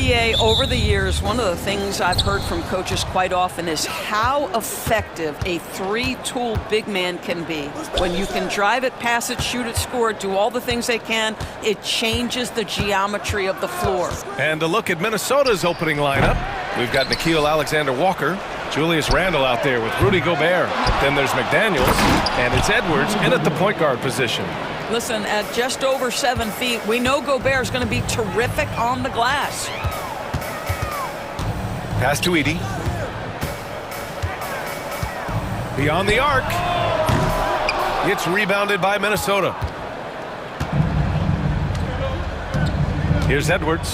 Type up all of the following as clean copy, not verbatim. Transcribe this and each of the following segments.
BA, over the years, one of the things I've heard from coaches quite often is how effective a three-tool big man can be. When you can drive it, pass it, shoot it, score it, do all the things they can, it changes the geometry of the floor. And a look at Minnesota's opening lineup. We've got Nickeil Alexander-Walker, Julius Randle out there with Rudy Gobert. Then there's McDaniels, and it's Edwards in at the point guard position. Listen, at just over 7 feet, we know Gobert is going to be terrific on the glass. Pass to Edey. Beyond the arc. It's rebounded by Minnesota. Here's Edwards.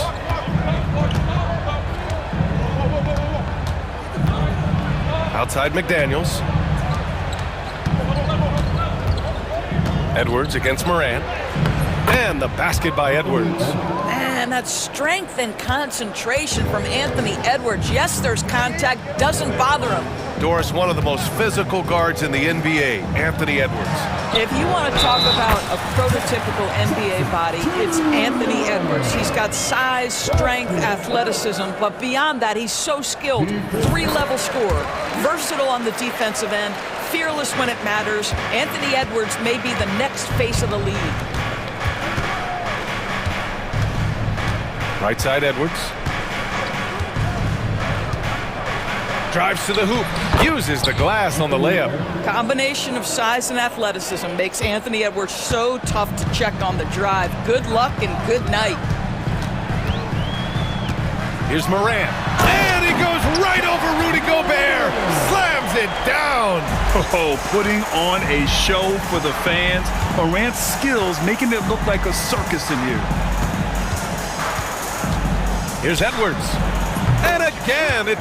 Outside McDaniels. Edwards against Morant. And the basket by Edwards. And that strength and concentration from Anthony Edwards. Yes, there's contact, doesn't bother him. Doris, one of the most physical guards in the NBA, Anthony Edwards. If you want to talk about a prototypical NBA body, it's Anthony Edwards. He's got size, strength, athleticism, but beyond that, he's so skilled. Three-level scorer, versatile on the defensive end, fearless when it matters. Anthony Edwards may be the next face of the league. Right side Edwards. Drives to the hoop, uses the glass on the layup. Combination of size and athleticism makes Anthony Edwards so tough to check on the drive. Good luck and good night. Here's Morant. And he goes right over Rudy Gobert. Slams it down. Oh, putting on a show for the fans. Morant's skills making it look like a circus in here. Here's Edwards. And again, it...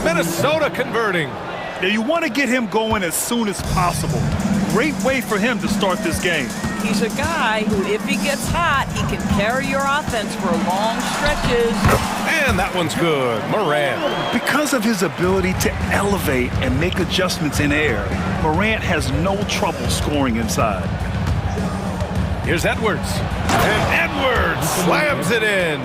Minnesota converting. Now you want to get him going as soon as possible. Great way for him to start this game. He's a guy who, if he gets hot, he can carry your offense for long stretches. And that one's good. Morant. Because of his ability to elevate and make adjustments in air, Morant has no trouble scoring inside. Here's Edwards. And Edwards slams it in.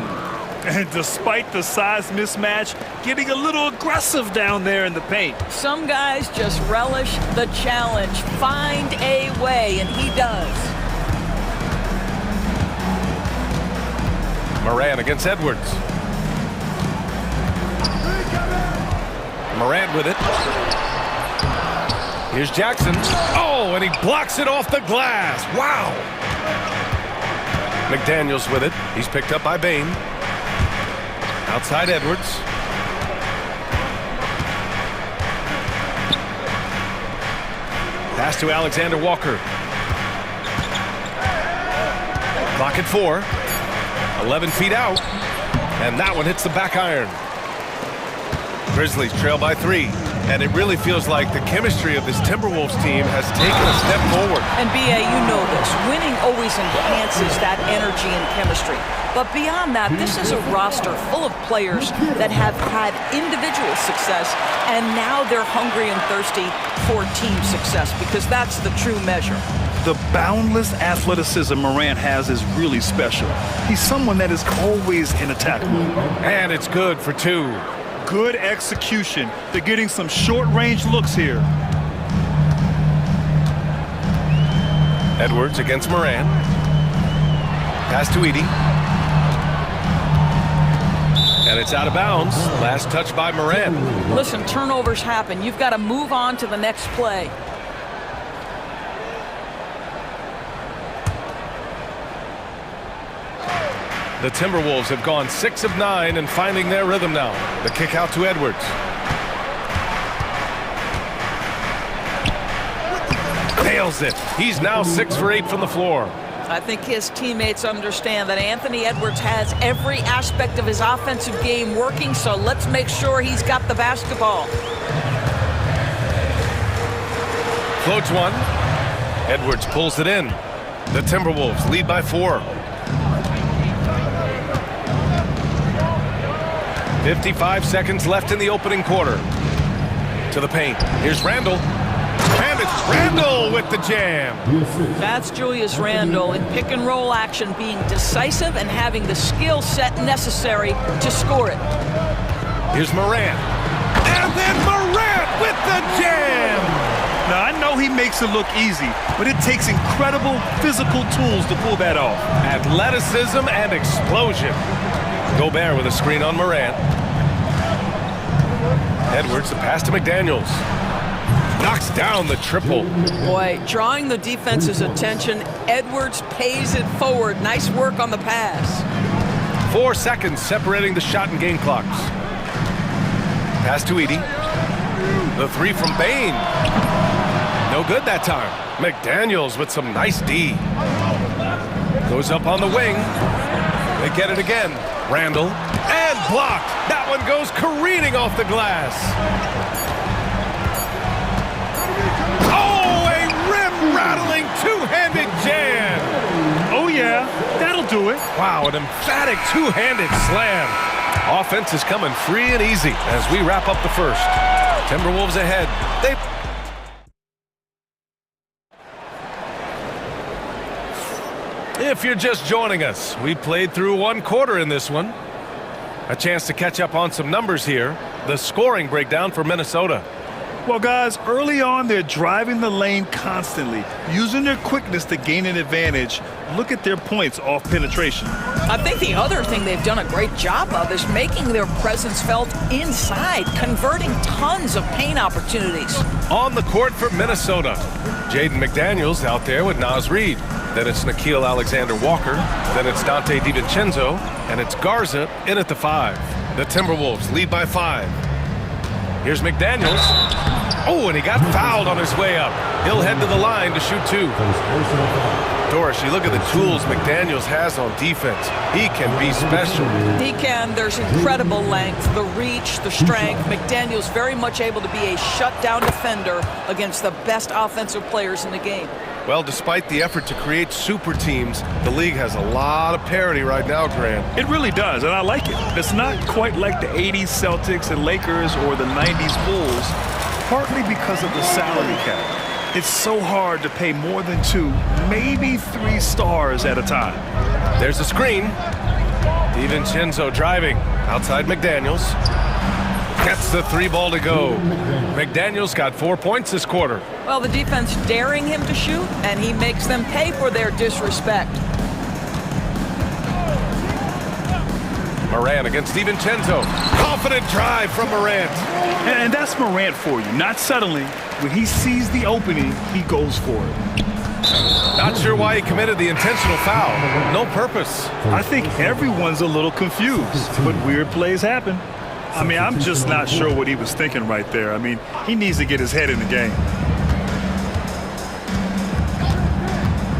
And despite the size mismatch, getting a little aggressive down there in the paint. Some guys just relish the challenge. Find a way, and he does. Morant against Edwards. Morant with it. Here's Jackson. Oh, and he blocks it off the glass. Wow. McDaniels with it. He's picked up by Bain. Outside Edwards. Pass to Alexander Walker. Clock at 4. 11 feet out. And that one hits the back iron. Grizzlies trail by 3. And it really feels like the chemistry of this Timberwolves team has taken a step forward. And BA, you know this. Winning always enhances that energy and chemistry. But beyond that, this is a roster full of players that have had individual success, and now they're hungry and thirsty for team success, because that's the true measure. The boundless athleticism Morant has is really special. He's someone that is always in attack mode. And it's good for 2. Good execution. They're getting some short-range looks here. Edwards against Morant. Pass to Edey. And it's out of bounds. Last touch by Morant. Listen, turnovers happen. You've got to move on to the next play. The Timberwolves have gone 6 of 9 and finding their rhythm now. The kick out to Edwards. Nails it. He's now 6 for 8 from the floor. I think his teammates understand that Anthony Edwards has every aspect of his offensive game working, so let's make sure he's got the basketball. Floats one. Edwards pulls it in. The Timberwolves lead by 4. 55 seconds left in the opening quarter. To the paint. Here's Randall. And it's Randall with the jam. That's Julius Randle in pick and roll action, being decisive and having the skill set necessary to score it. Here's Morant. And then Morant with the jam. Now, I know he makes it look easy, but it takes incredible physical tools to pull that off. Athleticism and explosion. Gobert with a screen on Morant. Edwards, the pass to McDaniels. Knocks down the triple. Boy, drawing the defense's attention, Edwards pays it forward. Nice work on the pass. 4 seconds separating the shot and game clocks. Pass to Edey. The three from Bain. No good that time. McDaniels with some nice D. Goes up on the wing. They get it again. Randall. And blocked. That one goes careening off the glass. Oh, a rim-rattling two-handed jam. Oh, yeah, that'll do it. Wow, an emphatic two-handed slam. Offense is coming free and easy as we wrap up the first. Timberwolves ahead. If you're just joining us, we played through 1 quarter in this one. A chance to catch up on some numbers here. The scoring breakdown for Minnesota. Well, guys, early on, they're driving the lane constantly, using their quickness to gain an advantage. Look at their points off penetration. I think the other thing they've done a great job of is making their presence felt inside, converting tons of paint opportunities. On the court for Minnesota, Jaden McDaniels out there with Naz Reid. Then it's Nickeil Alexander-Walker. Then it's Dante DiVincenzo. And it's Garza in at the 5. The Timberwolves lead by 5. Here's McDaniels. Oh, and he got fouled on his way up. He'll head to the line to shoot 2. Doris, you look at the tools McDaniels has on defense. He can be special. He can. There's incredible length, the reach, the strength. McDaniels very much able to be a shutdown defender against the best offensive players in the game. Well, despite the effort to create super teams, the league has a lot of parity right now, Grant. It really does, and I like it. It's not quite like the 80s Celtics and Lakers or the 90s Bulls, partly because of the salary cap. It's so hard to pay more than 2, maybe 3 stars at a time. There's a screen. DiVincenzo driving. Outside McDaniels. Gets the 3 ball to go. McDaniels got 4 points this quarter. Well, the defense daring him to shoot, and he makes them pay for their disrespect. Morant against DiVincenzo. Confident drive from Morant. And that's Morant for you. Not suddenly. When he sees the opening, he goes for it. Not sure why he committed the intentional foul. No purpose. I think everyone's a little confused, but weird plays happen. I mean, I'm just not sure what he was thinking right there. I mean, he needs to get his head in the game.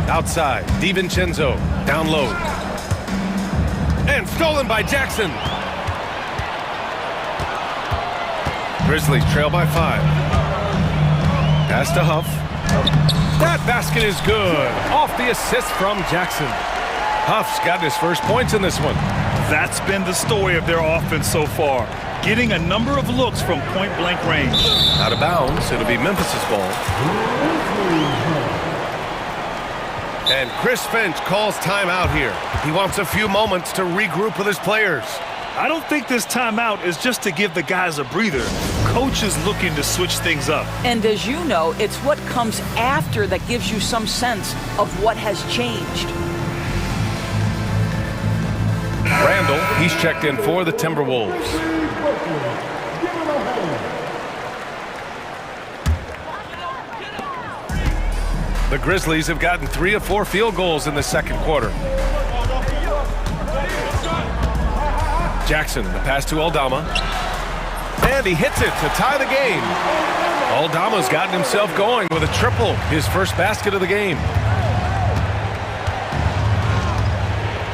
Outside, DiVincenzo, down low. And stolen by Jackson. Grizzlies trail by 5. Pass to Huff. That basket is good. Off the assist from Jackson. Huff's got his first points in this one. That's been the story of their offense so far. Getting a number of looks from point-blank range. Out of bounds, it'll be Memphis's ball. And Chris Finch calls timeout here. He wants a few moments to regroup with his players. I don't think this timeout is just to give the guys a breather. Coach is looking to switch things up. And as you know, it's what comes after that gives you some sense of what has changed. Randall, he's checked in for the Timberwolves. The Grizzlies have gotten 3 of 4 field goals in the second quarter. Jackson, the pass to Aldama. And he hits it to tie the game. Aldama's gotten himself going with a triple, his first basket of the game.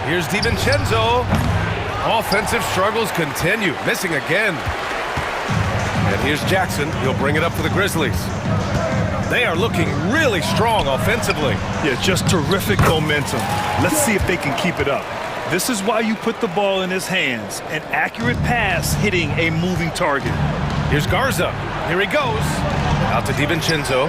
Here's DiVincenzo. Offensive struggles continue, missing again. And here's Jackson. He'll bring it up for the Grizzlies. They are looking really strong offensively. Yeah, just terrific momentum. Let's see if they can keep it up. This is why you put the ball in his hands. An accurate pass hitting a moving target. Here's Garza. Here he goes. Out to DiVincenzo.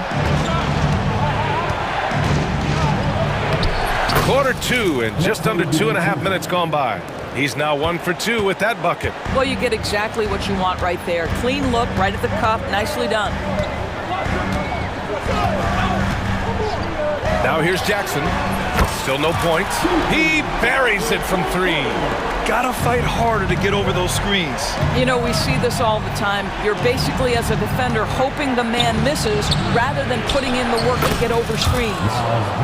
Quarter two, and just under 2.5 minutes gone by. He's now 1 for 2 with that bucket. Well, you get exactly what you want right there. Clean look, right at the cup, nicely done. Now here's Jackson. Still no points. He buries it from 3. Gotta fight harder to get over those screens. You know, we see this all the time. You're basically, as a defender, hoping the man misses rather than putting in the work to get over screens.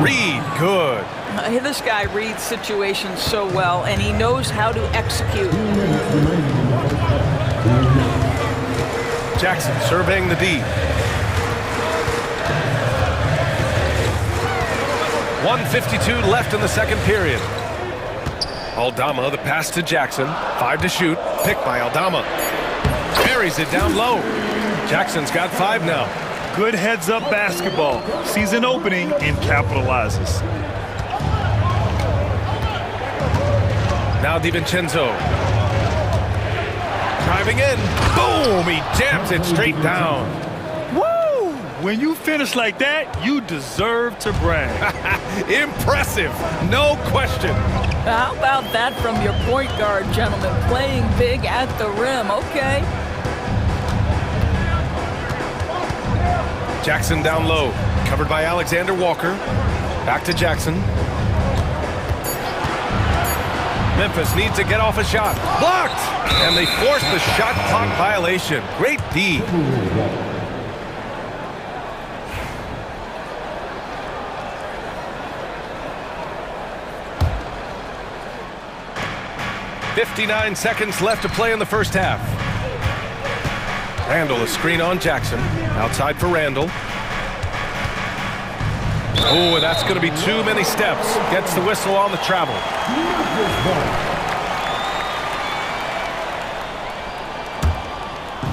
Reed, good. This guy reads situations so well, and he knows how to execute. Jackson surveying the D. 1:52 left in the second period. Aldama, the pass to Jackson. 5 to shoot. Picked by Aldama. Buries it down low. Jackson's got 5 now. Good heads-up basketball. Sees an opening and capitalizes. Now DiVincenzo. Driving in. Boom! He jams it straight down. Woo! When you finish like that, you deserve to brag. Impressive. No question. How about that from your point guard, gentlemen? Playing big at the rim. Okay. Jackson down low. Covered by Alexander Walker. Back to Jackson. Memphis needs to get off a shot. Blocked! And they force the shot clock violation. Great D. .59 seconds left to play in the first half. Randall, a screen on Jackson. Outside for Randall. Oh, that's going to be too many steps. Gets the whistle on the travel.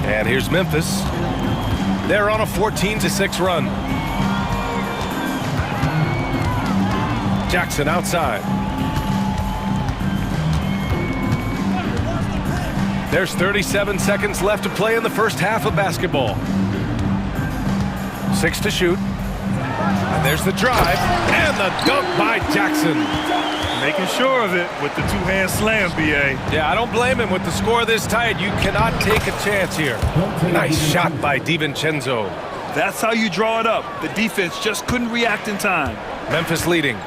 And here's Memphis. They're on a 14-6 run. Jackson outside. There's 37 seconds left to play in the first half of basketball. 6 to shoot. And there's the drive, and the dunk by Jackson. Making sure of it with the two-hand slam, B.A. Yeah, I don't blame him. With the score this tight, you cannot take a chance here. Nice shot by DiVincenzo. That's how you draw it up. The defense just couldn't react in time. Memphis leading.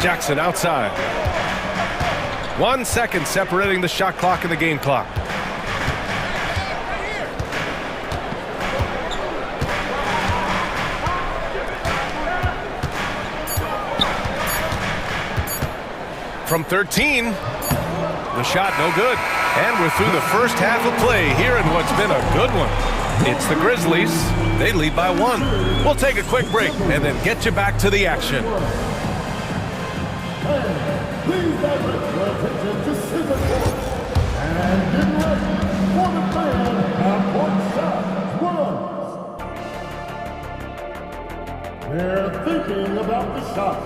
Jackson outside. 1 second separating the shot clock and the game clock. From 13, the shot no good. And we're through the first half of play here in what's been a good one. It's the Grizzlies. They lead by 1. We'll take a quick break and then get you back to the action. Please direct your attention to Timberwolves and get ready for the fan half-court shot runs. They're thinking about the shot.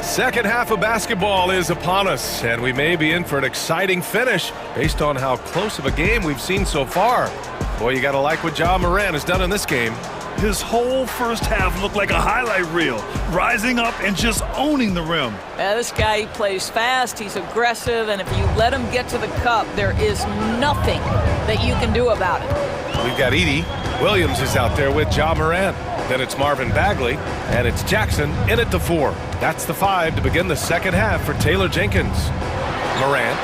Second half of basketball is upon us, and we may be in for an exciting finish based on how close of a game we've seen so far. Boy, you got to like what Ja Morant has done in this game. His whole first half looked like a highlight reel, rising up and just owning the rim. Yeah, this guy, he plays fast, he's aggressive, and if you let him get to the cup, there is nothing that you can do about it. We've got Edie. Williams is out there with Ja Morant. Then it's Marvin Bagley, and it's Jackson in at the 4. That's the 5 to begin the second half for Taylor Jenkins. Morant.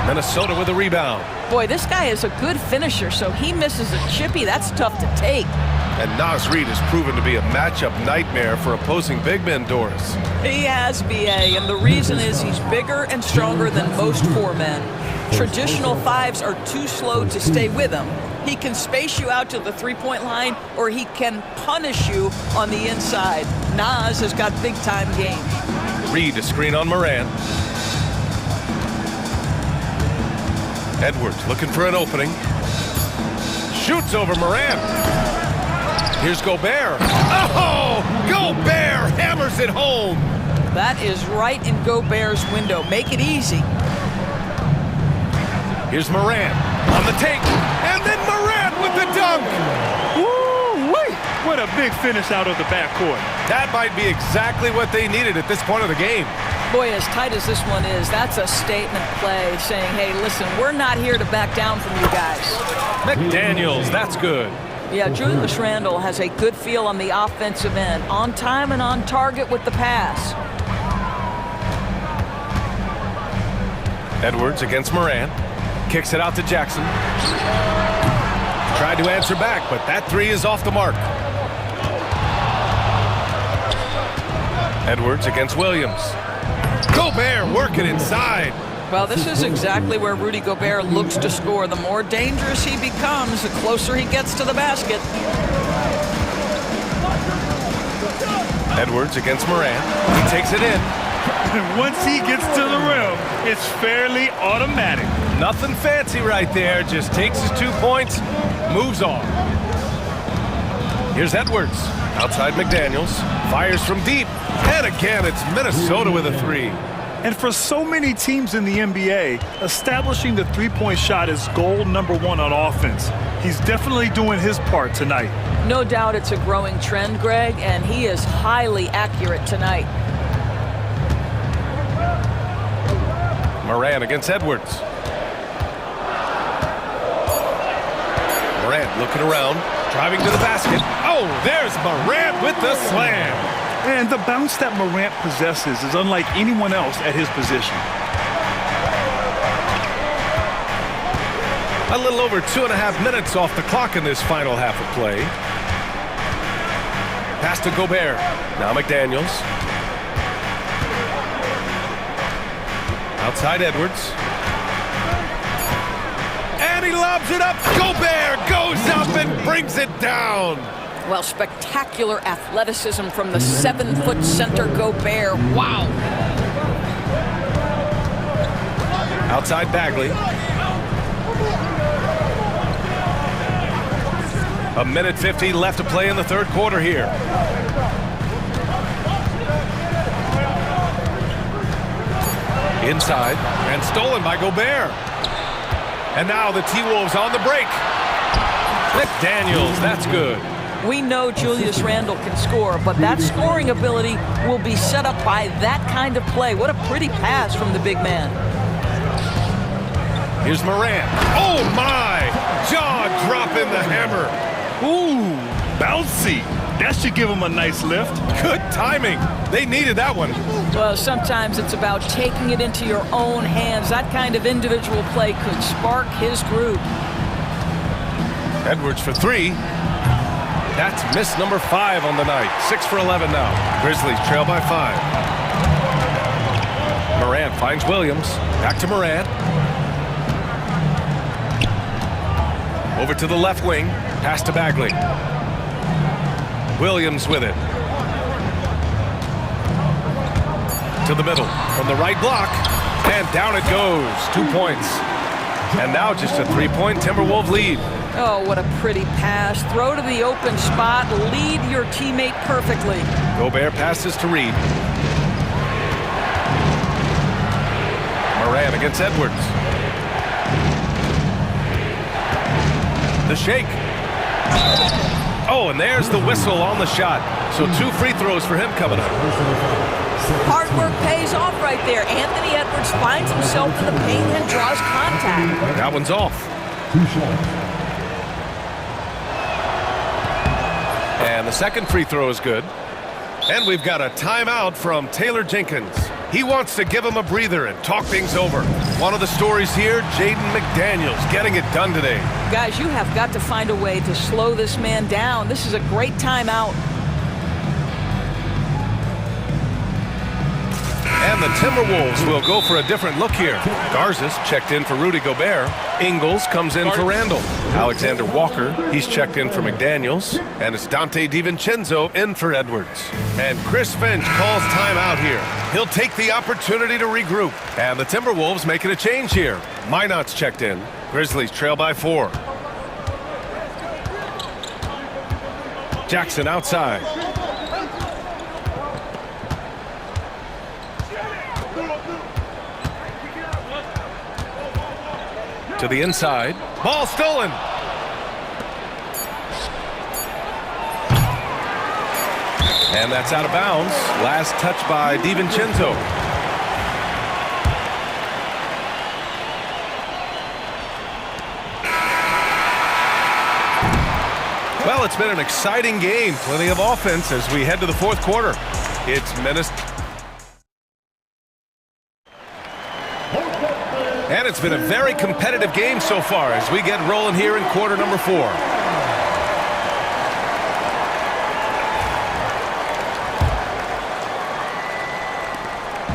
Minnesota with a rebound. Boy, this guy is a good finisher, so he misses a chippy. That's tough to take. And Naz Reid has proven to be a matchup nightmare for opposing big men, Doris. He has, B.A., and the reason is he's bigger and stronger than most 4 men. Traditional 5s are too slow to stay with him. He can space you out to the three-point line, or he can punish you on the inside. Naz has got big-time game. Reed a screen on Moran. Edwards looking for an opening. Shoots over Moran. Here's Gobert. Oh! Gobert hammers it home. That is right in Gobert's window. Make it easy. Here's Moran on the take. And then Moran with the dunk. Woo-wee! What a big finish out of the backcourt. That might be exactly what they needed at this point of the game. Boy, as tight as this one is, that's a statement play saying, hey, listen, we're not here to back down from you guys. McDaniels, that's good. Yeah, Julius Randle has a good feel on the offensive end, on time and on target with the pass. Edwards against Moran. Kicks it out to Jackson. Tried to answer back, but that three is off the mark. Edwards against Williams. Gobert working inside. Well, this is exactly where Rudy Gobert looks to score. The more dangerous he becomes, the closer he gets to the basket. Edwards against Moran. He takes it in. And once he gets to the rim, it's fairly automatic. Nothing fancy right there. Just takes his 2 points, moves on. Here's Edwards. Outside McDaniels. Fires from deep. And again, it's Minnesota with a three. And for so many teams in the NBA, establishing the three-point shot is goal number one on offense. He's definitely doing his part tonight. No doubt it's a growing trend, Greg, and he is highly accurate tonight. Moran against Edwards. Moran looking around, driving to the basket. Oh, there's Moran with the slam. And the bounce that Morant possesses is unlike anyone else at his position. A little over 2.5 minutes off the clock in this final half of play. Pass to Gobert. Now McDaniels. Outside Edwards. And he lobs it up. Gobert goes up and brings it down. Well, spectacular athleticism from the 7-foot center Gobert. Wow. Outside Bagley. A minute 50 left to play in the third quarter here. Inside and stolen by Gobert. And now the T-Wolves on the break. McDaniels, that's good. We know Julius Randle can score, but that scoring ability will be set up by that kind of play. What a pretty pass from the big man. Here's Moran. Oh, my! Jaw dropping the hammer. Ooh, bouncy. That should give him a nice lift. Good timing. They needed that one. Well, sometimes it's about taking it into your own hands. That kind of individual play could spark his group. Edwards for three. That's miss number 5 on the night. 6 for 11 now. Grizzlies trail by 5. Moran finds Williams. Back to Moran. Over to the left wing. Pass to Bagley. Williams with it. To the middle. From the right block. And down it goes. 2 points. And now just a 3-point Timberwolves lead. Oh, what a pretty pass. Throw to the open spot. Lead your teammate perfectly. Gobert passes to Reed. Moran against Edwards. The shake. Oh, and there's the whistle on the shot. So 2 free throws for him coming up. Hard work pays off right there. Anthony Edwards finds himself in the paint and draws contact. That one's off. And the second free throw is good. And we've got a timeout from Taylor Jenkins. He wants to give him a breather and talk things over. One of the stories here, Jaden McDaniels getting it done today. Guys, you have got to find a way to slow this man down. This is a great timeout. And the Timberwolves will go for a different look here. Garza's checked in for Rudy Gobert. Ingles comes in for Randall. Alexander Walker, he's checked in for McDaniels. And it's Dante DiVincenzo in for Edwards. And Chris Finch calls timeout here. He'll take the opportunity to regroup. And the Timberwolves making a change here. Minot's checked in. Grizzlies trail by 4. Jackson outside. To the inside. Ball stolen. And that's out of bounds. Last touch by DiVincenzo. Well, it's been an exciting game. Plenty of offense as we head to the fourth quarter. It's Minnesota. And it's been a very competitive game so far as we get rolling here in quarter number 4.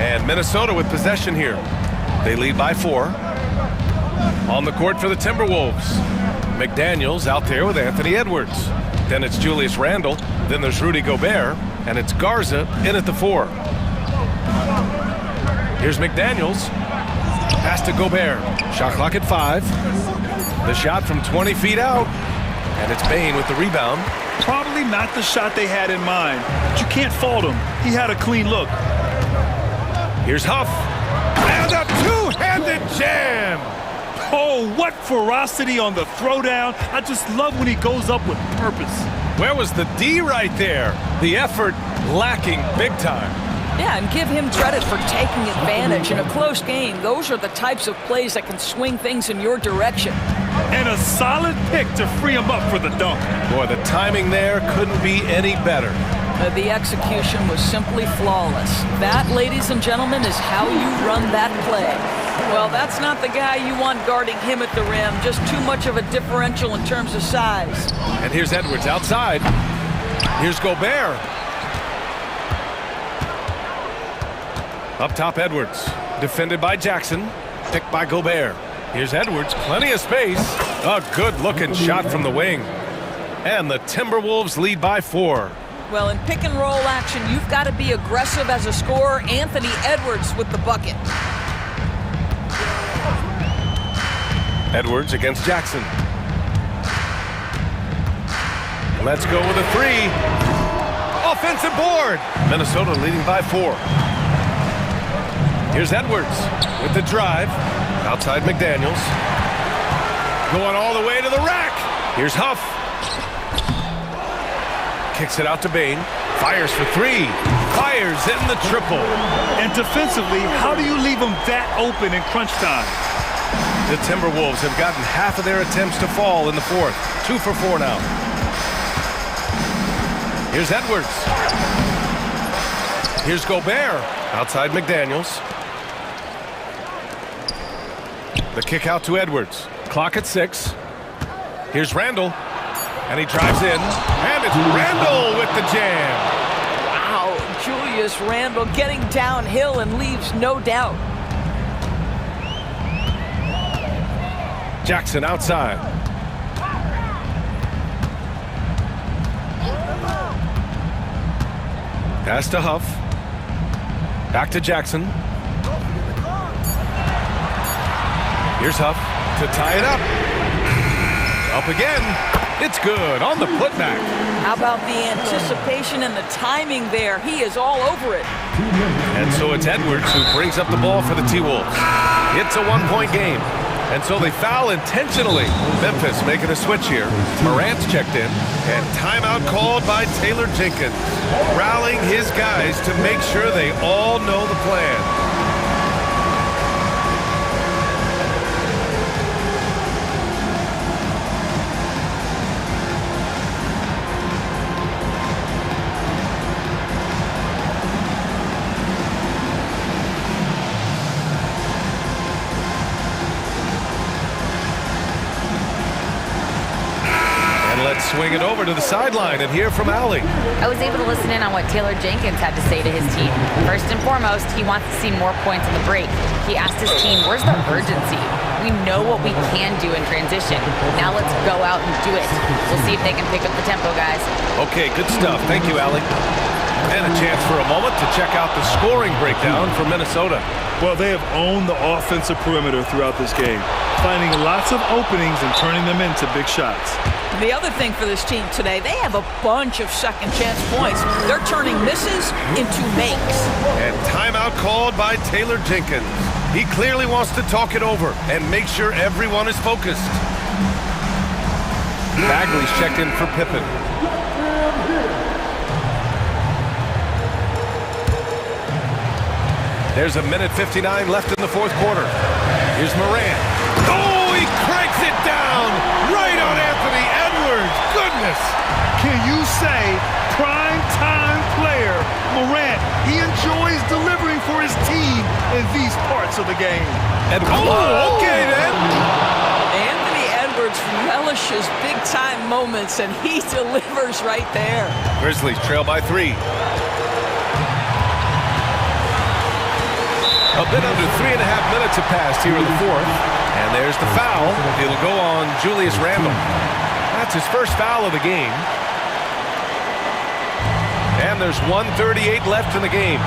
And Minnesota with possession here. They lead by 4. On the court for the Timberwolves. McDaniels out there with Anthony Edwards. Then it's Julius Randle. Then there's Rudy Gobert. And it's Garza in at the 4. Here's McDaniels. Pass to Gobert. Shot clock at 5. The shot from 20 feet out. And it's Bane with the rebound. Probably not the shot they had in mind, but you can't fault him. He had a clean look. Here's Huff. And a two-handed jam. Oh, what ferocity on the throwdown. I just love when he goes up with purpose. Where was the D right there? The effort lacking big time. Yeah, and give him credit for taking advantage in a close game. Those are the types of plays that can swing things in your direction. And a solid pick to free him up for the dunk. Boy, the timing there couldn't be any better. The execution was simply flawless. That, ladies and gentlemen, is how you run that play. Well, that's not the guy you want guarding him at the rim. Just too much of a differential in terms of size. And here's Edwards outside. Here's Gobert. Up top, Edwards. Defended by Jackson. Picked by Gobert. Here's Edwards. Plenty of space. A good-looking shot from the wing. And the Timberwolves lead by 4. Well, in pick-and-roll action, you've got to be aggressive as a scorer. Anthony Edwards with the bucket. Edwards against Jackson. Let's go with a 3. Offensive board. Minnesota leading by 4. Here's Edwards with the drive. Outside McDaniels. Going all the way to the rack. Here's Huff. Kicks it out to Bane. Fires for 3. Fires in the triple. And defensively, how do you leave them that open in crunch time? The Timberwolves have gotten half of their attempts to fall in the fourth. 2 for 4 now. Here's Edwards. Here's Gobert. Outside McDaniels. The kick out to Edwards. Clock at 6. Here's Randall. And he drives in. And it's Randall with the jam. Wow, Julius Randle getting downhill and leaves no doubt. Jackson outside. Pass to Huff. Back to Jackson. Here's Huff to tie it up. Up again. It's good on the putback. How about the anticipation and the timing there? He is all over it. And so it's Edwards who brings up the ball for the T-Wolves. It's a one-point game. And so they foul intentionally. Memphis making a switch here. Morant's checked in. And timeout called by Taylor Jenkins. Rallying his guys to make sure they all know the plan. swing it over to the sideline and hear from Allie. I was able to listen in on what Taylor Jenkins had to say to his team. First and foremost, he wants to see more points in the break. He asked his team, where's the urgency? We know what we can do in transition. Now let's go out and do it. We'll see if they can pick up the tempo, guys. Okay, good stuff. Thank you, Allie. And a chance for a moment to check out the scoring breakdown for Minnesota. Well, they have owned the offensive perimeter throughout this game, finding lots of openings and turning them into big shots. The other thing for this team today, they have a bunch of second chance points. They're turning misses into makes. And timeout called by Taylor Jenkins. He clearly wants to talk it over and make sure everyone is focused. Bagley's checked in for Pippen. There's a minute 59 left in the fourth quarter. Here's Morant. Oh, he cranks it down right on Anthony Edwards. Goodness. Can you say prime time player Morant? He enjoys delivering for his team in these parts of the game. Edwards. Oh, okay then. Anthony Edwards relishes big-time moments, and he delivers right there. Grizzlies trail by 3. A bit under 3.5 minutes have passed here in the fourth. And there's the foul. It'll go on Julius Randle. That's his first foul of the game. And there's 1:38 left in the game.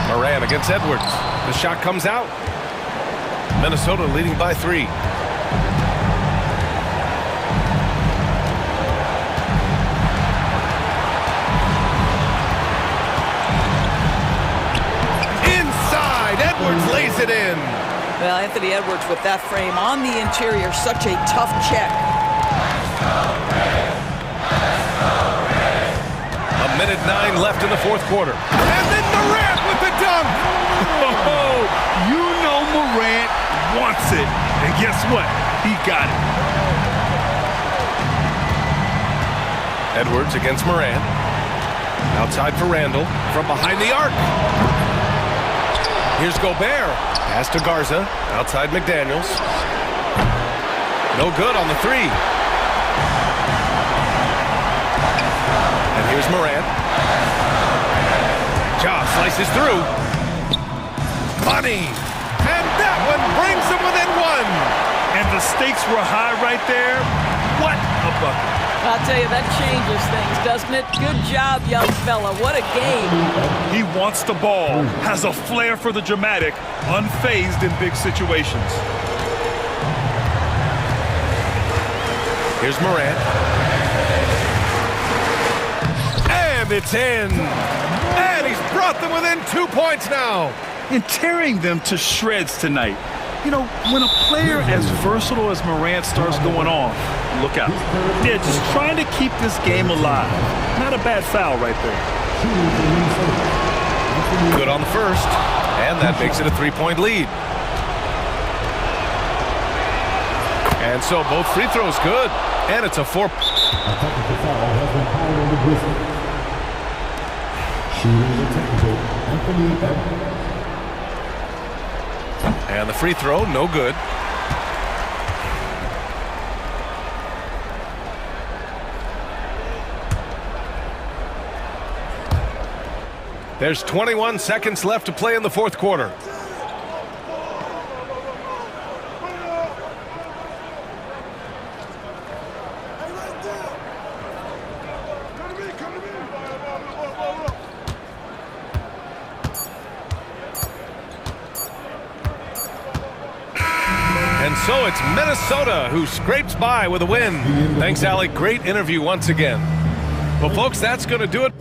Morant against Edwards. The shot comes out. Minnesota leading by 3. Edwards lays it in. Well, Anthony Edwards with that frame on the interior, such a tough check. A minute 9 left in the fourth quarter. And then Morant with the dunk. Oh, you know Morant wants it. And guess what? He got it. Edwards against Morant. Outside for Randle. From behind the arc. Here's Gobert. Pass to Garza. Outside McDaniels. No good on the 3. And here's Morant. Ja slices through. Money. And that one brings them within 1. And the stakes were high right there. What a bucket. I'll tell you, that changes things, doesn't it? Good job, young fella. What a game. He wants the ball, has a flair for the dramatic, unfazed in big situations. Here's Morant. And it's in. And he's brought them within 2 points now. And tearing them to shreds tonight. You know, when a player as versatile as Morant starts going off, look out. They're just trying to keep this game alive. Not a bad foul right there. Good on the first. And that makes it a 3-point lead. And so both free throws good. And it's a 4. A technical foul has been called on the Grizzlies. Shooting the technical, Anthony Edwards. And the free throw, no good. There's 21 seconds left to play in the fourth quarter. And so it's Minnesota who scrapes by with a win. Thanks, Alec. Great interview once again. Well, folks, that's going to do it.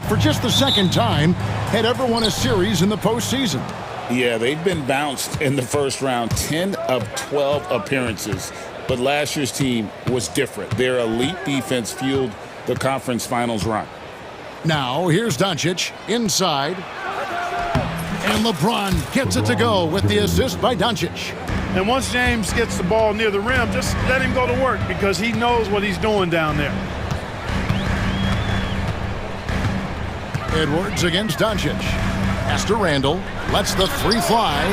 for just the second time, had ever won a series in the postseason. Yeah, they've been bounced in the first round, 10 of 12 appearances. But last year's team was different. Their elite defense fueled the conference finals run. Now, here's Doncic inside. And LeBron gets it to go with the assist by Doncic. And once James gets the ball near the rim, just let him go to work because he knows what he's doing down there. Edwards against Doncic. Pass to Randall. Lets the three fly.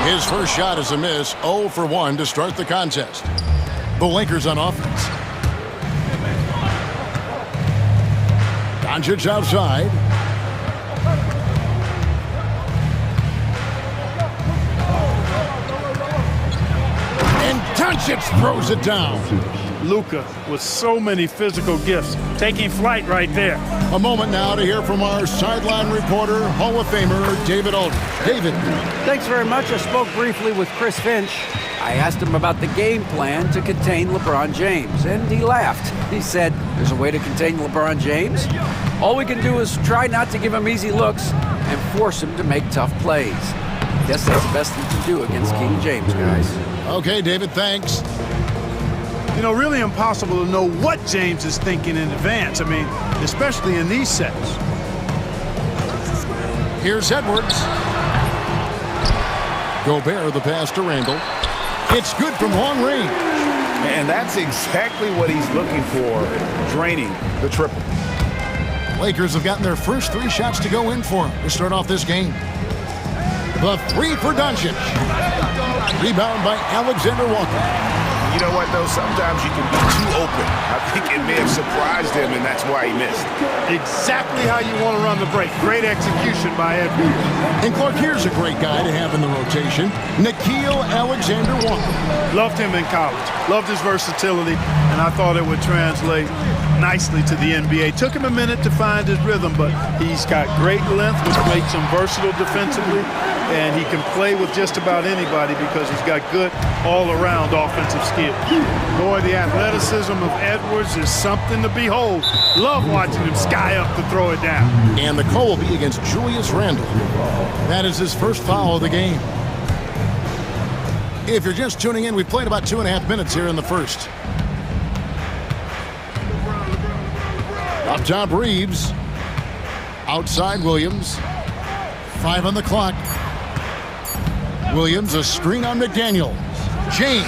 His first shot is a miss. 0 for 1 to start the contest. The Lakers on offense. Doncic outside. And Doncic throws it down. Luka with so many physical gifts, taking flight right there. A moment now to hear from our sideline reporter, Hall of Famer David Aldridge. David. Thanks very much. I spoke briefly with Chris Finch. I asked him about the game plan to contain LeBron James, and he laughed. He said, there's a way to contain LeBron James. All we can do is try not to give him easy looks and force him to make tough plays. Guess that's the best we can do against King James, guys. Okay, David, thanks. You know, really impossible to know what James is thinking in advance. I mean, especially in these sets. Here's Edwards. Gobert, the pass to Randall. It's good from long range. And that's exactly what he's looking for, draining the triple. Lakers have gotten their first 3 shots to go in for him to start off this game. The 3 for Doncic. Rebound by Alexander Walker. You know what, though? Sometimes you can be too open. I think it may have surprised him, and that's why he missed. Exactly how you want to run the break. Great execution by Edwards. And Clark, here's a great guy to have in the rotation, Nickeil Alexander-Walker. Loved him in college. Loved his versatility, and I thought it would translate nicely to the NBA. Took him a minute to find his rhythm, but he's got great length, which makes him versatile defensively, and he can play with just about anybody because he's got good all-around offensive skills. Boy, the athleticism of Edwards is something to behold. Love watching him sky up to throw it down. And the call will be against Julius Randle. That is his first foul of the game. If you're just tuning in, we've played about 2.5 minutes here in the first. Up top, Reeves. Outside, Williams. 5 on the clock. Williams, a screen on McDaniel. James.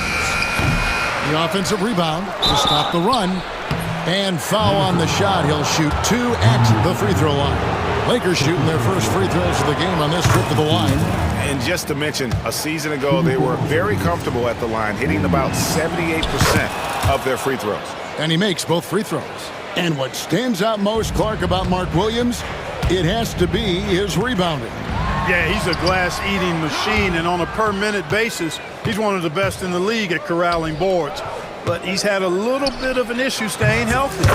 The offensive rebound to stop the run. And foul on the shot. He'll shoot 2 at the free throw line. Lakers shooting their first free throws of the game on this trip to the line. And just to mention, a season ago, they were very comfortable at the line, hitting about 78% of their free throws. And he makes both free throws. And what stands out most, Clark, about Mark Williams, it has to be his rebounding. Yeah, he's a glass-eating machine, and on a per-minute basis, he's one of the best in the league at corralling boards. But he's had a little bit of an issue staying healthy.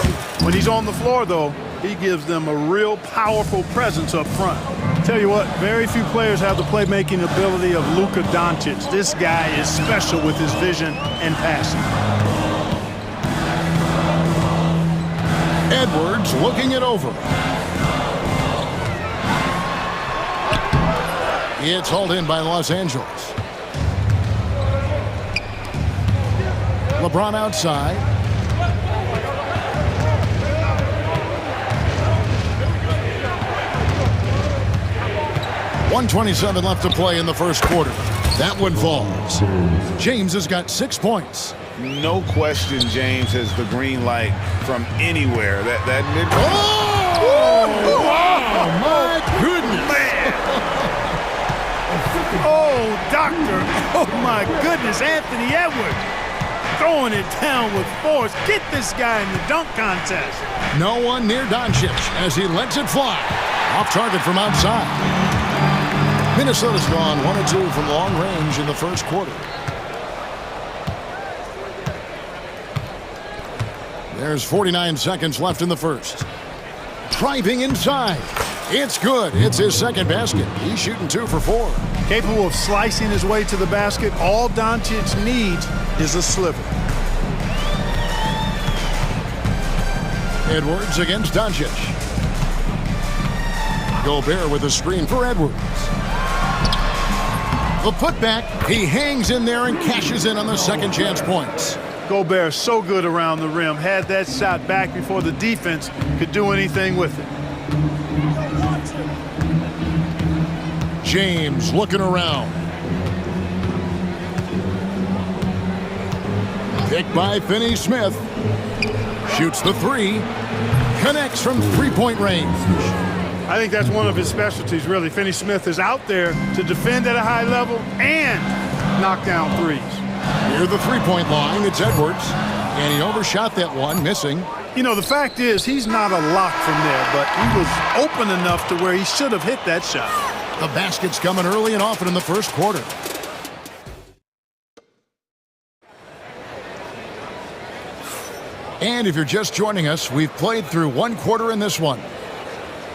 When he's on the floor, though, he gives them a real powerful presence up front. Tell you what, very few players have the playmaking ability of Luka Doncic. This guy is special with his vision and passing. Edwards looking it over. It's hauled in by Los Angeles. LeBron outside. .127 left to play in the first quarter. That one falls. James has got 6 points. No question James has the green light from anywhere. That mid. Oh, my goodness. Man. Oh, doctor. Oh, my goodness. Anthony Edwards throwing it down with force. Get this guy in the dunk contest. No one near Doncic as he lets it fly. Off target from outside. Minnesota's gone 1 or 2 from long range in the first quarter. There's 49 seconds left in the first. Driving inside. It's good. It's his second basket. He's shooting 2 for 4. Capable of slicing his way to the basket. All Doncic needs is a sliver. Edwards against Doncic. Gobert with a screen for Edwards. The putback, he hangs in there and cashes in on the second chance points. Gobert so good around the rim. Had that shot back before the defense could do anything with it. James looking around. Picked by Finney-Smith. Shoots the three. Connects from three-point range. I think that's one of his specialties, really. Finney-Smith is out there to defend at a high level and knock down threes. Near the three-point line, it's Edwards. And he overshot that one, missing. You know, the fact is, he's not a lock from there, but he was open enough to where he should have hit that shot. The basket's coming early and often in the first quarter. And if you're just joining us, we've played through one quarter in this one.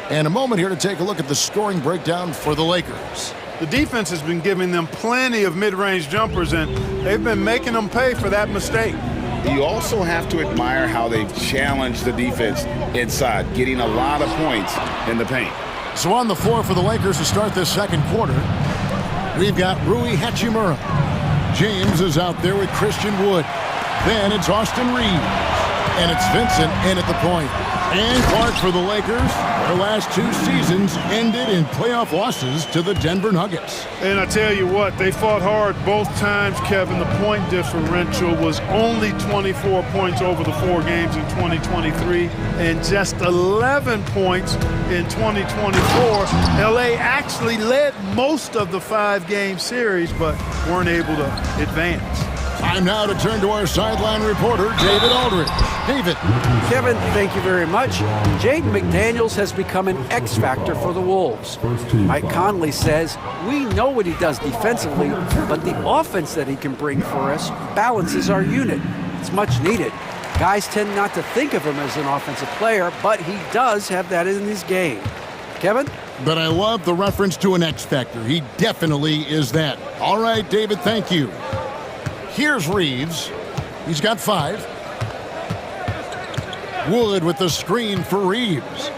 And a moment here to take a look at the scoring breakdown for the Lakers. The defense has been giving them plenty of mid-range jumpers, and they've been making them pay for that mistake. You also have to admire how they've challenged the defense inside, getting a lot of points in the paint. So on the floor for the Lakers to start this second quarter, we've got Rui Hachimura. James is out there with Christian Wood. Then it's Austin Reeves. And it's Vincent in at the point. And Clark for the Lakers. Their last two seasons ended in playoff losses to the Denver Nuggets. And I tell you what, they fought hard both times, Kevin. The point differential was only 24 points over the 4 games in 2023 and just 11 points in 2024. LA actually led most of the 5-game series, but weren't able to advance. Time now to turn to our sideline reporter, David Aldridge. David. Kevin, thank you very much. Jaden McDaniels has become an X factor for the Wolves. Mike Conley says, we know what he does defensively, but the offense that he can bring for us balances our unit. It's much needed. Guys tend not to think of him as an offensive player, but he does have that in his game. Kevin? But I love the reference to an X factor. He definitely is that. All right, David, thank you. Here's Reeves. He's got 5. Wood with the screen for Reeves.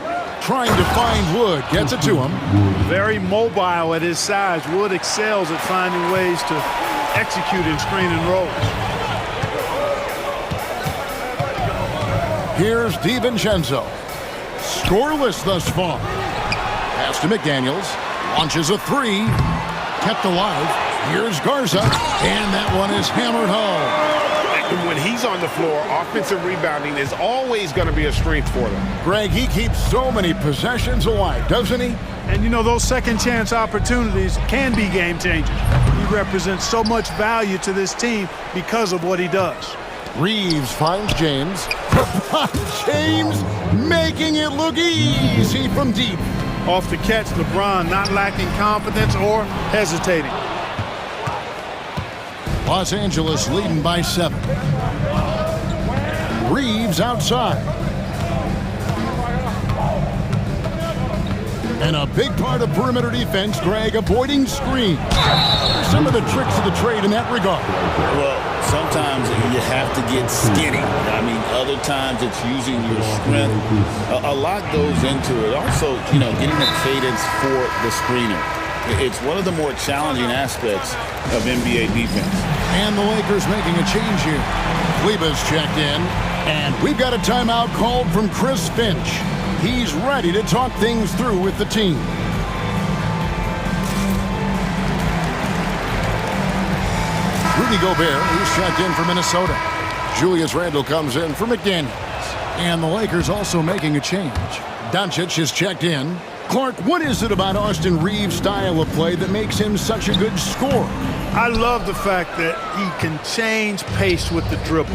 Trying to find Wood. Gets it to him. Very mobile at his size. Wood excels at finding ways to execute in screen and rolls. Here's DiVincenzo. Scoreless thus far. Pass to McDaniels. Launches a 3. Kept alive. Here's Garza, and that one is hammered home. When he's on the floor, offensive rebounding is always going to be a strength for them. Greg, he keeps so many possessions alive, doesn't he? And you know, those second chance opportunities can be game changers. He represents so much value to this team because of what he does. Reeves finds James. James making it look easy from deep. Off the catch, LeBron not lacking confidence or hesitating. Los Angeles leading by 7. Reeves outside. And a big part of perimeter defense, Greg, avoiding screens. Some of the tricks of the trade in that regard. Well, sometimes you have to get skinny. I mean, other times it's using your strength. A lot goes into it. Also, you know, getting a cadence for the screener. It's one of the more challenging aspects of NBA defense. And the Lakers making a change here. Kleba's checked in. And we've got a timeout called from Chris Finch. He's ready to talk things through with the team. Rudy Gobert, he's checked in for Minnesota. Julius Randle comes in for McDaniels. And the Lakers also making a change. Doncic is checked in. Clark, what is it about Austin Reeves' style of play that makes him such a good scorer? I love the fact that he can change pace with the dribble.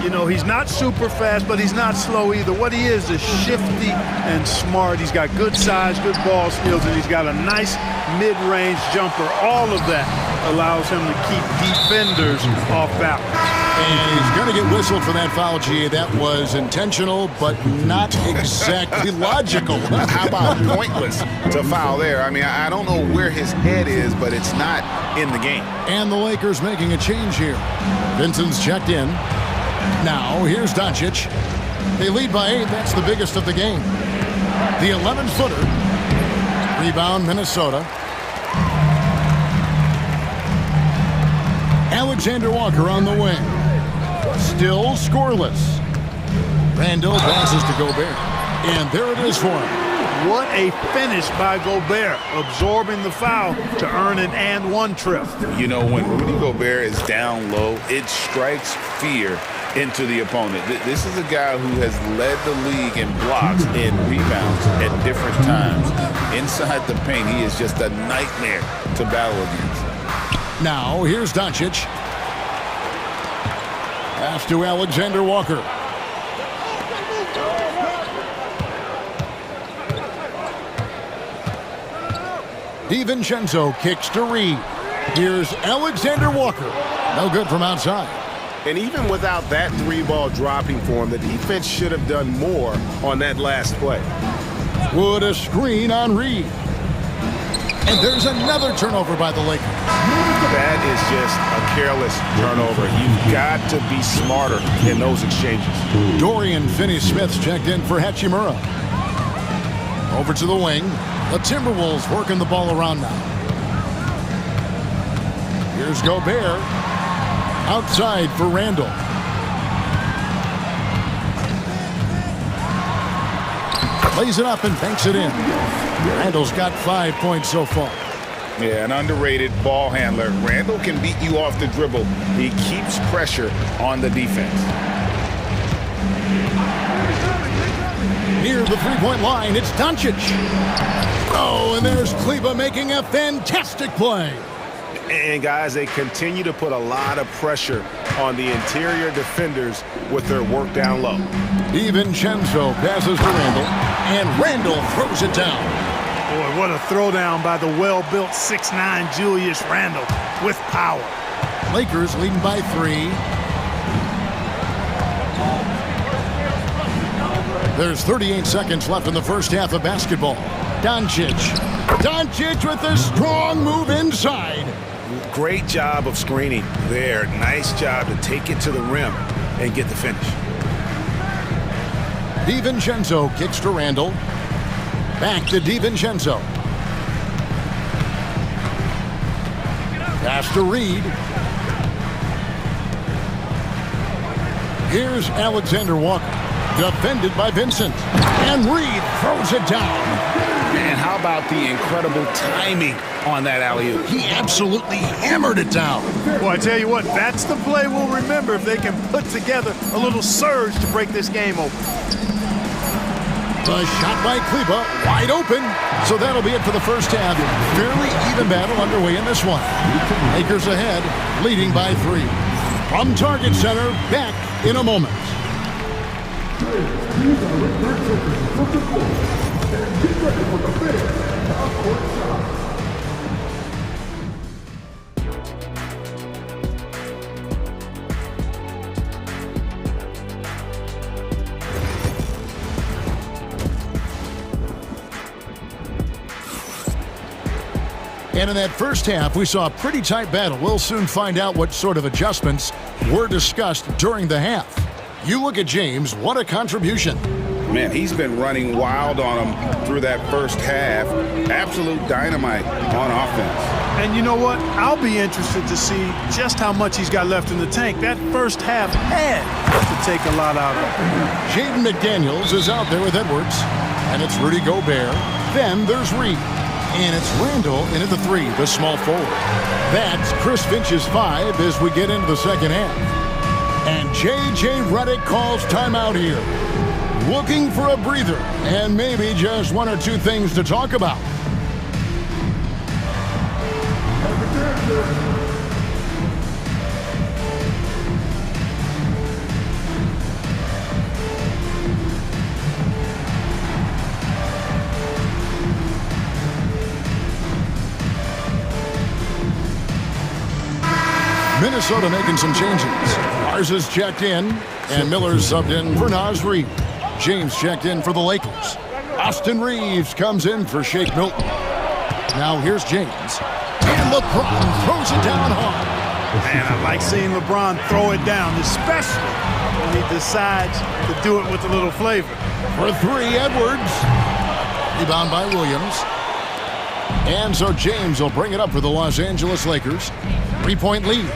You know, he's not super fast, but he's not slow either. What he is shifty and smart. He's got good size, good ball skills, and he's got a nice mid-range jumper. All of that allows him to keep defenders off balance. And he's going to get whistled for that foul, G. That was intentional, but not exactly logical. How about pointless to foul there? I mean, I don't know where his head is, but it's not in the game. And the Lakers making a change here. Vincent's checked in. Now, here's Doncic. They lead by 8. That's the biggest of the game. The 11-footer Rebound, Minnesota. Alexander Walker on the wing. Still scoreless. Randall passes to Gobert. And there it is for him. What a finish by Gobert, absorbing the foul to earn an and one trip. You know, when Rudy Gobert is down low, it strikes fear into the opponent. This is a guy who has led the league in blocks and rebounds at different times. Inside the paint, he is just a nightmare to battle against. Now, here's Doncic. Pass to Alexander Walker. DiVincenzo kicks to Reed. Here's Alexander Walker. No good from outside. And even without that three-ball dropping for him, the defense should have done more on that last play. Wood a screen on Reed. And there's another turnover by the Lakers. That is just a careless turnover. You've got to be smarter in those exchanges. Dorian Finney-Smith's checked in for Hachimura. Over to the wing. The Timberwolves working the ball around now. Here's Gobert. Outside for Randall. Lays it up and banks it in. Randall's got 5 points so far. Yeah, an underrated ball handler. Randall can beat you off the dribble. He keeps pressure on the defense. Near the three-point line, it's Doncic. Oh, and there's Kleba making a fantastic play. And guys, they continue to put a lot of pressure on the interior defenders with their work down low. DiVincenzo passes to Randall, and Randall throws it down. Boy, what a throwdown by the well-built 6'9" Julius Randle with power. Lakers leading by 3. There's 38 seconds left in the first half of basketball. Doncic. Doncic with a strong move inside. Great job of screening there. Nice job to take it to the rim and get the finish. DiVincenzo kicks to Randall. Back to DiVincenzo. Pass to Reed. Here's Alexander Walker. Defended by Vincent. And Reed throws it down. And how about the incredible timing on that alley-oop? He absolutely hammered it down. Boy, I tell you what, that's the play we'll remember if they can put together a little surge to break this game open. The shot by Kleba, wide open. So that'll be it for the first half. Fairly even battle underway in this one. Lakers ahead, leading by 3. From Target Center, back in a moment. And in that first half, we saw a pretty tight battle. We'll soon find out what sort of adjustments were discussed during the half. You look at James, what a contribution. Man, he's been running wild on him through that first half. Absolute dynamite on offense. And you know what? I'll be interested to see just how much he's got left in the tank. That first half had to take a lot out of it. Jaden McDaniels is out there with Edwards. And it's Rudy Gobert. Then there's Reed. And it's Randall into the 3, the small forward. That's Chris Finch's 5 as we get into the second half. And J.J. Redick calls timeout here. Looking for a breather and maybe just 1 or 2 things to talk about. Minnesota making some changes. Mars is checked in, and Miller's subbed in for Naz Reid. James checked in for the Lakers. Austin Reeves comes in for Shake Milton. Now here's James. And LeBron throws it down hard. Man, I like seeing LeBron throw it down, especially when he decides to do it with a little flavor. For 3, Edwards. Rebound by Williams. And so James will bring it up for the Los Angeles Lakers. 3-point lead.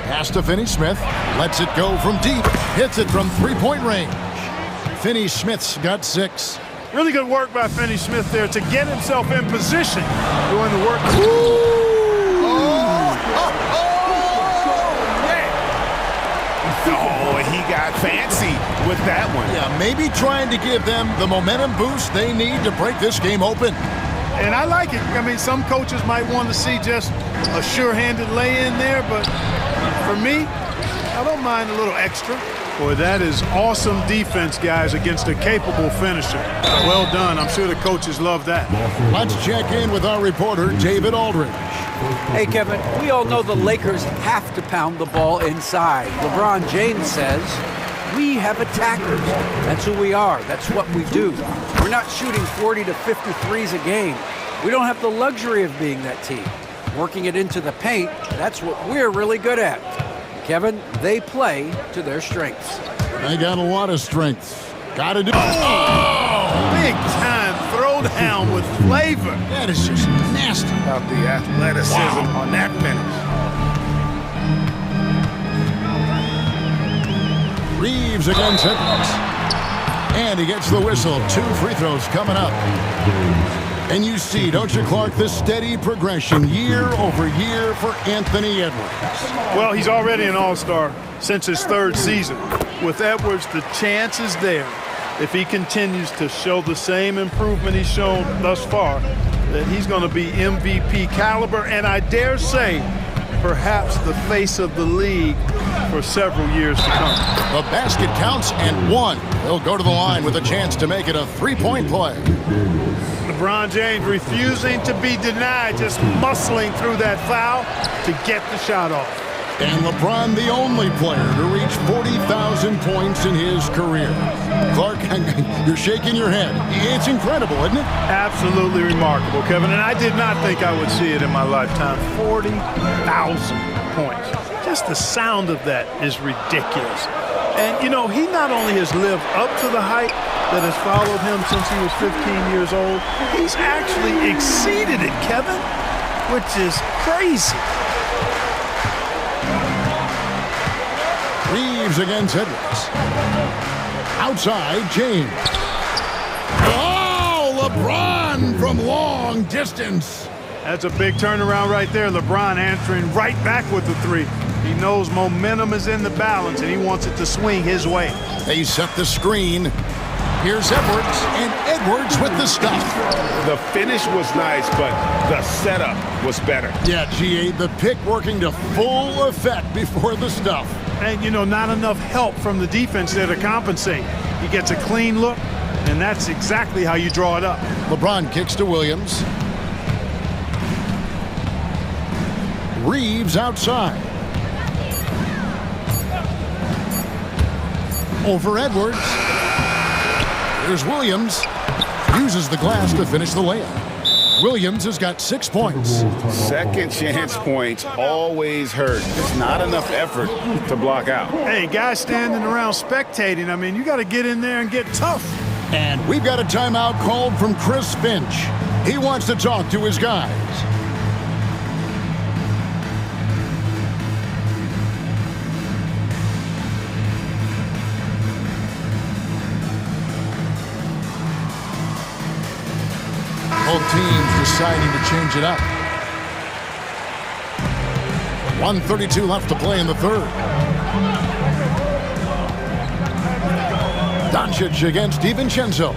Pass to Finney-Smith. Lets it go from deep. Hits it from 3-point range. Finney-Smith's got 6. Really good work by Finney-Smith there to get himself in position doing the work. Oh, and he got fancy with that one. Yeah, maybe trying to give them the momentum boost they need to break this game open. And I like it. I mean, some coaches might want to see just a sure-handed lay-in there, but for me, I don't mind a little extra. Boy, that is awesome defense, guys, against a capable finisher. Well done. I'm sure the coaches love that. Let's check in with our reporter, David Aldridge. Hey, Kevin, we all know the Lakers have to pound the ball inside. LeBron James says, we have attackers. That's who we are. That's what we do. We're not shooting 40 to 50 threes a game. We don't have the luxury of being that team. Working it into the paint, that's what we're really good at. Kevin, they play to their strengths. They got a lot of strengths. Got to do it. Oh, big time throwdown with flavor. That is just nasty. About the athleticism on that finish. Reeves against Edwards. And he gets the whistle. 2 free throws coming up. And you see, don't you, Clark, the steady progression year over year for Anthony Edwards. Well, he's already an all-star since his 3rd season. With Edwards, the chance is there, if he continues to show the same improvement he's shown thus far, that he's going to be MVP caliber, and I dare say, perhaps the face of the league for several years to come. The basket counts and 1. He'll go to the line with a chance to make it a 3-point play. LeBron James refusing to be denied, just muscling through that foul to get the shot off. And LeBron, the only player to reach 40,000 points in his career. Clark, you're shaking your head. It's incredible, isn't it? Absolutely remarkable, Kevin, and I did not think I would see it in my lifetime. 40,000 points. Just the sound of that is ridiculous. And, you know, he not only has lived up to the hype that has followed him since he was 15 years old, he's actually exceeded it, Kevin, which is crazy. Reeves against Edwards. Outside, James. Oh, LeBron from long distance. That's a big turnaround right there. LeBron answering right back with the 3. He knows momentum is in the balance, and he wants it to swing his way. They set the screen. Here's Edwards, and Edwards with the stuff. The finish was nice, but the setup was better. Yeah, GA, the pick working to full effect before the stuff. And, you know, not enough help from the defense there to compensate. He gets a clean look, and that's exactly how you draw it up. LeBron kicks to Williams. Reeves outside. Over Edwards. Here's Williams. Uses the glass to finish the layup. Williams has got 6 points. Second chance points always hurt. It's not enough effort to block out. Hey, guys standing around spectating, I mean, you got to get in there and get tough. And we've got a timeout called from Chris Finch. He wants to talk to his guys. Both teams deciding to change it up. 1:32 left to play in the 3rd. Doncic against DiVincenzo.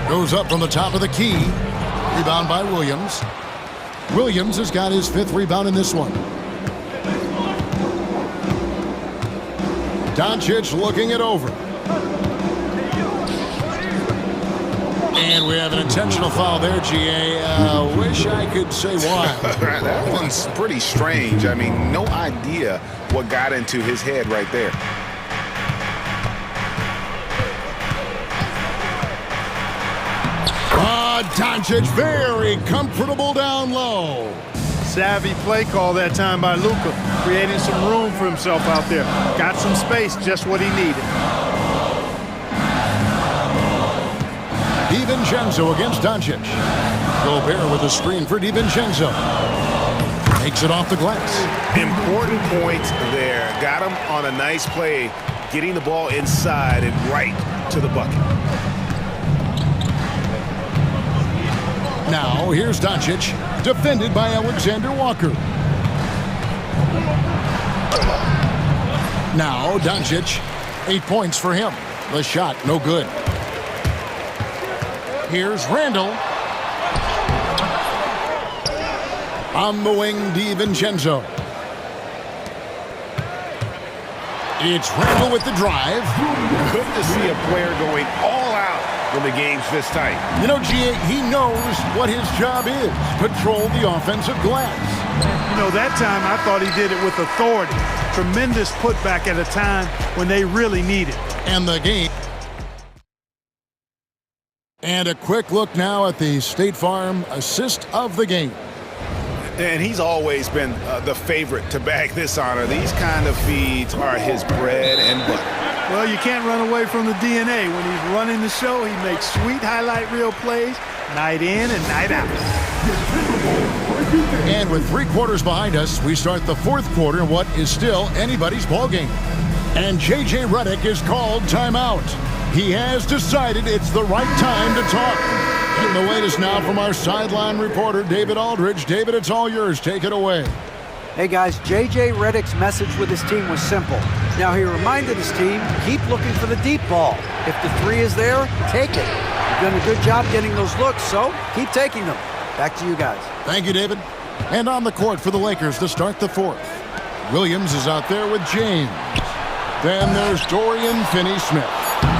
Goes up from the top of the key. Rebound by Williams. Williams has got his 5th rebound in this one. Doncic looking it over. And we have an intentional foul there, GA. Wish I could say why. That one's pretty strange. I mean, no idea what got into his head right there. Doncic very comfortable down low. Savvy play call that time by Luka, creating some room for himself out there. Got some space, just what he needed. DiVincenzo against Doncic. Gobert with a screen for DiVincenzo. Takes it off the glass. Important points there. Got him on a nice play, getting the ball inside and right to the bucket. Now, here's Doncic, defended by Alexander Walker. Now, Doncic, 8 points for him. The shot, no good. Here's Randall. On the wing, DiVincenzo. It's Randall with the drive. Good to see a player going all out when the game's this tight. You know, G.A., he knows what his job is. Patrol the offensive glass. You know, that time I thought he did it with authority. Tremendous putback at a time when they really need it. And the game. And a quick look now at the State Farm assist of the game. And he's always been the favorite to bag this honor. These kind of feeds are his bread and butter. Well, you can't run away from the DNA. When he's running the show, he makes sweet highlight reel plays night in and night out. And with 3 quarters behind us, we start the 4th quarter in what is still anybody's ball game. And J.J. Redick is called timeout. He has decided it's the right time to talk. And the latest now from our sideline reporter, David Aldridge. David, it's all yours. Take it away. Hey guys, J.J. Redick's message with his team was simple. Now he reminded his team, keep looking for the deep ball. If the 3 is there, take it. You've done a good job getting those looks, so keep taking them. Back to you guys. Thank you, David. And on the court for the Lakers to start the 4th. Williams is out there with James. Then there's Dorian Finney-Smith.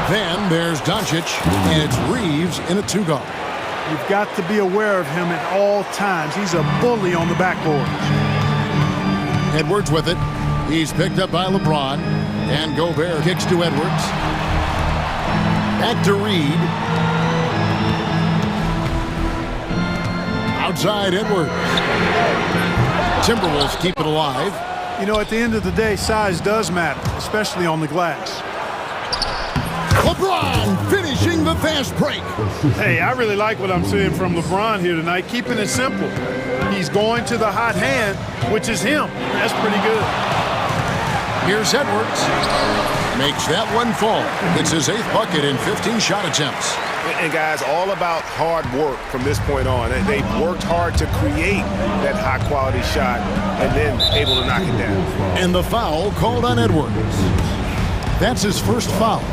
Then there's Doncic, and it's Reeves in a 2-guard. You've got to be aware of him at all times. He's a bully on the backboard. Edwards with it. He's picked up by LeBron. And Gobert kicks to Edwards. Back to Reed. Outside Edwards. Timberwolves keep it alive. You know, at the end of the day, size does matter, especially on the glass. LeBron finishing the fast break. Hey, I really like what I'm seeing from LeBron here tonight, keeping it simple. He's going to the hot hand, which is him. That's pretty good. Here's Edwards. Makes that one fall. It's his 8th bucket in 15 shot attempts. And guys, all about hard work from this point on. They've worked hard to create that high-quality shot and then able to knock it down. And the foul called on Edwards. That's his first foul.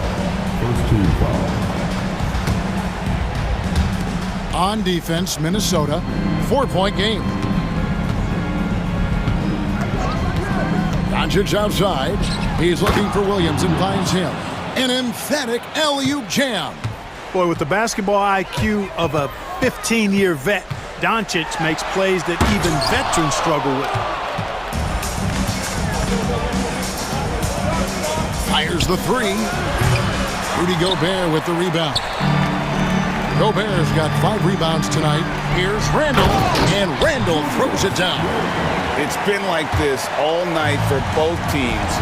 On defense, Minnesota, 4-point game. Doncic outside. He's looking for Williams and finds him. An emphatic alley-oop jam. Boy, with the basketball IQ of a 15-year vet, Doncic makes plays that even veterans struggle with. Fires the 3. Rudy Gobert with the rebound. Gobert's got 5 rebounds tonight. Here's Randall, and Randall throws it down. It's been like this all night for both teams.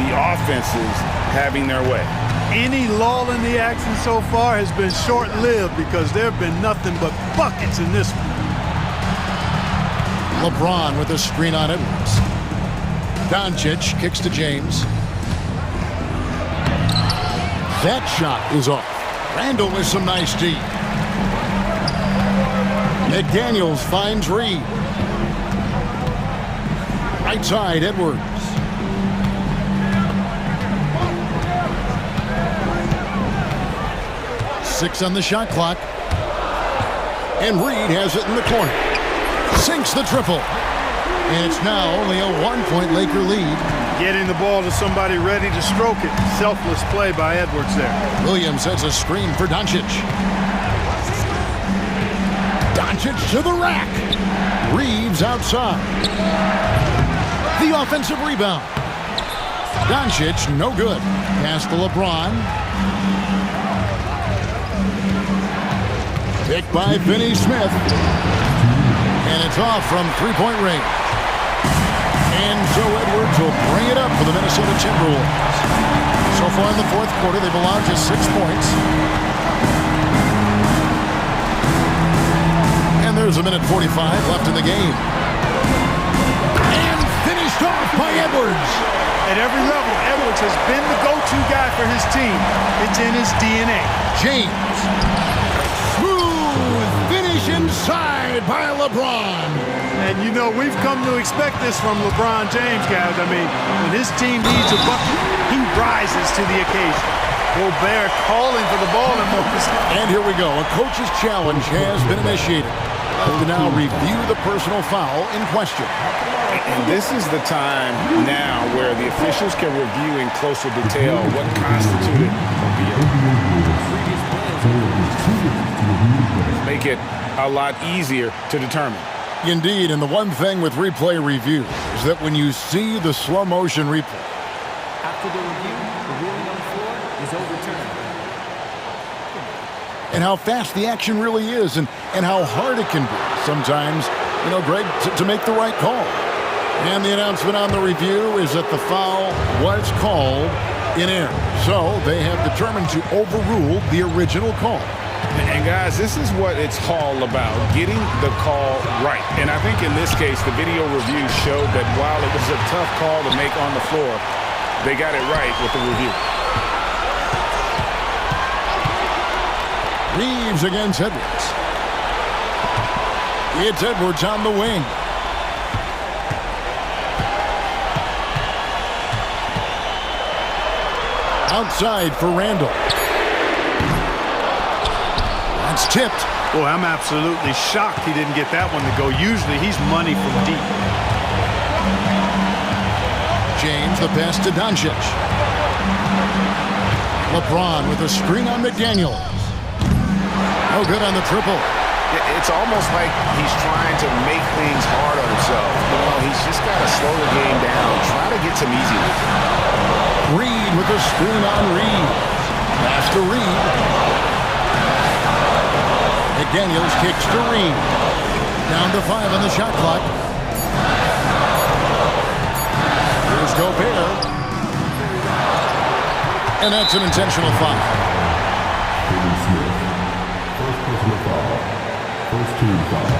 The offenses having their way. Any lull in the action so far has been short-lived because there have been nothing but buckets in this one. LeBron with a screen on Edwards. Doncic kicks to James. That shot is off. Randall with some nice D. McDaniels finds Reed. Right side, Edwards. Six on the shot clock. And Reed has it in the corner. Sinks the triple. And it's now only a 1-point Laker lead. Getting the ball to somebody ready to stroke it. Selfless play by Edwards there. Williams has a screen for Doncic. Doncic to the rack. Reeves outside. The offensive rebound. Doncic, no good. Pass to LeBron. Picked by Finney Smith. And it's off from three-point range. And so Edwards will bring it up for the Minnesota Timberwolves. So far in the fourth quarter, they've allowed just 6 points. And there's a minute 45 left in the game. And finished off by Edwards. At every level, Edwards has been the go-to guy for his team. It's in his DNA. James. Smooth finish inside by LeBron. And you know, we've come to expect this from LeBron James, guys. I mean, when his team needs a bucket, he rises to the occasion. Gobert calling for the ball in moments. And here we go. A coach's challenge has been initiated. To now review the personal foul in question. And this is the time now where the officials can review in closer detail what constituted make it a lot easier to determine. Indeed, and the one thing with replay review is that when you see the slow motion replay, after the review, the ruling on the floor is overturned. And how fast the action really is and how hard it can be sometimes, you know, Greg, to make the right call. And the announcement on the review is that the foul was called in error. So they have determined to overrule the original call. And guys, this is what it's all about, getting the call right. And I think in this case, the video review showed that while it was a tough call to make on the floor, they got it right with the review. Reeves against Edwards. It's Edwards on the wing. Outside for Randall. That's tipped. Boy, I'm absolutely shocked he didn't get that one to go. Usually he's money from deep. James, the pass to Doncic. LeBron with a screen on McDaniel. No good on the triple. It's almost like he's trying to make things hard on himself. You know, he's just got to slow the game down, try to get some easy ones. Reed with a screen on Reed. Pass to Reed. McDaniels kicks to Reed. Down to 5 on the shot clock. Here's Gobert. And that's an intentional foul. First team foul.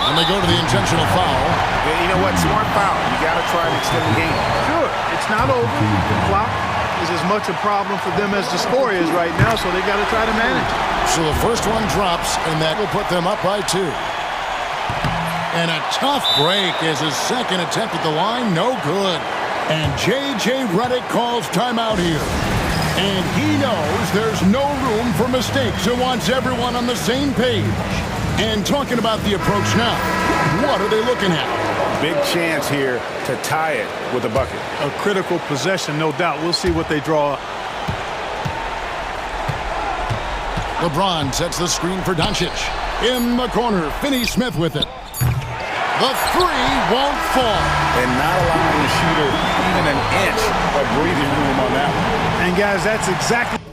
And they go to the intentional foul. Yeah, you know what? Smart foul. You got to try and extend the game. Sure, it's not over. The clock is as much a problem for them as the score is right now, so they got to try to manage it. So the first one drops, and that will put them up by 2. And a tough break as his second attempt at the line, no good. And J.J. Redick calls timeout here. And he knows there's no room for mistakes and wants everyone on the same page. And talking about the approach now, what are they looking at? Big chance here to tie it with a bucket. A critical possession, no doubt. We'll see what they draw up. LeBron sets the screen for Doncic. In the corner, Finney Smith with it. The three won't fall. And not allowing the shooter even an inch of breathing room on that one. And guys, that's exactly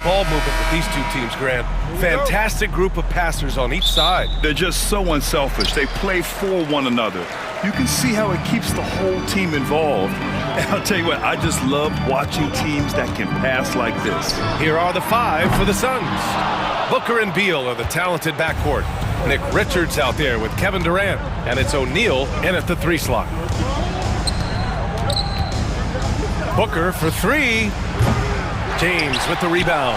ball movement with these two teams, Grant. Fantastic group of passers on each side. They're just so unselfish. They play for one another. You can see how it keeps the whole team involved. And I'll tell you what, I just love watching teams that can pass like this. Here are the five for the Suns. Booker and Beal are the talented backcourt. Nick Richards out there with Kevin Durant. And it's O'Neal in at the 3 slot. Booker for 3. James with the rebound.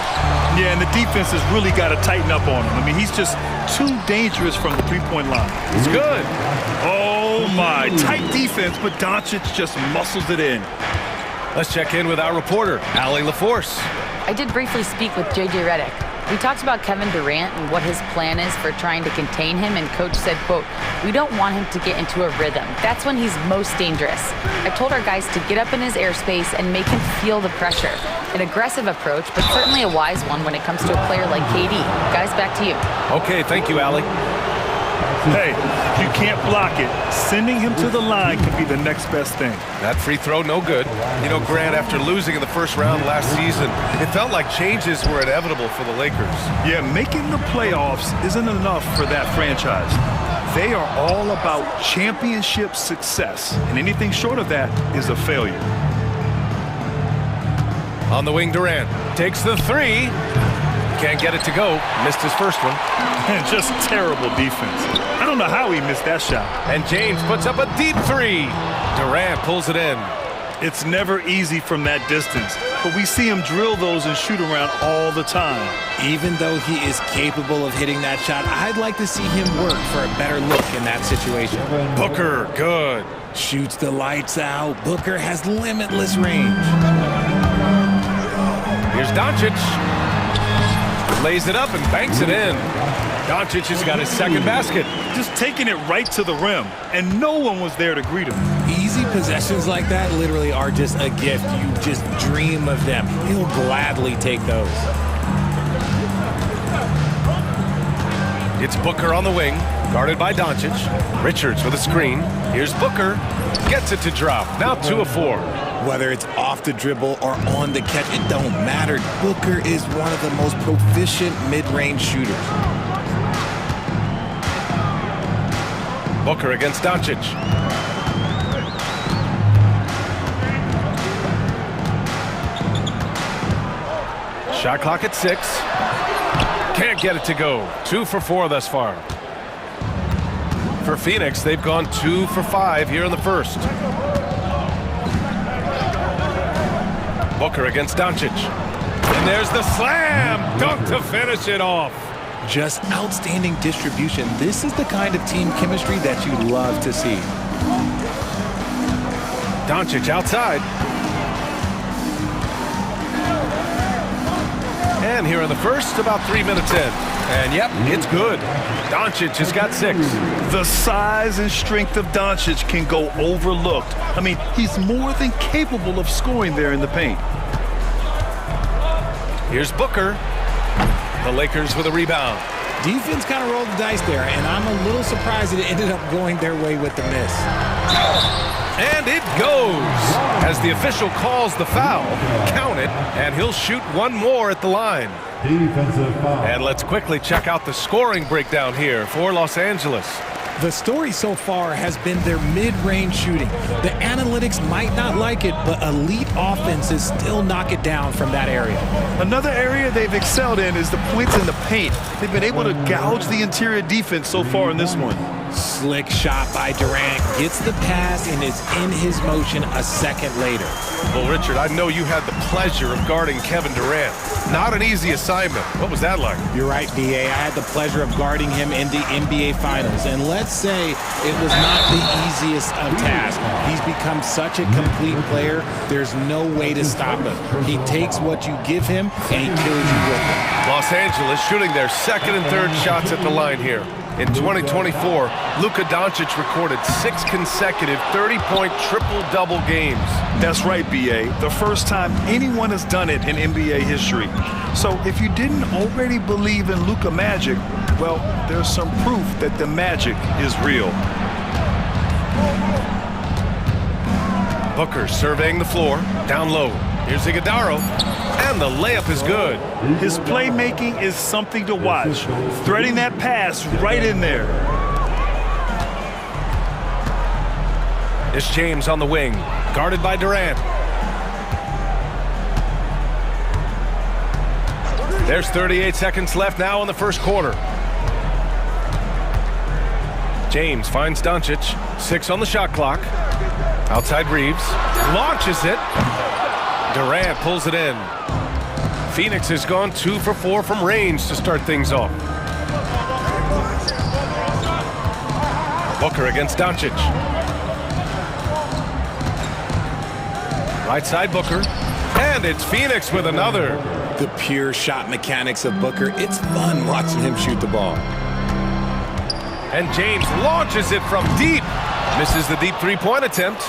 Yeah, and the defense has really got to tighten up on him. I mean, he's just too dangerous from the three-point line. It's good. Oh, my. Tight defense, but Doncic just muscles it in. Let's check in with our reporter, Allie LaForce. I did briefly speak with J.J. Redick. We talked about Kevin Durant and what his plan is for trying to contain him, and Coach said, quote, "We don't want him to get into a rhythm. That's when he's most dangerous. I told our guys to get up in his airspace and make him feel the pressure. An aggressive approach, but certainly a wise one when it comes to a player like KD. Guys, back to you." Okay, thank you, Allie. Hey, you can't block it. Sending him to the line could be the next best thing. That free throw, no good. You know, Grant, after losing in the first round last season, it felt like changes were inevitable for the Lakers. Yeah, making the playoffs isn't enough for that franchise. They are all about championship success, and anything short of that is a failure. On the wing, Durant takes the 3. Can't get it to go. Missed his first one. And just terrible defense. I don't know how he missed that shot. And James puts up a deep 3. Durant pulls it in. It's never easy from that distance, but we see him drill those and shoot around all the time. Even though he is capable of hitting that shot, I'd like to see him work for a better look in that situation. Booker, good. Shoots the lights out. Booker has limitless range. Here's Doncic. Lays it up and banks it in. Doncic has got his second basket. Just taking it right to the rim, and no one was there to greet him. Easy possessions like that literally are just a gift. You just dream of them. He'll gladly take those. It's Booker on the wing, guarded by Doncic. Richards with a screen. Here's Booker. Gets it to drop. Now 2 of 4. Whether it's off the dribble or on the catch, it don't matter. Booker is one of the most proficient mid-range shooters. Booker against Doncic. Shot clock at 6. Can't get it to go. 2 for 4 thus far. For Phoenix, they've gone 2 for 5 here in the first. Booker against Doncic. And there's the slam dunk to finish it off. Just outstanding distribution. This is the kind of team chemistry that you love to see. Doncic outside. And here in the first, about 3 minutes in. And yep, it's good. Doncic has got 6. The size and strength of Doncic can go overlooked. I mean, he's more than capable of scoring there in the paint. Here's Booker. The Lakers with a rebound. Defense kind of rolled the dice there, and I'm a little surprised that it ended up going their way with the miss. And it goes. As the official calls the foul, count it, and he'll shoot one more at the line. Defensive foul. And let's quickly check out the scoring breakdown here for Los Angeles. The story so far has been their mid-range shooting. The analytics might not like it, but elite offenses still knock it down from that area. Another area they've excelled in is the points in the paint. They've been able to gouge the interior defense so far in this one. Slick shot by Durant, gets the pass and is in his motion a second later. Well, Richard, I know you had the pleasure of guarding Kevin Durant. Not an easy assignment. What was that like? You're right, B.A. I had the pleasure of guarding him in the NBA Finals, and let's say it was not the easiest of tasks. He's become such a complete player, there's no way to stop him. He takes what you give him, and he kills you with it. Los Angeles shooting their second and third shots at the line here. In 2024, Luka Doncic recorded 6 consecutive 30-point triple-double games. That's right, B.A. The first time anyone has done it in NBA history. So if you didn't already believe in Luka magic, well, there's some proof that the magic is real. Booker surveying the floor, down low. Here's Iguodala, and the layup is good. His playmaking is something to watch. Threading that pass right in there. It's James on the wing, guarded by Durant. There's 38 seconds left now in the first quarter. James finds Doncic, 6 on the shot clock. Outside Reeves, launches it. Durant pulls it in. Phoenix has gone 2 for 4 from range to start things off. Booker against Doncic. Right side Booker, and it's Phoenix with another. The pure shot mechanics of Booker. It's fun watching him shoot the ball. And James launches it from deep. Misses the deep three-point attempt.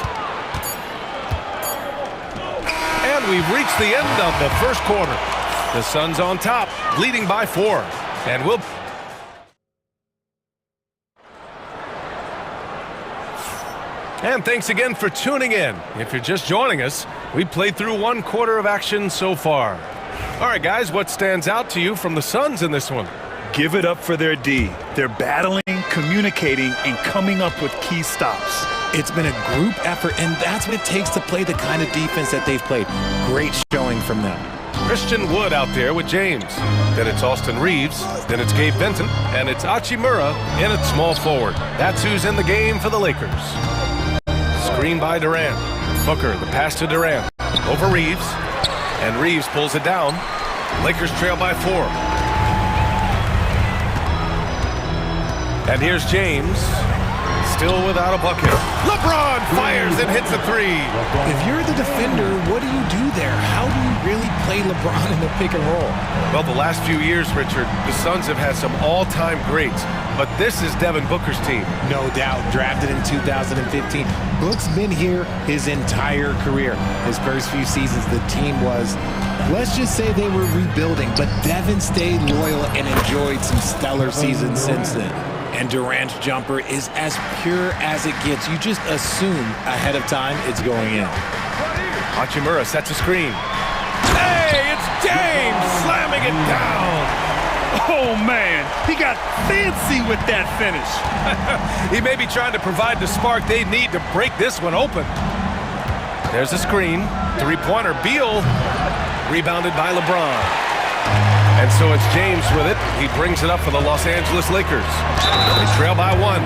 And we've reached the end of the first quarter. The Suns on top, leading by 4. And we'll... And thanks again for tuning in. If you're just joining us, we played through 1 quarter of action so far. All right, guys, what stands out to you from the Suns in this one? Give it up for their D. They're battling, communicating, and coming up with key stops. It's been a group effort, and that's what it takes to play the kind of defense that they've played. Great showing from them. Christian Wood out there with James. Then it's Austin Reeves. Then it's Gabe Vincent. And it's Hachimura in at small forward. That's who's in the game for the Lakers. Screen by Durant. Booker, the pass to Durant. Over Reeves. And Reeves pulls it down. Lakers trail by 4. And here's James. Still without a bucket. LeBron fires and hits a 3. If you're the defender, what do you do there? How do you really play LeBron in the pick and roll? Well, the last few years, Richard, the Suns have had some all-time greats. But this is Devin Booker's team. No doubt. Drafted in 2015. Book's been here his entire career. His first few seasons, the team was, let's just say they were rebuilding. But Devin stayed loyal and enjoyed some stellar seasons since then. And Durant's jumper is as pure as it gets. You just assume ahead of time it's going in. Hachimura sets a screen. Hey, it's James slamming it down. Oh, man, he got fancy with that finish. He may be trying to provide the spark they need to break this one open. There's a screen. Three-pointer. Beal rebounded by LeBron. And so it's James with it. He brings it up for the Los Angeles Lakers. They trail by 1. Oh,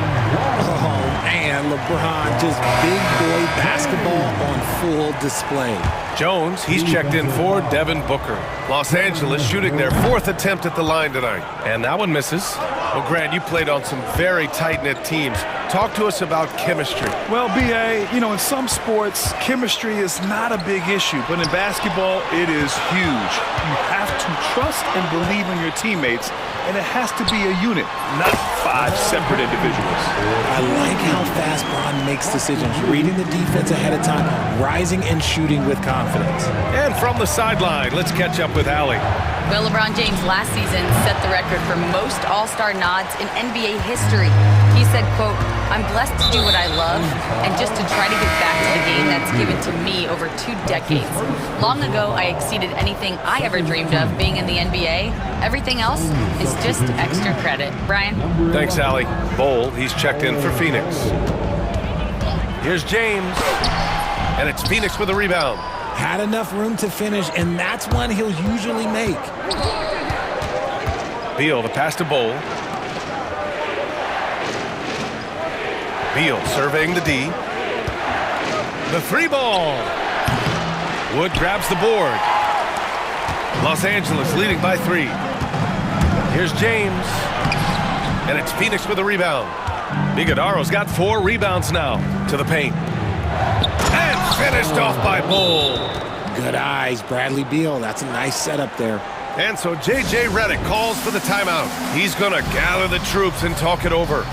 man, LeBron, just big boy basketball on full display. Jones, he's checked in for Devin Booker. Los Angeles shooting their 4th attempt at the line tonight. And that one misses. Well, Grant, you played on some very tight-knit teams. Talk to us about chemistry. Well, B.A., you know, in some sports, chemistry is not a big issue. But in basketball, it is huge. You have to trust and believe in your teammates. And it has to be a unit, not 5 separate individuals. I like how fast Bron makes decisions, reading the defense ahead of time, rising and shooting with confidence. And from the sideline, let's catch up with Allie. Well, LeBron James last season set the record for most All-Star nods in NBA history. He said, quote, "I'm blessed to do what I love and just to try to get back to the game that's given to me over 2 decades. Long ago, I exceeded anything I ever dreamed of being in the NBA. Everything else is just extra credit." Brian? Thanks, Allie. Bowl, he's checked in for Phoenix. Here's James. And it's Phoenix with a rebound. Had enough room to finish, and that's one he'll usually make. Beal, the pass to Bowl. Beal surveying the D. The 3 ball. Wood grabs the board. Los Angeles leading by 3. Here's James. And it's Phoenix with a rebound. Iguodala's got 4 rebounds now to the paint. And finished off by Bowl. Good eyes, Bradley Beal. That's a nice setup there. And so J.J. Redick calls for the timeout. He's going to gather the troops and talk it over.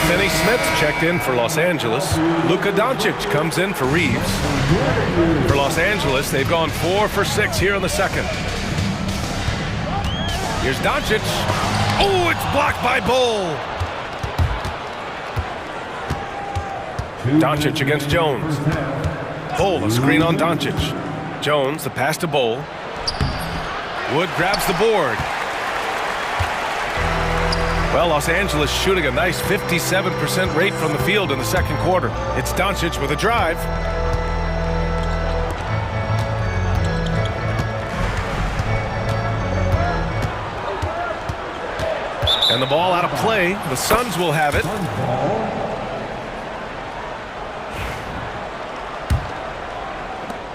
Finney Smith's checked in for Los Angeles. Luka Doncic comes in for Reeves. For Los Angeles, they've gone 4 for 6 here in the second. Here's Doncic. Oh, it's blocked by Bowl. Doncic against Jones. Bull, a screen on Doncic. Jones, the pass to Bull. Wood grabs the board. Well, Los Angeles shooting a nice 57% rate from the field in the second quarter. It's Doncic with a drive. And the ball out of play. The Suns will have it.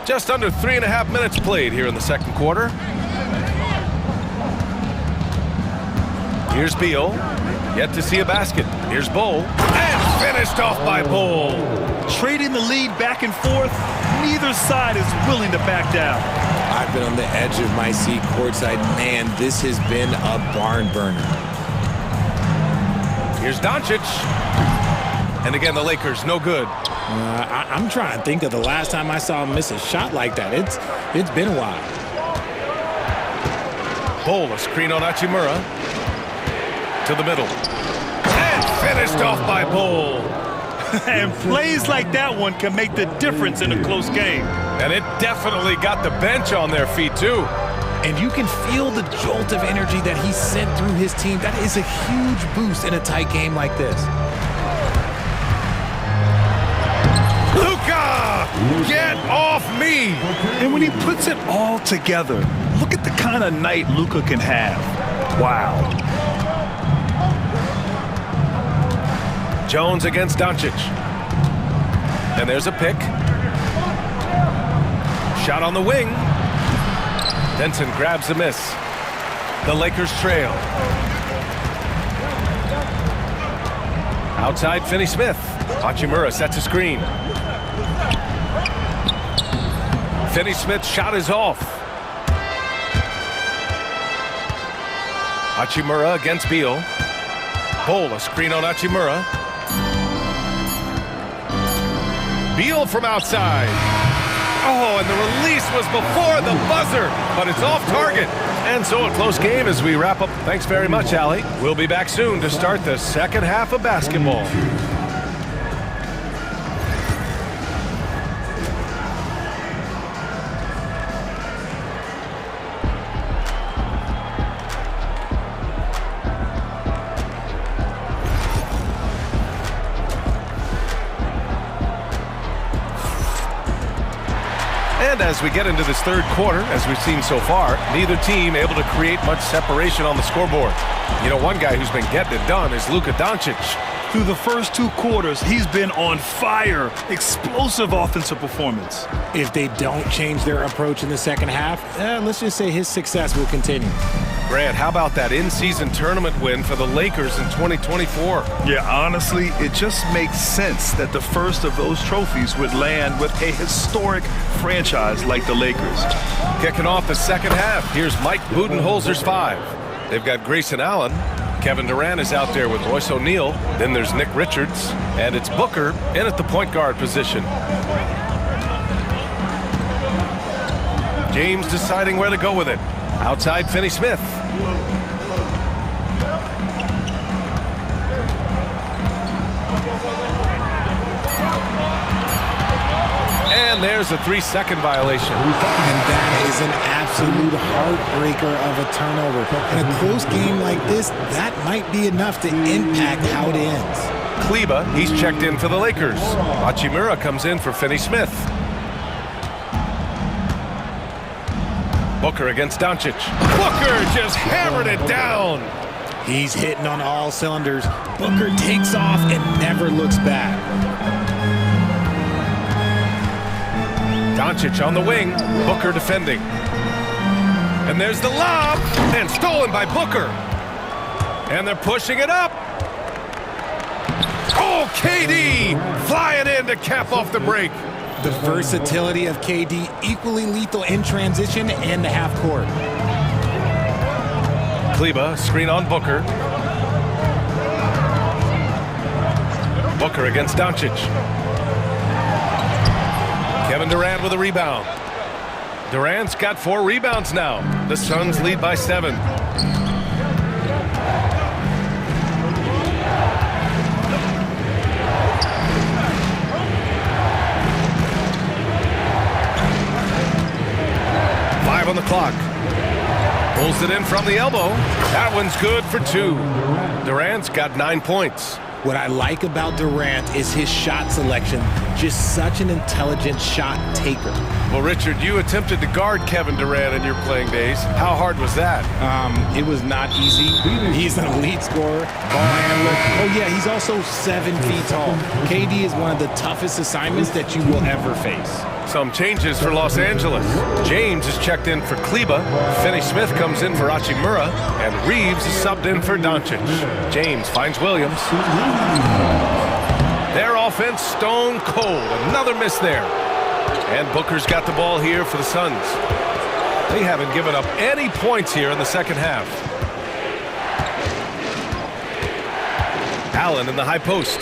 Just under 3.5 minutes played here in the second quarter. Here's Beal. Yet to see a basket. Here's Bull. And finished off by Bull. Trading the lead back and forth, neither side is willing to back down. I've been on the edge of my seat courtside. Man, this has been a barn burner. Here's Doncic. And again, the Lakers, no good. I'm trying to think of the last time I saw him miss a shot like that. It's been a while. Bull, a screen on Hachimura. To the middle. And finished off by Bull. And plays like that one can make the difference in a close game. And it definitely got the bench on their feet, too. And you can feel the jolt of energy that he sent through his team. That is a huge boost in a tight game like this. Luka! Get off me! And when he puts it all together, look at the kind of night Luka can have. Wow. Jones against Doncic. And there's a pick. Shot on the wing. Denson grabs the miss. The Lakers trail. Outside, Finney-Smith. Hachimura sets a screen. Finney-Smith's shot is off. Hachimura against Beal. Bull, a screen on Hachimura. Beal from outside. Oh, and the release was before the buzzer, but it's off target. And so a close game as we wrap up. Thanks very much, Allie. We'll be back soon to start the second half of basketball. And as we get into this third quarter, as we've seen so far, neither team able to create much separation on the scoreboard. You know, one guy who's been getting it done is Luka Doncic. Through the first two quarters, he's been on fire. Explosive offensive performance. If they don't change their approach in the second half, let's just say his success will continue. Grant, how about that in-season tournament win for the Lakers in 2024? Yeah, honestly, it just makes sense that the first of those trophies would land with a historic franchise like the Lakers. Kicking off the second half, here's Mike Budenholzer's 5. They've got Grayson Allen. Kevin Durant is out there with Royce O'Neal. Then there's Nick Richards. And it's Booker in at the point guard position. James deciding where to go with it. Outside, Finney-Smith. And there's a 3-second violation. And that is an absolute heartbreaker of a turnover. In a close game like this, that might be enough to impact how it ends. Kleba, he's checked in for the Lakers. Hachimura comes in for Finney-Smith. Booker against Doncic. Booker just hammered it down. He's hitting on all cylinders. Booker takes off and never looks back. Doncic on the wing, Booker defending. And there's the lob, and stolen by Booker. And they're pushing it up. Oh, KD flying in to cap off the break. The versatility of KD, equally lethal in transition and the half court. Kleba, screen on Booker. Booker against Doncic. Kevin Durant with a rebound. Durant's got 4 rebounds now. The Suns lead by 7. on the clock. Pulls it in from the elbow. That one's good for 2. Durant's got 9 points. What I like about Durant is his shot selection. Just such an intelligent shot taker. Well, Richard, you attempted to guard Kevin Durant in your playing days. How hard was that? It was not easy. He's an elite scorer, ball handler. Oh, yeah, he's also 7 feet tall. KD is one of the toughest assignments that you will ever face. Some changes for Los Angeles. James is checked in for Kleba. Finney-Smith comes in for Hachimura. And Reeves is subbed in for Doncic. James finds Williams. Their offense stone cold. Another miss there. And Booker's got the ball here for the Suns. They haven't given up any points here in the second half. Allen in the high post.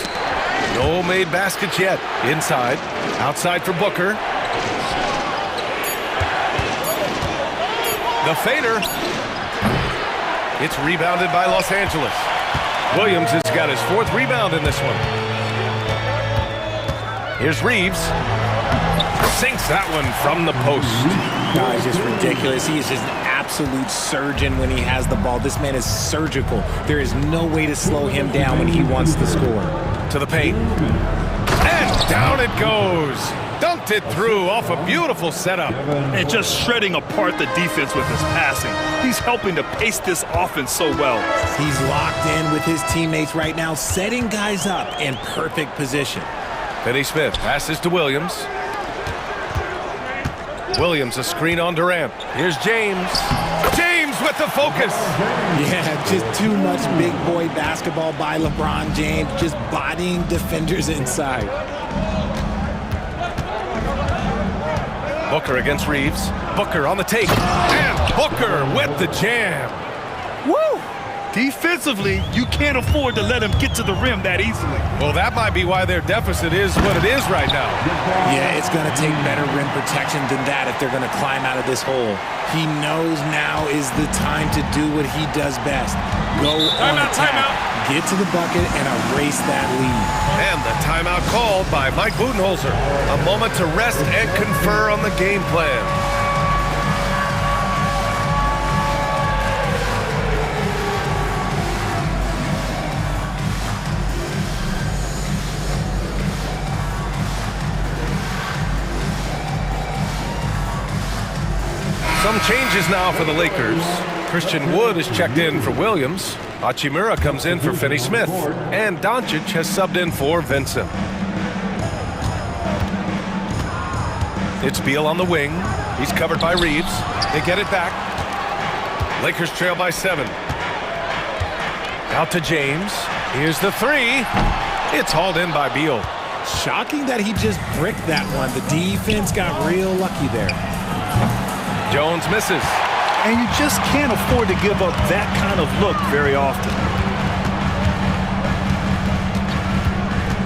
No made baskets yet. Inside. Outside for Booker. The fader. It's rebounded by Los Angeles. Williams has got his 4th rebound in this one. Here's Reeves. Sinks that one from the post. Oh, it's just ridiculous. He is just an absolute surgeon when he has the ball. This man is surgical. There is no way to slow him down when he wants to score. To the paint. And down it goes. Dunked it through off a beautiful setup. And just shredding apart the defense with his passing. He's helping to pace this offense so well. He's locked in with his teammates right now, setting guys up in perfect position. Finney-Smith passes to Williams. Williams a screen on Durant. Here's James. James with the focus. Yeah, just too much big boy basketball by LeBron James, just bodying defenders inside. Booker against Reeves. Booker on the take. And Booker with the jam. Woo! Defensively, you can't afford to let him get to the rim that easily. Well, that might be why their deficit is what it is right now. Yeah, it's going to take better rim protection than that if they're going to climb out of this hole. He knows now is the time to do what he does best. Go on attack, get to the bucket, and erase that lead. And the timeout called by Mike Budenholzer. A moment to rest and confer on the game plan. Some changes now for the Lakers. Christian Wood is checked in for Williams. Hachimura comes in for Finney-Smith. And Doncic has subbed in for Vincent. It's Beal on the wing. He's covered by Reeves. They get it back. Lakers trail by 7. Out to James. Here's the 3. It's hauled in by Beal. Shocking that he just bricked that one. The defense got real lucky there. Jones misses. And you just can't afford to give up that kind of look very often.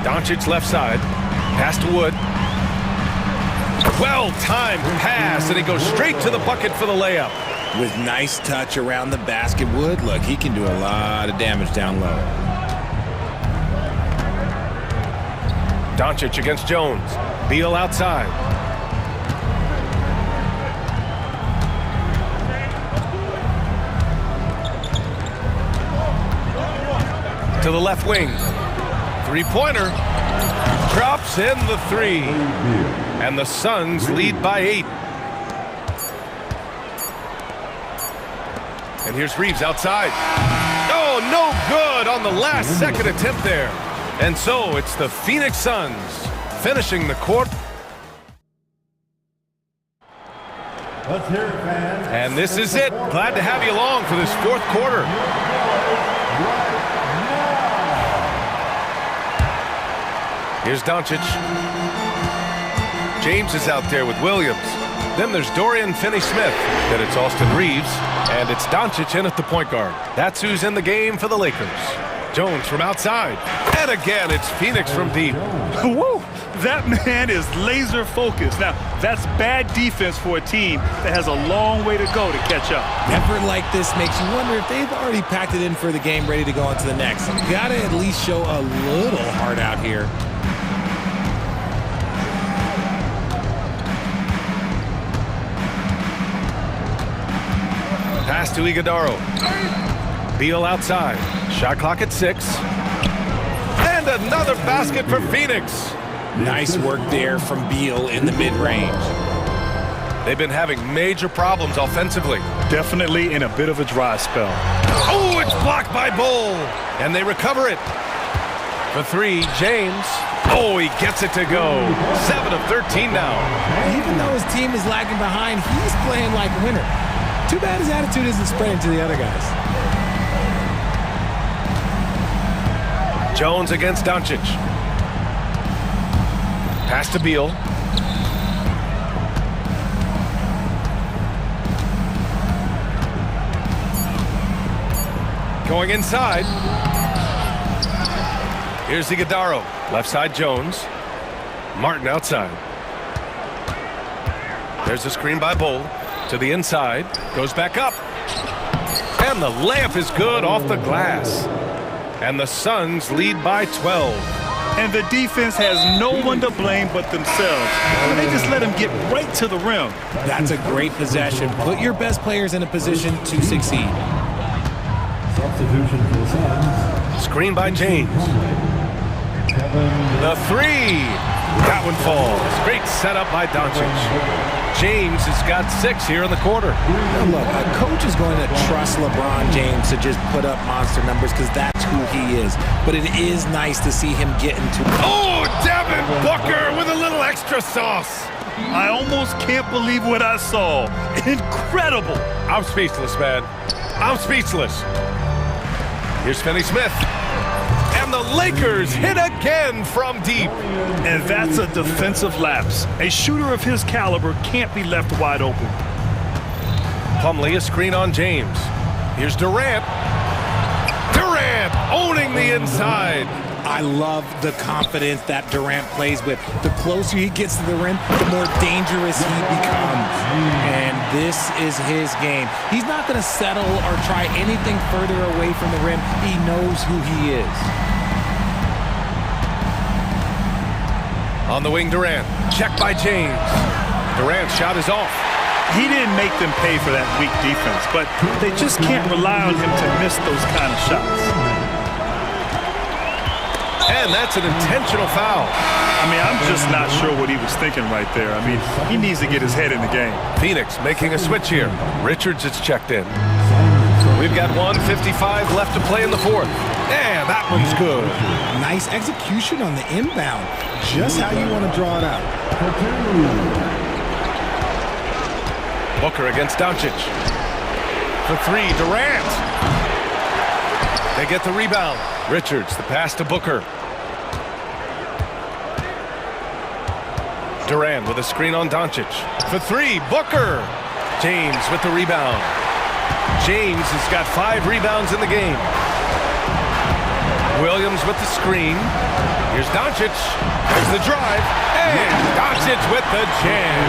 Doncic left side. Pass to Wood. Well-timed pass, and he goes straight to the bucket for the layup. With nice touch around the basket, Wood, look, he can do a lot of damage down low. Doncic against Jones. Beal outside. To the left wing. Three-pointer. Drops in the 3. And the Suns lead by 8. And here's Reeves outside. Oh, no good on the last second attempt there. And so it's the Phoenix Suns finishing the court. Let's hear it, fans. And this is it. Glad to have you along for this 4th quarter. Here's Doncic. James is out there with Williams. Then there's Dorian Finney-Smith. Then it's Austin Reeves. And it's Doncic in at the point guard. That's who's in the game for the Lakers. Jones from outside. And again, it's Phoenix from deep. Woo! That man is laser focused. Now, that's bad defense for a team that has a long way to go to catch up. Effort like this makes you wonder if they've already packed it in for the game, ready to go on to the next. You gotta at least show a little heart out here. Pass to Iguodaro. Beal outside. Shot clock at 6. And another basket for Phoenix. Nice work there from Beal in the mid-range. They've been having major problems offensively. Definitely in a bit of a dry spell. Oh, it's blocked by Bull. And they recover it. For 3, James. Oh, he gets it to go. 7 of 13 now. Even though his team is lagging behind, he's playing like a winner. Too bad his attitude isn't spreading to the other guys. Jones against Doncic. Pass to Beal. Going inside. Here's Iguodaro. Left side, Jones. Martin outside. There's a screen by Bull. To the inside. Goes back up. And the layup is good off the glass. And the Suns lead by 12. And the defense has no one to blame but themselves. And they just let them get right to the rim. That's a great possession. Put your best players in a position to succeed. Substitution for the Suns. Screen by James. The 3. That one falls. Great setup by Doncic. James has got 6 here in the quarter. Look, a coach is going to trust LeBron James to just put up monster numbers because that's who he is. But it is nice to see him get into... Oh, Devin Booker with a little extra sauce. I almost can't believe what I saw. Incredible. I'm speechless, man. I'm speechless. Here's Finney-Smith. And the Lakers hit again from deep. And that's a defensive lapse. A shooter of his caliber can't be left wide open. Plumlee, a screen on James. Here's Durant. Durant owning the inside. I love the confidence that Durant plays with. The closer he gets to the rim, the more dangerous he becomes. And this is his game. He's not going to settle or try anything further away from the rim. He knows who he is. On the wing, Durant. Checked by James. Durant's shot is off. He didn't make them pay for that weak defense, but they just can't rely on him to miss those kind of shots. And that's an intentional foul. I mean, I'm just not sure what he was thinking right there. I mean, he needs to get his head in the game. Phoenix making a switch here. Richards is checked in. We've got 1:55 left to play in the 4th. And that one's good. Nice execution on the inbound. Just how you want to draw it out. Booker against Doncic. For 3, Durant. They get the rebound. Richards, the pass to Booker. Durant with a screen on Doncic. For 3, Booker. James with the rebound. James has got 5 rebounds in the game. Williams with the screen. Here's Doncic. There's the drive. And Doncic with the jam.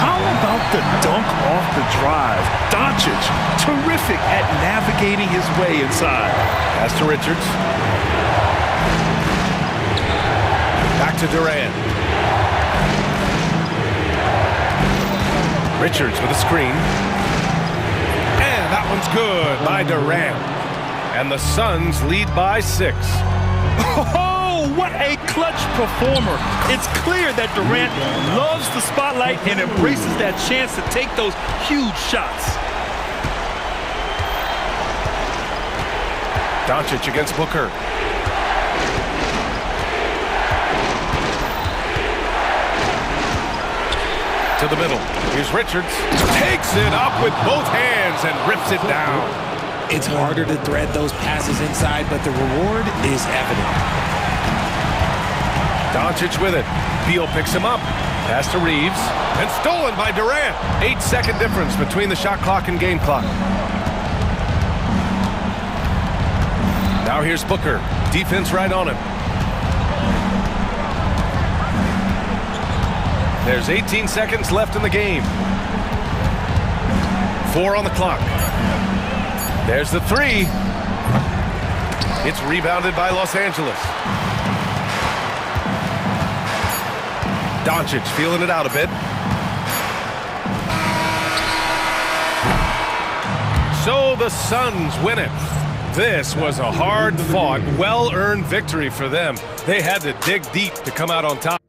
How about the dunk off the drive? Doncic, terrific at navigating his way inside. Pass to Richards. Back to Durant. Richards with a screen. And that one's good by Durant. And the Suns lead by 6. Oh, what a clutch performer. It's clear that Durant loves the spotlight and embraces that chance to take those huge shots. Doncic against Booker. To the middle. Here's Richards. Takes it up with both hands and rips it down. It's harder to thread those passes inside, but the reward is evident. Doncic with it. Beal picks him up. Pass to Reeves. And stolen by Durant. 8-second difference between the shot clock and game clock. Now here's Booker. Defense right on him. There's 18 seconds left in the game. 4 on the clock. There's the 3. It's rebounded by Los Angeles. Doncic feeling it out a bit. so the Suns win it. This was a hard-fought, well-earned victory for them. They had to dig deep to come out on top.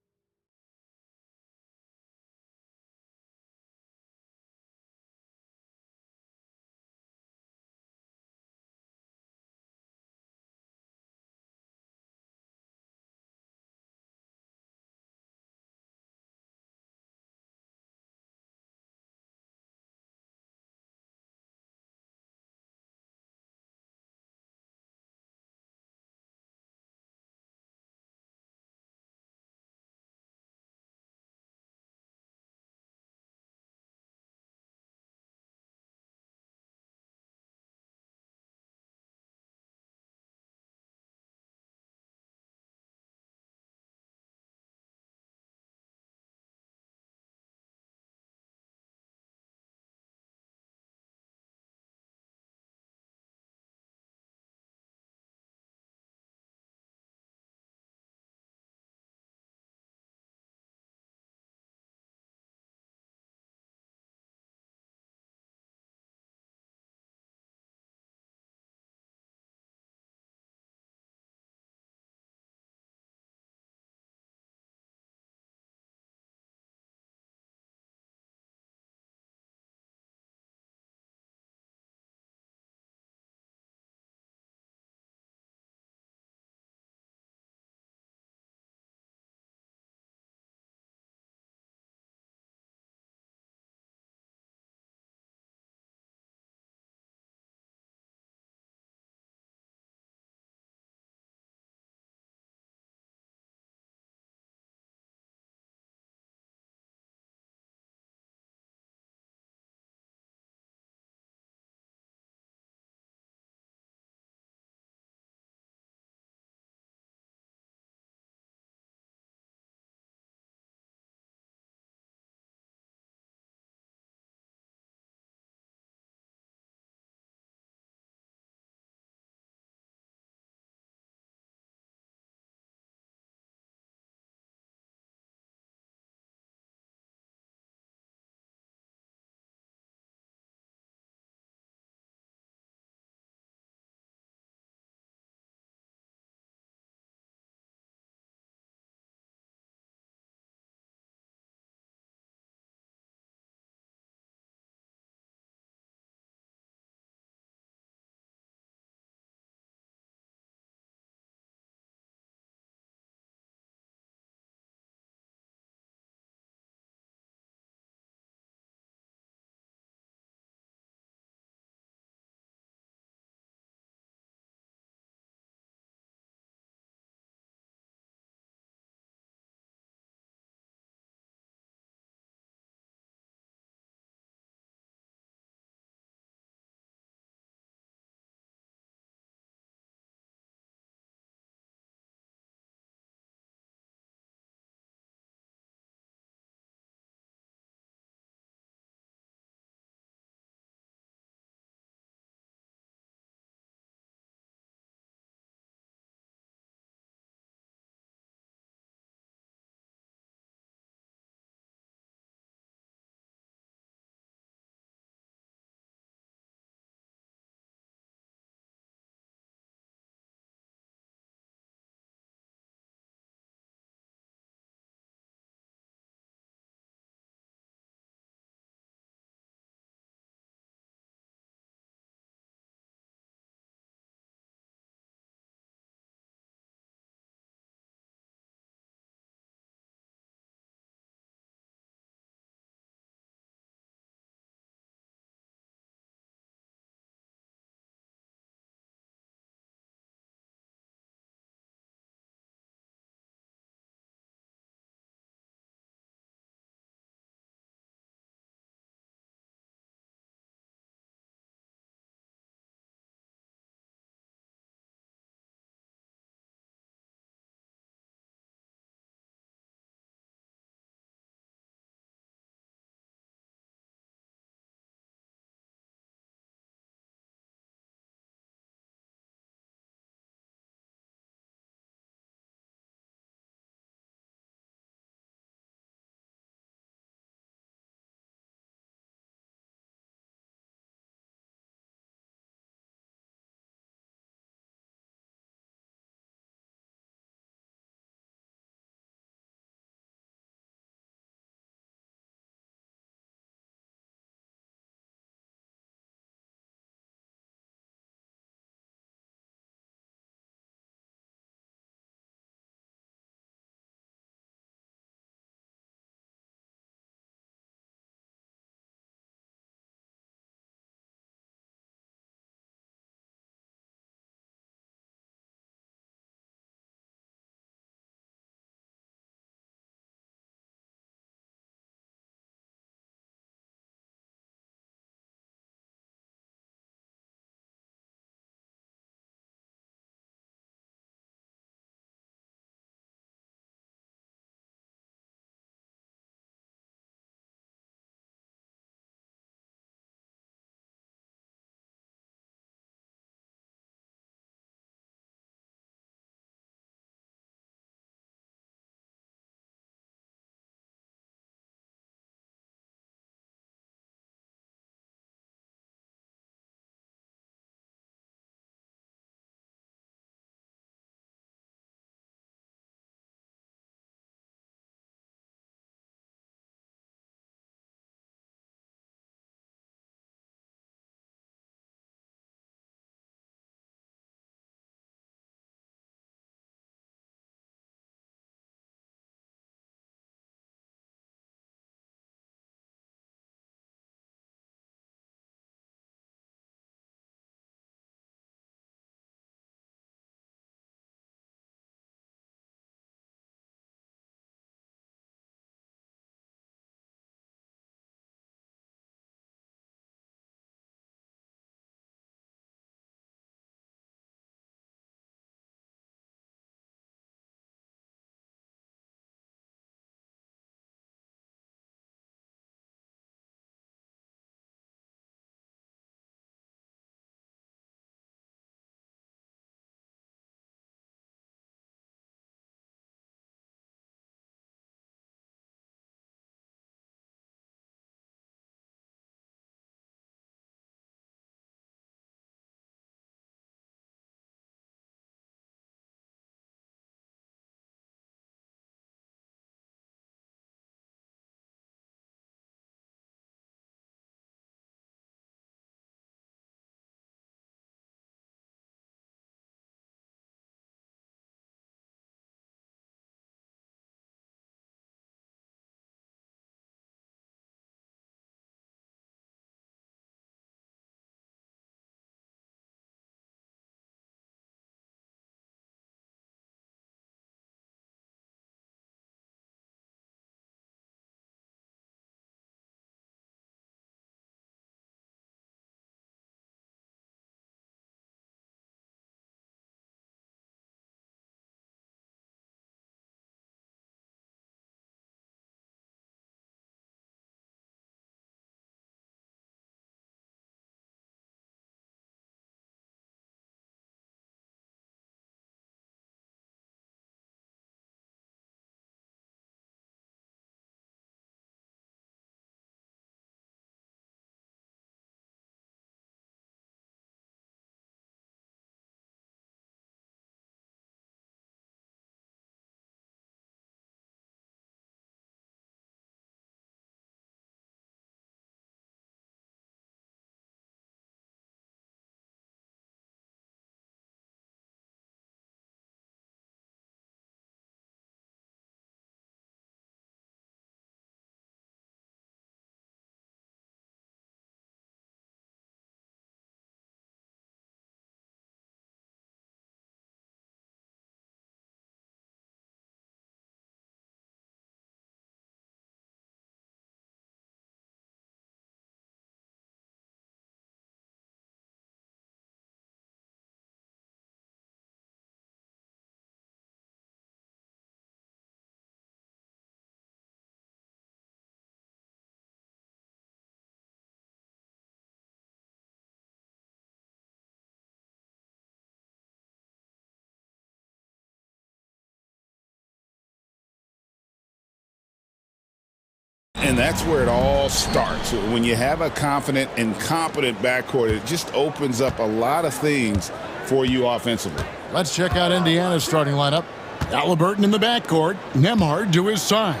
And that's where it all starts. When you have a confident and competent backcourt, it just opens up a lot of things for you offensively. Let's check out Indiana's starting lineup. Halliburton in the backcourt. Nembhard to his side.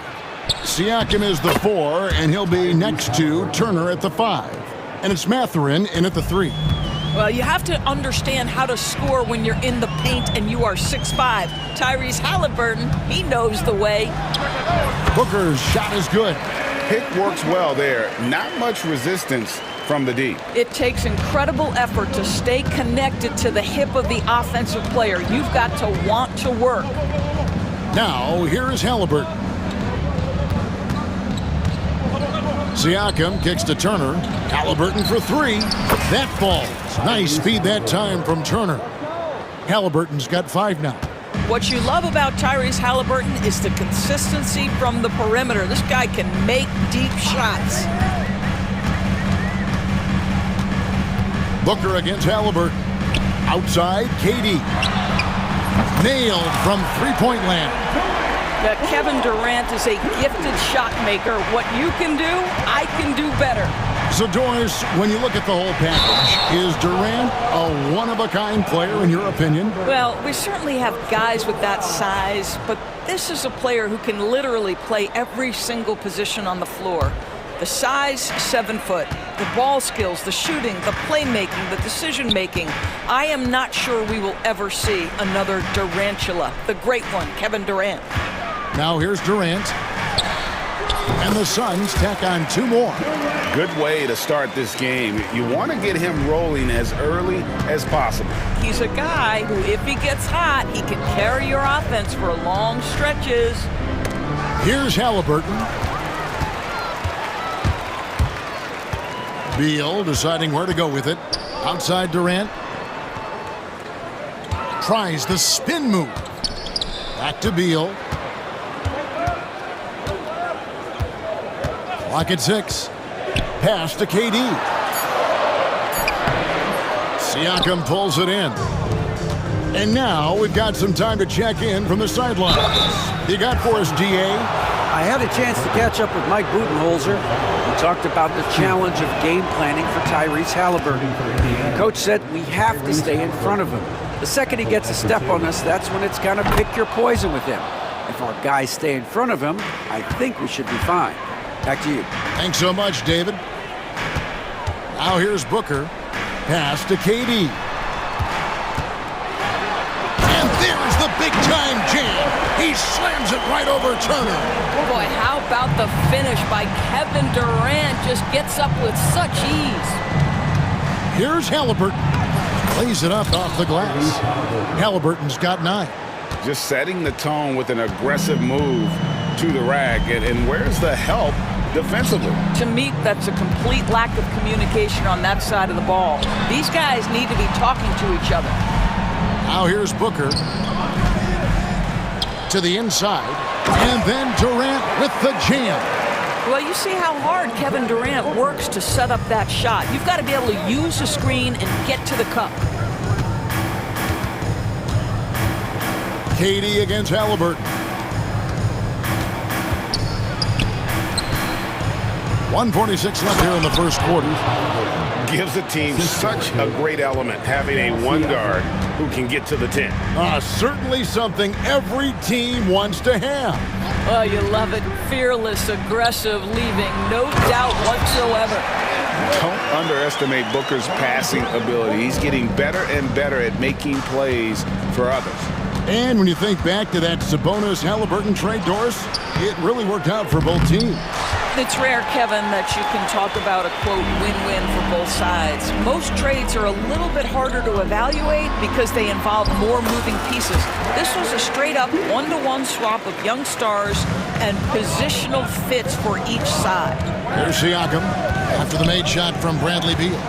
Siakam is the 4, and he'll be next to Turner at the 5. And it's Mathurin in at the 3. Well, you have to understand how to score when you're in the paint and you are 6'5". Tyrese Halliburton, he knows the way. Booker's shot is good. Pick works well there. Not much resistance from the D. It takes incredible effort to stay connected to the hip of the offensive player. You've got to want to work. Now, here is Halliburton. Siakam kicks to Turner. Halliburton for 3. That falls. Nice speed that time from Turner. Halliburton's got 5 now. What you love about Tyrese Halliburton is the consistency from the perimeter. This guy can make deep shots. Booker against Halliburton. Outside, KD. Nailed from three-point land. Kevin Durant is a gifted shot maker. What you can do, I can do better. So, Doris, when you look at the whole package, is Durant a one-of-a-kind player in your opinion? Well, we certainly have guys with that size, but this is a player who can literally play every single position on the floor. The size, 7 foot. The ball skills, the shooting, the playmaking, the decision-making. I am not sure we will ever see another Durantula. The great one, Kevin Durant. Now here's Durant. And the Suns tack on 2 more. Good way to start this game. You want to get him rolling as early as possible. He's a guy who, if he gets hot, he can carry your offense for long stretches. Here's Halliburton. Beal deciding where to go with it. Outside Durant. Tries the spin move. Back to Beal. Clock at 6. Pass to KD. Siakam pulls it in. And now we've got some time to check in from the sidelines. You got for us, DA? I had a chance to catch up with Mike Budenholzer. He talked about the challenge of game planning for Tyrese Halliburton. Coach said we have to stay in front of him. The second he gets a step on us, that's when it's kind of pick your poison with him. If our guys stay in front of him, I think we should be fine. Back to you. Thanks so much, David. Now here's Booker. Pass to KD. And there's the big-time jam. He slams it right over Turner. Boy, how about the finish by Kevin Durant? Just gets up with such ease. Here's Halliburton. Lays it up off the glass. Halliburton's got 9. Just setting the tone with an aggressive move to the rack. And where's the help defensively? To me, that's a complete lack of communication on that side of the ball. These guys need to be talking to each other. Now here's Booker. To the inside. And then Durant with the jam. Well, you see how hard Kevin Durant works to set up that shot. You've got to be able to use the screen and get to the cup. KD against Halliburton. 1:46 left here in the first quarter. Gives a team such a great element, having a one guard who can get to the 10. Certainly something every team wants to have. Oh, you love it. Fearless, aggressive, leaving no doubt whatsoever. Don't underestimate Booker's passing ability. He's getting better and better at making plays for others. And when you think back to that Sabonis-Halliburton trade, Doris, it really worked out for both teams. It's rare, Kevin, that you can talk about a, quote, win-win for both sides. Most trades are a little bit harder to evaluate because they involve more moving pieces. This was a straight-up one-to-one swap of young stars and positional fits for each side. There's Siakam after the made shot from Bradley Beal.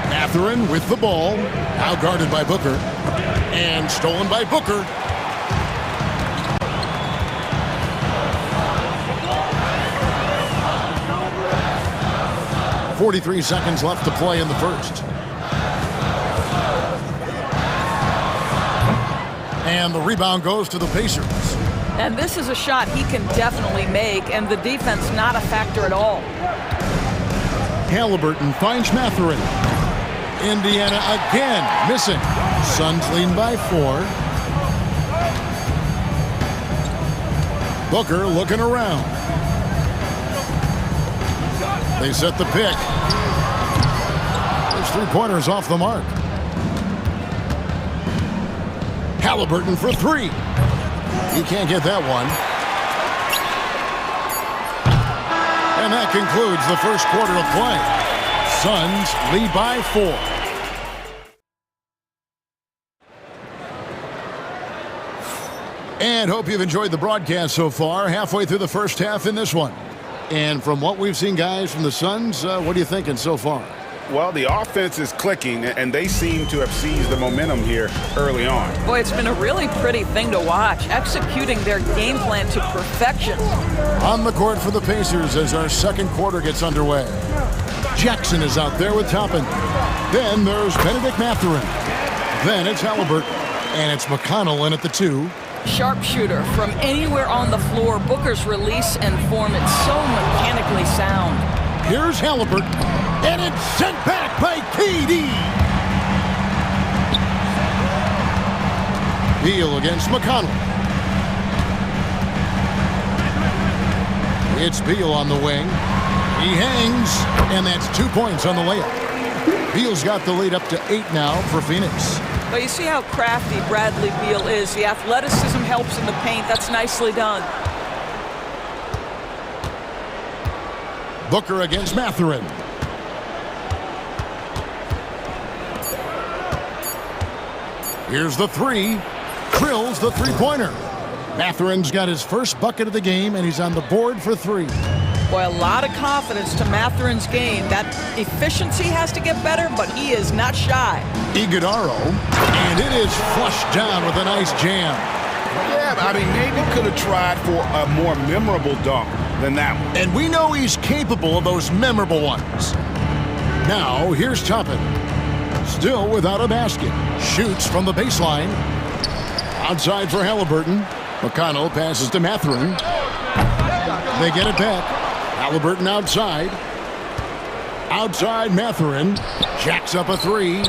Mathurin with the ball, now guarded by Booker, and stolen by Booker. 43 seconds left to play in the first. And the rebound goes to the Pacers. And this is a shot he can definitely make, and the defense not a factor at all. Halliburton finds Mathurin. Indiana again missing. Suns lead by 4. Booker looking around. They set the pick. There's 3-pointers off the mark. Halliburton for 3. He can't get that one. And that concludes the first quarter of play. Suns lead by 4. And hope you've enjoyed the broadcast so far. Halfway through the first half in this one. And from what we've seen, guys, from the Suns, what are you thinking so far? Well, the offense is clicking, and they seem to have seized the momentum here early on. Boy, it's been a really pretty thing to watch, executing their game plan to perfection. On the court for the Pacers as our second quarter gets underway. Jackson is out there with Toppin. Then there's Benedict Mathurin. Then it's Halliburton. And it's McConnell in at the 2. Sharpshooter from anywhere on the floor. Booker's release and form, it's so mechanically sound. Here's Halliburton, and it's sent back by KD. Beal against McConnell. It's Beal on the wing. He hangs, and that's 2 points on the layup. Beal's got the lead up to 8 now for Phoenix. But you see how crafty Bradley Beal is. The athleticism helps in the paint. That's nicely done. Booker against Mathurin. Here's the 3. Drills the 3-pointer. Mathurin's got his first bucket of the game, and he's on the board for 3. Boy, a lot of confidence to Mathurin's game. That efficiency has to get better, but he is not shy. Iguodaro, and it is flushed down with a nice jam. Yeah, I mean, maybe could have tried for a more memorable dunk than that one. And we know he's capable of those memorable ones. Now, here's Toppin. Still without a basket. Shoots from the baseline. Outside for Halliburton. McConnell passes to Mathurin. They get it back. Halliburton outside. Outside Mathurin. Jacks up a 3.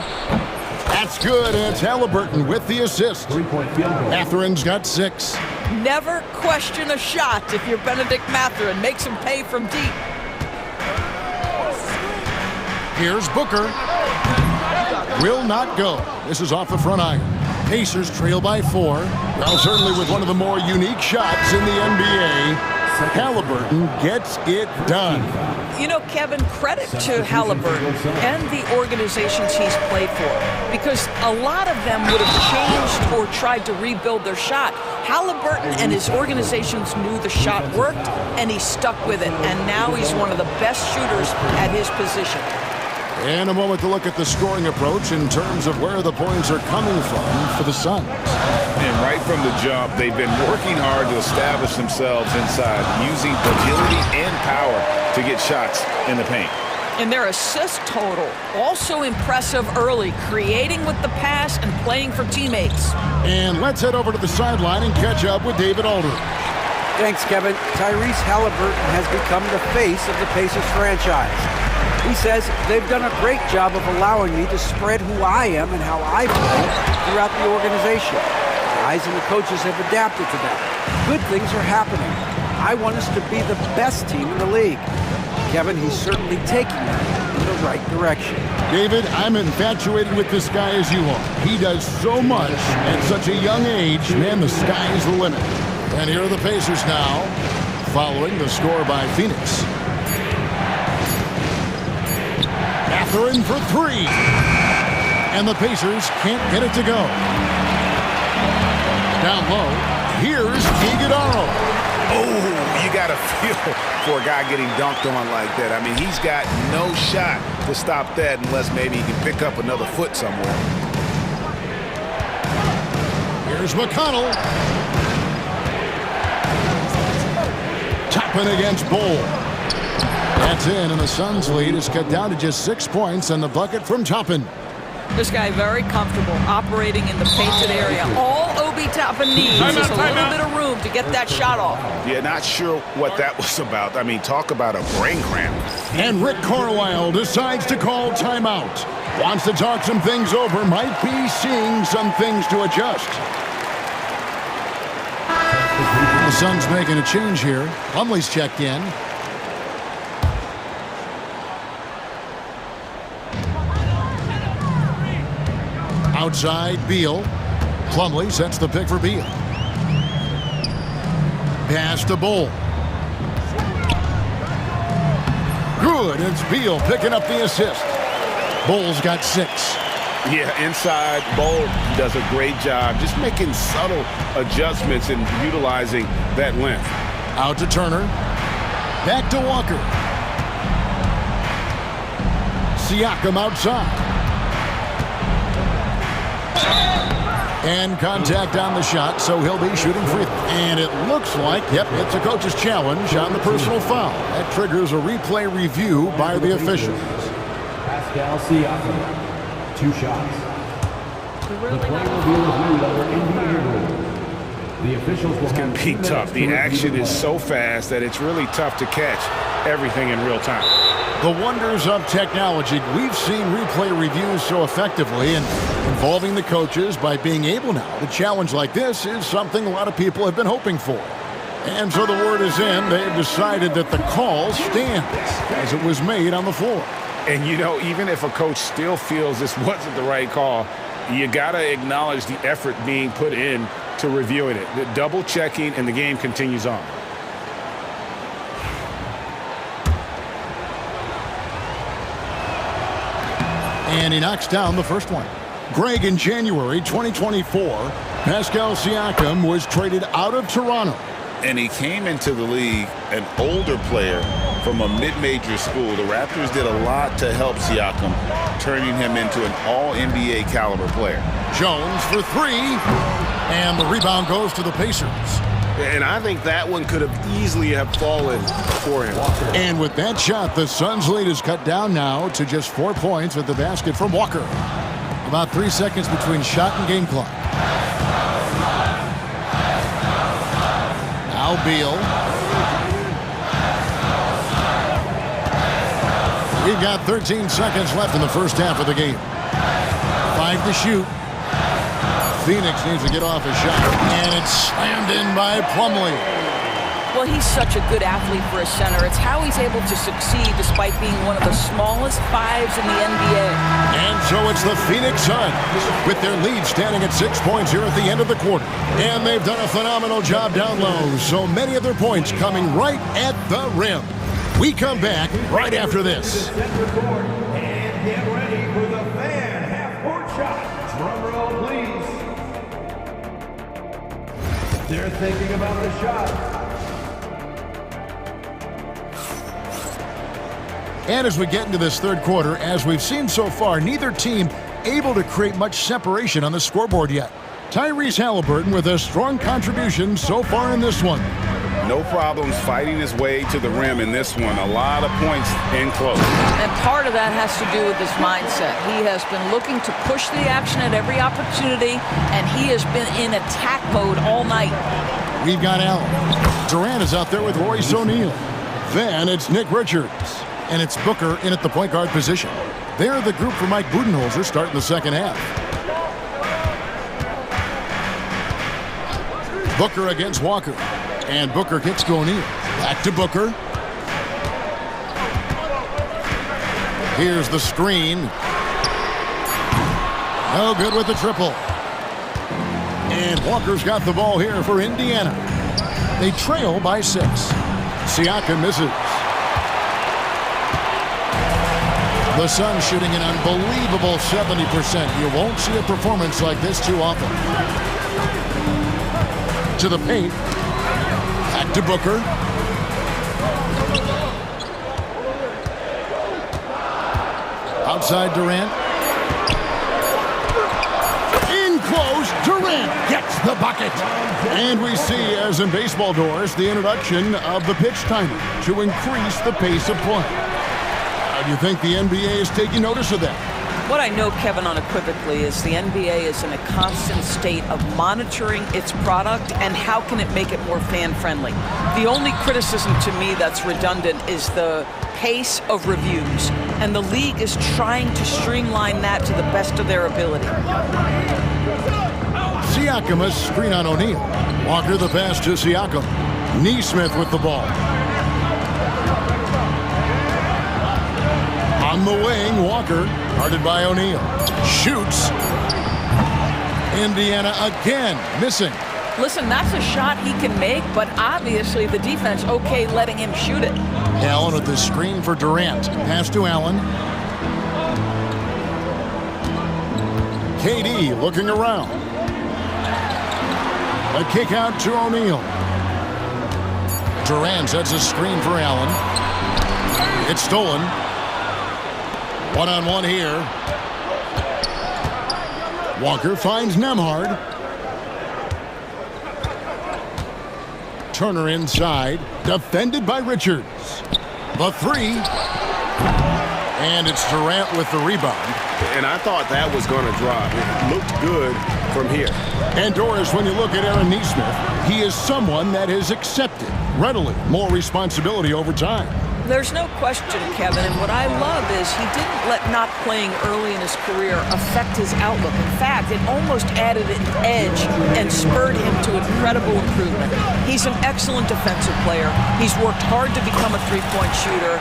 That's good, and it's Halliburton with the assist. Mathurin's got 6. Never question a shot if you're Benedict Mathurin. Makes him pay from deep. Here's Booker. Will not go. This is off the front iron. Pacers trail by 4. Well, certainly with one of the more unique shots in the NBA. Halliburton gets it done. You know, Kevin, credit to Halliburton and the organizations he's played for, because a lot of them would have changed or tried to rebuild their shot. Halliburton and his organizations knew the shot worked, and he stuck with it, and now he's one of the best shooters at his position. And a moment to look at the scoring approach in terms of where the points are coming from for the Suns. And right from the jump, they've been working hard to establish themselves inside, using agility and power to get shots in the paint. And their assist total, also impressive early, creating with the pass and playing for teammates. And let's head over to the sideline and catch up with David Aldridge. Thanks, Kevin. Tyrese Halliburton has become the face of the Pacers franchise. He says they've done a great job of allowing me to spread who I am and how I play throughout the organization. Guys and the coaches have adapted to that. Good things are happening. I want us to be the best team in the league. Kevin, he's certainly taking that in the right direction. David, I'm infatuated with this guy as you are. He does so much at such a young age. Man, the sky is the limit. And here are the Pacers now, following the score by Phoenix. Mathurin for 3. And the Pacers can't get it to go. Down low, here's Iguodaro. Oh, you got to feel for a guy getting dunked on like that. I mean, he's got no shot to stop that unless maybe he can pick up another foot somewhere. Here's McConnell. Toppin against Bull. That's in, and the Suns' lead is cut down to just 6 points, and the bucket from Toppin. This guy very comfortable operating in the painted area. All Obi Toppin needs is a little bit of room to get that shot off. Yeah, not sure what that was about. I mean, talk about a brain cramp. And Rick Carlisle decides to call timeout. Wants to talk some things over, might be seeing some things to adjust. The Suns making a change here. Plumlee's checked in. Outside, Beal. Plumlee sets the pick for Beal. Pass to Bull. Good, it's Beal picking up the assist. Bull's got 6. Yeah, inside, Bull does a great job just making subtle adjustments and utilizing that length. Out to Turner. Back to Walker. Siakam outside. And contact on the shot, so he'll be shooting free. And it looks like, yep, it's a coach's challenge on the personal foul. That triggers a replay review by the officials. Pascal Siakam, 2 shots. The play will be reviewed under NBA rules. The officials will It's going to be tough. The action is so fast that it's really tough to catch everything in real time. The wonders of technology. We've seen replay reviews so effectively, and involving the coaches by being able now to challenge like this is something a lot of people have been hoping for. And so the word is in. They've decided that the call stands as it was made on the floor. And, you know, even if a coach still feels this wasn't the right call, you got to acknowledge the effort being put in to reviewing it. The double checking, and the game continues on. And he knocks down the first one. Greg, in January 2024, Pascal Siakam was traded out of Toronto. And he came into the league an older player from a mid-major school. The Raptors did a lot to help Siakam, turning him into an all-NBA caliber player. Jones for 3, and the rebound goes to the Pacers. And I think that one could have easily have fallen for him. And with that shot, the Suns' lead is cut down now to just 4 points with the basket from Walker. About 3 seconds between shot and game clock. Now Beal. We've got 13 seconds left in the first half of the game. 5 to shoot. Phoenix needs to get off a shot, and it's slammed in by Plumlee. Well, he's such a good athlete for a center. It's how he's able to succeed despite being one of the smallest 5s in the NBA. And so it's the Phoenix Suns with their lead standing at 6 points here at the end of the quarter. And they've done a phenomenal job down low, so many of their points coming right at the rim. We come back right after this. And get ready for the fan half-court shot. Drum roll, please. They're thinking about the shot. And as we get into this third quarter, as we've seen so far, neither team able to create much separation on the scoreboard yet. Tyrese Halliburton with a strong contribution so far in this one. No problems fighting his way to the rim in this one. A lot of points in close. And part of that has to do with his mindset. He has been looking to push the action at every opportunity, and he has been in attack mode all night. We've got Allen. Durant is out there with Royce O'Neal. Then it's Nick Richards. And it's Booker in at the point guard position. They're the group for Mike Budenholzer starting the second half. Booker against Walker. And Booker kicks to O'Neal. Back to Booker. Here's the screen. No good with the triple. And Walker's got the ball here for Indiana. They trail by 6. Siakam misses. The Suns shooting an unbelievable 70%. You won't see a performance like this too often. To the paint. Back to Booker. Outside Durant. In close, Durant gets the bucket. And we see, as in baseball doors, the introduction of the pitch timer to increase the pace of play. How do you think the NBA is taking notice of that? What I know, Kevin, unequivocally is the NBA is in a constant state of monitoring its product and how can it make it more fan-friendly. The only criticism to me that's redundant is the pace of reviews, and the league is trying to streamline that to the best of their ability. Siakam, a screen on O'Neal. Walker the pass to Siakam. Neesmith with the ball. On the wing, Walker, guarded by O'Neal. Shoots. Indiana again, missing. Listen, that's a shot he can make, but obviously the defense okay letting him shoot it. Allen with the screen for Durant. Pass to Allen. KD looking around. A kick out to O'Neal. Durant sets a screen for Allen. It's stolen. One-on-one here. Walker finds Nembhard. Turner inside. Defended by Richards. The three. And it's Durant with the rebound. And I thought that was going to drop. It looked good from here. And Doris, when you look at Aaron Neesmith, he is someone that has accepted readily more responsibility over time. There's no question, Kevin, and what I love is he didn't let not playing early in his career affect his outlook. In fact, it almost added an edge and spurred him to incredible improvement. He's an excellent defensive player. He's worked hard to become a three-point shooter.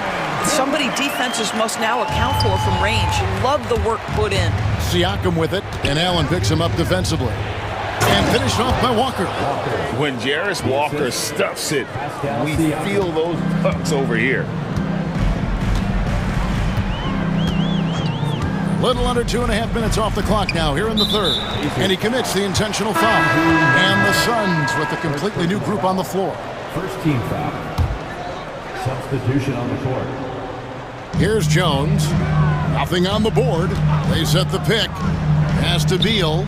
Somebody defenses must now account for from range. Love the work put in. Siakam with it, and Allen picks him up defensively. And finished off by Walker. When Jarris Walker stuffs it, we feel those pucks over here. Little under 2.5 minutes off the clock now here in the third. And he commits the intentional foul. And the Suns with a completely new group on the floor. First team foul. Substitution on the court. Here's Jones. Nothing on the board. They set the pick. Pass to Beal.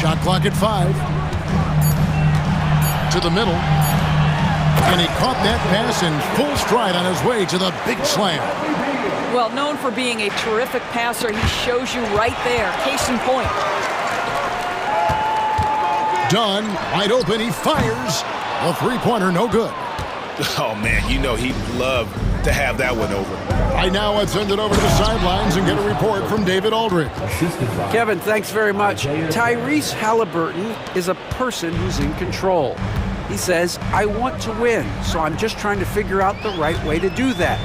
Shot clock at 5. To the middle. And he caught that pass in full stride on his way to the big slam. Well, known for being a terrific passer, he shows you right there. Case in point. Dunn, wide open, he fires. A three-pointer, no good. Oh, man, you know he'd love to have that one over. Right now, let's send it over to the sidelines and get a report from David Aldridge. Kevin, thanks very much. Tyrese Halliburton is a person who's in control. He says, I want to win, so I'm just trying to figure out the right way to do that.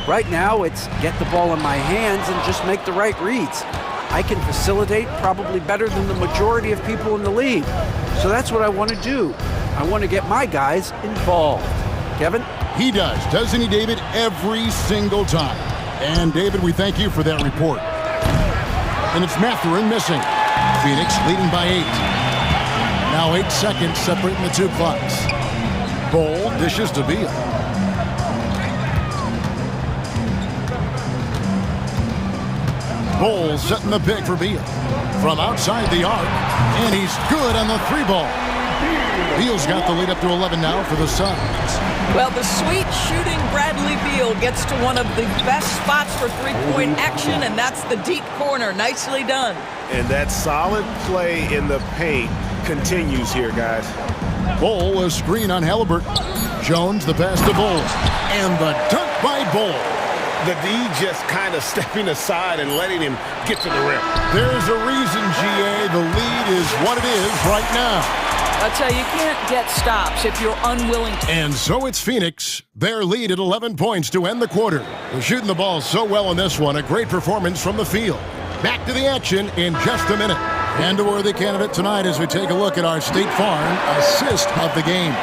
Right now, it's get the ball in my hands and just make the right reads. I can facilitate probably better than the majority of people in the league. So that's what I want to do. I want to get my guys involved. Kevin? He does, doesn't he, David? Every single time. And, David, we thank you for that report. And it's Mathurin missing. Phoenix leading by 8. Now 8 seconds separating the two clocks. Bol dishes to Beal. Bol setting the pick for Beal. From outside the arc, and he's good on the 3-ball. Beal's got the lead up to 11 now for the Suns. Well, the sweet shooting Bradley Beal gets to one of the best spots for three-point action, and that's the deep corner. Nicely done. And that solid play in the paint continues here, guys. Bol, a screen on Halliburton. Jones, the pass to Bol. And the dunk by Bol. The D just kind of stepping aside and letting him get to the rim. There's a reason, GA. The lead is what it is right now. I'll tell you, you can't get stops if you're unwilling to. And so it's Phoenix. Their lead at 11 points to end the quarter. They're shooting the ball so well in this one. A great performance from the field. Back to the action in just a minute. And a worthy candidate tonight as we take a look at our State Farm assist of the game.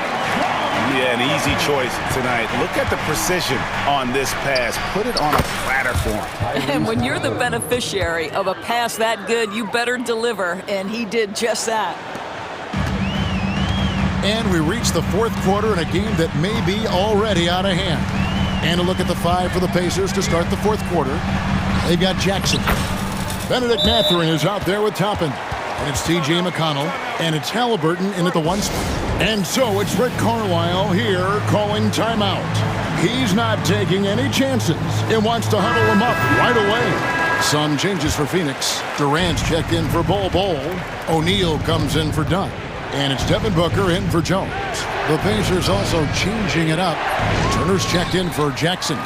Yeah, an easy choice tonight. Look at the precision on this pass. Put it on a platter form. And when you're the beneficiary of a pass that good, you better deliver. And he did just that. And we reach the fourth quarter in a game that may be already out of hand. And a look at the 5 for the Pacers to start the fourth quarter. They've got Jackson. Benedict Mathurin is out there with Toppin. And it's T.J. McConnell. And it's Halliburton in at the 1 spot. And so it's Rick Carlisle here calling timeout. He's not taking any chances and wants to huddle him up right away. Some changes for Phoenix. Durant's checked in for Bol. O'Neal comes in for Dunn. And it's Devin Booker in for Jones. The Pacers also changing it up. Turner's checked in for Jackson.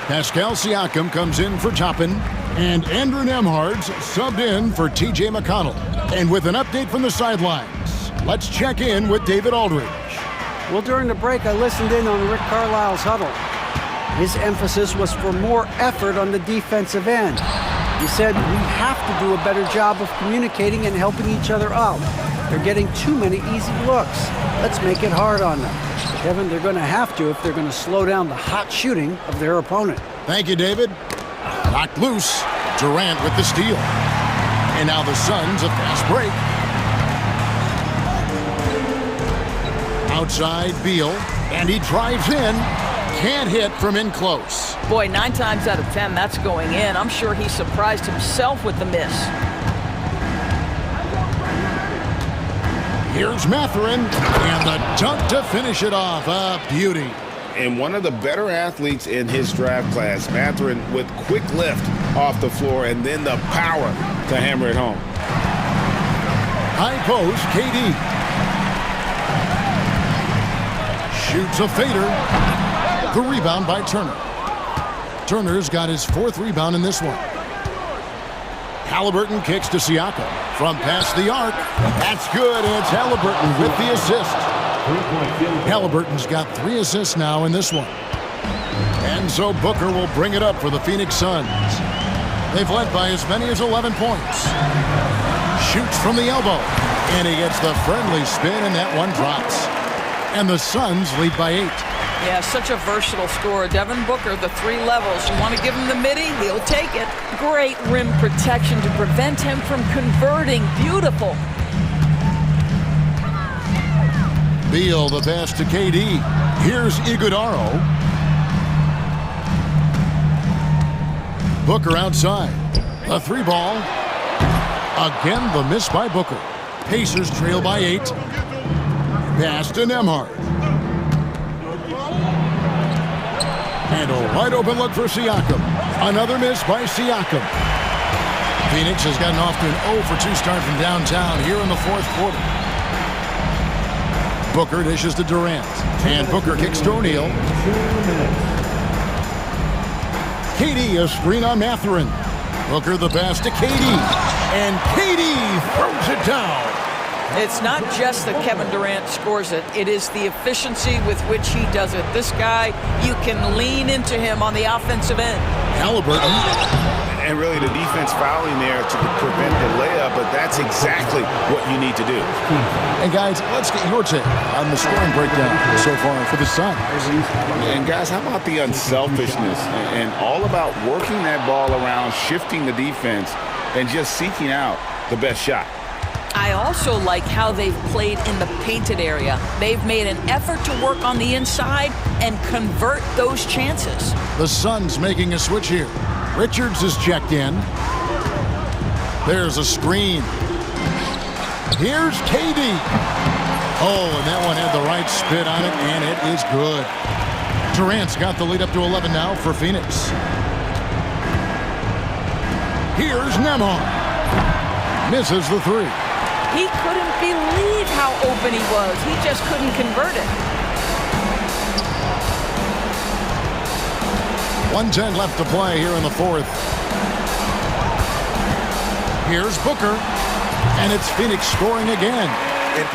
Pascal Siakam comes in for Toppin. And Andrew Nembhard's subbed in for T.J. McConnell. And with an update from the sidelines, let's check in with David Aldridge. Well, during the break, I listened in on Rick Carlisle's huddle. His emphasis was for more effort on the defensive end. He said we have to do a better job of communicating and helping each other out. They're getting too many easy looks. Let's make it hard on them. Kevin, they're going to have to if they're going to slow down the hot shooting of their opponent. Thank you, David. Knocked loose. Durant with the steal. And now the Suns a fast break. Outside Beal, and he drives in. Can't hit from in close. Boy, 9 times out of 10, that's going in. I'm sure he surprised himself with the miss. Here's Mathurin, and the dunk to finish it off. A beauty. And one of the better athletes in his draft class, Mathurin, with quick lift off the floor and then the power to hammer it home. High post, KD. Shoots a fader. The rebound by Turner. Turner's got his 4th rebound in this one. Halliburton kicks to Siakam. From past the arc. That's good, and it's Halliburton with the assist. Halliburton's got 3 assists now in this one. And so Booker will bring it up for the Phoenix Suns. They've led by as many as 11 points. Shoots from the elbow. And he gets the friendly spin, and that one drops. And the Suns lead by 8. Yeah, such a versatile scorer. Devin Booker, the 3 levels. You want to give him the midi? He'll take it. Great rim protection to prevent him from converting. Beautiful. Beal, the pass to KD. Here's Iguodaro. Booker outside. A 3 ball. Again, the miss by Booker. Pacers trail by 8. Pass to Nembhard. And a wide open look for Siakam. Another miss by Siakam. Phoenix has gotten off to an 0 for 2 start from downtown here in the 4th quarter. Booker dishes to Durant. And Booker kicks to O'Neal. KD a screen on Mathurin. Booker the pass to KD. And KD throws it down. It's not just that Kevin Durant scores it. It is the efficiency with which he does it. This guy, you can lean into him on the offensive end. Halliburton. And really the defense fouling there to prevent the layup, but that's exactly what you need to do. And guys, let's get your take on the scoring breakdown so far for the Suns. And guys, how about the unselfishness and all about working that ball around, shifting the defense, and just seeking out the best shot. I also like how they've played in the painted area. They've made an effort to work on the inside and convert those chances. The Suns making a switch here. Richards is checked in. There's a screen. Here's KD. Oh, and that one had the right spin on it, and it is good. Durant's got the lead up to 11 now for Phoenix. Here's Nembhard. Misses the 3. He couldn't believe how open he was. He just couldn't convert it. 1:10 left to play here in the 4th. Here's Booker. And it's Phoenix scoring again.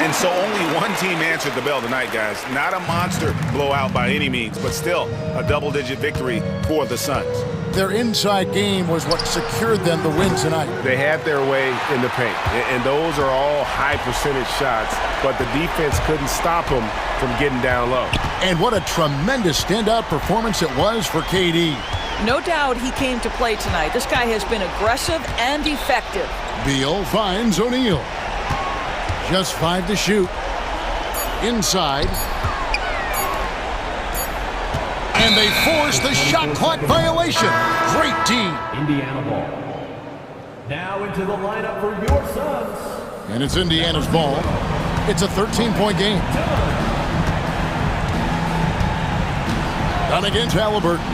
And so only one team answered the bell tonight, guys. Not a monster blowout by any means, but still a double-digit victory for the Suns. Their inside game was what secured them the win tonight. They had their way in the paint, and those are all high-percentage shots, but the defense couldn't stop them from getting down low. And what a tremendous standout performance it was for KD. No doubt he came to play tonight. This guy has been aggressive and effective. Beal finds O'Neal. Just 5 to shoot. Inside. And they force the shot clock violation. Great team. Indiana ball. Now into the lineup for your Suns. And it's Indiana's ball. It's a 13-point game. Down against Halliburton.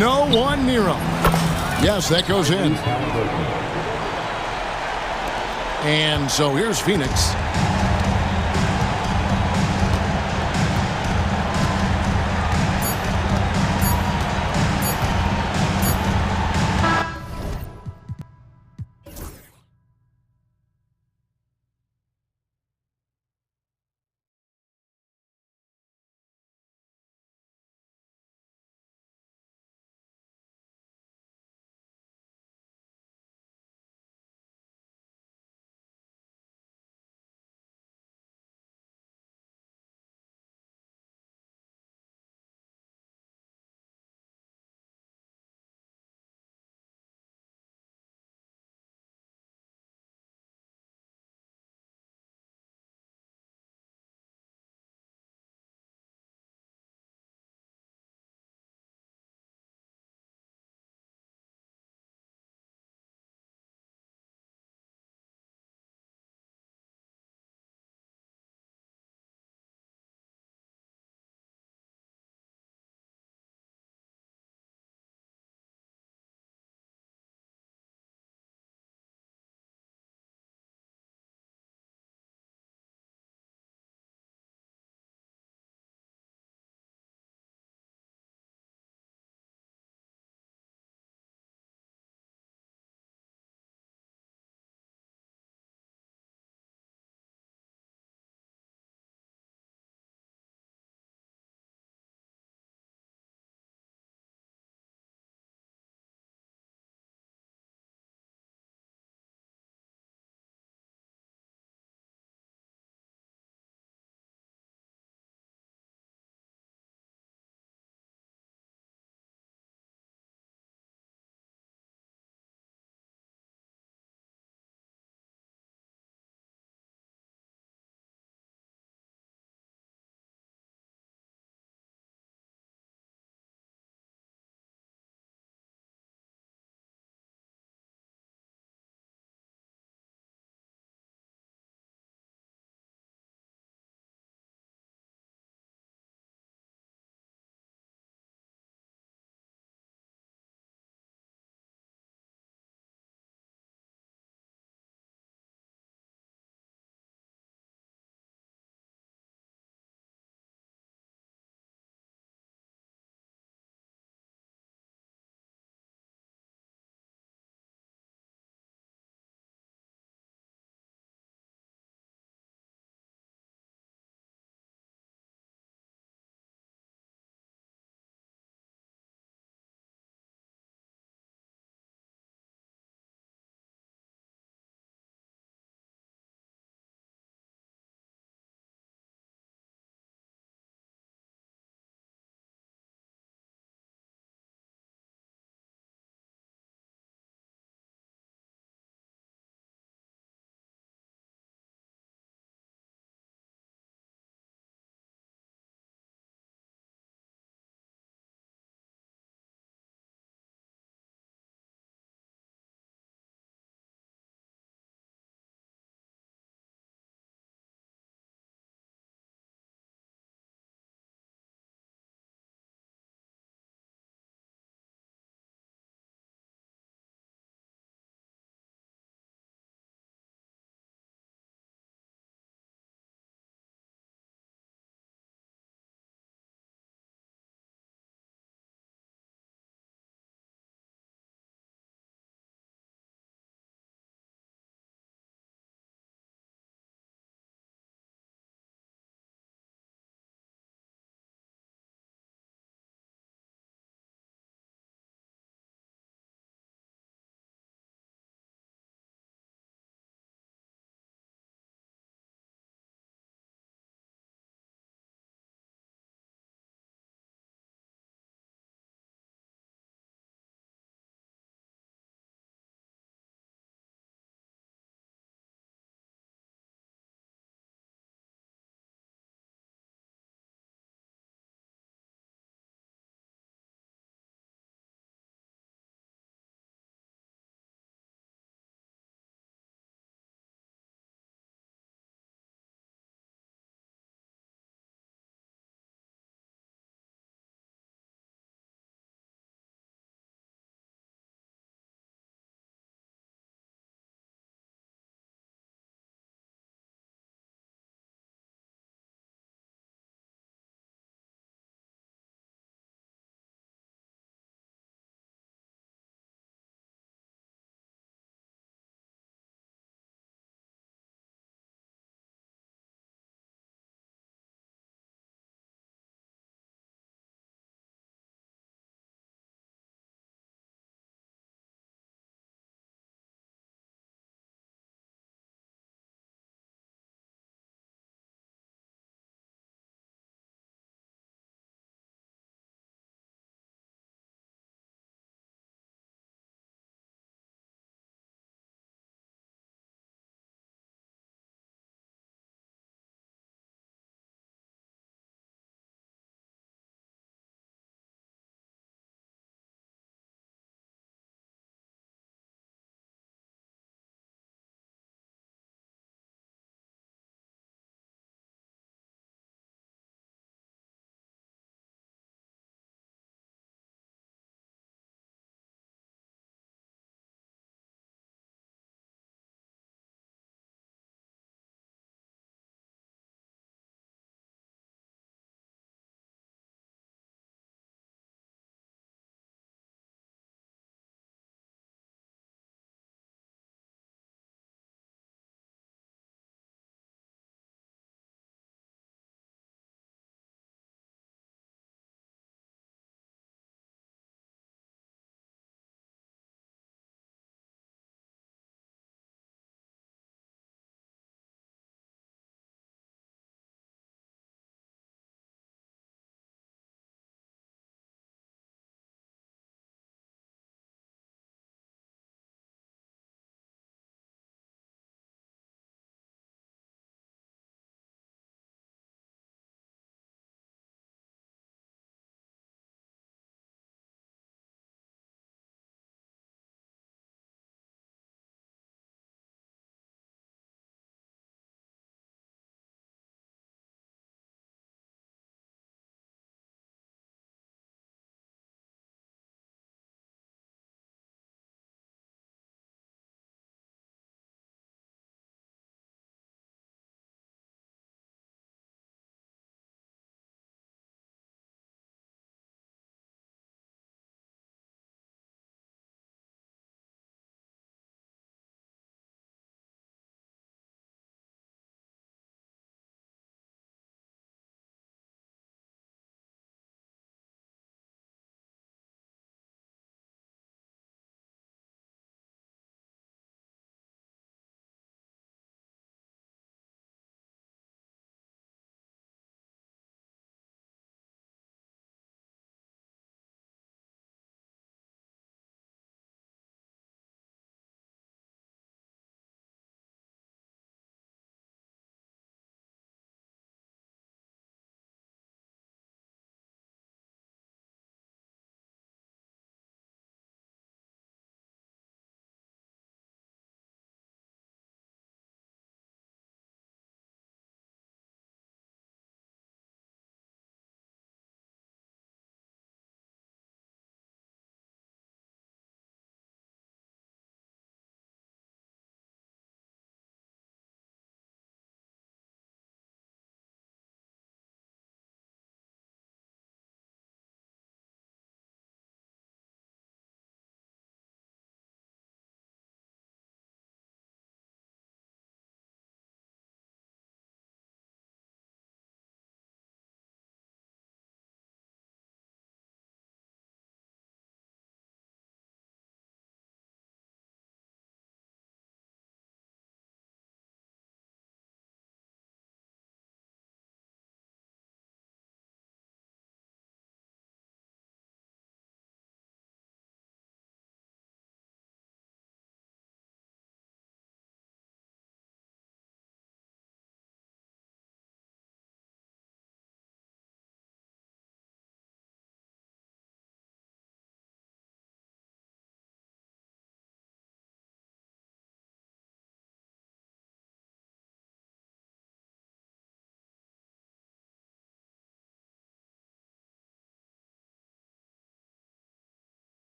No one near him. Yes, that goes in. And so here's Phoenix.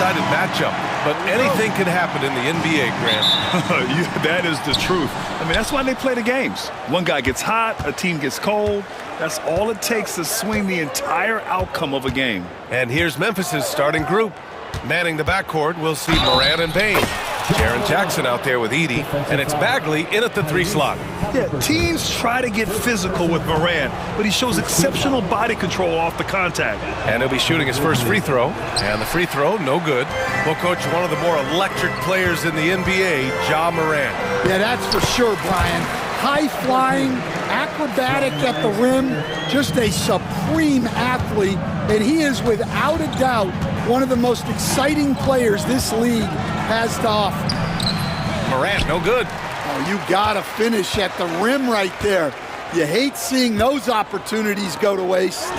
one-sided matchup, but anything can happen in the NBA, Grant. Yeah, that is the truth. I mean, that's why they play the games. One guy gets hot, a team gets cold. That's all it takes to swing the entire outcome of a game. And here's Memphis's starting group. Manning the backcourt, we'll see Morant and Payne. Jaren Jackson out there with Edey, and it's Bagley in at the 3 slot. Yeah, teams try to get physical with Morant, but he shows exceptional body control off the contact. And he'll be shooting his first free throw, and the free throw, no good. Well, Coach, one of the more electric players in the NBA, Ja Morant. Yeah, that's for sure, Brian. High-flying, acrobatic at the rim, just a supreme athlete, and he is without a doubt one of the most exciting players this league has to offer. Morant, no good. Oh, you gotta finish at the rim right there. You hate seeing those opportunities go to waste.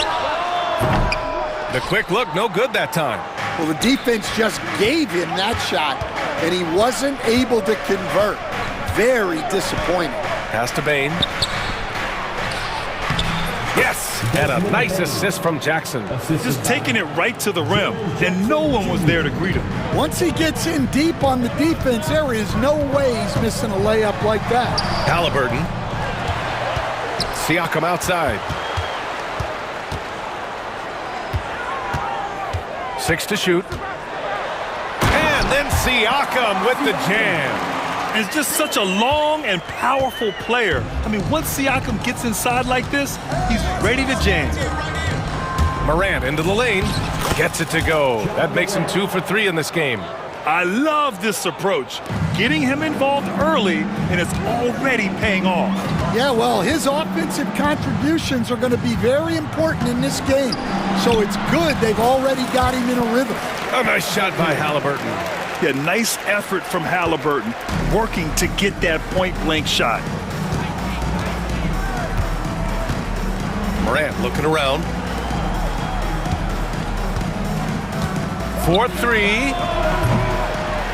The quick look, no good that time. Well, the defense just gave him that shot, and he wasn't able to convert. Very disappointing. Pass to Bane. Yes, and a nice assist from Jackson. Just taking it right to the rim, and no one was there to greet him. Once he gets in deep on the defense, there is no way he's missing a layup like that. Halliburton. Siakam outside. 6 to shoot. And then Siakam with the jam. And it's just such a long and powerful player. I mean, once Siakam gets inside like this, he's ready to jam. Morant into the lane, gets it to go. That makes him 2 for 3 in this game. I love this approach. Getting him involved early, and it's already paying off. Yeah, well, his offensive contributions are going to be very important in this game. So it's good they've already got him in a rhythm. A nice shot by Halliburton. Yeah, nice effort from Halliburton, working to get that point-blank shot. Morant looking around. 4-3.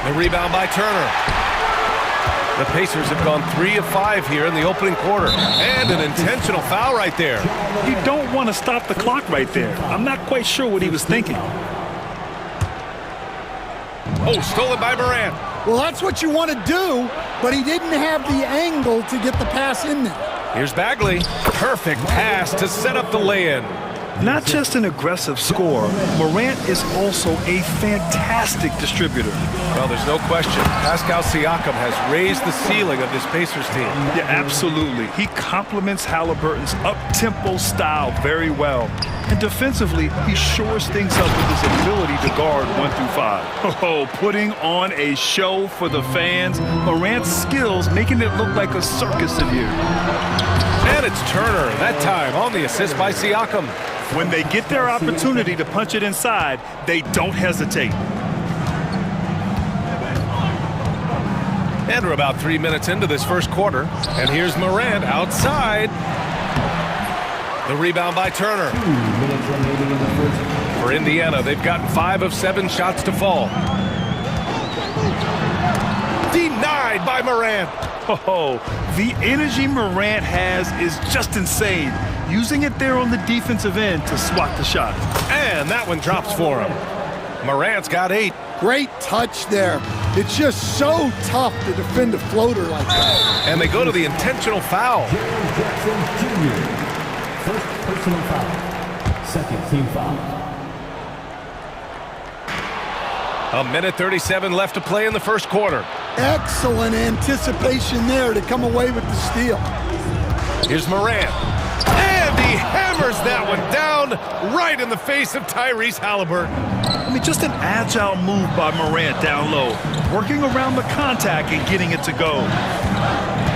The rebound by Turner. The Pacers have gone 3 of 5 here in the opening quarter. And an intentional foul right there. You don't want to stop the clock right there. I'm not quite sure what he was thinking. Oh, stolen by Morant. Well, that's what you want to do, but he didn't have the angle to get the pass in there. Here's Bagley. Perfect pass to set up the lay-in. Not just an aggressive scorer, Morant is also a fantastic distributor. Well, there's no question. Pascal Siakam has raised the ceiling of this Pacers team. Yeah, absolutely. He complements Halliburton's up-tempo style very well. And defensively, he shores things up with his ability to guard 1 through 5. Oh, putting on a show for the fans. Morant's skills making it look like a circus in here. And it's Turner, that time on the assist by Siakam. When they get their opportunity to punch it inside, they don't hesitate. And we're about 3 minutes into this first quarter. And here's Morant outside. The rebound by Turner. For Indiana, they've gotten 5 of 7 shots to fall. Denied by Morant. Oh, the energy Morant has is just insane. Using it there on the defensive end to swat the shot. And that one drops for him. Morant's got 8. Great touch there. It's just so tough to defend a floater like that. And they go to the intentional foul. Jackson Jr. First personal foul. Second team foul. A minute 37 left to play in the first quarter. Excellent anticipation there to come away with the steal. Here's Morant. And he hammers that one down right in the face of Tyrese Halliburton. I mean, just an agile move by Morant down low, working around the contact and getting it to go.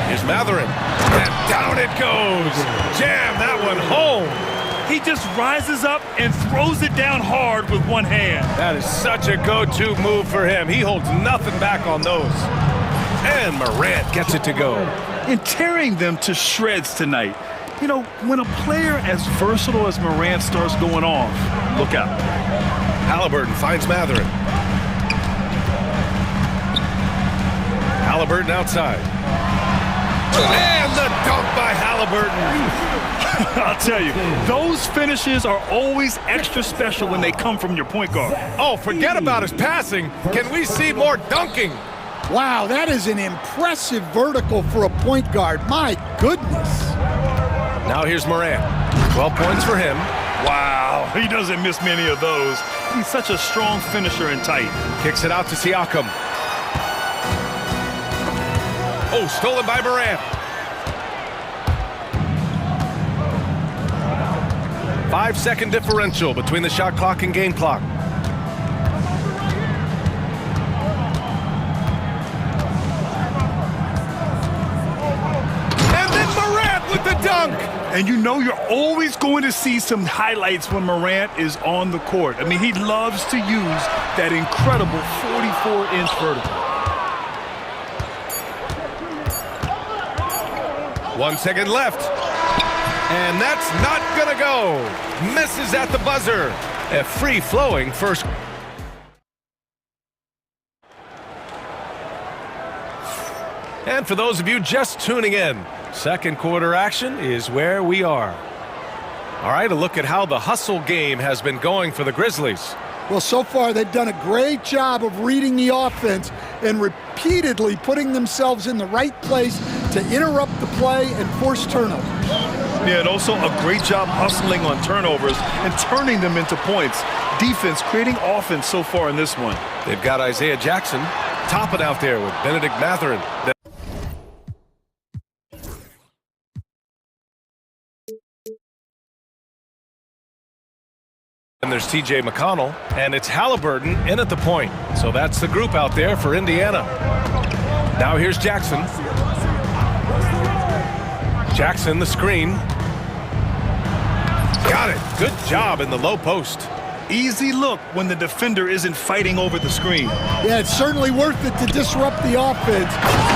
Here's Mathurin. And down it goes. Jam that one home. He just rises up and throws it down hard with one hand. That is such a go-to move for him. He holds nothing back on those. And Morant gets it to go. And tearing them to shreds tonight. You know, when a player as versatile as Morant starts going off, look out. Halliburton finds Mathurin. Halliburton outside. And the dunk by Halliburton. I'll tell you, those finishes are always extra special when they come from your point guard. Oh, forget about his passing. Can we see more dunking? Wow, that is an impressive vertical for a point guard. My goodness. Now here's Morant. 12 points for him. Wow, he doesn't miss many of those. He's such a strong finisher and tight. Kicks it out to Siakam. Oh, stolen by Morant. 5-second differential between the shot clock and game clock. And then Morant with the dunk. And you know you're always going to see some highlights when Morant is on the court. I mean, he loves to use that incredible 44-inch vertical. 1 second left. And that's not gonna go. Misses at the buzzer. A free-flowing first. And for those of you just tuning in, second quarter action is where we are. All right, a look at how the hustle game has been going for the Grizzlies. Well, so far they've done a great job of reading the offense and repeatedly putting themselves in the right place to interrupt the play and force turnovers. Yeah, and also a great job hustling on turnovers and turning them into points. Defense creating offense so far in this one. They've got Isaiah Jackson topping out there with Benedict Mathurin. And there's TJ McConnell, and it's Halliburton in at the point. So that's the group out there for Indiana. Now here's Jackson. Jackson, the screen. Got it. Good job in the low post. Easy look when the defender isn't fighting over the screen. Yeah, it's certainly worth it to disrupt the offense.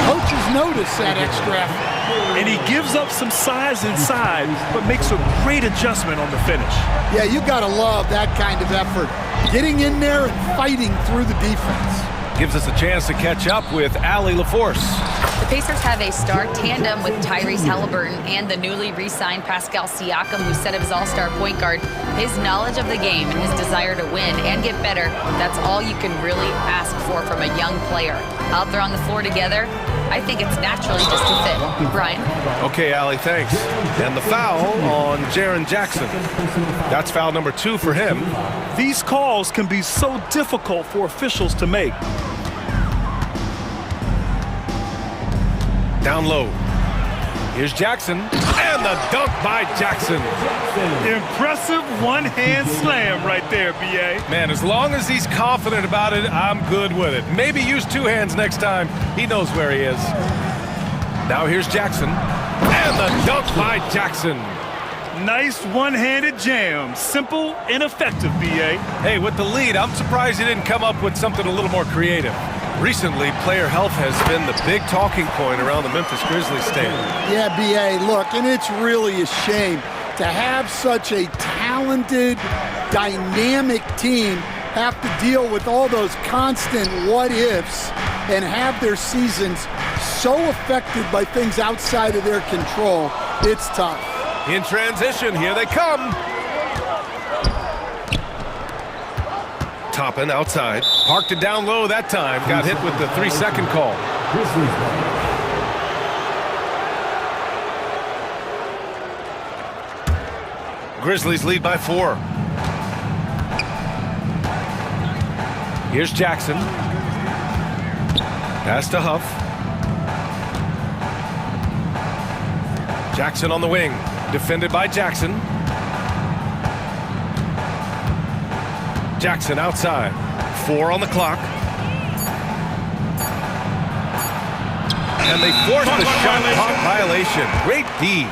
Coaches notice that extra effort. And he gives up some size inside, but makes a great adjustment on the finish. Yeah, you gotta love that kind of effort. Getting in there and fighting through the defense. Gives us a chance to catch up with Allie LaForce. The Pacers have a star tandem with Tyrese Halliburton and the newly re-signed Pascal Siakam, who's set up his all-star point guard. His knowledge of the game and his desire to win and get better, that's all you can really ask for from a young player. Out there on the floor together, I think it's naturally just a fit. Brian? Okay, Allie, thanks. And the foul on Jaren Jackson. That's foul number 2 for him. These calls can be so difficult for officials to make. Down low. Here's Jackson. And the dunk by Jackson. Impressive one-hand slam right there, B.A. Man, as long as he's confident about it, I'm good with it. Maybe use 2 hands next time. He knows where he is. Now here's Jackson. And the dunk by Jackson. Nice one-handed jam. Simple and effective, B.A. Hey, with the lead, I'm surprised he didn't come up with something a little more creative. Recently, player health has been the big talking point around the Memphis Grizzlies stand. Yeah, B.A., look, and it's really a shame to have such a talented, dynamic team have to deal with all those constant what-ifs and have their seasons so affected by things outside of their control. It's tough. In transition, here they come. Toppin outside. Parked it down low that time. Got hit with the 3-second call. Grizzlies lead by 4. Here's Jackson. Pass to Huff. Jackson on the wing. Defended by Jackson. Jackson outside. 4 on the clock. And they force the shot clock violation. Great D.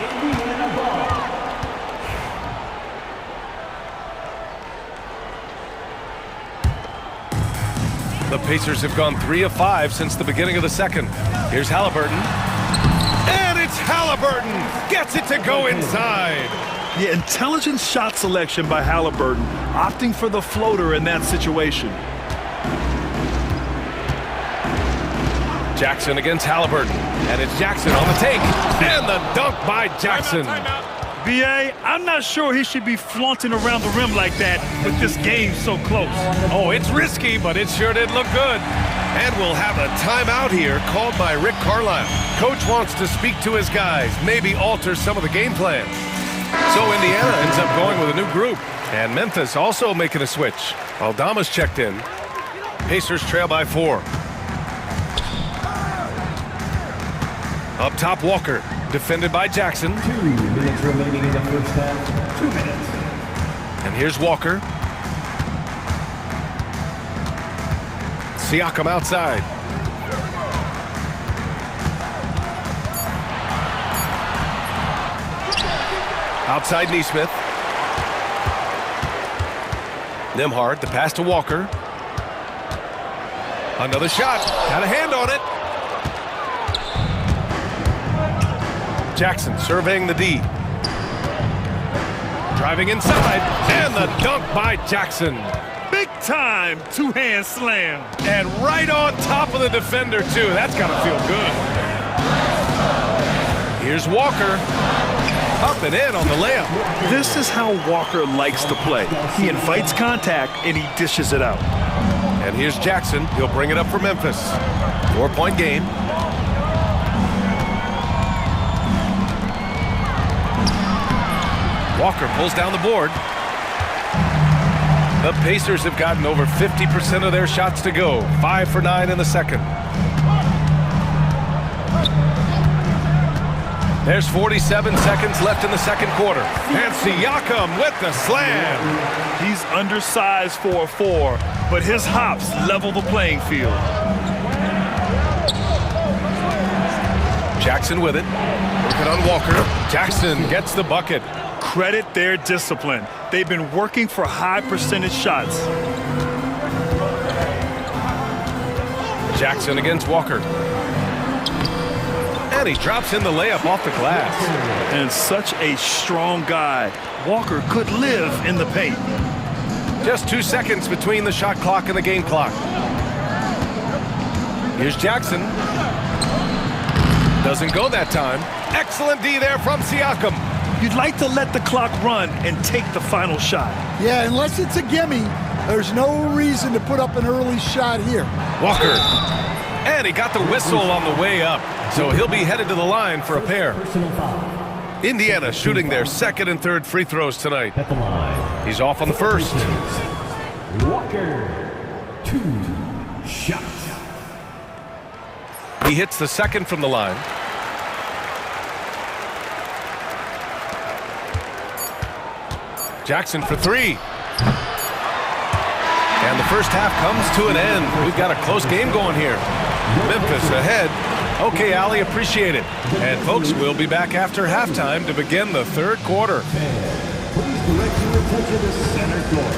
The Pacers have gone 3 of 5 since the beginning of the second. Here's Halliburton. And it's Halliburton. Gets it to go inside. Yeah, intelligent shot selection by Halliburton, opting for the floater in that situation. Jackson against Halliburton. And it's Jackson on the take. And the dunk by Jackson. B.A., I'm not sure he should be flaunting around the rim like that with this game so close. Oh, it's risky, but it sure did look good. And we'll have a timeout here called by Rick Carlisle. Coach wants to speak to his guys, maybe alter some of the game plan. So Indiana ends up going with a new group. And Memphis also making a switch. Aldama's checked in. Pacers trail by 4. Up top, Walker. Defended by Jackson. 2 minutes remaining in the first half. 2 minutes. And here's Walker. Siakam outside. Outside Neesmith. Nembhard, the pass to Walker. Another shot. Got a hand on it. Jackson surveying the D. Driving inside. And the dunk by Jackson. Big time two-hand slam. And right on top of the defender, too. That's got to feel good. Here's Walker. Up and in on the layup. This is how Walker likes to play. He invites contact and he dishes it out. And here's Jackson. He'll bring it up for Memphis. 4-point game. Walker pulls down the board. The Pacers have gotten over 50% of their shots to go. 5 for 9 in the second. There's 47 seconds left in the second quarter. And Siakam with the slam. He's undersized for a 4, but his hops level the playing field. Jackson with it. Working on Walker. Jackson gets the bucket. Credit their discipline. They've been working for high percentage shots. Jackson against Walker. And he drops in the layup off the glass. And such a strong guy. Walker could live in the paint. Just 2 seconds between the shot clock and the game clock. Here's Jackson. Doesn't go that time. Excellent D there from Siakam. You'd like to let the clock run and take the final shot. Yeah, unless it's a gimme, there's no reason to put up an early shot here. Walker. And he got the whistle on the way up. So he'll be headed to the line for a pair. Indiana shooting their second and third free throws tonight. At the line. He's off on the first. Walker, 2 shots. He hits the second from the line. Jackson for 3. And the first half comes to an end. We've got a close game going here. Memphis ahead. Okay, Allie, appreciate it. And folks, we'll be back after halftime to begin the third quarter. Please direct your attention to center court.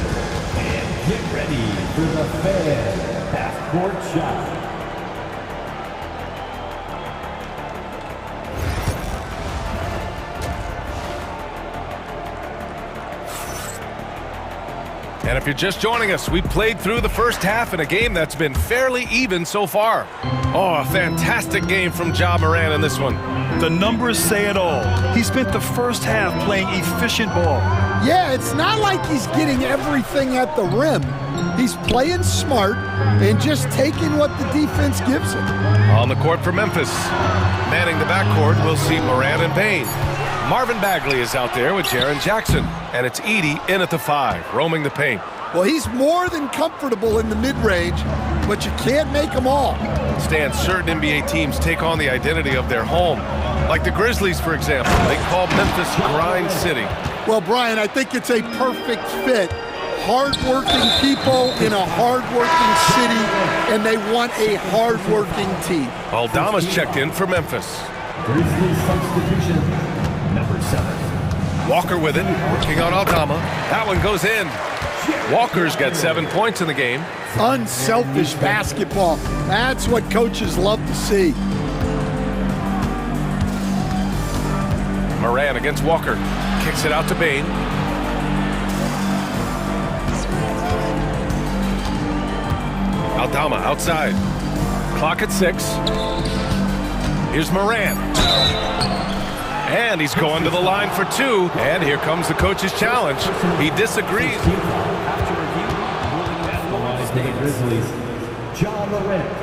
And get ready for the fan half-court shot. And if you're just joining us, we played through the first half in a game that's been fairly even so far. Oh, a fantastic game from Ja Morant in this one. The numbers say it all. He spent the first half playing efficient ball. Yeah, it's not like he's getting everything at the rim. He's playing smart and just taking what the defense gives him. On the court for Memphis. Manning the backcourt, we'll see Morant and Payne. Marvin Bagley is out there with Jaren Jackson. And it's Edey in at the 5, roaming the paint. Well, he's more than comfortable in the mid-range, but you can't make them all. Stan, certain NBA teams take on the identity of their home. Like the Grizzlies, for example. They call Memphis Grind City. Well, Brian, I think it's a perfect fit. Hard-working people in a hard-working city, and they want a hard-working team. Aldama's checked in for Memphis. Grizzlies substitution, number 7. Walker with it, working on Aldama. That one goes in. Walker's got 7 points in the game. Unselfish basketball. That's what coaches love to see. Morant against Walker. Kicks it out to Bane. Aldama outside. Clock at 6. Here's Morant. And he's going to the line for two. And here comes the coach's challenge. He disagrees. For the Grizzlies, John Morant.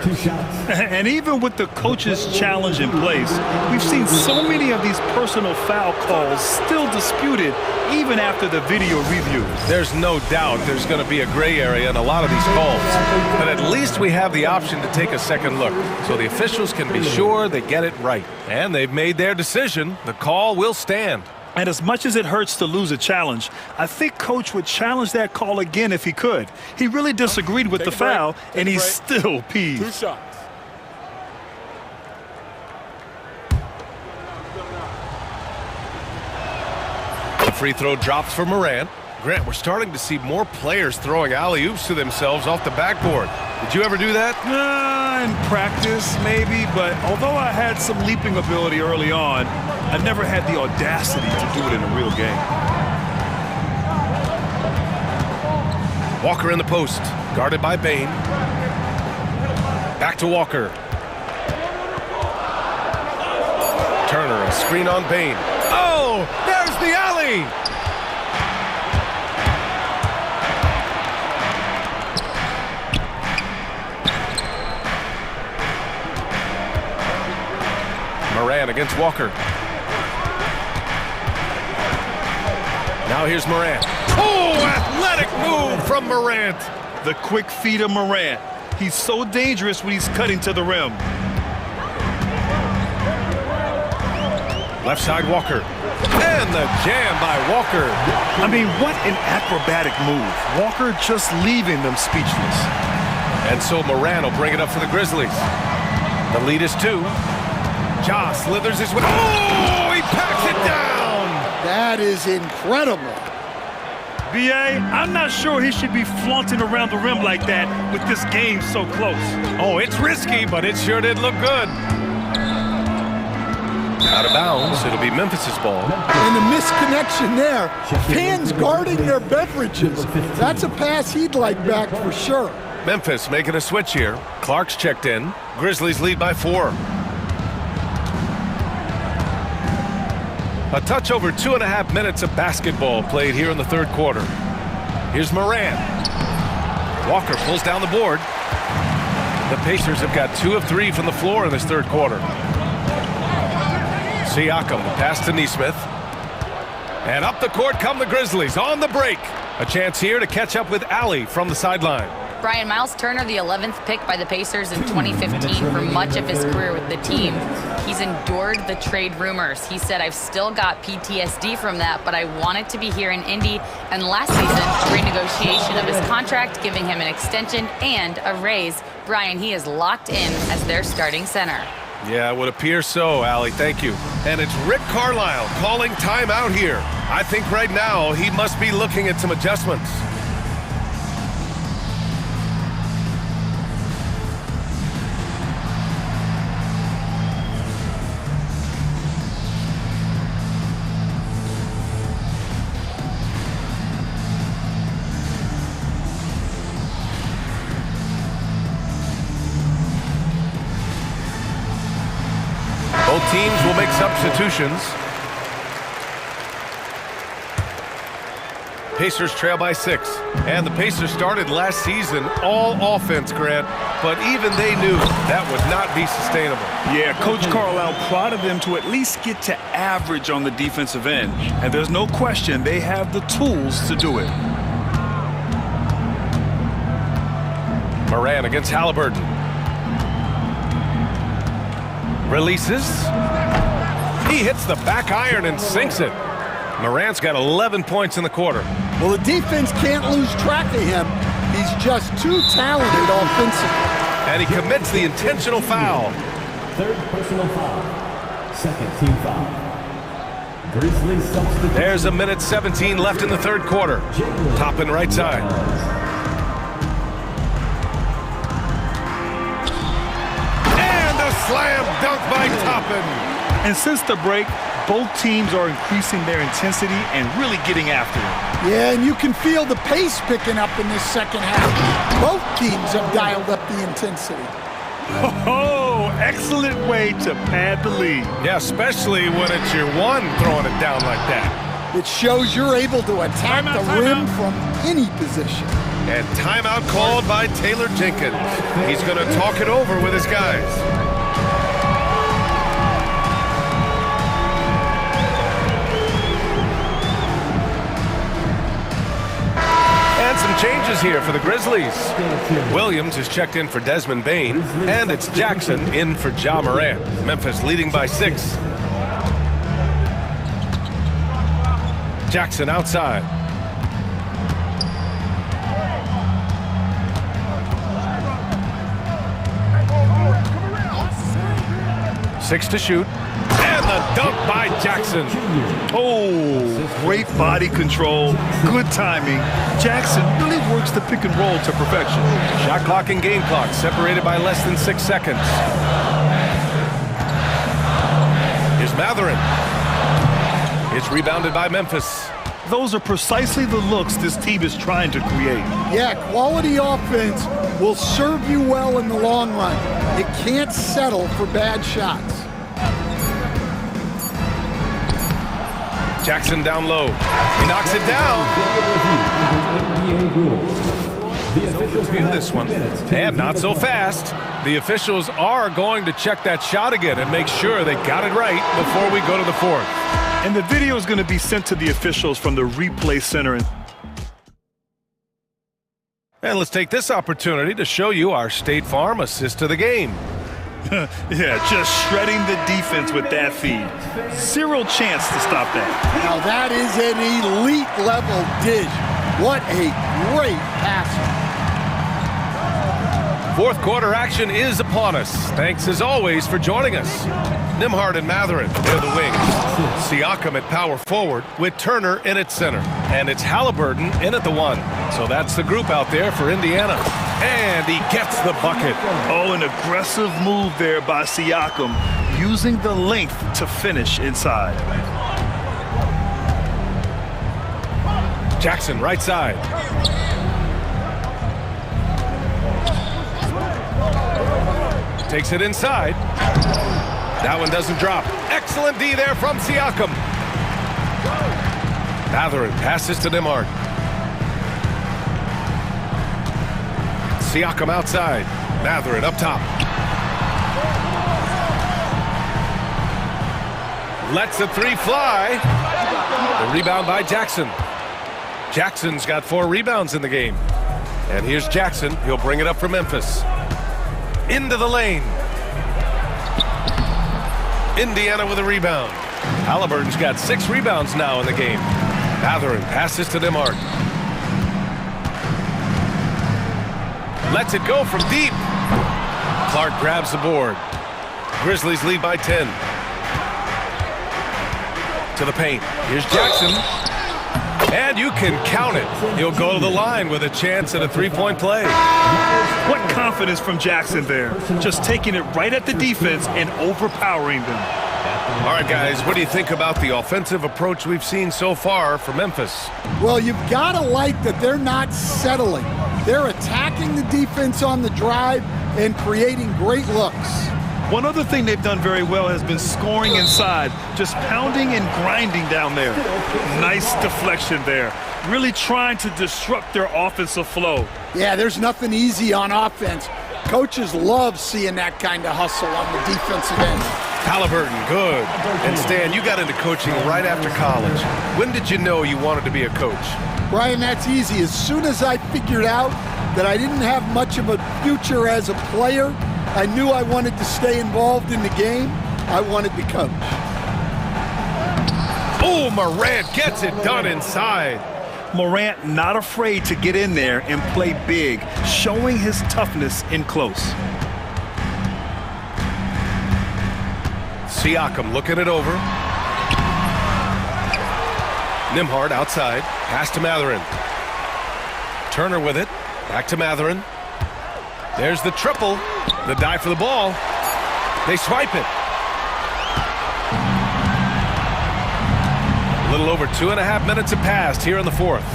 2 shots. And even with the coach's challenge in place, we've seen so many of these personal foul calls still disputed even after the video review. There's no doubt there's going to be a gray area in a lot of these calls. But at least we have the option to take a second look, so the officials can be sure they get it right. And they've made their decision. The call will stand. And as much as it hurts to lose a challenge, I think Coach would challenge that call again if he could. He really disagreed with the foul, and he's still peeved. 2 shots. The free throw drops for Morant. Grant, we're starting to see more players throwing alley-oops to themselves off the backboard. Did you ever do that? In practice, maybe, but although I had some leaping ability early on, I never had the audacity to do it in a real game. Walker in the post, guarded by Bane. Back to Walker. Turner, a screen on Bane. Oh, there's the alley! Morant against Walker. Now here's Morant. Oh, athletic move from Morant. The quick feet of Morant. He's so dangerous when he's cutting to the rim. Left side Walker. And the jam by Walker. I mean, what an acrobatic move. Walker just leaving them speechless. And so Morant will bring it up for the Grizzlies. The lead is 2. Ja slithers his way. Oh, he packs it down. That is incredible. B.A., I'm not sure he should be flaunting around the rim like that with this game so close. Oh, it's risky, but it sure did look good. Out of bounds, it'll be Memphis's ball. And a misconnection there. Fans guarding their beverages. That's a pass he'd like back for sure. Memphis making a switch here. Clark's checked in. Grizzlies lead by 4. A touch over 2.5 minutes of basketball played here in the third quarter. Here's Morant. Walker pulls down the board. The Pacers have got 2 of 3 from the floor in this third quarter. Siakam, the pass to Nesmith. And up the court come the Grizzlies on the break. A chance here to catch up with Allie from the sideline. Brian, Miles Turner, the 11th pick by the Pacers in 2015 for much of his career with the team. He's endured the trade rumors. He said, I've still got PTSD from that, but I wanted to be here in Indy. And last season, a renegotiation of his contract, giving him an extension and a raise. Brian, he is locked in as their starting center. Yeah, it would appear so, Allie. Thank you. And it's Rick Carlisle calling timeout here. I think right now he must be looking at some adjustments. Both teams will make substitutions. Pacers trail by 6. And the Pacers started last season all offense, Grant. But even they knew that would not be sustainable. Yeah, Coach Carlisle prodded them to at least get to average on the defensive end. And there's no question they have the tools to do it. Morant against Halliburton. Releases. He hits the back iron and sinks it. Morant's got 11 points in the quarter. Well, the defense can't lose track of him. He's just too talented offensively. And he commits the intentional foul. Third personal foul. Second team foul. Grizzlies substitute. There's 1:17 left in the third quarter. Toppin right side. And a slam dunk by Toppin. And since the break, both teams are increasing their intensity and really getting after it. Yeah, and you can feel the pace picking up in this second half. Both teams have dialed up the intensity. Oh, Excellent way to pad the lead. Yeah, especially when it's your one throwing it down like that. It shows you're able to attack the rim from any position. And timeout called by Taylor Jenkins. He's going to talk it over with his guys. And some changes here for the Grizzlies. Williams is checked in for Desmond Bane, and it's Jackson in for Ja Morant. Memphis leading by 6. Jackson outside. Six to shoot. And the dunk by Jackson. Oh, great body control, good timing. Jackson really works the pick and roll to perfection. Shot clock and game clock separated by less than 6 seconds. Here's Matherin. It's rebounded by Memphis. Those are precisely the looks this team is trying to create. Yeah, quality offense will serve you well in the long run. You can't settle for bad shots. Jackson down low. He knocks it down. Review this one. And not so fast. The officials are going to check that shot again and make sure they got it right before we go to the fourth. And the video is going to be sent to the officials from the replay center. And let's take this opportunity to show you our State Farm assist to the game. Yeah, just shredding the defense with that feed. Zero chance to stop that. Now that is an elite level dish. What a great passer. Fourth quarter action is upon us. Thanks as always for joining us. Nembhard and Matherin near the wings. Siakam at power forward with Turner in at center. And it's Halliburton in at the 1. So that's the group out there for Indiana. And he gets the bucket. Oh, an aggressive move there by Siakam, using the length to finish inside. Jackson right side. Takes it inside. That one doesn't drop. Excellent D there from Siakam. Matherin passes to Nembhard. Siakam outside. Matherin up top. Lets the 3 fly. The rebound by Jackson. Jackson's got 4 rebounds in the game. And here's Jackson. He'll bring it up for Memphis. Into the lane. Indiana with a rebound. Halliburton's got 6 rebounds now in the game. Matherin passes to Nembhard. Lets it go from deep. Clark grabs the board. Grizzlies lead by 10. To the paint. Here's Jackson. And you can count it. He'll go to the line with a chance at a 3-point play. What confidence from Jackson there. Just taking it right at the defense and overpowering them. All right, guys, what do you think about the offensive approach we've seen so far for Memphis? Well, you've got to like that they're not settling. They're attacking the defense on the drive and creating great looks. One other thing they've done very well has been scoring inside, just pounding and grinding down there. Nice deflection there. Really trying to disrupt their offensive flow. Yeah, there's nothing easy on offense. Coaches love seeing that kind of hustle on the defensive end. Halliburton, good. And Stan, you got into coaching right after college. When did you know you wanted to be a coach? Brian, that's easy. As soon as I figured out that I didn't have much of a future as a player, I knew I wanted to stay involved in the game. I wanted to coach. Oh, Morant gets it done inside. Morant not afraid to get in there and play big, showing his toughness in close. Siakam looking it over. Nembhard outside. Pass to Matherin. Turner with it. Back to Matherin. There's the triple. The dive for the ball. They swipe it. A little over 2.5 minutes have passed here in the fourth.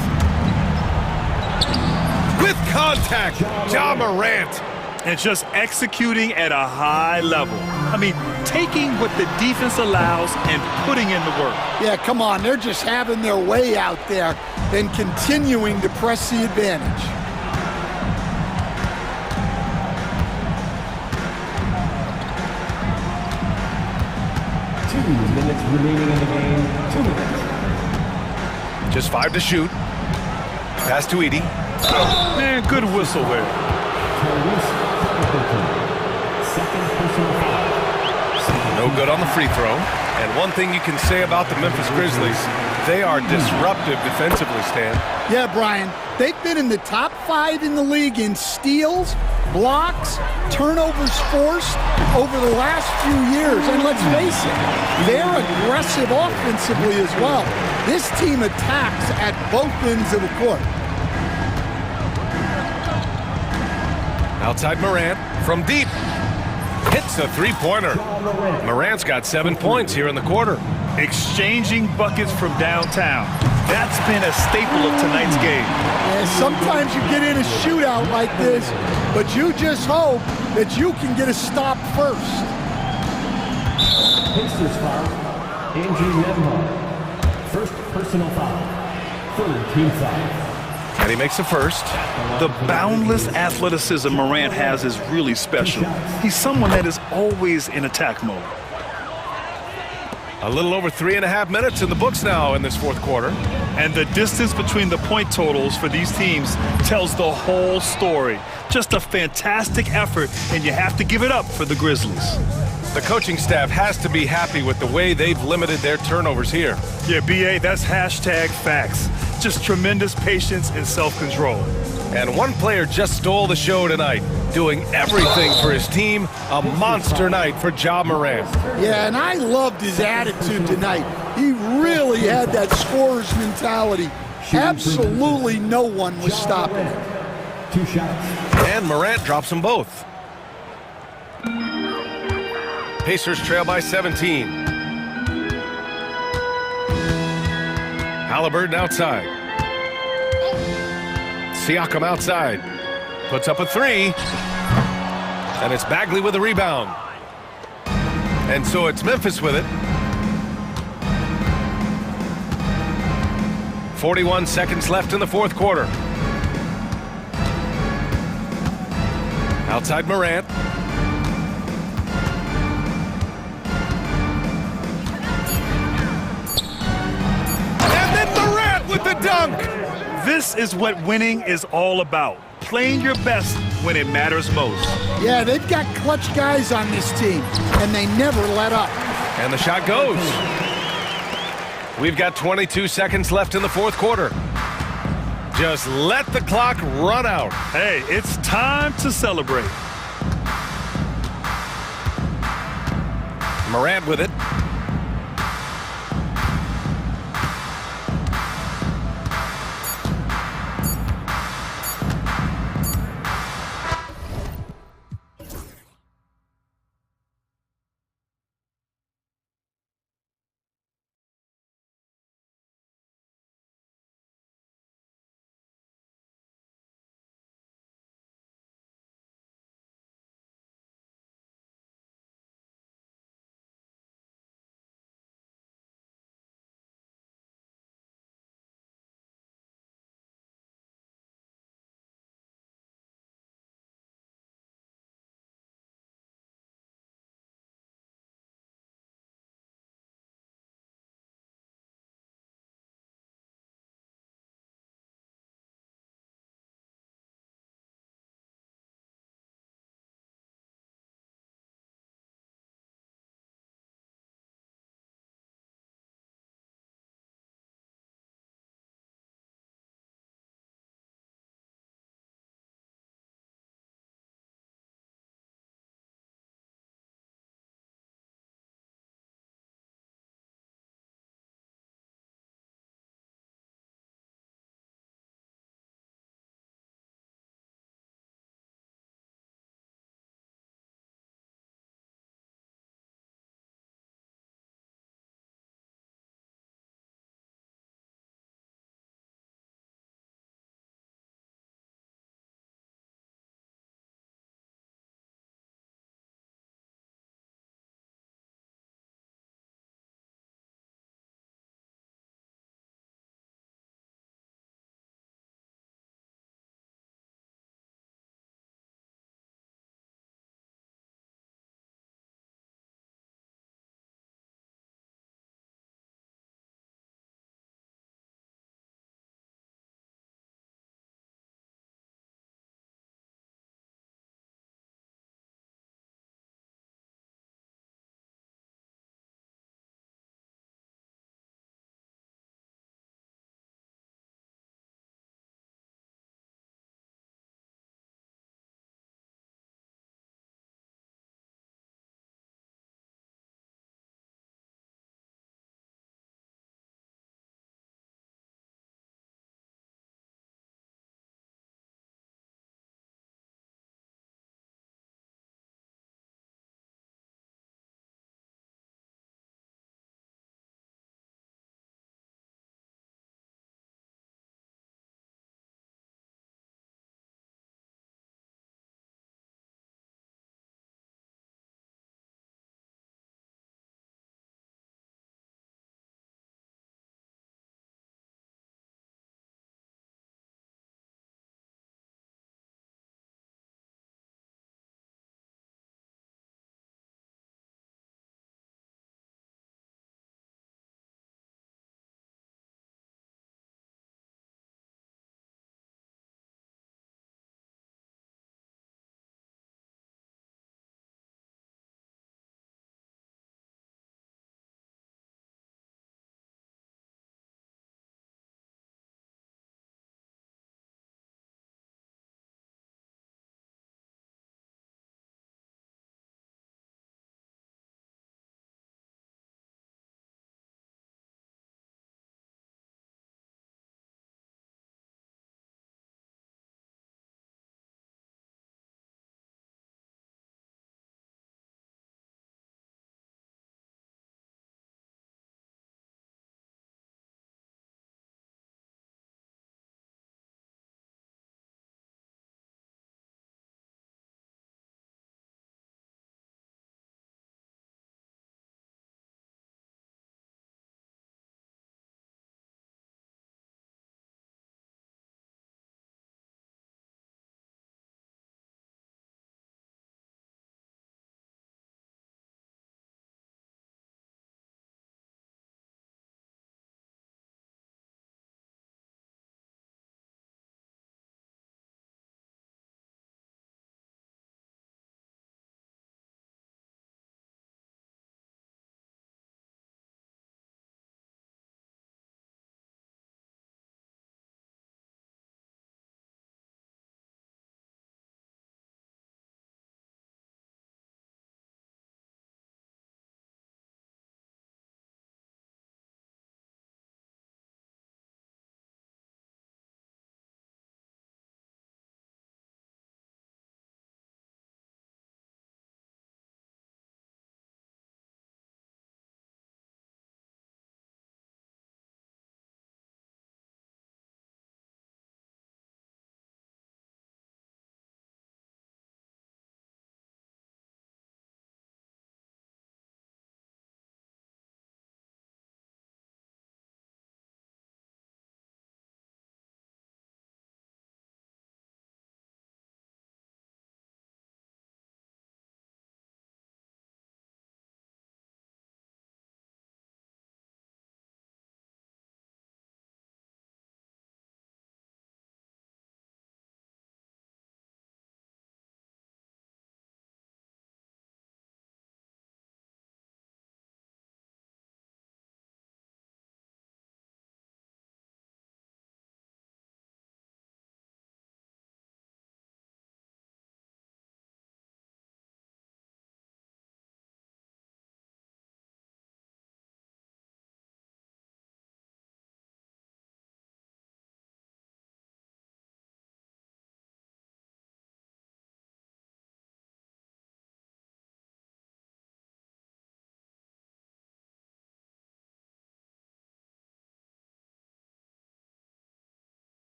With contact, Ja Morant. And just executing at a high level. I mean, taking what the defense allows and putting in the work. Yeah, come on. They're just having their way out there and continuing to press the advantage. Minutes remaining in the game. 2 minutes. Just 5 to shoot. Pass to Edie. Man, good whistle there. Second personal foul. No good on the free throw. And one thing you can say about the Memphis Grizzlies, they are disruptive defensively, Stan. Yeah, Brian. They've been in the top 5 in the league in steals, blocks, turnovers forced over the last few years. And let's face it, they're aggressive offensively as well. This team attacks at both ends of the court. Outside Morant from deep. Hits a three-pointer. Morant's got 7 points here in the quarter. Exchanging buckets from downtown. That's been a staple of tonight's game. And sometimes you get in a shootout like this, but you just hope that you can get a stop first. Pacers foul. Andrew Nembhard. First personal foul. Third team foul. And he makes a first. The boundless athleticism Morant has is really special. He's someone that is always in attack mode. A little over 3.5 minutes in the books now in this fourth quarter. And the distance between the point totals for these teams tells the whole story. Just a fantastic effort, and you have to give it up for the Grizzlies. The coaching staff has to be happy with the way they've limited their turnovers here. Yeah, BA, that's hashtag facts. Just tremendous patience and self-control. And one player just stole the show tonight, doing everything for his team. A monster night for Ja Morant. Yeah, and I loved his attitude tonight. He really had that scorer's mentality. Absolutely no one was stopping it. 2 shots. And Morant drops them both. Pacers trail by 17. Halliburton outside. Siakam outside. Puts up a 3. And it's Bagley with a rebound. And so it's Memphis with it. 41 seconds left in the fourth quarter. Outside Morant. And then Morant with the dunk. This is what winning is all about. Playing your best when it matters most. Yeah, they've got clutch guys on this team, and they never let up. And the shot goes. We've got 22 seconds left in the fourth quarter. Just let the clock run out. Hey, it's time to celebrate. Morant with it.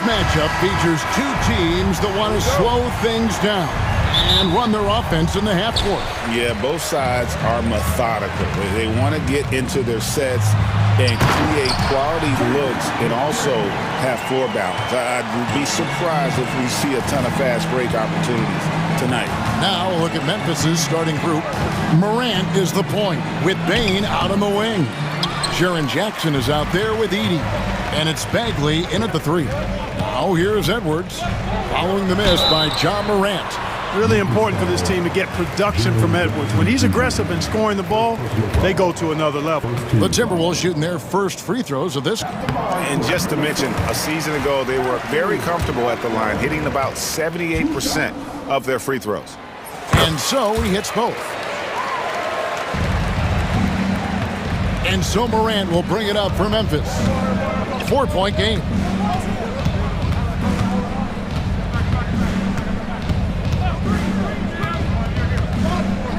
matchup features two teams that want to slow things down and run their offense in the half court. Yeah, both sides are methodical. They want to get into their sets and create quality looks and also have floor balance. I'd be surprised if we see a ton of fast break opportunities tonight. Now a look at Memphis's starting group. Morant is the point with Bain out on the wing. Jaren Jackson is out there with Edey. And it's Bagley in at the three. Now here's Edwards following the miss by John Morant. Really important for this team to get production from Edwards. When he's aggressive and scoring the ball, they go to another level. The Timberwolves shooting their first free throws of this. And just to mention, a season ago, they were very comfortable at the line, hitting about 78% of their free throws. And so he hits both. And so Morant will bring it up for Memphis. 4-point game.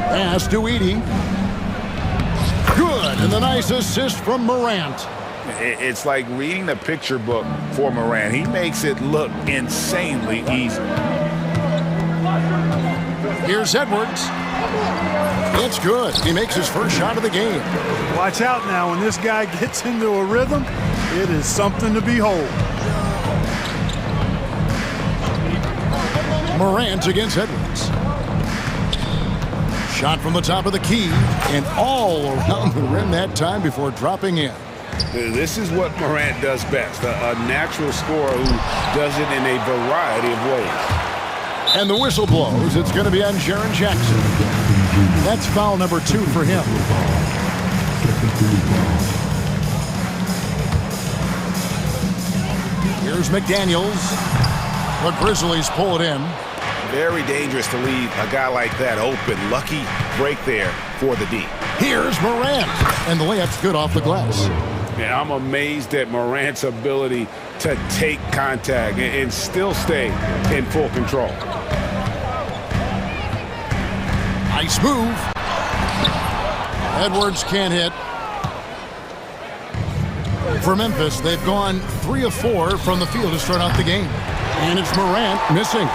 Pass to Edey. Good, and the nice assist from Morant. It's like reading a picture book for Morant. He makes it look insanely easy. Here's Edwards. It's good. He makes his first shot of the game. Watch out now. When this guy gets into a rhythm, it is something to behold. Morant against Edwards. Shot from the top of the key and all around the rim that time before dropping in. This is what Morant does best, a natural scorer who does it in a variety of ways. And the whistle blows. It's going to be on Jaren Jackson. That's foul number 2 for him. Here's McDaniels. The Grizzlies pull it in. Very dangerous to leave a guy like that open. Lucky break there for the D. Here's Morant. And the layup's good off the glass. Yeah, I'm amazed at Morant's ability to take contact and still stay in full control. Nice move. Edwards can't hit. For Memphis, they've gone 3 of 4 from the field to start out the game. And it's Morant missing.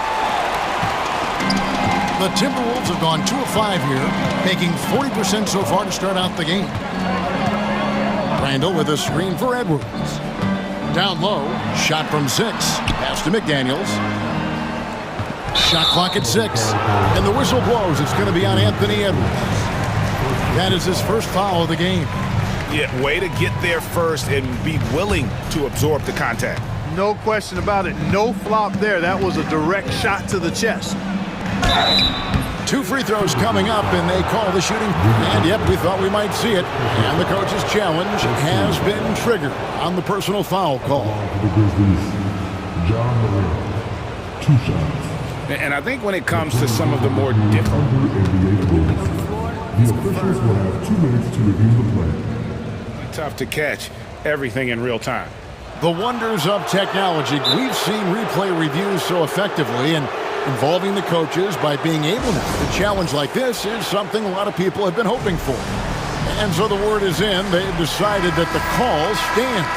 The Timberwolves have gone 2 of 5 here, making 40% so far to start out the game. Randall with a screen for Edwards. Down low, shot from 6. Pass to McDaniels. Shot clock at 6. And the whistle blows. It's going to be on Anthony Edwards. That is his first foul of the game. Yeah, way to get there first and be willing to absorb the contact. No question about it. No flop there. That was a direct shot to the chest. 2 free throws coming up, and they call the shooting. And yep, we thought we might see it. And the coach's challenge has been triggered on the personal foul call. The Grizzlies, John Morant, 2 shots. And I think when it comes to some of the more difficult, the officials will have 2 minutes to review the play. Tough to catch everything in real time. The wonders of technology. We've seen replay reviews so effectively, and involving the coaches by being able now to challenge like this is something a lot of people have been hoping for. And so the word is in. They've decided that the call stands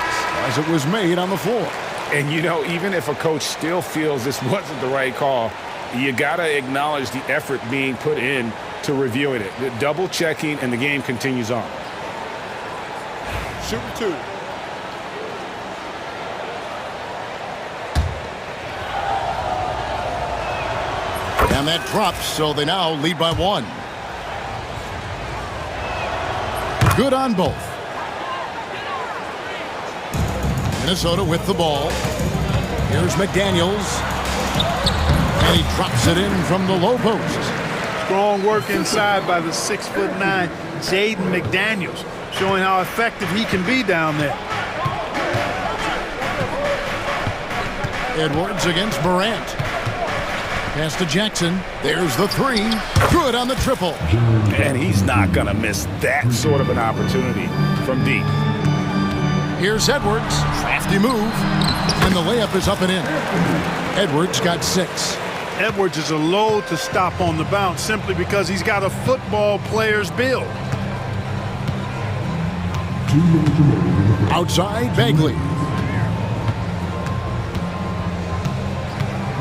as it was made on the floor. And you know, even if a coach still feels this wasn't the right call, you got to acknowledge the effort being put in to reviewing it. The double checking, and the game continues on. Shooting 2. And that drops, so they now lead by 1. Good on both. Minnesota with the ball. Here's McDaniels. And he drops it in from the low post. Strong work inside by the 6'9" Jaden McDaniels, showing how effective he can be down there. Edwards against Morant. Pass to Jackson. There's the 3. Good on the triple. And he's not going to miss that sort of an opportunity from deep. Here's Edwards. Crafty move. And the layup is up and in. Edwards got 6. Edwards is a load to stop on the bounce simply because he's got a football player's build. 2 minutes remaining. Outside, Bagley.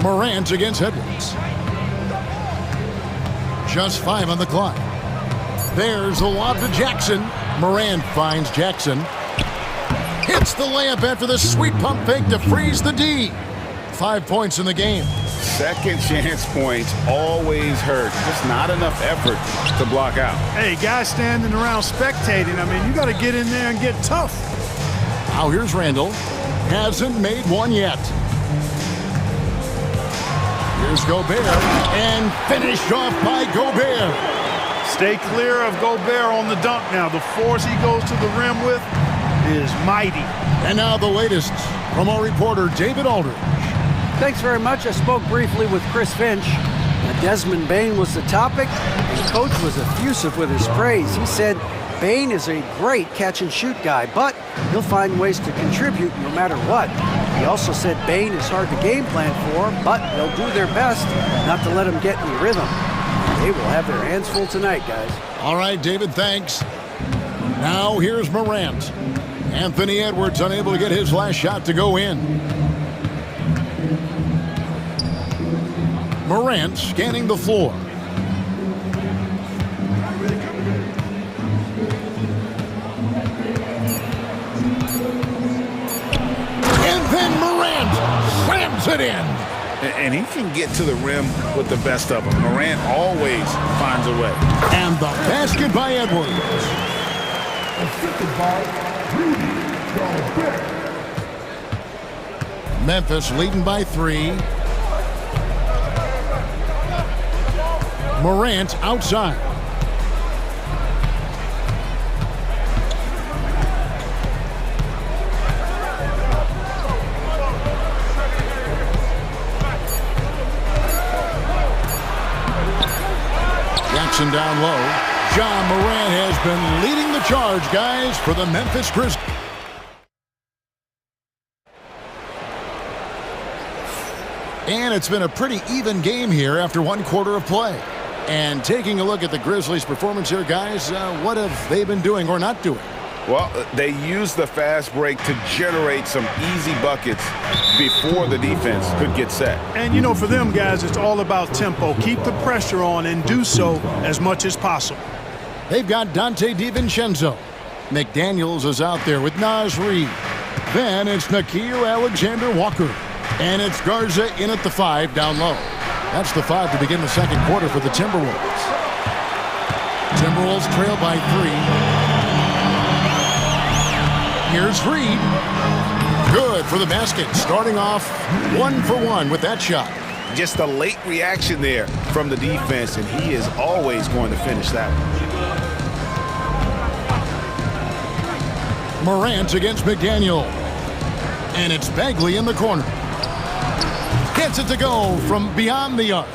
Morant against Edwards. Just 5 on the clock. There's the lob to Jackson. Morant finds Jackson. Hits the layup after the sweet pump fake to freeze the D. 5 points in the game. Second chance points always hurt. Just not enough effort to block out. Hey, guys standing around spectating, I mean, you got to get in there and get tough. Now here's Randall. Hasn't made one yet. Here's Gobert. And finished off by Gobert. Stay clear of Gobert on the dunk now. The force he goes to the rim with is mighty. And now the latest from our reporter, David Aldridge. Thanks very much. I spoke briefly with Chris Finch. Desmond Bane was the topic, and Coach was effusive with his praise. He said Bane is a great catch-and-shoot guy, but he'll find ways to contribute no matter what. He also said Bane is hard to game plan for, but they'll do their best not to let him get in rhythm. They will have their hands full tonight, guys. All right, David, thanks. Now here's Morant. Anthony Edwards unable to get his last shot to go in. Morant scanning the floor. And then Morant slams it in. And he can get to the rim with the best of them. Morant always finds a way. And the basket by Edwards. Memphis leading by 3. Morant outside. Jackson down low. John Morant has been leading the charge, guys, for the Memphis Grizzlies. And it's been a pretty even game here after 1 quarter of play. And taking a look at the Grizzlies' performance here, guys, what have they been doing or not doing? Well, they used the fast break to generate some easy buckets before the defense could get set. And, you know, for them guys, it's all about tempo. Keep the pressure on and do so as much as possible. They've got Dante DiVincenzo. McDaniels is out there with Naz Reid. Then it's Nickeil Alexander-Walker. And it's Garza in at the 5 down low. That's the 5 to begin the second quarter for the Timberwolves. Timberwolves trail by 3. Here's Reid. Good for the basket. Starting off 1 for 1 with that shot. Just a late reaction there from the defense, and he is always going to finish that one. Morant against McDaniel. And it's Bagley in the corner. Gets it to go from beyond the arc.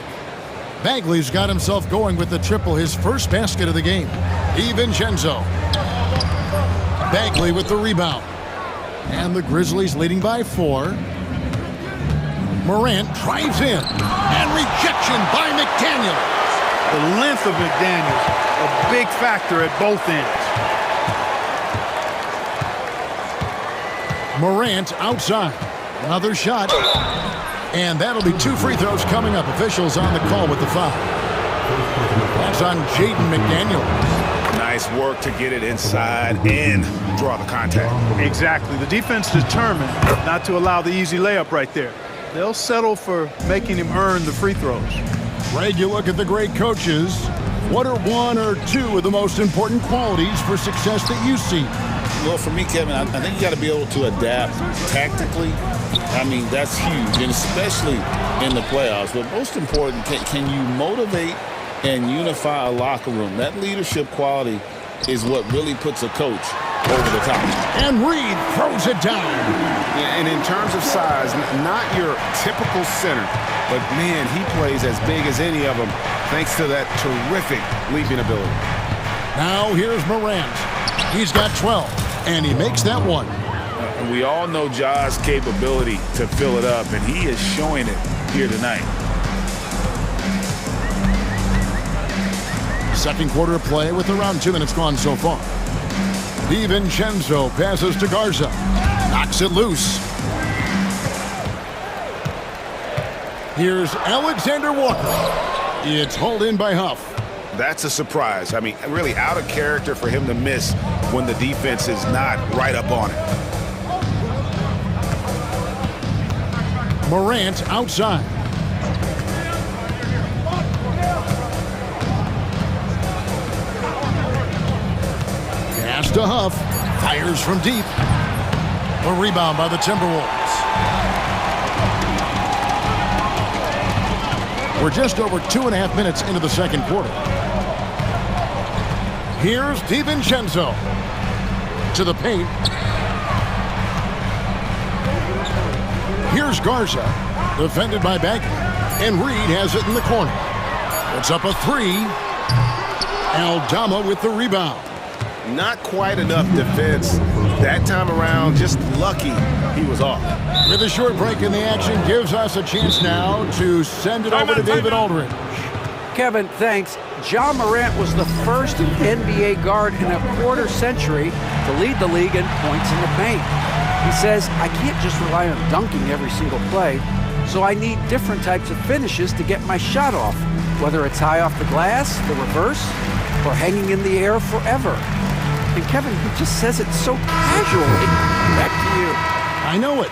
Bagley's got himself going with the triple, his first basket of the game. DiVincenzo. Bagley with the rebound. And the Grizzlies leading by 4. Morant drives in. And rejection by McDaniels. The length of McDaniels, a big factor at both ends. Morant outside. Another shot. And that'll be 2 free throws coming up. Officials on the call with the foul. That's on Jaden McDaniels. Nice work to get it inside and draw the contact. Exactly. The defense determined not to allow the easy layup right there. They'll settle for making him earn the free throws. Greg, you look at the great coaches. What are 1 or 2 of the most important qualities for success that you see? Well, for me, Kevin, I think you got to be able to adapt tactically. I mean, that's huge, and especially in the playoffs. But most important, can you motivate and unify a locker room? That leadership quality is what really puts a coach over the top. And Reid throws it down. Yeah, and in terms of size, not your typical center, but man, he plays as big as any of them thanks to that terrific leaping ability. Now here's Morant. He's got 12, and he makes that one. We all know Ja's capability to fill it up, and he is showing it here tonight. Second quarter of play with around 2 minutes gone so far. DiVincenzo passes to Garza. Knocks it loose. Here's Alexander Walker. It's hauled in by Huff. That's a surprise. I mean, really out of character for him to miss when the defense is not right up on it. Morant outside. Pass to Huff. Fires from deep. A rebound by the Timberwolves. We're just over 2.5 minutes into the second quarter. Here's DiVincenzo to the paint. Here's Garza, defended by Bagley, and Reed has it in the corner. It's up a three. Aldama with the rebound. Not quite enough defense that time around. Just lucky he was off. With a short break in the action, gives us a chance now to send it over to David Aldridge. Kevin, thanks. Ja Morant was the first NBA guard in a quarter century to lead the league in points in the paint. He says, I can't just rely on dunking every single play, so I need different types of finishes to get my shot off, whether it's high off the glass, the reverse, or hanging in the air forever. And Kevin, he just says it so casually. Back to you. I know it.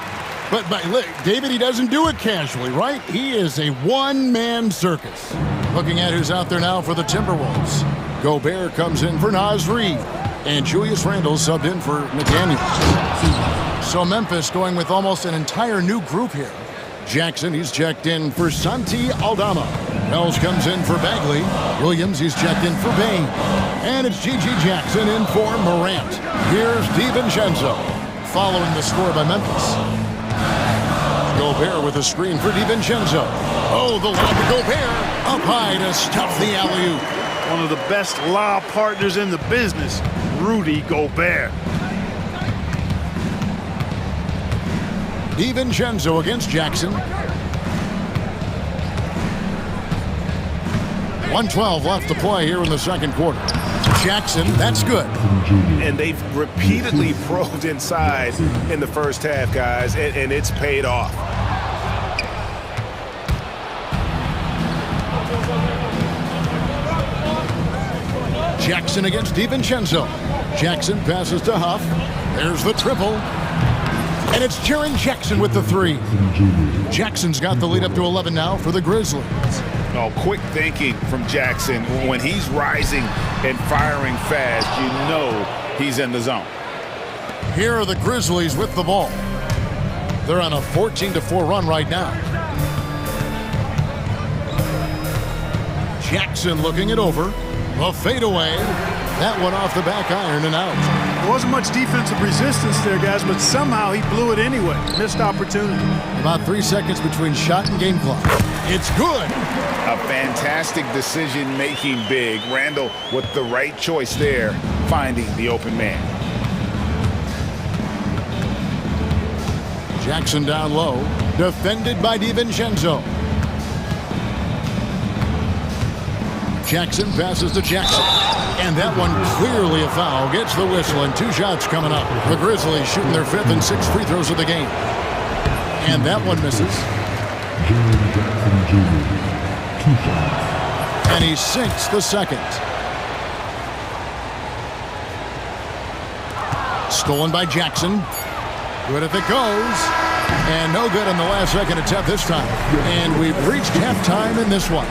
But look, David, he doesn't do it casually, right? He is a one-man circus. Looking at who's out there now for the Timberwolves. Gobert comes in for Naz Reid. And Julius Randle subbed in for McDaniels. So Memphis going with almost an entire new group here. Jackson, he's checked in for Santi Aldama. Wells comes in for Bagley. Williams, he's checked in for Bain. And it's G.G. Jackson in for Morant. Here's DiVincenzo, following the score by Memphis. Gobert with a screen for DiVincenzo. Oh, the lob to Gobert. Up high to stuff the alley-oop. One of the best lob partners in the business, Rudy Gobert. DiVincenzo against Jackson. 1:12 left to play here in the second quarter. Jackson, that's good. And they've repeatedly probed inside in the first half, guys, and it's paid off. Jackson against DiVincenzo. Jackson passes to Huff. There's the triple. And it's Jaren Jackson with the three. Jackson's got the lead up to 11 now for the Grizzlies. Oh, quick thinking from Jackson. When he's rising and firing fast, you know he's in the zone. Here are the Grizzlies with the ball. They're on a 14-4 run right now. Jackson looking it over. A fadeaway. That one off the back iron and out. There wasn't much defensive resistance there, guys, but somehow he blew it anyway. Missed opportunity. About 3 seconds between shot and game clock. It's good. A fantastic decision-making big. Randle with the right choice there, finding the open man. Jackson down low, defended by DiVincenzo. Jackson passes to Jackson. And that one clearly a foul. Gets the whistle and 2 shots coming up. The Grizzlies shooting their 5th and 6th free throws of the game. And that one misses. And he sinks the second. Stolen by Jackson. Good if it goes. And no good on the last second attempt this time. And we've reached halftime in this one.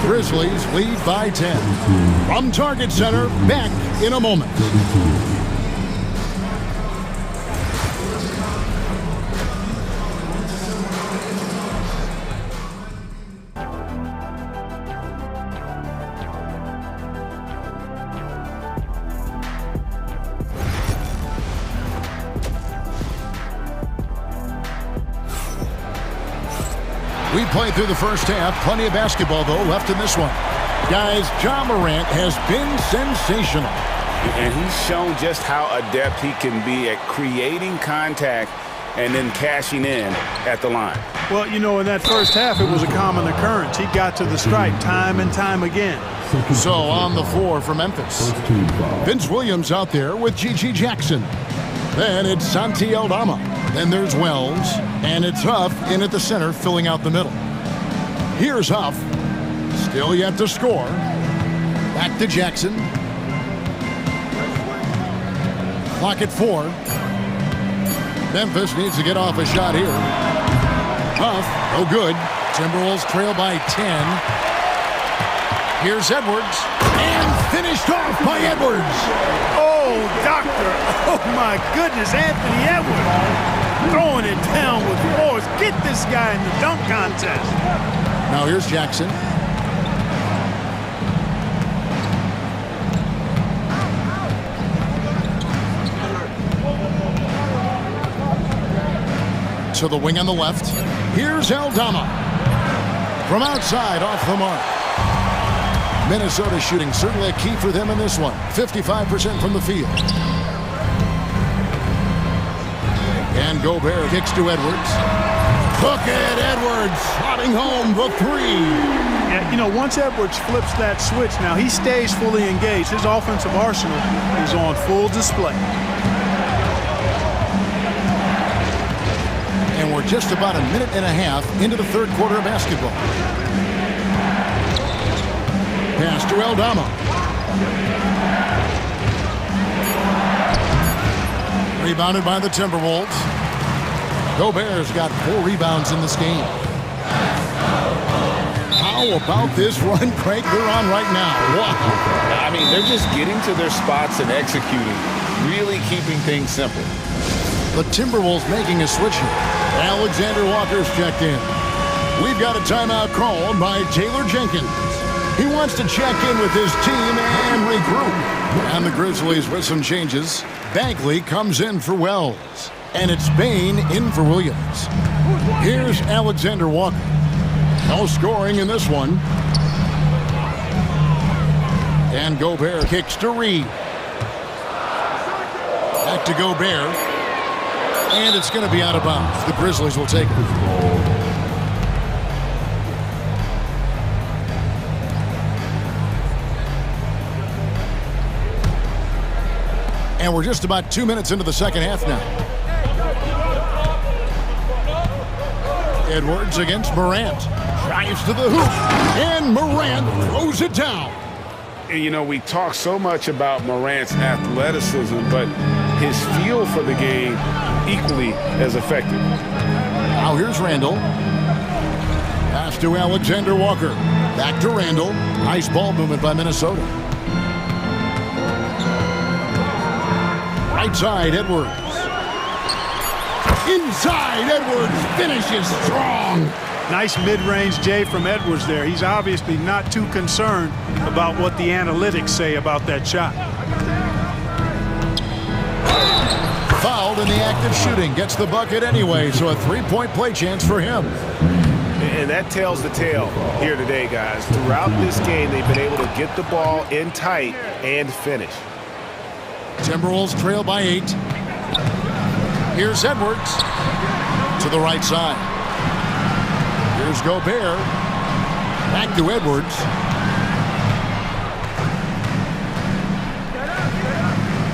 Grizzlies lead by 10. From Target Center, back in a moment. We played through the first half. Plenty of basketball, though, left in this one. Guys, Ja Morant has been sensational. And he's shown just how adept he can be at creating contact and then cashing in at the line. Well, you know, in that first half, it was a common occurrence. He got to the stripe time and time again. So on the floor for Memphis, Vince Williams out there with G.G. Jackson. Then it's Santi Aldama. Then there's Wells, and it's Huff in at the center, filling out the middle. Here's Huff. Still yet to score. Back to Jackson. Clock at 4. Memphis needs to get off a shot here. Huff, no good. Timberwolves trail by 10. Here's Edwards. And finished off by Edwards. Oh, doctor. Oh, my goodness. Anthony Edwards throwing it down with force. Get this guy in the dunk contest. Now here's Jackson. To the wing on the left. Here's Aldama. From outside, off the mark. Minnesota shooting certainly a key for them in this one. 55% from the field. And Gobert kicks to Edwards. Bucket Edwards slotting home the 3. Yeah, you know, once Edwards flips that switch, now he stays fully engaged. His offensive arsenal is on full display. And we're just about a minute and a half into the third quarter of basketball. Pass to Aldama. Rebounded by the Timberwolves. Gobert's got 4 rebounds in this game. How about this run, Craig, they're on right now? Wow. I mean, they're just getting to their spots and executing, really keeping things simple. The Timberwolves making a switch here. Alexander Walker's checked in. We've got a timeout called by Taylor Jenkins. He wants to check in with his team and regroup. And the Grizzlies with some changes. Bagley comes in for Wells. And it's Bain in for Williams. Here's Alexander Walker. No scoring in this one. And Gobert kicks to Reed. Back to Gobert. And it's going to be out of bounds. The Grizzlies will take it. And we're just about 2 minutes into the second half now. Edwards against Morant. Drives to the hoop. And Morant throws it down. And, you know, we talk so much about Morant's athleticism, but his feel for the game equally as effective. Now here's Randall. Pass to Alexander Walker. Back to Randall. Nice ball movement by Minnesota. Right side, Edwards. Inside, Edwards finishes strong. Nice mid-range J from Edwards there. He's obviously not too concerned about what the analytics say about that shot. Fouled in the act of shooting. Gets the bucket anyway, so a 3-point play chance for him. And that tells the tale here today, guys. Throughout this game, they've been able to get the ball in tight and finish. Timberwolves trail by 8. Here's Edwards to the right side. Here's Gobert. Back to Edwards.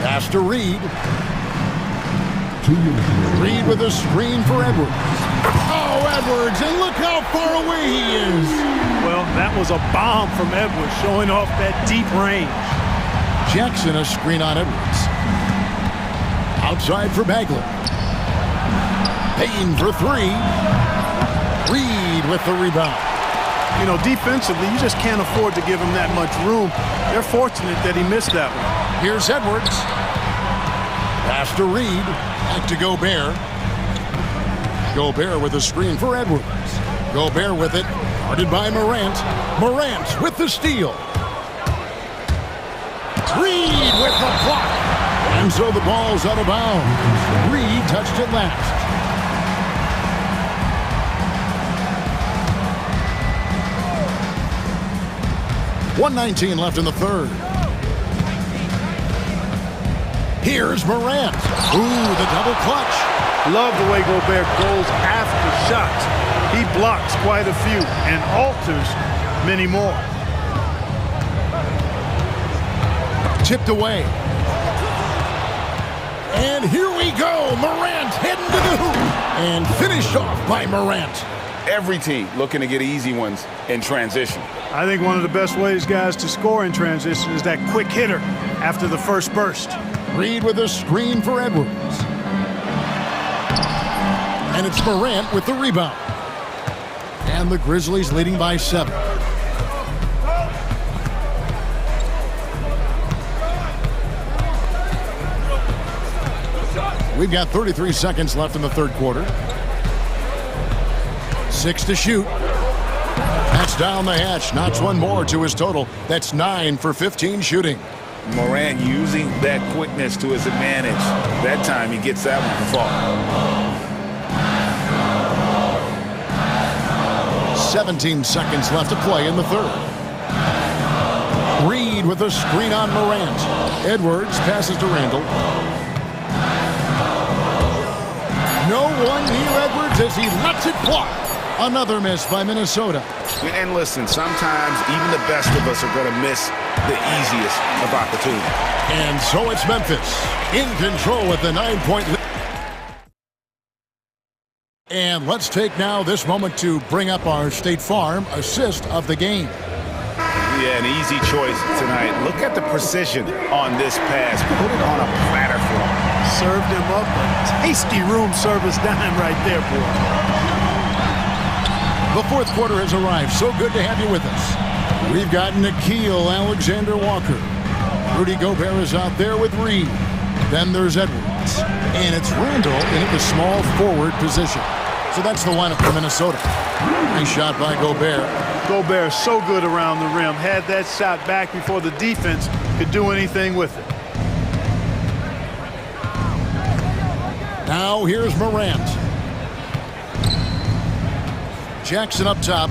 Pass to Reed. Reed with a screen for Edwards. Oh, Edwards, and look how far away he is. Well, that was a bomb from Edwards, showing off that deep range. Jackson a screen on Edwards. Outside for Bagley. Payne for 3. Reed with the rebound. You know, defensively, you just can't afford to give him that much room. They're fortunate that he missed that one. Here's Edwards. Pass to Reed. Back to Gobert. Gobert with a screen for Edwards. Gobert with it. Guarded by Morant. Morant with the steal. Reed with the block. And so the ball's out of bounds. Reed touched it last. .119 left in the third. Here's Morant. Ooh, the double clutch. Love the way Gobert goes after shots. He blocks quite a few and alters many more. Tipped away. And here we go. Morant heading to the hoop. And finished off by Morant. every team looking to get easy ones in transition. I think one of the best ways, guys, to score in transition is that quick hitter after the first burst. Reed with a screen for Edwards. And it's Morant with the rebound. And the Grizzlies leading by 7. We've got 33 seconds left in the third quarter. 6 to shoot. That's down the hatch. Knocks one more to his total. That's 9 for 15 shooting. Morant using that quickness to his advantage. That time he gets that one to fall. 17 seconds left to play in the third. Reed with a screen on Morant. Edwards passes to Randall. No one near Edwards as he lets it fly. Another miss by Minnesota. And listen, sometimes even the best of us are going to miss the easiest of opportunities. And so it's Memphis in control with the 9-point lead. And let's take now this moment to bring up our State Farm assist of the game. Yeah, an easy choice tonight. Look at the precision on this pass. Put it on a platter for him. Served him up a tasty room service dime right there, boy. The fourth quarter has arrived. So good to have you with us. We've got Nickeil Alexander-Walker. Rudy Gobert is out there with Reed. Then there's Edwards. And it's Randall in at the small forward position. So that's the lineup for Minnesota. Nice shot by Gobert. Gobert so good around the rim. Had that shot back before the defense could do anything with it. Now here's Morant. Jackson up top.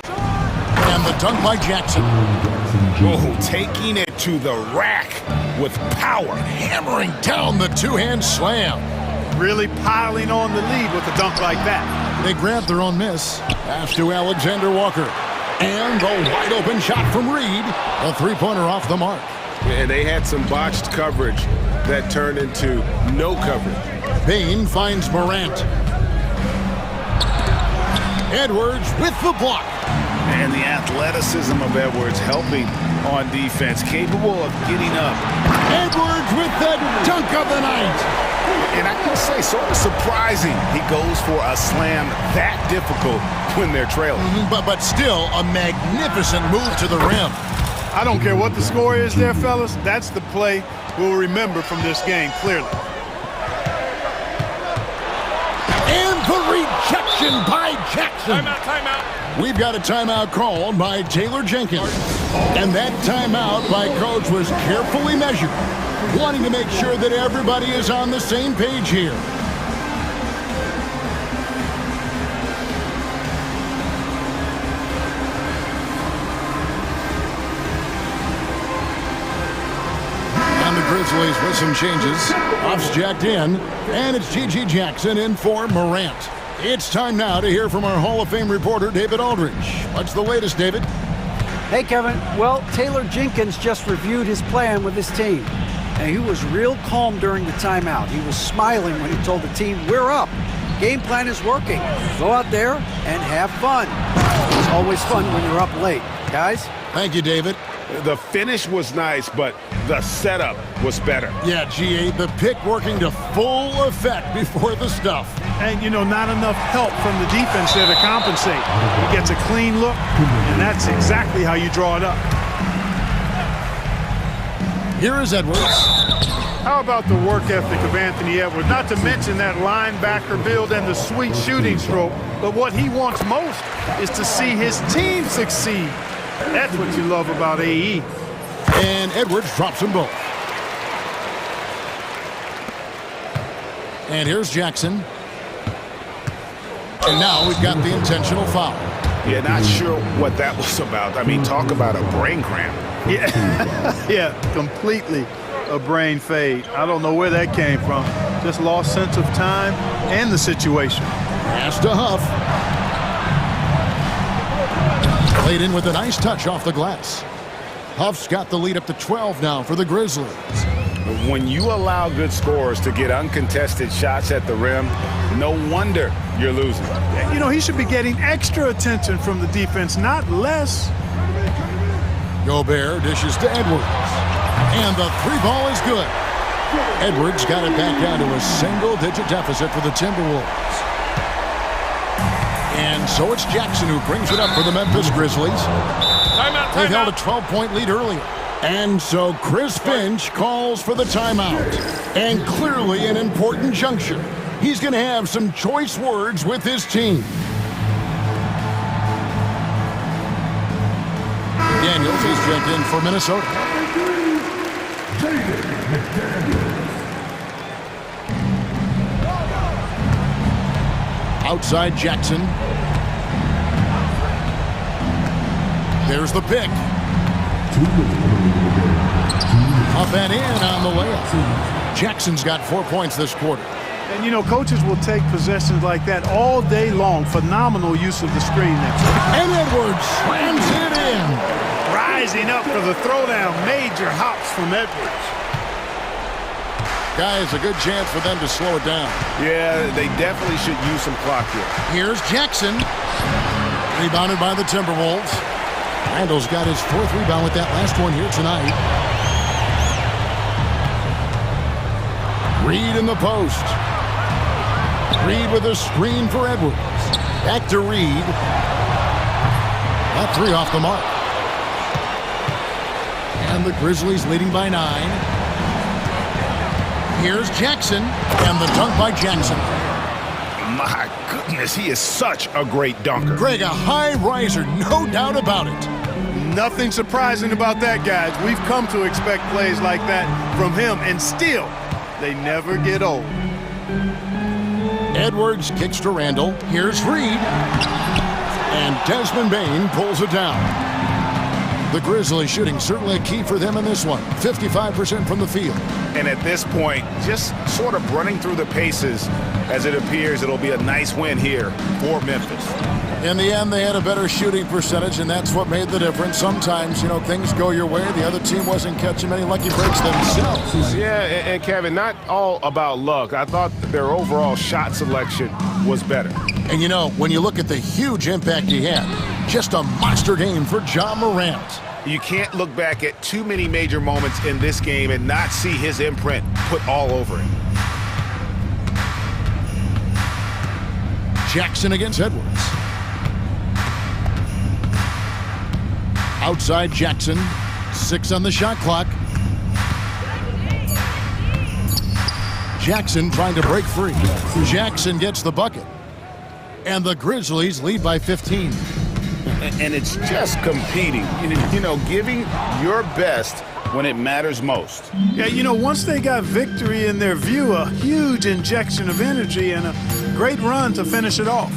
And the dunk by Jackson. Oh, taking it to the rack with power. Hammering down the two-hand slam. Really piling on the lead with a dunk like that. They grabbed their own miss. Pass to Alexander-Walker. And the wide-open shot from Reed. A three-pointer off the mark. Yeah, they had some botched coverage that turned into no coverage. Bain finds Morant. Edwards with the block. And the athleticism of Edwards helping on defense, capable of getting up. Edwards with the dunk of the night. And I can say, sort of surprising, he goes for a slam that difficult when they're trailing. But still a magnificent move to the rim. I don't care what the score is there, fellas. That's the play we'll remember from this game, clearly. And the rejection by Jackson. Timeout. We've got a timeout called by Taylor Jenkins. And that timeout by Coach was carefully measured, wanting to make sure that everybody is on the same page here. And the Grizzlies with some changes. Off's jacked in, and it's G.G. Jackson in for Morant. It's time now to hear from our Hall of Fame reporter, David Aldridge. What's the latest, David? Hey, Kevin. Well, Taylor Jenkins just reviewed his plan with his team. And he was real calm during the timeout. He was smiling when he told the team, we're up. Game plan is working. Go out there and have fun. It's always fun when you're up late. Guys? Thank you, David. The finish was nice, but the setup was better. Yeah, G.A., the pick working to full effect before the stuff. And, you know, not enough help from the defense there to compensate. He gets a clean look, and that's exactly how you draw it up. Here is Edwards. How about the work ethic of Anthony Edwards? Not to mention that linebacker build and the sweet shooting stroke, but what he wants most is to see his team succeed. That's what you love about AE. And Edwards drops them both. And here's Jackson. And now we've got the intentional foul. Yeah, not sure what that was about. I mean, talk about a brain cramp. Yeah, yeah, completely a brain fade. I don't know where that came from. Just lost sense of time and the situation. Pass to Huff. Played in with a nice touch off the glass. Huff's got the lead up to 12 now for the Grizzlies. When you allow good scorers to get uncontested shots at the rim, no wonder you're losing. You know, he should be getting extra attention from the defense, not less. Gobert dishes to Edwards. And the three ball is good. Edwards got it back down to a single-digit deficit for the Timberwolves. And so it's Jackson who brings it up for the Memphis Grizzlies. They held a 12-point lead earlier. And so Chris Finch calls for the timeout. And clearly an important juncture. He's going to have some choice words with his team. Daniels is checked in for Minnesota. Outside Jackson. There's the pick. Up and in on the layup. Jackson's got 4 points this quarter. And, you know, coaches will take possessions like that all day long. Phenomenal use of the screen there. And Edwards slams it in. Rising up for the throwdown. Major hops from Edwards. Guys, a good chance for them to slow it down. Yeah, they definitely should use some clock here. Here's Jackson. Rebounded by the Timberwolves. Randall's got his 4th rebound with that last one here tonight. Reed in the post. Reed with a screen for Edwards. Back to Reed. That 3 off the mark. And the Grizzlies leading by 9. Here's Jackson, and the dunk by Jackson. My goodness, he is such a great dunker. Greg, a high riser, no doubt about it. Nothing surprising about that, guys. We've come to expect plays like that from him, and still, they never get old. Edwards kicks to Randall. Here's Reed. And Desmond Bane pulls it down. The Grizzlies shooting certainly a key for them in this one. 55% from the field. And at this point, just sort of running through the paces as it appears it'll be a nice win here for Memphis. In the end, they had a better shooting percentage, and that's what made the difference. Sometimes, you know, things go your way. The other team wasn't catching many lucky breaks themselves. Yeah, and Kevin, not all about luck. I thought their overall shot selection was better. And, you know, when you look at the huge impact he had, just a monster game for Ja Morant. You can't look back at too many major moments in this game and not see his imprint put all over it. Jackson against Edwards. Outside Jackson. 6 on the shot clock. Jackson trying to break free. Jackson gets the bucket. And the Grizzlies lead by 15. And it's just competing, you know, giving your best when it matters most. Yeah, you know, once they got victory in their view, a huge injection of energy and a great run to finish it off.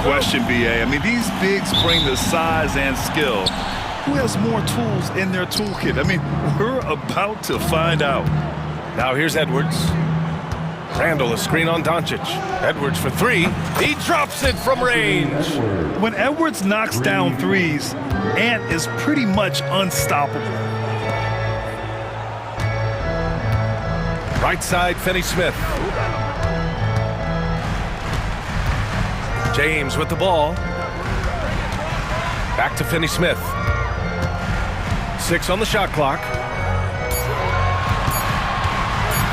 question, B.A. I mean, these bigs bring the size and skill. Who has more tools in their toolkit? I mean, we're about to find out. Now here's Edwards. Randall, a screen on Doncic. Edwards for three. He drops it from range. When Edwards knocks down threes, Ant is pretty much unstoppable. Right side, Finney-Smith. James with the ball. Back to Finney-Smith. 6 on the shot clock.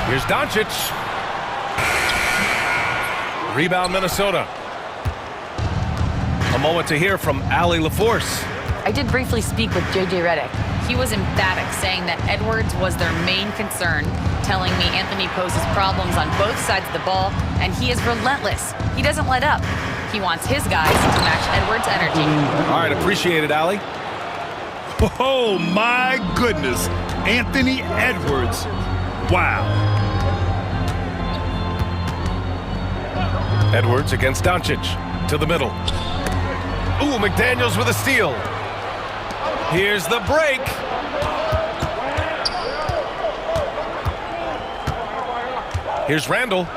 Here's Doncic. Rebound, Minnesota. A moment to hear from Allie LaForce. I did briefly speak with J.J. Redick. He was emphatic, saying that Edwards was their main concern, telling me Anthony poses problems on both sides of the ball, and he is relentless. He doesn't let up. He wants his guys to match Edwards' energy. All right, appreciate it, Allie. Oh, my goodness. Anthony Edwards. Wow. Edwards against Doncic. To the middle. Ooh, McDaniels with a steal. Here's the break. Here's Randall.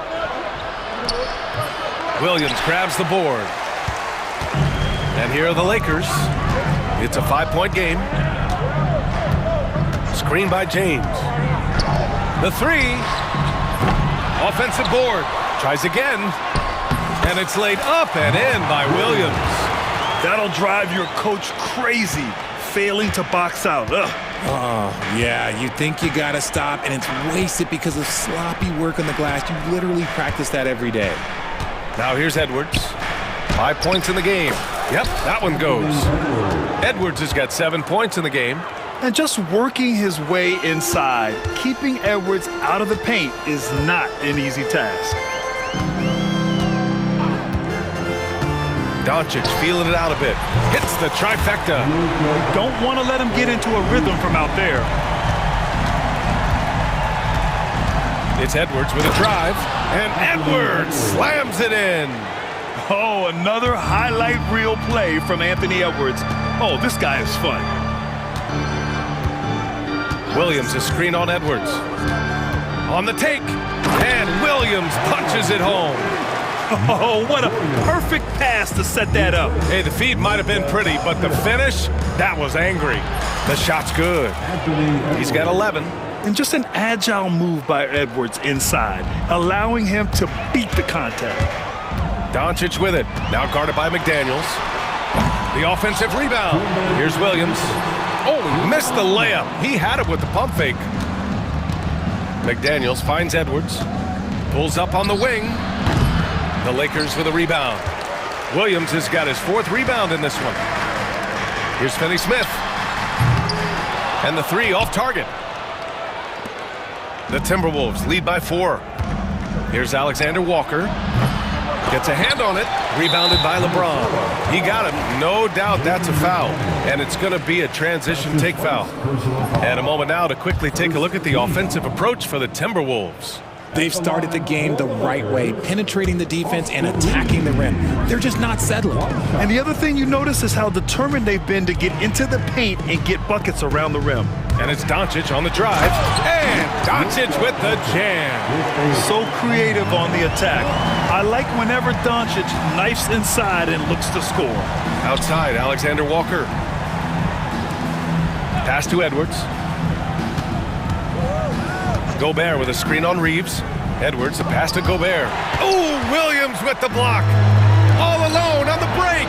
Williams grabs the board. And here are the Lakers. It's a 5-point game. Screen by James. The three. Offensive board. Tries again. And it's laid up and in by Williams. That'll drive your coach crazy, failing to box out. Ugh. Oh, yeah, you think you got to stop, and it's wasted because of sloppy work on the glass. You literally practice that every day. Now here's Edwards. 5 points in the game. Yep, that one goes. Edwards has got 7 points in the game. And just working his way inside, keeping Edwards out of the paint is not an easy task. Doncic feeling it out a bit. Hits the trifecta. Don't want to let him get into a rhythm from out there. It's Edwards with a drive. And Edwards slams it in. Oh, another highlight reel play from Anthony Edwards. Oh, this guy is fun. Williams, a screen on Edwards. On the take. And Williams punches it home. Oh, what a perfect pass to set that up. Hey, the feed might have been pretty, but the finish, that was angry. The shot's good. He's got 11. And just an agile move by Edwards inside, allowing him to beat the contact. Doncic with it. Now guarded by McDaniels. The offensive rebound. Here's Williams. Oh, he missed the layup. He had it with the pump fake. McDaniels finds Edwards. Pulls up on the wing. The Lakers with a rebound. Williams has got his 4th rebound in this one. Here's Finney-Smith. And the three off target. The Timberwolves lead by 4. Here's Alexander Walker. Gets a hand on it. Rebounded by LeBron. He got him. No doubt that's a foul. And it's going to be a transition take foul. And a moment now to quickly take a look at the offensive approach for the Timberwolves. They've started the game the right way, penetrating the defense and attacking the rim. They're just not settling. And the other thing you notice is how determined they've been to get into the paint and get buckets around the rim. And it's Doncic on the drive. And Doncic with the jam. So creative on the attack. I like whenever Doncic knifes inside and looks to score. Outside, Alexander Walker. Pass to Edwards. Gobert with a screen on Reeves. Edwards, a pass to Gobert. Oh, Williams with the block. All alone on the break.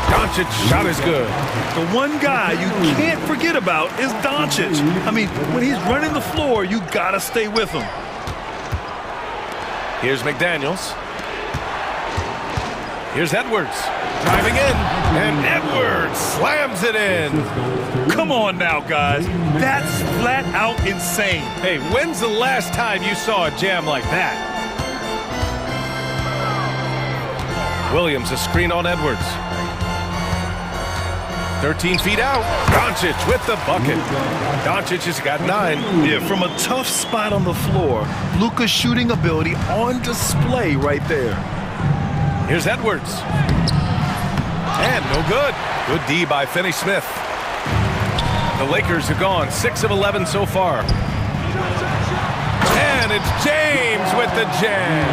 Doncic shot is good. The one guy you can't forget about is Doncic. I mean, when he's running the floor, you gotta stay with him. Here's McDaniels. Here's Edwards. Driving in, and Edwards slams it in. Come on now, guys. That's flat out insane. Hey, when's the last time you saw a jam like that? Williams, a screen on Edwards. 13 feet out. Doncic with the bucket. Doncic has got 9. Yeah, from a tough spot on the floor, Luka's shooting ability on display right there. Here's Edwards. And no good. Good D by Finney Smith. The Lakers have gone 6 of 11 so far. And it's James with the jam.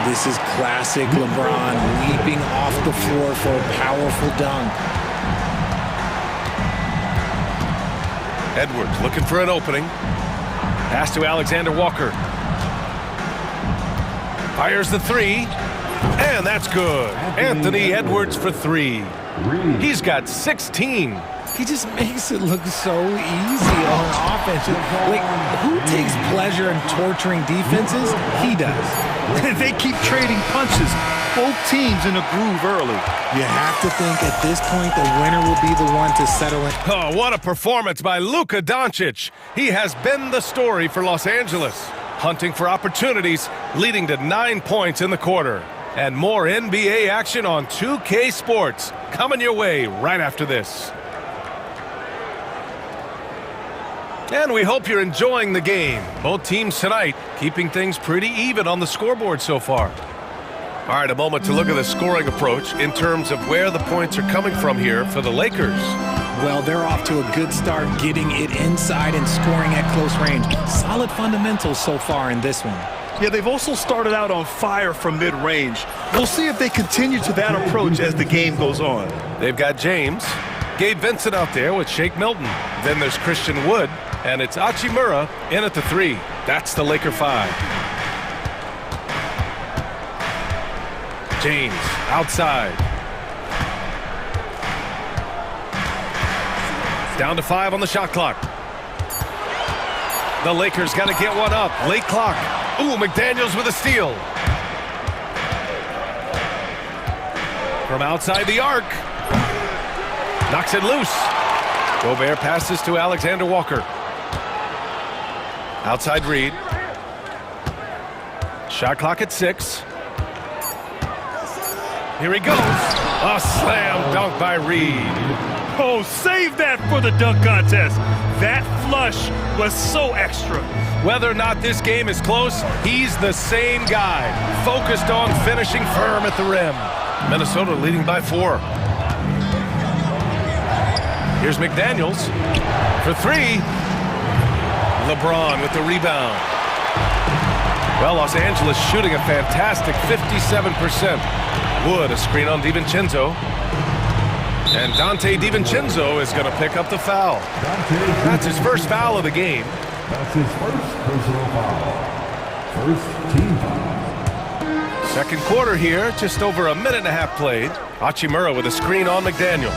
This is classic LeBron leaping off the floor for a powerful dunk. Edwards looking for an opening. Pass to Alexander Walker. Fires the three. And that's good. Anthony Edwards for 3. He's got 16. He just makes it look so easy on offense. Like, who takes pleasure in torturing defenses? He does. They keep trading punches. Both teams in a groove early. You have to think at this point the winner will be the one to settle it. Oh, what a performance by Luka Doncic. He has been the story for Los Angeles. Hunting for opportunities, leading to 9 points in the quarter. And more NBA action on 2K Sports. Coming your way right after this. And we hope you're enjoying the game. Both teams tonight keeping things pretty even on the scoreboard so far. All right, a moment to look at the scoring approach in terms of where the points are coming from here for the Lakers. Well, they're off to a good start getting it inside and scoring at close range. Solid fundamentals so far in this one. Yeah, they've also started out on fire from mid-range. We'll see if they continue to that approach as the game goes on. They've got James, Gabe Vincent out there with Shake Milton. Then there's Christian Wood, and it's Hachimura in at the 3. That's the Laker 5. James outside. Down to 5 on the shot clock. The Lakers got to get one up. Late clock. Ooh, McDaniels with a steal. From outside the arc. Knocks it loose. Gobert passes to Alexander Walker. Outside Reed. Shot clock at 6. Here he goes. A slam dunk by Reed. Oh, save that for the dunk contest. That flush was so extra. Whether or not this game is close, he's the same guy. Focused on finishing firm at the rim. Minnesota leading by 4. Here's McDaniels for 3. LeBron with the rebound. Well, Los Angeles shooting a fantastic 57%. Wood, a screen on DiVincenzo. And Dante DiVincenzo is going to pick up the foul. That's his first foul of the game. That's his first personal foul. First team foul. Second quarter here, just over a minute and a half played. Hachimura with a screen on McDaniels.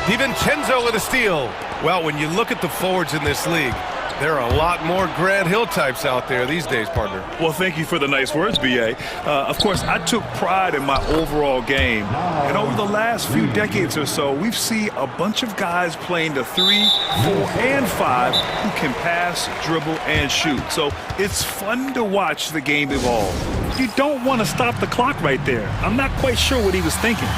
DiVincenzo with a steal. Well, when you look at the forwards in this league, there are a lot more Grant Hill types out there these days, partner. Well, thank you for the nice words, B.A. Of course, I took pride in my overall game. And over the last few decades or so, we've seen a bunch of guys playing the 3, 4, and 5 who can pass, dribble, and shoot. So it's fun to watch the game evolve. You don't want to stop the clock right there. I'm not quite sure what he was thinking.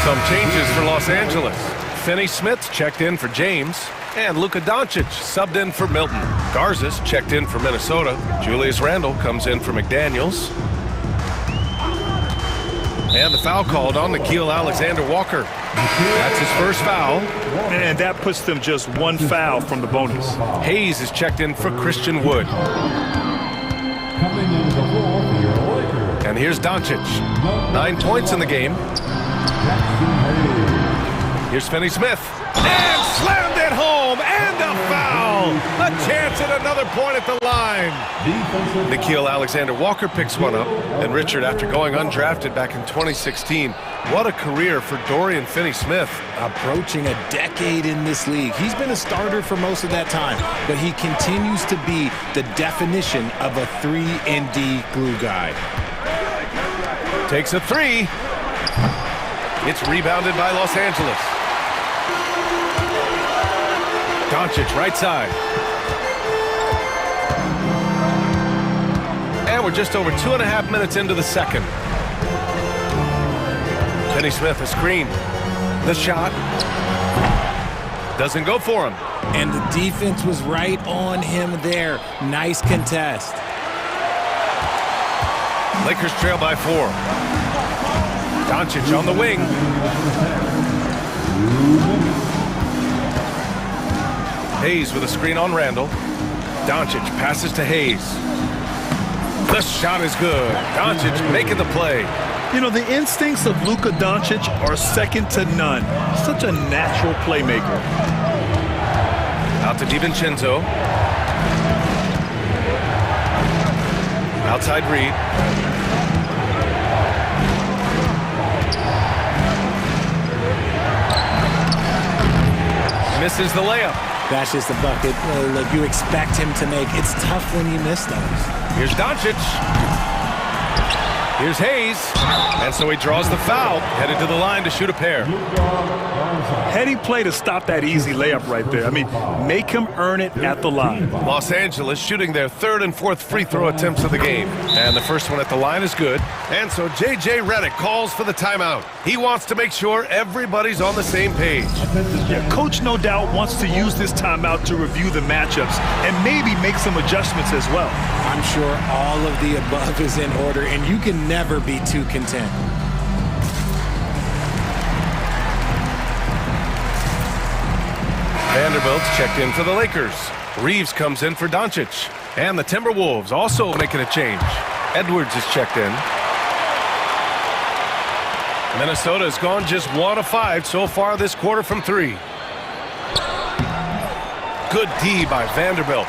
Some changes for Los Angeles. Finney Smith checked in for James, and Luka Doncic subbed in for Milton. Garza's checked in for Minnesota. Julius Randle comes in for McDaniels. And the foul called on Nickeil Alexander Walker. That's his first foul. And that puts them just 1 foul from the bonus. Hayes is checked in for Christian Wood. Coming into the floor for your Lakers. And here's Doncic. 9 points in the game. Here's Finney Smith. And slammed it home. And a foul. A chance at another point at the line. Nickeil Alexander Walker picks one up. And Richard, after going undrafted back in 2016, what a career for Dorian Finney-Smith. Approaching a decade in this league. He's been a starter for most of that time, but he continues to be the definition of a 3-and-D glue guy. Takes a 3. It's rebounded by Los Angeles. Doncic right side. And we're just over 2.5 minutes into the second. Finney Smith a screen. The shot. Doesn't go for him. And the defense was right on him there. Nice contest. Lakers trail by 4. Doncic on the wing. Hayes with a screen on Randall. Doncic passes to Hayes. The shot is good. Doncic making the play. You know, the instincts of Luka Doncic are second to none. Such a natural playmaker. Out to DiVincenzo. Outside Reed. Misses the layup. That's just a bucket like you expect him to make. It's tough when you miss those. Here's Doncic. Here's Hayes. And so he draws the foul, headed to the line to shoot a pair. Heady play to stop that easy layup right there. I mean, make him earn it at the line. Los Angeles shooting their 3rd and 4th free throw attempts of the game. And the first one at the line is good. And so J.J. Redick calls for the timeout. He wants to make sure everybody's on the same page. Yeah, Coach no doubt wants to use this timeout to review the matchups and maybe make some adjustments as well. I'm sure all of the above is in order, and you can never be too content. Vanderbilt's checked in for the Lakers. Reeves comes in for Doncic. And the Timberwolves also making a change. Edwards is checked in. Minnesota has gone just 1 of 5 so far this quarter from 3. Good D by Vanderbilt.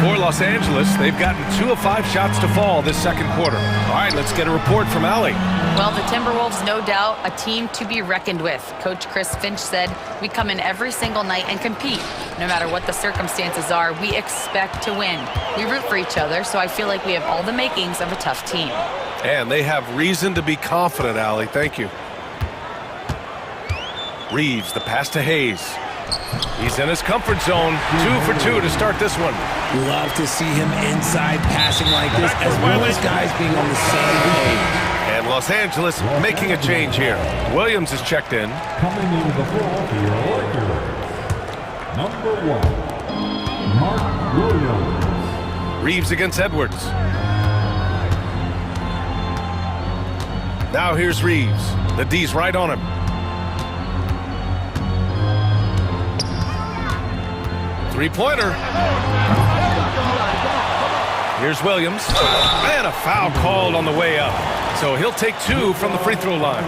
For Los Angeles, they've gotten 2 of 5 shots to fall this second quarter. All right, let's get a report from Allie. Well, the Timberwolves, no doubt, a team to be reckoned with. Coach Chris Finch said, we come in every single night and compete. No matter what the circumstances are, we expect to win. We root for each other, so I feel like we have all the makings of a tough team. And they have reason to be confident, Allie. Thank you. Reeves, the pass to Hayes. He's in his comfort zone. 2 for 2 to start this one. Love to see him inside passing like this, as well as guys being on the same page. And Los Angeles making a change here. Williams is checked in. Coming into the ball for your Lakers, number 1, Mark Williams. Reeves against Edwards. Now here's Reeves. The D's right on him. Three-pointer. Here's Williams. And a foul called on the way up. So he'll take 2 from the free throw line.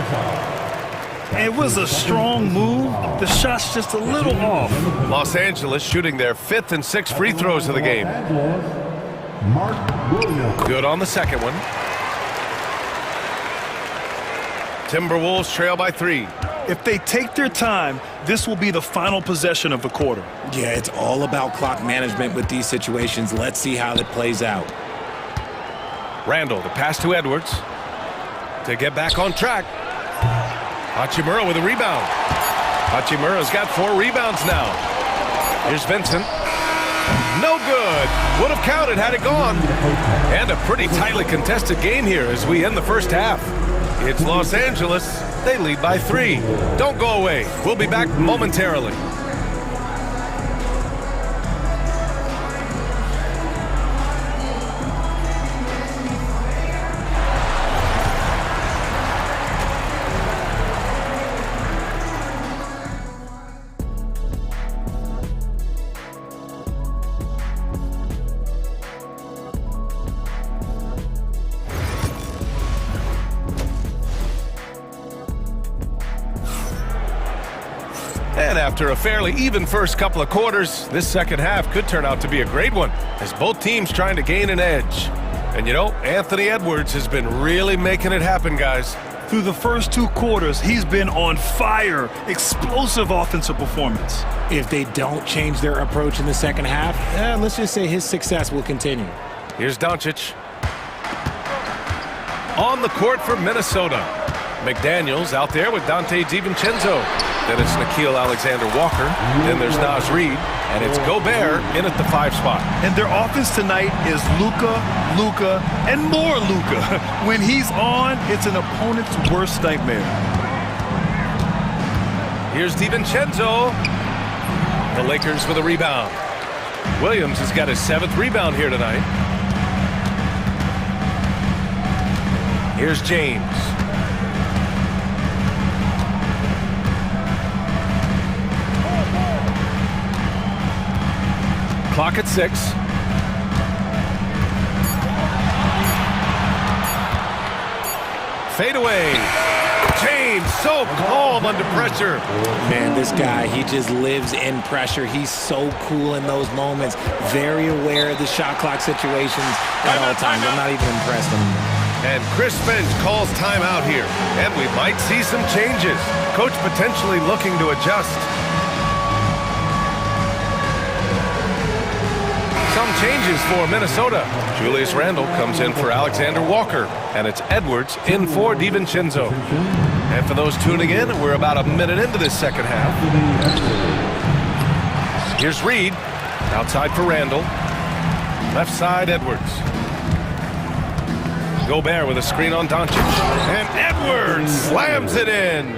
It was a strong move. The shot's just a little off. Los Angeles shooting their 5th and 6th free throws of the game. Good on the second one. Timberwolves trail by 3. If they take their time, this will be the final possession of the quarter. Yeah, it's all about clock management with these situations. Let's see how it plays out. Randall, the pass to Edwards. To get back on track. Hachimura with a rebound. Hachimura's got 4 rebounds now. Here's Vincent. No good. Would have counted had it gone. And a pretty tightly contested game here as we end the first half. It's Los Angeles. They lead by 3. Don't go away. We'll be back momentarily. And after a fairly even first couple of quarters, this second half could turn out to be a great one, as both teams trying to gain an edge. And you know, Anthony Edwards has been really making it happen, guys. Through the first 2 quarters, he's been on fire. Explosive offensive performance. If they don't change their approach in the second half, let's just say his success will continue. Here's Doncic. On the court for Minnesota. McDaniels out there with Dante DiVincenzo. Then it's Nickeil Alexander-Walker. Then there's Naz Reid. And it's Gobert in at the 5 spot. And their offense tonight is Luka, and more Luka. When he's on, it's an opponent's worst nightmare. Here's DiVincenzo. The Lakers with a rebound. Williams has got his 7th rebound here tonight. Here's James. Clock at 6. Fade away. James, so calm under pressure. Man, this guy, he just lives in pressure. He's so cool in those moments. Very aware of the shot clock situations at all times. I'm not even impressed anymore. And Chris Finch calls timeout here. And we might see some changes. Coach potentially looking to adjust. Some changes for Minnesota. Julius Randle comes in for Alexander Walker. And it's Edwards in for DiVincenzo. And for those tuning in, we're about a minute into this second half. Here's Reed. Outside for Randle. Left side, Edwards. Gobert with a screen on Doncic. And Edwards slams it in.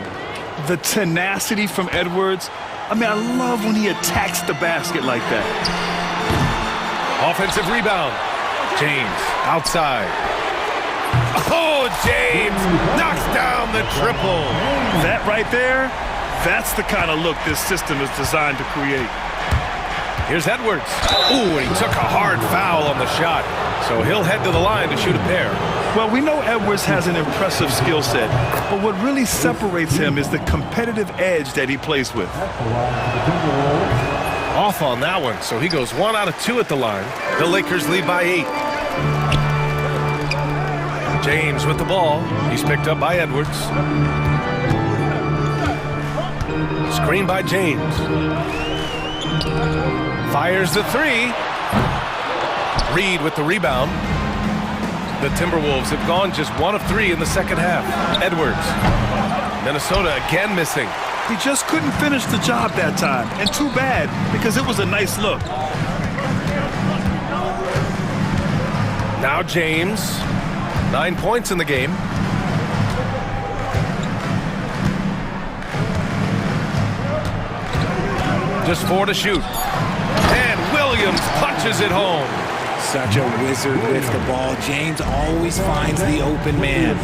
The tenacity from Edwards. I mean, I love when he attacks the basket like that. Offensive rebound. James outside. Oh, James knocks down the triple. That right there, that's the kind of look this system is designed to create. Here's Edwards. Ooh, and he took a hard foul on the shot. So he'll head to the line to shoot a pair. Well, we know Edwards has an impressive skill set, but what really separates him is the competitive edge that he plays with. Off on that one, so he goes 1 out of 2 at the line. The Lakers lead by 8. James with the ball. He's picked up by Edwards. Screen by James. Fires the 3. Reed with the rebound. The Timberwolves have gone just 1 of 3 in the second half. Edwards. Minnesota again missing. He just couldn't finish the job that time, and too bad, because it was a nice look. Now James, 9 points in the game. Just 4 to shoot. And Williams punches it home. Such a wizard with the ball. James always finds the open man.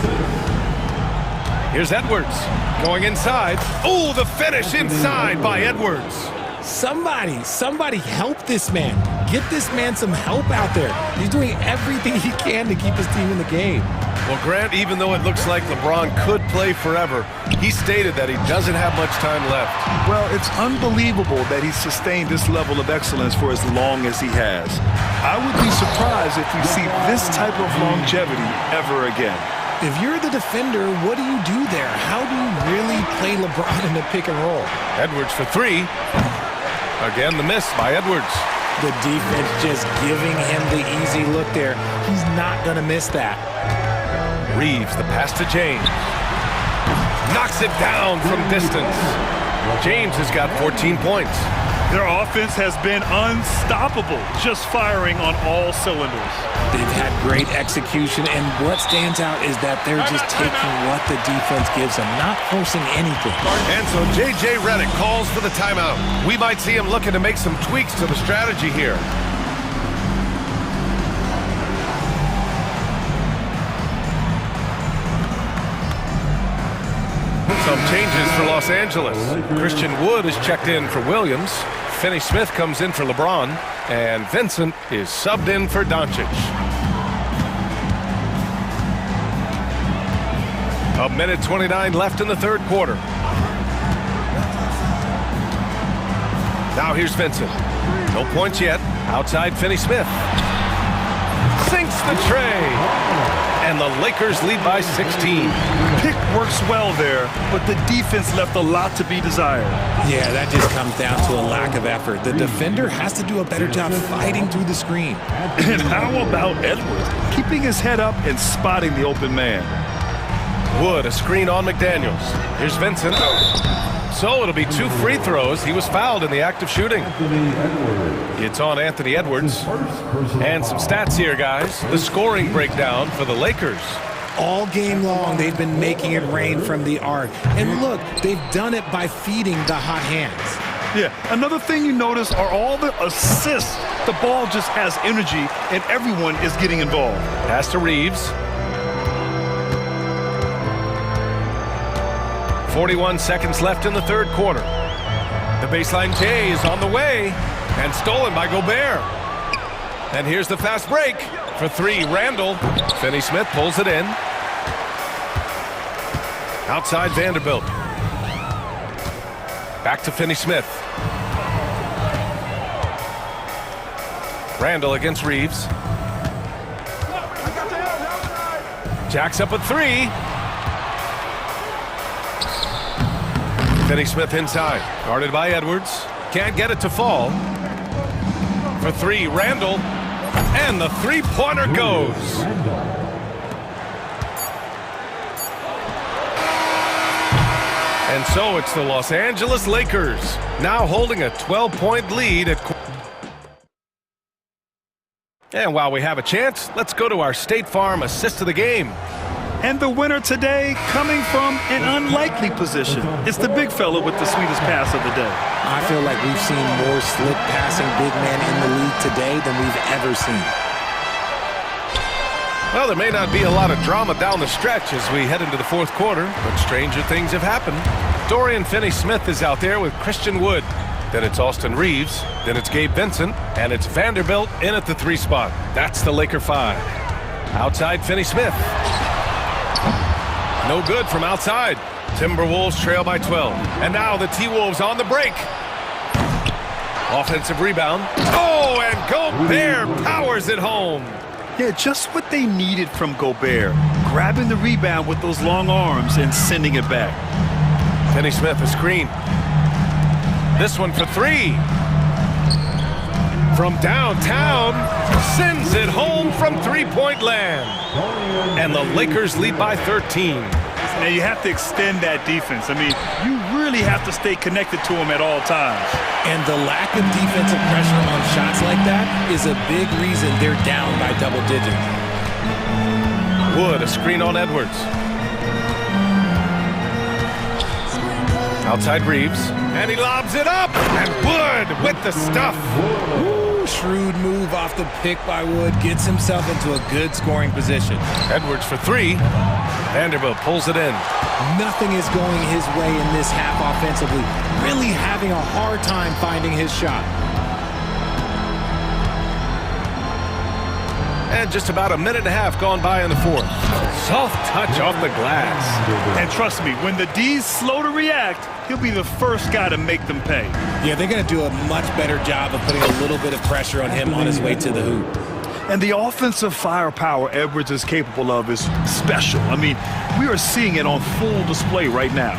Here's Edwards going inside. Oh, the finish inside by Edwards. Somebody help this man. Get this man some help out there. He's doing everything he can to keep his team in the game. Well, Grant, even though it looks like LeBron could play forever, he stated that he doesn't have much time left. Well, it's unbelievable that he's sustained this level of excellence for as long as he has. I would be surprised if we see this type of longevity ever again. If you're the defender, what do you do there? How do you really play LeBron in the pick and roll? Edwards for 3. Again, the miss by Edwards. The defense just giving him the easy look there. He's not going to miss that. Reeves, the pass to James. Knocks it down from distance. James has got 14 points. Their offense has been unstoppable, just firing on all cylinders. They've had great execution, and what stands out is that they're just taking what the defense gives them, not forcing anything. And so J.J. Redick calls for the timeout. We might see him looking to make some tweaks to the strategy here. Some changes for Los Angeles. Christian Wood is checked in for Williams. Finney Smith comes in for LeBron. And Vincent is subbed in for Doncic. A minute 29 left in the third quarter. Now here's Vincent. No points yet. Outside Finney Smith. Sinks the tray. And the Lakers lead by 16. Pick works well there, but the defense left a lot to be desired. Yeah, that just comes down to a lack of effort. The defender has to do a better job fighting through the screen. And how about Edwards? Keeping his head up and spotting the open man. Wood, a screen on McDaniels. Here's Vincent. So it'll be 2 free throws. He was fouled in the act of shooting. It's on Anthony Edwards. And some stats here, guys. The scoring breakdown for the Lakers. All game long, they've been making it rain from the arc. And look, they've done it by feeding the hot hands. Yeah, another thing you notice are all the assists. The ball just has energy, and everyone is getting involved. Pass to Reeves. 41 seconds left in the third quarter. The baseline J is on the way, and stolen by Gobert. And here's the fast break. For three, Randall. Finney-Smith pulls it in. Outside Vanderbilt. Back to Finney-Smith. Randall against Reeves. Jacks up at three. Finney-Smith inside. Guarded by Edwards. Can't get it to fall. For three, Randall. And the three-pointer goes. And so it's the Los Angeles Lakers, now holding a 12-point lead at... And while we have a chance, let's go to our State Farm assist of the game. And the winner today coming from an unlikely position. It's the big fella with the sweetest pass of the day. I feel like we've seen more slip passing big men in the league today than we've ever seen. Well, there may not be a lot of drama down the stretch as we head into the fourth quarter, but stranger things have happened. Dorian Finney-Smith is out there with Christian Wood. Then it's Austin Reeves. Then it's Gabe Vincent. And it's Vanderbilt in at the three spot. That's the Laker 5. Outside Finney-Smith. No good from outside. Timberwolves trail by 12. And now the T-Wolves on the break. Offensive rebound. Oh, and Gobert powers it home. Yeah, just what they needed from Gobert. Grabbing the rebound with those long arms and sending it back. Finney-Smith a screen. This one for three. From downtown, sends it home from three-point land. And the Lakers lead by 13. Now you have to extend that defense. I mean, you really have to stay connected to them at all times. And the lack of defensive pressure on shots like that is a big reason they're down by double digits. Wood, a screen on Edwards. Outside Reeves, and he lobs it up, and Wood with the stuff. Ooh, shrewd move off the pick by Wood, gets himself into a good scoring position. Edwards for three. Vanderbilt pulls it in. Nothing is going his way in this half offensively. Really having a hard time finding his shot. And just about a minute and a half gone by in the fourth. Soft touch off the glass. And trust me, when the D's slow to react, he'll be the first guy to make them pay. Yeah, they're going to do a much better job of putting a little bit of pressure on him on his way to the hoop. And the offensive firepower Edwards is capable of is special. I mean, we are seeing it on full display right now.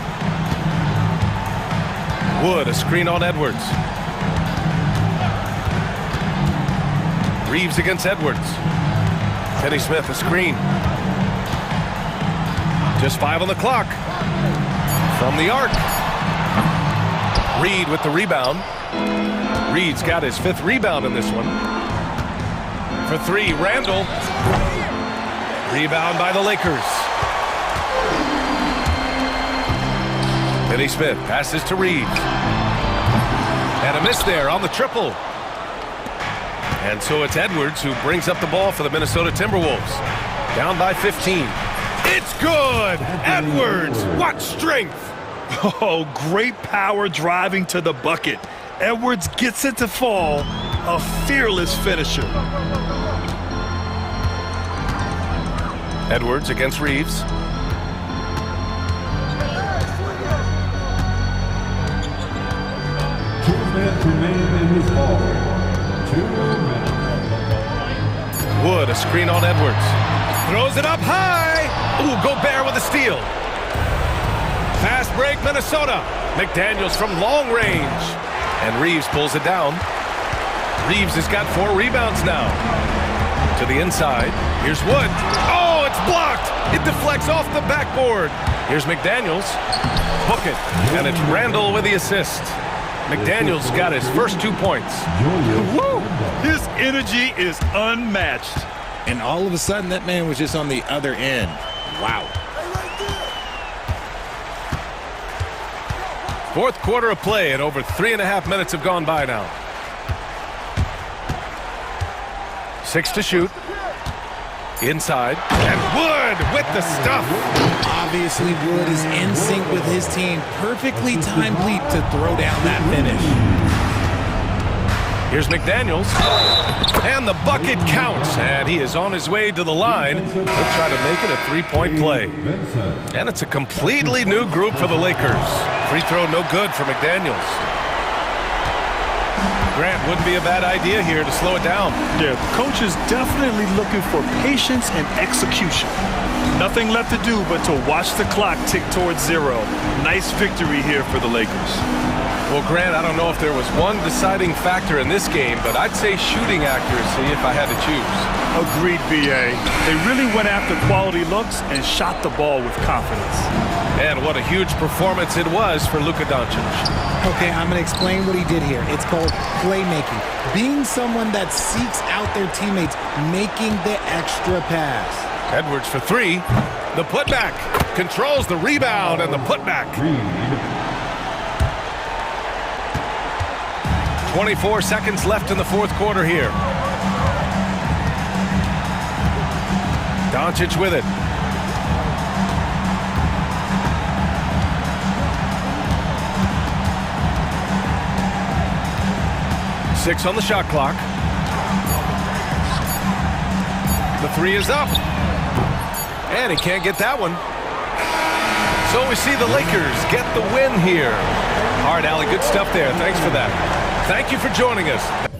Wood, a screen on Edwards. Reeves against Edwards. Finney-Smith, a screen. Just 5 on the clock. From the arc. Reed with the rebound. Reed's got his 5th rebound in this one. For three, Randall. Rebound by the Lakers. Finney-Smith passes to Reeves. And a miss there on the triple. And so it's Edwards who brings up the ball for the Minnesota Timberwolves. Down by 15. It's good! Edwards, what strength! Oh, great power driving to the bucket. Edwards gets it to fall. A fearless finisher. Edwards against Reeves. Wood, a screen on Edwards. Throws it up high. Ooh, Gobert with a steal. Fast break, Minnesota. McDaniels from long range. And Reeves pulls it down. Reeves has got 4 rebounds now. To the inside. Here's Wood. Oh, it's blocked. It deflects off the backboard. Here's McDaniels. Book it. And it's Randall with the assist. McDaniels got his first 2 points. Woo! His energy is unmatched. And all of a sudden, that man was just on the other end. Wow. Fourth quarter of play, and over 3.5 minutes have gone by now. 6 to shoot. Inside. And Wood with the stuff. Obviously, Wood is in sync with his team. Perfectly timed leap to throw down that finish. Here's McDaniels. And the bucket counts. And he is on his way to the line. He'll try to make it a three-point play. And it's a completely new group for the Lakers. Free throw no good for McDaniels. Grant, wouldn't be a bad idea here to slow it down. Yeah, the coach is definitely looking for patience and execution. Nothing left to do but to watch the clock tick towards 0. Nice victory here for the Lakers. Well, Grant, I don't know if there was one deciding factor in this game, but I'd say shooting accuracy if I had to choose. Agreed, B.A. They really went after quality looks and shot the ball with confidence. And what a huge performance it was for Luka Doncic. Okay, I'm going to explain what he did here. It's called playmaking. Being someone that seeks out their teammates, making the extra pass. Edwards for 3. The putback. Controls the rebound and the putback. 24 seconds left in the fourth quarter here. Doncic with it. Six on the shot clock. The 3 is up. And he can't get that one. So we see the Lakers get the win here. All right, Allie, good stuff there. Thanks for that. Thank you for joining us.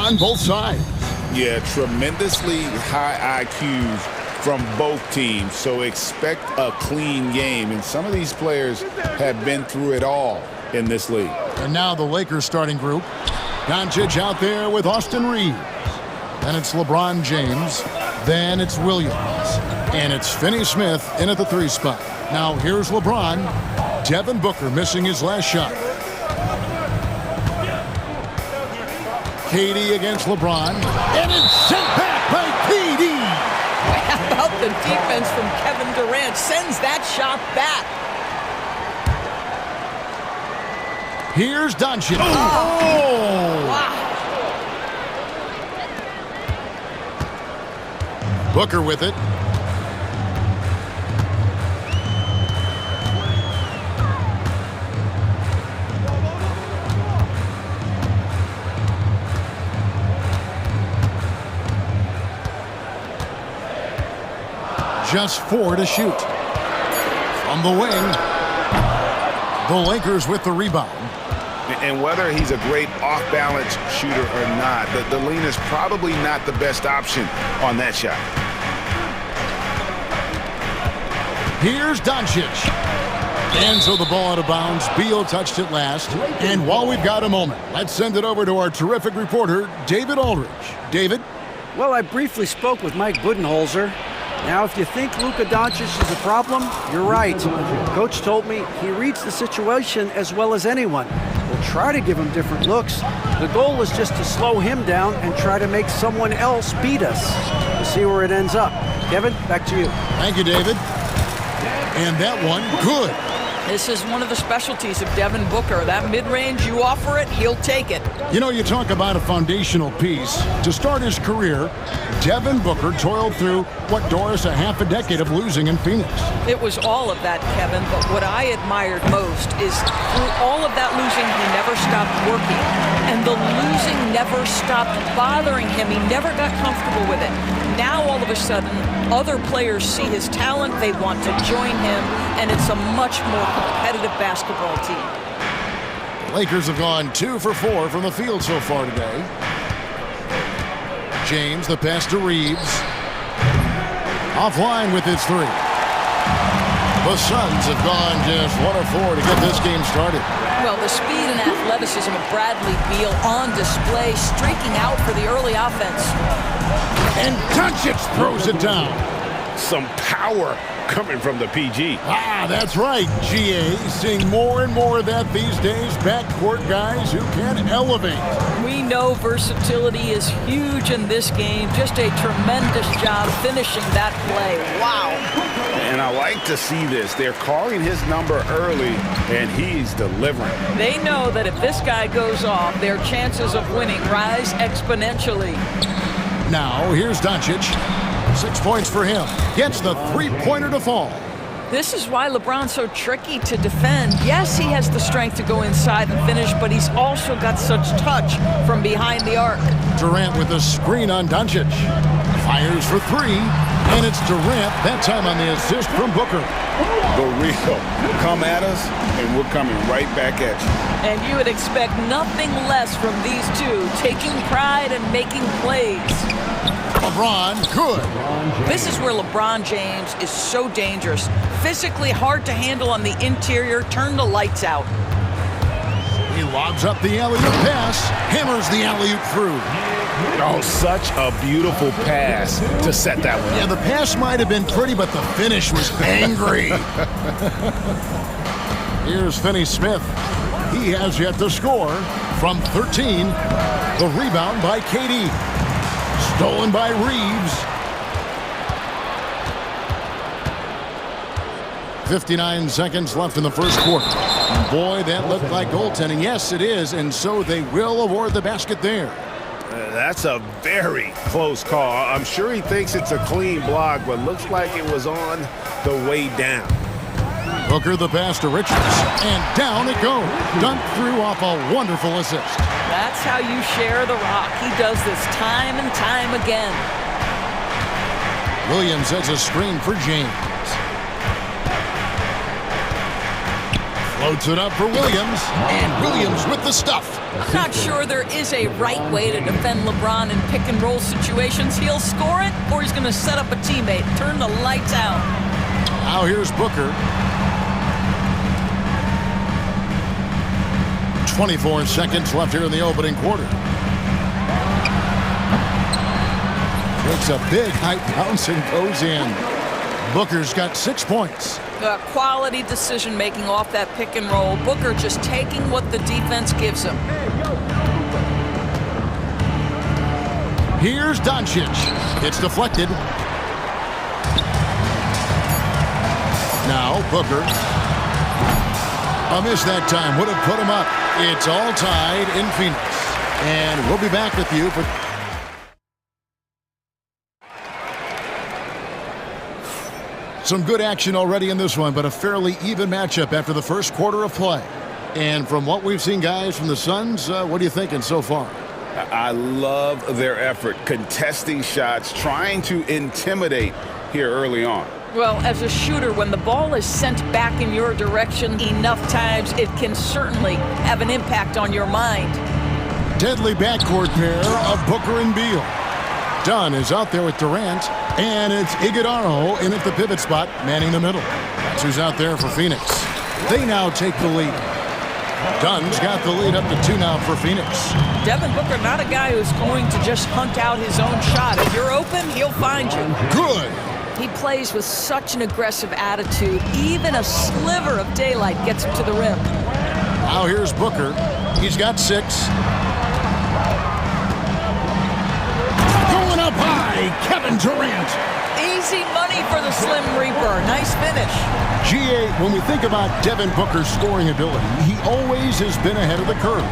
on both sides. Yeah, tremendously high IQs from both teams, so expect a clean game. And some of these players have been through it all in this league. And now the Lakers starting group. Doncic out there with Austin Reeves. Then it's LeBron James. Then it's Williams. And it's Finney Smith in at the 3 spot. Now here's LeBron. Devin Booker missing his last shot. KD against LeBron. And it's sent back by KD. How about the defense from Kevin Durant? Sends that shot back. Here's Doncic. Oh! Wow. Booker with it. Just 4 to shoot. From the wing. The Lakers with the rebound. And whether he's a great off-balance shooter or not, the lean is probably not the best option on that shot. Here's Doncic. And so the ball out of bounds. Beal touched it last. And while we've got a moment, let's send it over to our terrific reporter, David Aldridge. David? Well, I briefly spoke with Mike Budenholzer. Now, if you think Luka Doncic is a problem, you're right. Coach told me he reads the situation as well as anyone. We'll try to give him different looks. The goal is just to slow him down and try to make someone else beat us. We'll see where it ends up. Kevin, back to you. Thank you, David. And that one, good. This is one of the specialties of Devin Booker. That mid-range, you offer it, he'll take it. You know, you talk about a foundational piece. To start his career, Devin Booker toiled through, what, Doris, a half a decade of losing in Phoenix. It was all of that, Kevin, but what I admired most is through all of that losing, he never stopped working. And the losing never stopped bothering him. He never got comfortable with it. Now, all of a sudden, other players see his talent, they want to join him, and it's a much more competitive basketball team. The Lakers have gone 2 for 4 from the field so far today. James, the pass to Reeves. Offline with his 3. The Suns have gone just 1 of 4 to get this game started. Well, the speed and athleticism of Bradley Beal on display, streaking out for the early offense. And Doncic throws it down. Some power coming from the PG. Ah, that's right, GA. Seeing more and more of that these days. Backcourt guys who can elevate. We know versatility is huge in this game. Just a tremendous job finishing that play. Wow. And I like to see this. They're calling his number early, and he's delivering. They know that if this guy goes off, their chances of winning rise exponentially. Now, here's Doncic. 6 points for him. Gets the 3-pointer to fall. This is why LeBron's so tricky to defend. Yes, he has the strength to go inside and finish, but he's also got such touch from behind the arc. Durant with a screen on Doncic. Fires for 3, and it's Durant, that time on the assist from Booker. The real. Come at us, and we're coming right back at you. And you would expect nothing less from these two, taking pride and making plays. LeBron, good. This is where LeBron James is so dangerous. Physically hard to handle on the interior. Turn the lights out. He lobs up the alley-oop pass. Hammers the alley-oop through. Oh, such a beautiful pass to set that one. Yeah, the pass might have been pretty, but the finish was angry. Here's Finney Smith. He has yet to score from 13. The rebound by KD. Stolen by Reeves. 59 seconds left in the first quarter. And boy, that looked like goaltending. Yes, it is, and so they will award the basket there. That's a very close call. I'm sure he thinks it's a clean block, but looks like it was on the way down. Booker the pass to Richards, and down it goes. Dunked through off a wonderful assist. That's how you share the rock. He does this time and time again. Williams has a screen for James. Floats it up for Williams, and Williams with the stuff. I'm not sure there is a right way to defend LeBron in pick-and-roll situations. He'll score it, or he's going to set up a teammate, turn the lights out. Now here's Booker. 24 seconds left here in the opening quarter. Takes a big high bounce and goes in. Booker's got 6 points. Quality decision-making off that pick and roll. Booker just taking what the defense gives him. Here's Doncic. It's deflected. Now Booker. A miss that time would have put him up. It's all tied in Phoenix. And we'll be back with you for... Some good action already in this one, but a fairly even matchup after the first quarter of play. And from what we've seen, guys, from the Suns, what are you thinking so far? I love their effort, contesting shots, trying to intimidate here early on. Well, as a shooter, when the ball is sent back in your direction enough times, it can certainly have an impact on your mind. Deadly backcourt pair of Booker and Beal. Dunn is out there with Durant, and it's Iguodala in at the pivot spot, manning the middle. That's who's out there for Phoenix. They now take the lead. Dunn's got the lead up to 2 now for Phoenix. Devin Booker, not a guy who's going to just hunt out his own shot. If you're open, he'll find you. Good. He plays with such an aggressive attitude. Even a sliver of daylight gets him to the rim. Now here's Booker. He's got 6. Going up high, Kevin Durant. Easy money for the Slim Reaper. Nice finish. GA, when we think about Devin Booker's scoring ability, he always has been ahead of the curve.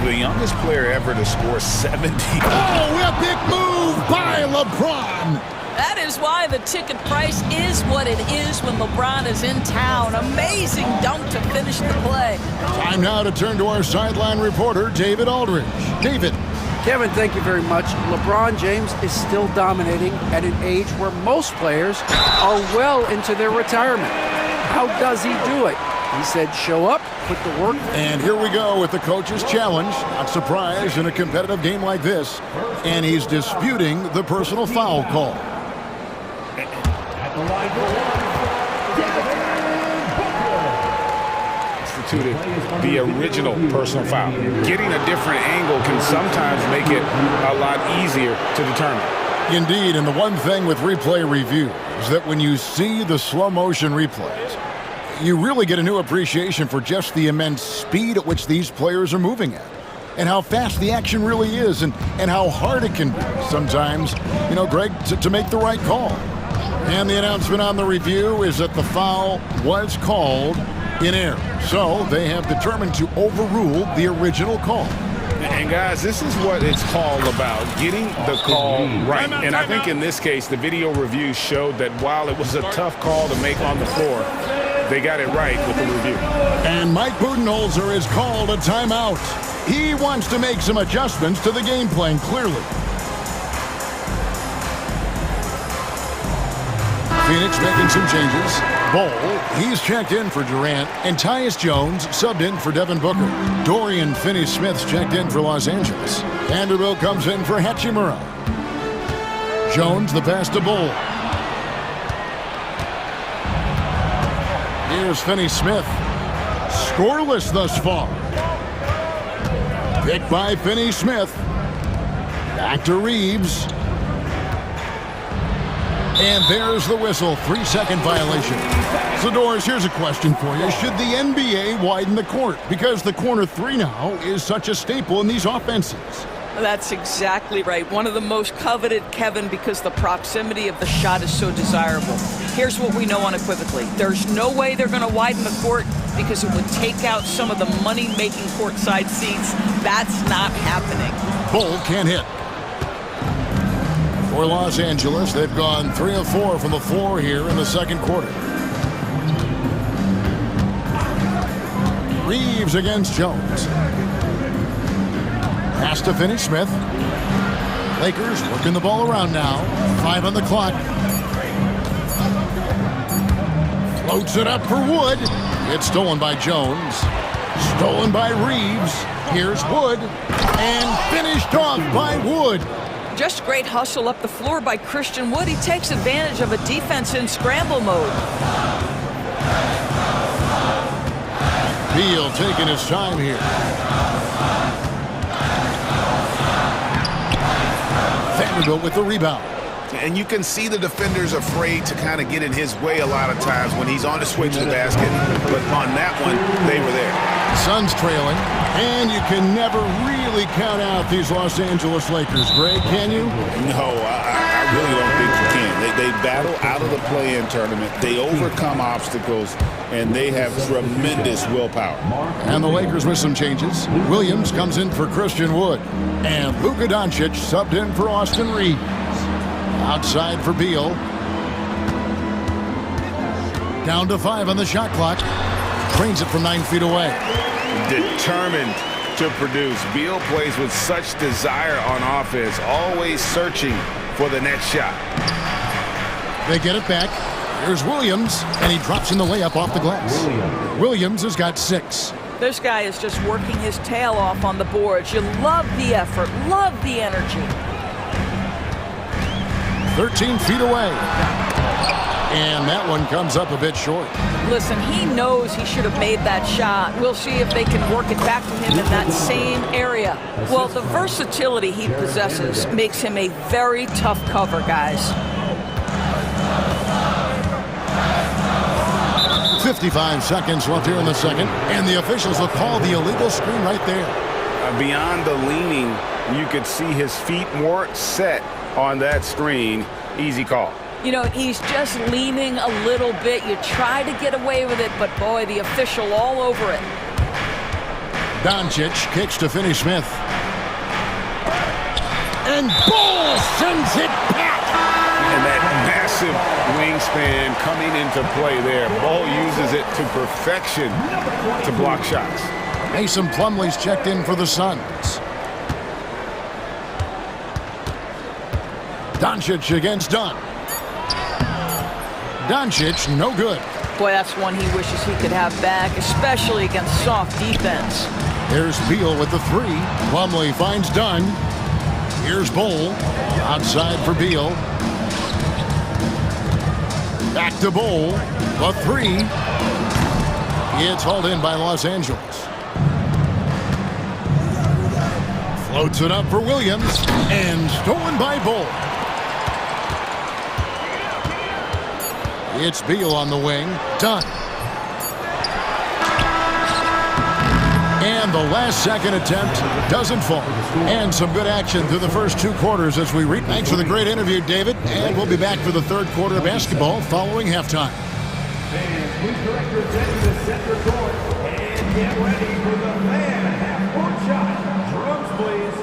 The youngest player ever to score 70. Oh, epic move by LeBron. That is why the ticket price is what it is when LeBron is in town. Amazing dunk to finish the play. Time now to turn to our sideline reporter, David Aldridge. David. Kevin, thank you very much. LeBron James is still dominating at an age where most players are well into their retirement. How does he do it? He said, show up, put the work. And here we go with the coach's challenge. Not surprised in a competitive game like this. And he's disputing the personal foul call. Instituted the original personal foul. Getting a different angle can sometimes make it a lot easier to determine. Indeed, and the one thing with replay review is that when you see the slow motion replays, you really get a new appreciation for just the immense speed at which these players are moving at, and how fast the action really is, and how hard it can be sometimes, you know, Greg, to make the right call. And the announcement on the review is that the foul was called in error. So they have determined to overrule the original call. And guys, this is what it's all about, getting the call right. And I think in this case, the video review showed that while it was a tough call to make on the floor, they got it right with the review. And Mike Budenholzer has called a timeout. He wants to make some adjustments to the game plan, clearly. Phoenix making some changes. Ball, he's checked in for Durant, and Tyus Jones subbed in for Devin Booker. Dorian Finney-Smith's checked in for Los Angeles. Vanderbilt comes in for Hachimura. Jones the pass to Bull. Here's Finney-Smith. Scoreless thus far. Picked by Finney-Smith. Back to Reeves. And there's the whistle. 3-second violation. So, Doris, here's a question for you. Should the NBA widen the court? Because the corner 3 now is such a staple in these offenses. That's exactly right. One of the most coveted, Kevin, because the proximity of the shot is so desirable. Here's what we know unequivocally. There's no way they're going to widen the court because it would take out some of the money-making courtside seats. That's not happening. Bull can't hit. For Los Angeles, they've gone 3 of 4 from the floor here in the second quarter. Reeves against Jones. Pass to Finney-Smith. Lakers working the ball around now. 5 on the clock. Floats it up for Wood. It's stolen by Jones. Stolen by Reeves. Here's Wood. And finished off by Wood. Just great hustle up the floor by Christian Wood. He takes advantage of a defense in scramble mode. Beal taking his time here. Vanderbilt with the rebound. And you can see the defenders afraid to kind of get in his way a lot of times when he's on his way to the basket. But on that one, they were there. Suns trailing, and you can never really count out these Los Angeles Lakers. Greg, can you? No, I really don't think you can. They battle out of the play-in tournament. They overcome obstacles, and they have tremendous willpower. And the Lakers with some changes. Williams comes in for Christian Wood. And Luka Doncic subbed in for Austin Reeves. Outside for Beal. Down to 5 on the shot clock. Trains it from 9 feet away. Determined to produce. Beal plays with such desire on offense, always searching for the next shot. They get it back. Here's Williams, and he drops in the layup off the glass. Williams has got 6. This guy is just working his tail off on the boards. You love the effort, love the energy. 13 feet away. And that one comes up a bit short. Listen, he knows he should have made that shot. We'll see if they can work it back to him in that same area. Well, the versatility he possesses makes him a very tough cover, guys. 55 seconds left here in the second, and the officials will call the illegal screen right there. Beyond the leaning, you could see his feet more set on that screen. Easy call. You know, he's just leaning a little bit. You try to get away with it, but boy, the official all over it. Doncic kicks to Finney Smith. And Ball sends it back. And that massive wingspan coming into play there. Ball uses it to perfection to block shots. Mason Plumlee's checked in for the Suns. Doncic against Dunn. Doncic, no good. Boy, that's one he wishes he could have back, especially against soft defense. There's Beal with the 3. Plumlee finds Dunn. Here's Bowl. Outside for Beal. Back to Bowl. The 3. It's hauled in by Los Angeles. Floats it up for Williams. And stolen by Bowl. It's Beal on the wing. Dunn. And the last second attempt doesn't fall. And some good action through the first 2 quarters as we read. Thanks for the great interview, David. And we'll be back for the third quarter of basketball following halftime. Fans, please direct your attention to center court and get ready for the fan half-court shot. Drums, please.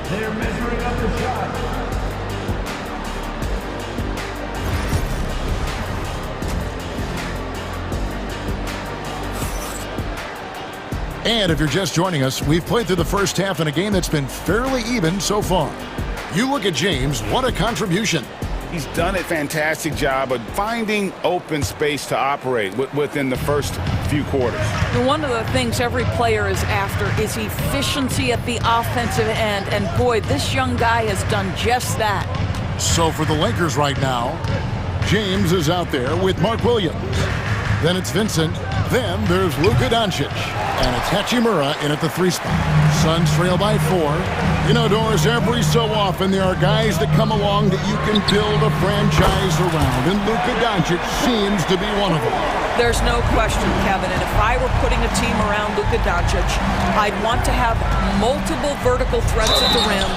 They're measuring up the shot. And if you're just joining us, we've played through the first half in a game that's been fairly even so far. You look at James, what a contribution. He's done a fantastic job of finding open space to operate within the first few quarters. And one of the things every player is after is efficiency at the offensive end. And boy, this young guy has done just that. So for the Lakers right now, James is out there with Mark Williams. Then it's Vincent. Then there's Luka Doncic. And it's Hachimura in at the 3 spot. Suns trail by 4. You know, Doris, every so often there are guys that come along that you can build a franchise around. And Luka Doncic seems to be one of them. There's no question, Kevin. And if I were putting a team around Luka Doncic, I'd want to have multiple vertical threats at the rim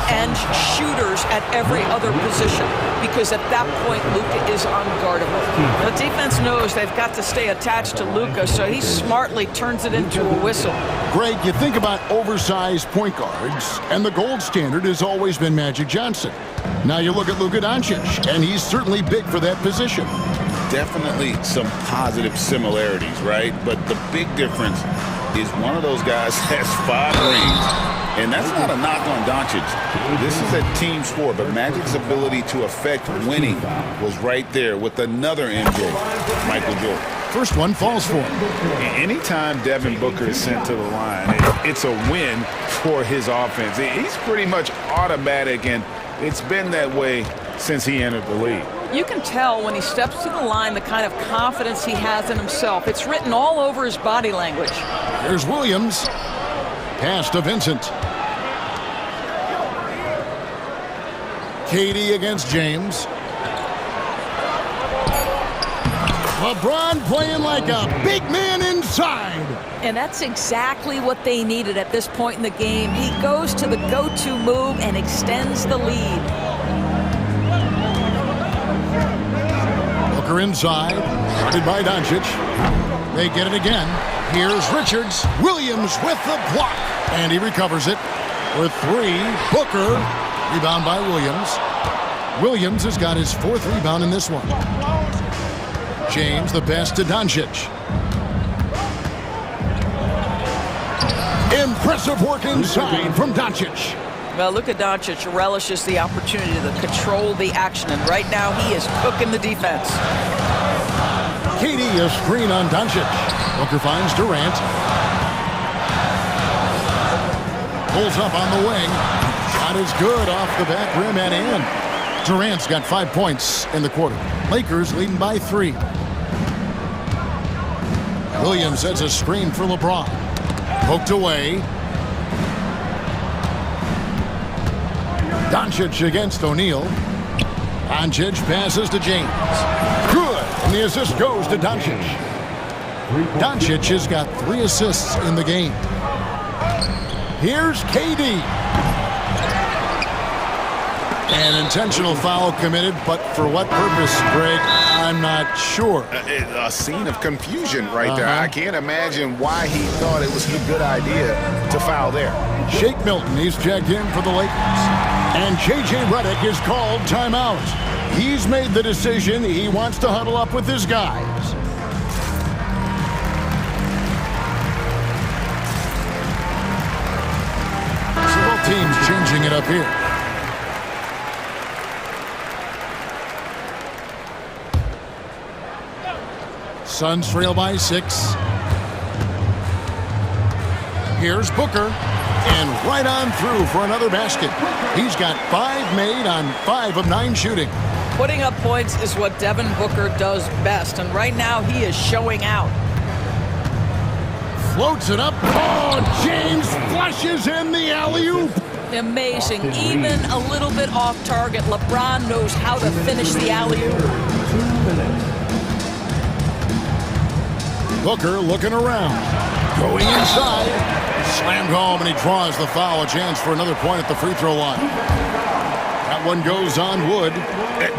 and shooters at every other position, because at that point, Luka is unguardable. The defense knows they've got to stay attached to Luka, so he smartly turns it into a whistle. Greg, you think about oversized point guards, and the gold standard has always been Magic Johnson. Now you look at Luka Doncic, and he's certainly big for that position. Definitely some positive similarities, right? But the big difference is one of those guys has 5 rings, And that's not a knock on Doncic. This is a team sport, but Magic's ability to affect winning was right there with another MJ, Michael Jordan. First one falls for him. Anytime Devin Booker is sent to the line, it's a win for his offense. He's pretty much automatic, and it's been that way since he entered the league. You can tell when he steps to the line the kind of confidence he has in himself. It's written all over his body language. Here's Williams. Pass to Vincent. KD against James. LeBron playing like a big man inside. And that's exactly what they needed at this point in the game. He goes to the go-to move and extends the lead. Booker inside, guarded by Doncic. They get it again. Here's Richards. Williams with the block. And he recovers it with three. Booker, rebound by Williams. Williams has got his fourth rebound in this one. James, the pass to Doncic. Impressive work inside from Doncic. Well, Luka Doncic relishes the opportunity to control the action, and right now he is cooking the defense. KD, a screen on Doncic. Booker finds Durant. Pulls up on the wing. Shot is good off the back rim and in. Durant's got 5 points in the quarter. Lakers leading by 3. Williams sets a screen for LeBron. Poked away. Doncic against O'Neal. Doncic passes to James. Good. And the assist goes to Doncic. Doncic has got 3 assists in the game. Here's KD. An intentional foul committed, but for what purpose, Greg? I'm not sure. A scene of confusion right there. I can't imagine why he thought it was a good idea to foul there. Shake Milton, he's checked in for the Lakers. And J.J. Redick is called timeout. He's made the decision. He wants to huddle up with his guys. So both teams changing it up here. Suns trail by 6. Here's Booker. And right on through for another basket. He's got 5 made on 5 of 9 shooting. Putting up points is what Devin Booker does best, and right now he is showing out. Floats it up. Oh, James flushes in the alley-oop. Amazing. Even a little bit off target, LeBron knows how to finish the alley-oop. Booker looking around. Going inside. Slammed home, and he draws the foul. A chance for another point at the free throw line. That one goes on Wood.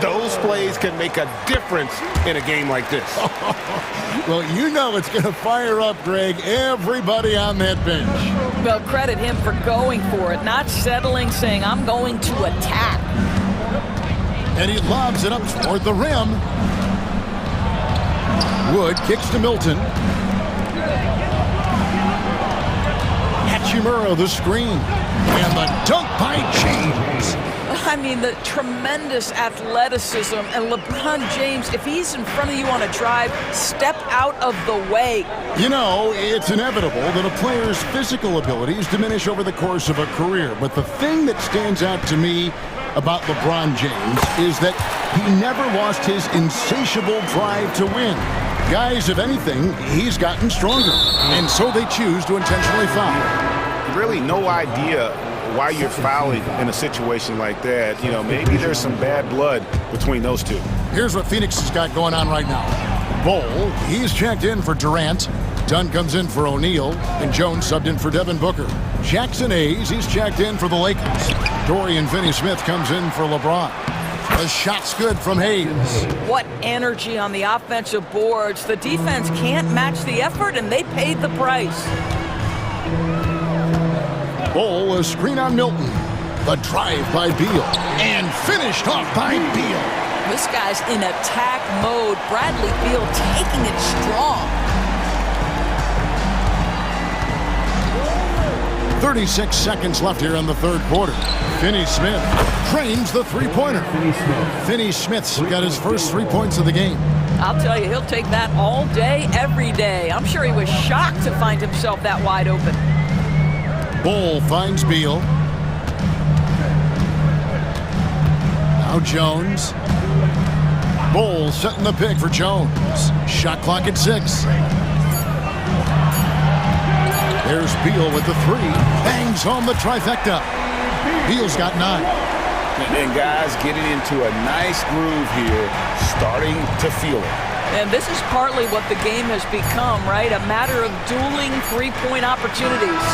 Those plays can make a difference in a game like this. Well, you know it's going to fire up, Greg, everybody on that bench. Well, credit him for going for it, not settling, saying, I'm going to attack. And he lobs it up toward the rim. Wood kicks to Milton. Hachimura the screen. And the dunk by James. I mean, the tremendous athleticism. And LeBron James, if he's in front of you on a drive, step out of the way. You know, it's inevitable that a player's physical abilities diminish over the course of a career. But the thing that stands out to me about LeBron James is that he never lost his insatiable drive to win. Guys, if anything, he's gotten stronger. And so they choose to intentionally foul. Really no idea why you're fouling in a situation like that. You know, maybe there's some bad blood between those two. Here's what Phoenix has got going on right now. Bol, he's checked in for Durant. Dunn comes in for O'Neal. And Jones subbed in for Devin Booker. Jackson Hayes, he's checked in for the Lakers. Dorian Finney-Smith comes in for LeBron. The shot's good from Hayes. What energy on the offensive boards. The defense can't match the effort, and they paid the price. Bol, a screen on Milton. The drive by Beal. And finished off by Beal. This guy's in attack mode. Bradley Beal taking it strong. 36 seconds left here in the third quarter. Finney Smith trains the three-pointer. Finney Smith's got his first 3 points of the game. I'll tell you, he'll take that all day, every day. I'm sure he was shocked to find himself that wide open. Bull finds Beal. Now Jones. Bull setting the pick for Jones. Shot clock at 6. There's Beal with the 3. Bangs home the trifecta. Beal's got 9. And guys getting into a nice groove here, starting to feel it. And this is partly what the game has become, right? A matter of dueling three-point opportunities.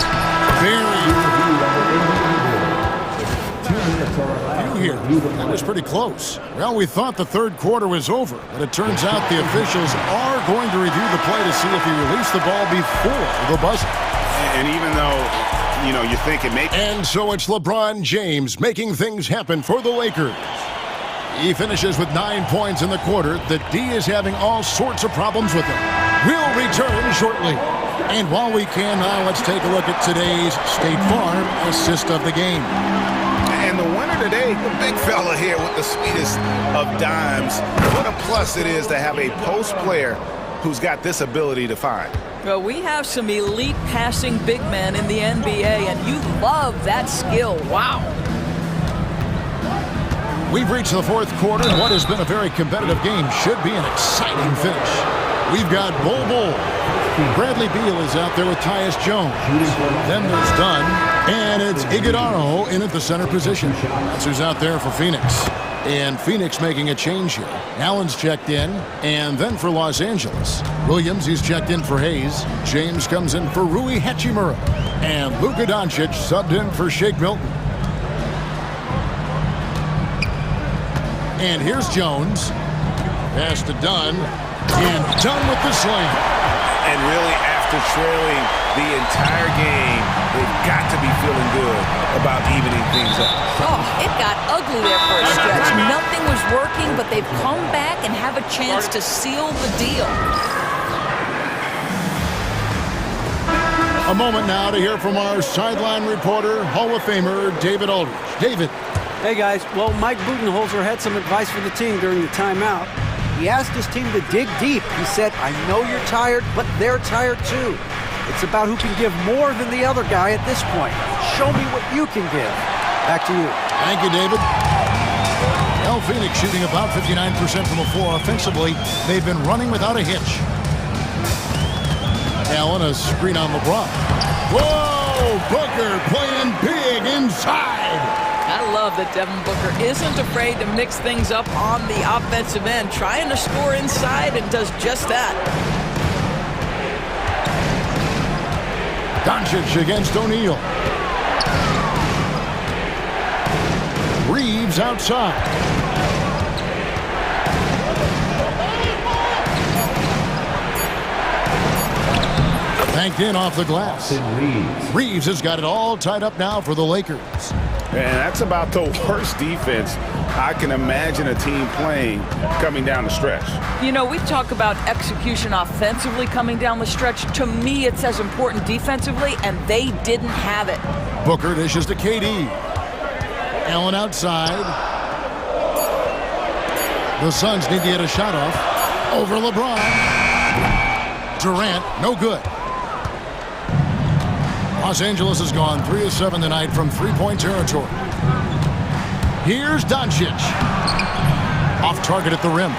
Here. That was pretty close. Well, we thought the third quarter was over, but it turns out the officials are going to review the play to see if he released the ball before the buzzer. And even though, you think it may... And so it's LeBron James making things happen for the Lakers. He finishes with 9 points in the quarter. The D is having all sorts of problems with him. We'll return shortly. And while we can now, let's take a look at today's State Farm assist of the game. And the winner today, the big fella here with the sweetest of dimes. What a plus it is to have a post player who's got this ability to find. Well, we have some elite passing big men in the NBA, and you love that skill. Wow. We've reached the fourth quarter, and what has been a very competitive game should be an exciting finish. We've got Bull. Bradley Beal is out there with Tyus Jones. Then there's Dunn, and it's Iguodala in at the center position. That's who's out there for Phoenix. And Phoenix making a change here. Allen's checked in, and then for Los Angeles. Williams, he's checked in for Hayes. James comes in for Rui Hachimura. And Luka Doncic subbed in for Shake Milton. And here's Jones. Pass to Dunn. And Dunn with the slam. And really, after trailing the entire game, they've got to be feeling good about evening things up. Oh, it got ugly there for a stretch. Nothing was working, but they've come back and have a chance to seal the deal. A moment now to hear from our sideline reporter, Hall of Famer David Aldridge. David. Hey, guys. Well, Mike Budenholzer had some advice for the team during the timeout. He asked his team to dig deep. He said, I know you're tired, but they're tired too. It's about who can give more than the other guy at this point. Show me what you can give. Back to you. Thank you, David. Well, Phoenix shooting about 59% from the floor offensively. They've been running without a hitch. Allen, a screen on LeBron. Whoa! Booker playing big inside. I love that Devin Booker isn't afraid to mix things up on the offensive end, trying to score inside and does just that. Doncic against O'Neal. Reeves outside. Banked in off the glass. Reeves has got it all tied up now for the Lakers. And that's about the worst defense I can imagine a team playing coming down the stretch. You know, we talk about execution offensively coming down the stretch. To me, it's as important defensively, and they didn't have it. Booker dishes to KD. Allen outside. The Suns need to get a shot off. Over LeBron. Durant, no good. Los Angeles has gone 3 of 7 tonight from three-point territory. Here's Doncic. Off target at the rim.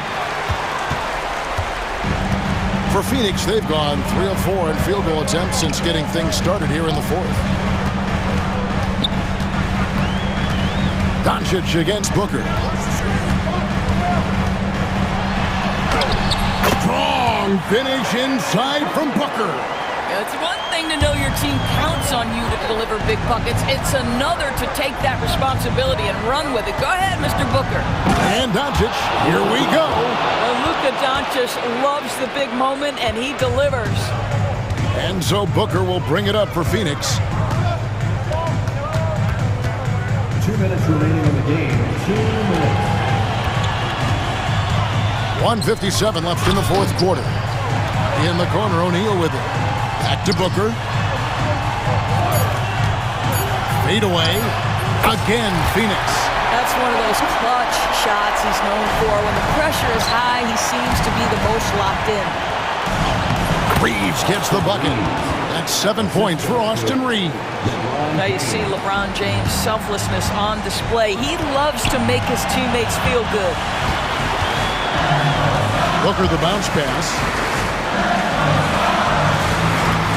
For Phoenix, they've gone 3 of 4 in field goal attempts since getting things started here in the fourth. Doncic against Booker. Strong finish inside from Booker. It's one thing to know your team counts on you to deliver big buckets. It's another to take that responsibility and run with it. Go ahead, Mr. Booker. And Doncic, here we go. Well, Luka Doncic loves the big moment, and he delivers. And so Booker will bring it up for Phoenix. 2 minutes remaining in the game. 2 minutes. 1:57 left in the fourth quarter. In the corner, O'Neal with it. Back to Booker. Fade away. Again, Phoenix. That's one of those clutch shots he's known for. When the pressure is high, he seems to be the most locked in. Reeves gets the bucket. That's 7 points for Austin Reeves. Now you see LeBron James' selflessness on display. He loves to make his teammates feel good. Booker the bounce pass.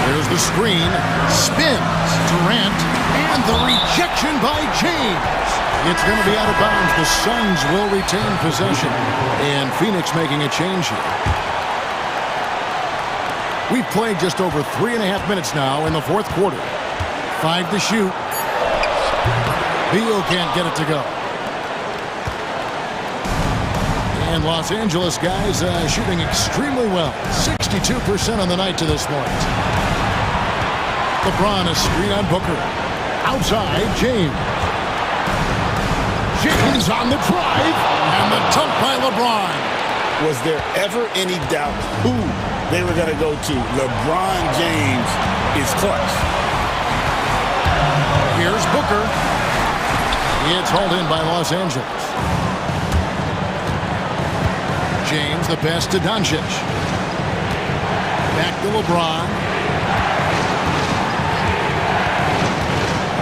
There's the screen. Spins. Durant. And the rejection by James. It's going to be out of bounds. The Suns will retain possession. And Phoenix making a change here. We've played just over 3.5 minutes now in the fourth quarter. 5 to shoot. Beal can't get it to go. And Los Angeles guys shooting extremely well. 62% on the night to this point. LeBron a screen on Booker. Outside, James. James on the drive. And the dunk by LeBron. Was there ever any doubt who they were going to go to? LeBron James is clutch. Here's Booker. It's hauled in by Los Angeles. James, the pass to Doncic. Back to LeBron.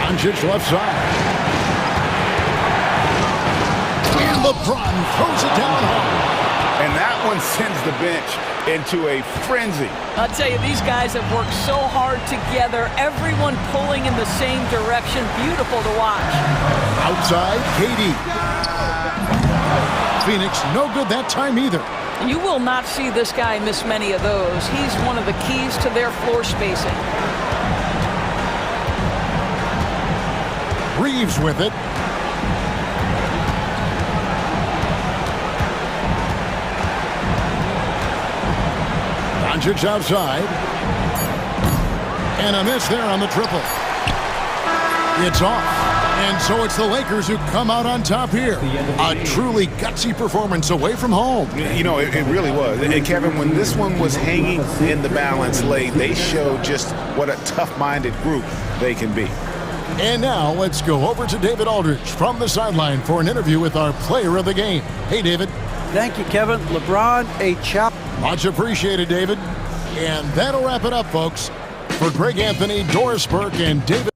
Doncic left side. And LeBron throws it down hard. And that one sends the bench into a frenzy. I'll tell you, these guys have worked so hard together. Everyone pulling in the same direction. Beautiful to watch. Outside, KD. Phoenix, no good that time either. You will not see this guy miss many of those. He's one of the keys to their floor spacing. Reeves with it. Doncic outside. And a miss there on the triple. It's off. And so it's the Lakers who come out on top here. A truly gutsy performance away from home. You know, it really was. And Kevin, when this one was hanging in the balance late, they showed just what a tough-minded group they can be. And now let's go over to David Aldridge from the sideline for an interview with our player of the game. Hey, David. Thank you, Kevin. LeBron, a chop. Much appreciated, David. And that'll wrap it up, folks. For Greg Anthony, Doris Burke, and David.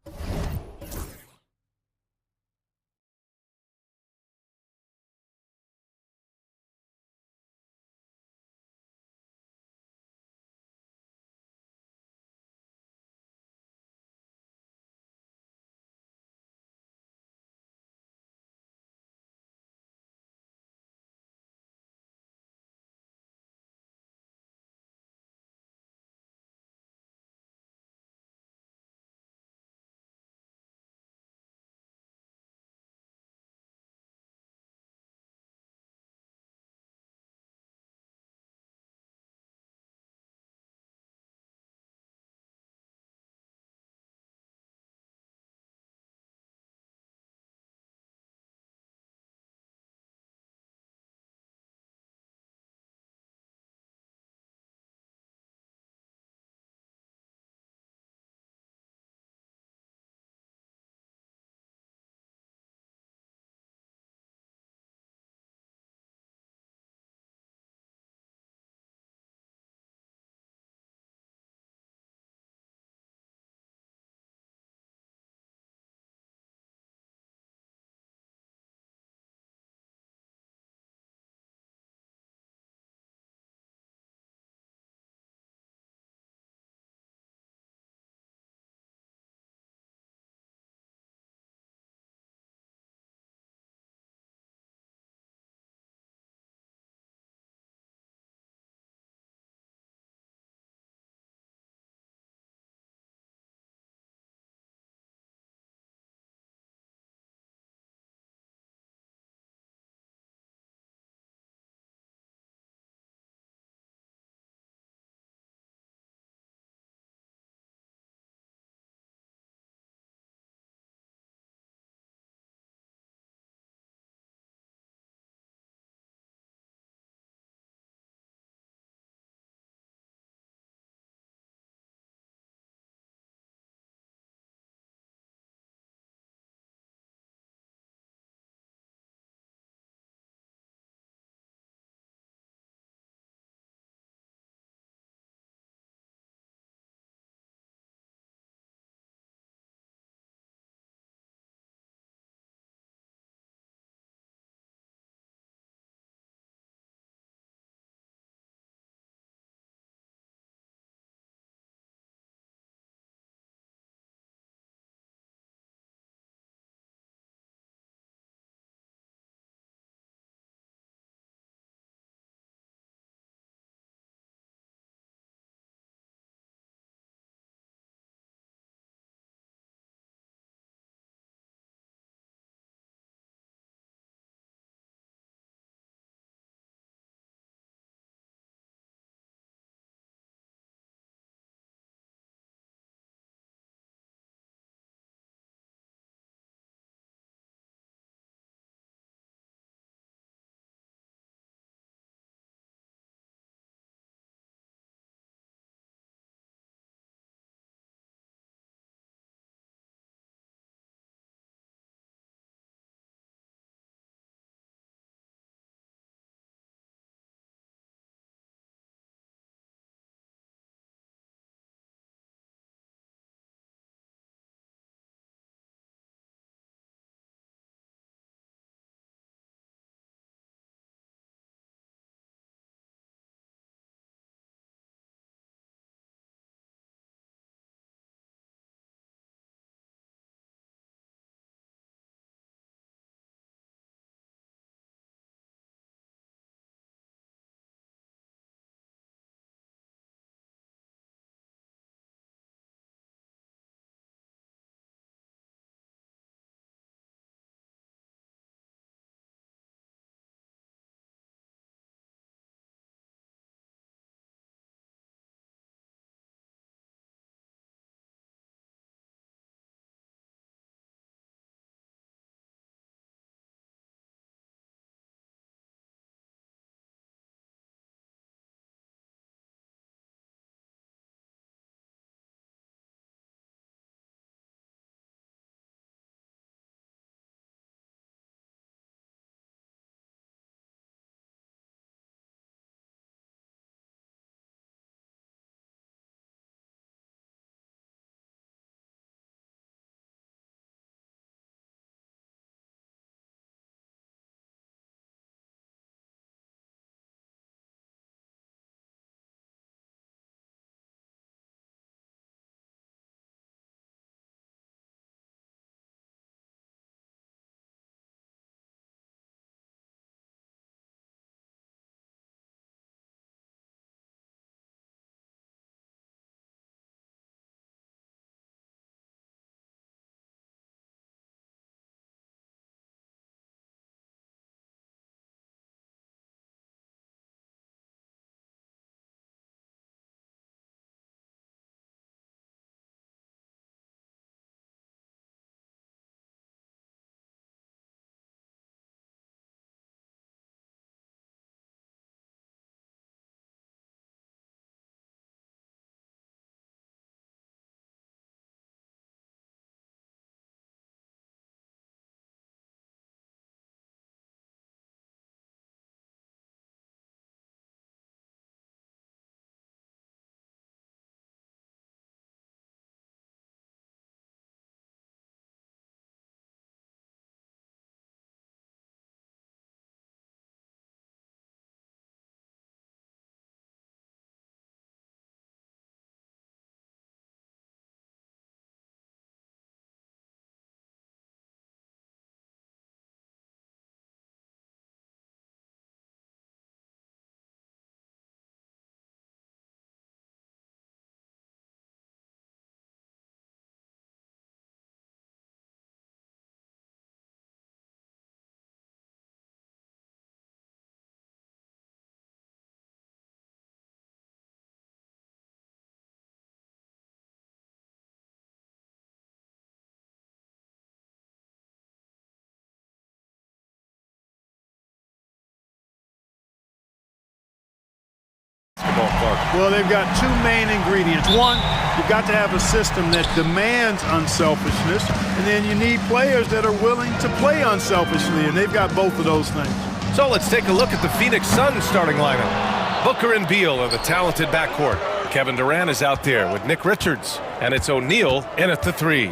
Clark? Well, they've got two main ingredients. One, you've got to have a system that demands unselfishness, and then you need players that are willing to play unselfishly, and they've got both of those things. So let's take a look at the Phoenix Suns starting lineup. Booker and Beal are the talented backcourt. Kevin Durant is out there with Nick Richards, and it's O'Neal in at the 3.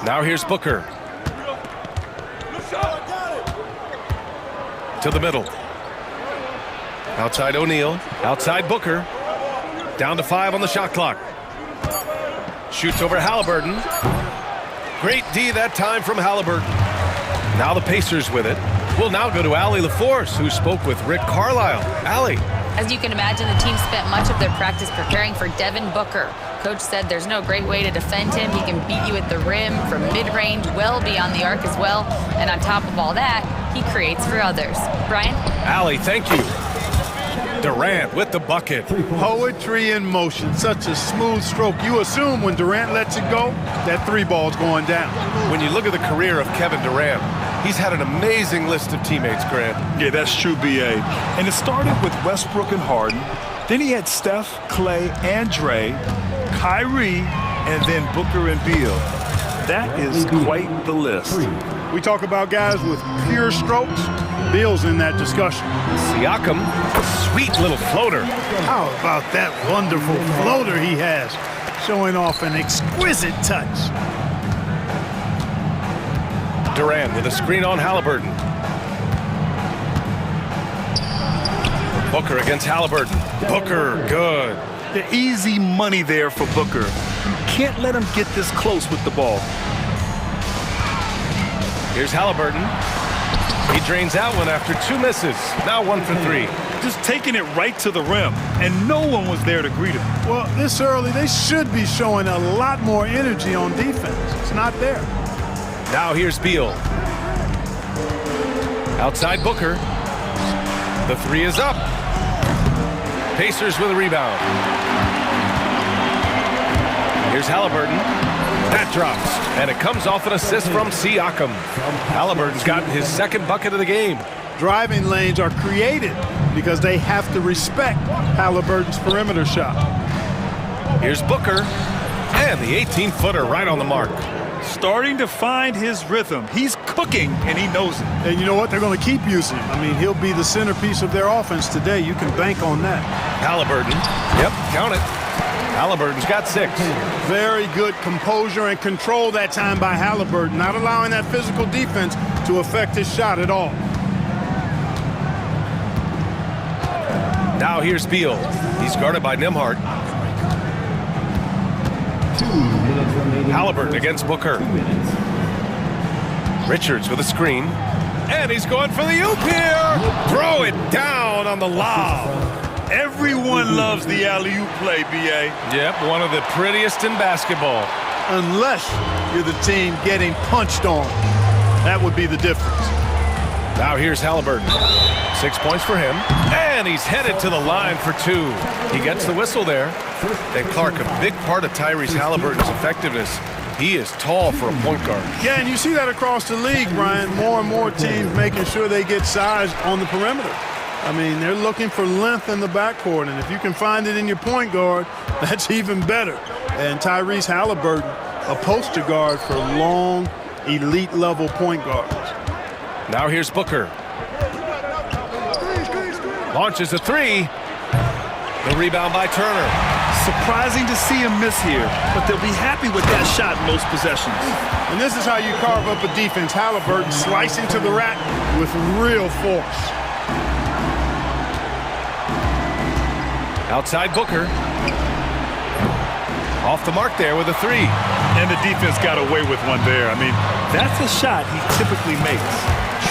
Now here's Booker. To the middle. Outside O'Neal, outside Booker. Down to 5 on the shot clock. Shoots over Halliburton. Great D that time from Halliburton. Now the Pacers with it. We'll now go to Allie LaForce, who spoke with Rick Carlisle. Allie. As you can imagine, the team spent much of their practice preparing for Devin Booker. Coach said there's no great way to defend him. He can beat you at the rim, from mid-range, well beyond the arc as well. And on top of all that, he creates for others. Brian? Allie, thank you. Durant with the bucket. Poetry in motion. Such a smooth stroke. You assume when Durant lets it go, that 3 ball's going down. When you look at the career of Kevin Durant, he's had an amazing list of teammates, Grant. Yeah, that's true, B.A. And it started with Westbrook and Harden. Then he had Steph, Clay, and Dre, Kyrie, and then Booker and Beal. That is quite the list. We talk about guys with pure strokes. Beal's in that discussion. Siakam, sweet little floater. How about that wonderful floater he has, showing off an exquisite touch. Durant with a screen on Halliburton. Booker against Halliburton. Booker, good. The easy money there for Booker. You can't let him get this close with the ball. Here's Halliburton. He drains that one after 2 misses. Now 1 for 3. Just taking it right to the rim, and no one was there to greet him. Well, this early, they should be showing a lot more energy on defense. It's not there. Now here's Beal. Outside Booker. The 3 is up. Pacers with a rebound. Here's Halliburton. That drops, and it comes off an assist from Siakam. Halliburton's gotten his 2nd bucket of the game. Driving lanes are created because they have to respect Halliburton's perimeter shot. Here's Booker, and the 18-footer right on the mark. Starting to find his rhythm. He's cooking, and he knows it. And you know what? They're going to keep using him. I mean, he'll be the centerpiece of their offense today. You can bank on that. Halliburton. Yep, count it. Halliburton's got 6. Very good composure and control that time by Halliburton, not allowing that physical defense to affect his shot at all. Now here's Beal. He's guarded by Nembhard. Halliburton against Booker. Richards with a screen. And he's going for the oop here. Throw it down on the lob. Everyone loves the alley-oop play, B.A. Yep, one of the prettiest in basketball. Unless you're the team getting punched on. That would be the difference. Now here's Halliburton. 6 points for him. And he's headed to the line for 2. He gets the whistle there. And Clark, a big part of Tyrese Halliburton's effectiveness. He is tall for a point guard. Yeah, and you see that across the league, Brian. More and more teams making sure they get size on the perimeter. I mean, they're looking for length in the backcourt, and if you can find it in your point guard, that's even better. And Tyrese Halliburton, a poster guard for long, elite-level point guards. Now here's Booker. Launches a 3. The rebound by Turner. Surprising to see him miss here, but they'll be happy with that shot most possessions. And this is how you carve up a defense. Halliburton slicing to the rack with real force. Outside Booker. Off the mark there with a 3. And the defense got away with one there. I mean, that's a shot he typically makes.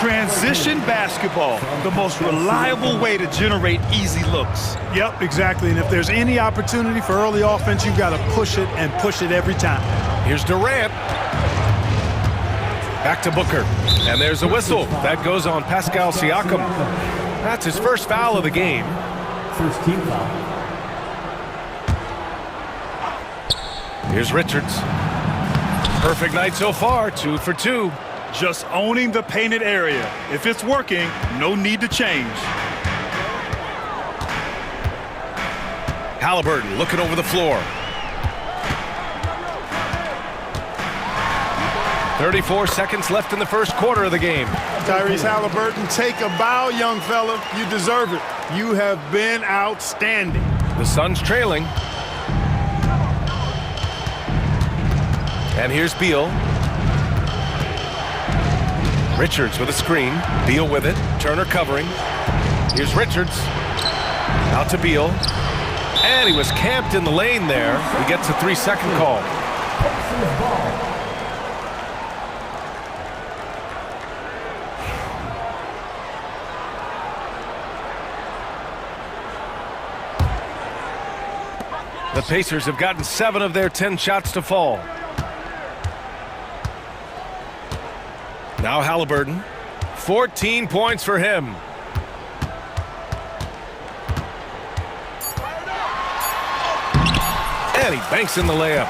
Transition basketball, the most reliable way to generate easy looks. Yep, exactly. And if there's any opportunity for early offense, you've got to push it and push it every time. Here's Durant. Back to Booker. And there's a whistle. That goes on Pascal Siakam. That's his first foul of the game. First team foul. Here's Richards. Perfect night so far, 2 for 2. Just owning the painted area. If it's working, no need to change. Halliburton looking over the floor. 34 seconds left in the first quarter of the game. Tyrese Halliburton, take a bow, young fella. You deserve it. You have been outstanding. The Suns trailing. And here's Beal. Richards with a screen. Beal with it. Turner covering. Here's Richards. Out to Beal. And he was camped in the lane there. He gets a 3-second call. The Pacers have gotten 7 of their 10 shots to fall. Now Halliburton. 14 points for him. And he banks in the layup.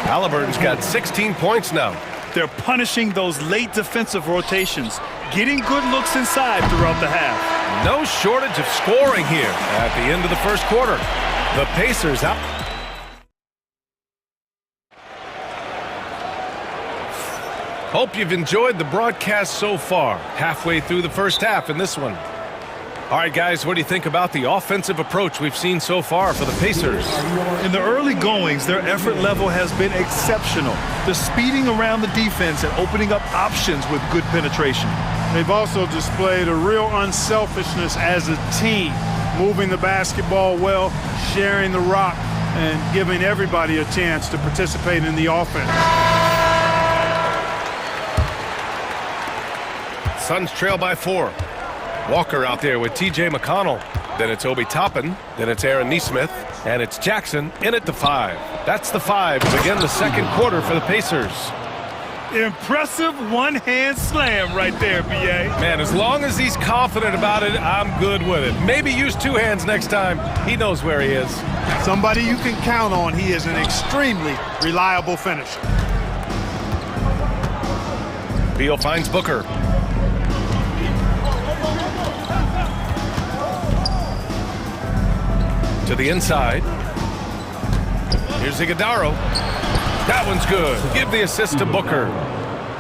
Halliburton's got 16 points now. They're punishing those late defensive rotations, getting good looks inside throughout the half. No shortage of scoring here at the end of the first quarter. The Pacers out. Hope you've enjoyed the broadcast so far. Halfway through the first half in this one. All right, guys, what do you think about the offensive approach we've seen so far for the Pacers? In the early goings, their effort level has been exceptional. They're speeding around the defense and opening up options with good penetration. They've also displayed a real unselfishness as a team, moving the basketball well, sharing the rock, and giving everybody a chance to participate in the offense. Suns trail by 4. Walker out there with T.J. McConnell. Then it's Obi Toppin. Then it's Aaron Nesmith. And it's Jackson in at the 5. That's the 5 to begin the second quarter for the Pacers. Impressive one-hand slam right there, B.A. Man, as long as he's confident about it, I'm good with it. Maybe use 2 hands next time. He knows where he is. Somebody you can count on. He is an extremely reliable finisher. Beal finds Booker. To the inside. Here's Iguodaro. That one's good. Give the assist to Booker.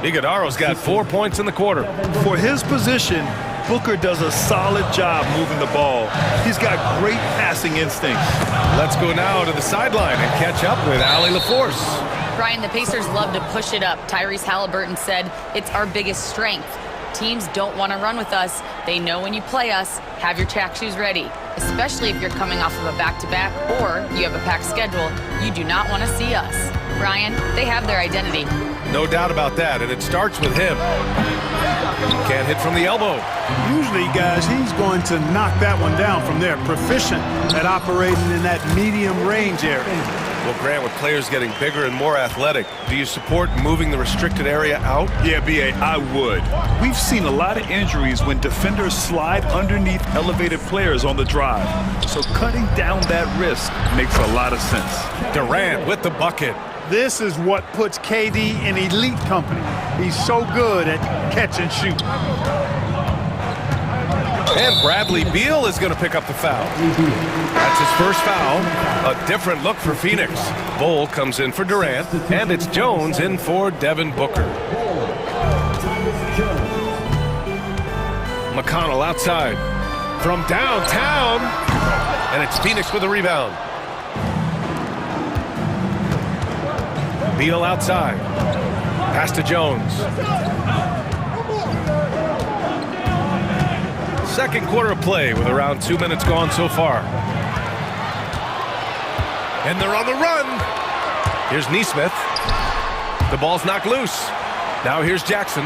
Iguodaro's got 4 points in the quarter. For his position, Booker does a solid job moving the ball. He's got great passing instincts. Let's go now to the sideline and catch up with Allie LaForce. Brian, the Pacers love to push it up. Tyrese Halliburton said it's our biggest strength. Teams don't want to run with us. They know when you play us, have your track shoes ready. Especially if you're coming off of a back-to-back or you have a packed schedule, you do not want to see us. Brian, they have their identity. No doubt about that, and it starts with him. Can't hit from the elbow. Usually, guys, he's going to knock that one down from there. Proficient at operating in that medium range area. Well, Grant, with players getting bigger and more athletic, do you support moving the restricted area out? Yeah, B.A., I would. We've seen a lot of injuries when defenders slide underneath elevated players on the drive. So cutting down that risk makes a lot of sense. Durant with the bucket. This is what puts KD in elite company. He's so good at catch and shoot. And Bradley Beal is going to pick up the foul. That's his first foul. A different look for Phoenix. Bull comes in for Durant, and it's Jones in for Devin Booker. McConnell outside from downtown, and it's Phoenix with a rebound. Beal outside. Pass to Jones. Second quarter of play with around 2 minutes gone so far. And they're on the run. Here's Nesmith. The ball's knocked loose. Now here's Jackson.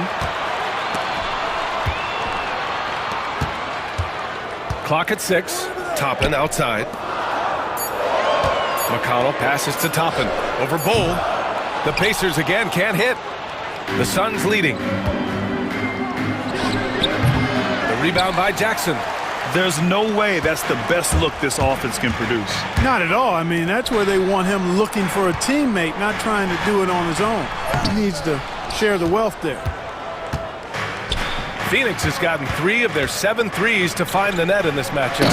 Clock at 6. Toppin outside. McConnell passes to Toppin. Over Bull. The Pacers again can't hit. The Suns leading. Rebound by Jackson. There's no way that's the best look this offense can produce. Not at all. I mean, that's where they want him looking for a teammate, not trying to do it on his own. He needs to share the wealth there. Phoenix has gotten 3 of their 7 threes to find the net in this matchup.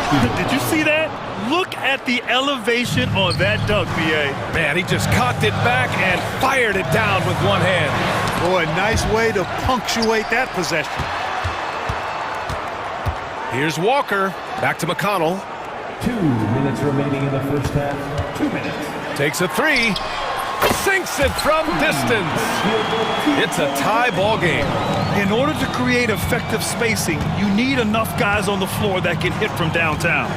Did you see that? Look at the elevation on that dunk, B.A. Man, he just cocked it back and fired it down with one hand. Boy, nice way to punctuate that possession. Here's Walker. Back to McConnell. 2 minutes remaining in the first half. 2 minutes. Takes a three. Sinks it from distance. It's a tie ball game. In order to create effective spacing, you need enough guys on the floor that can hit from downtown.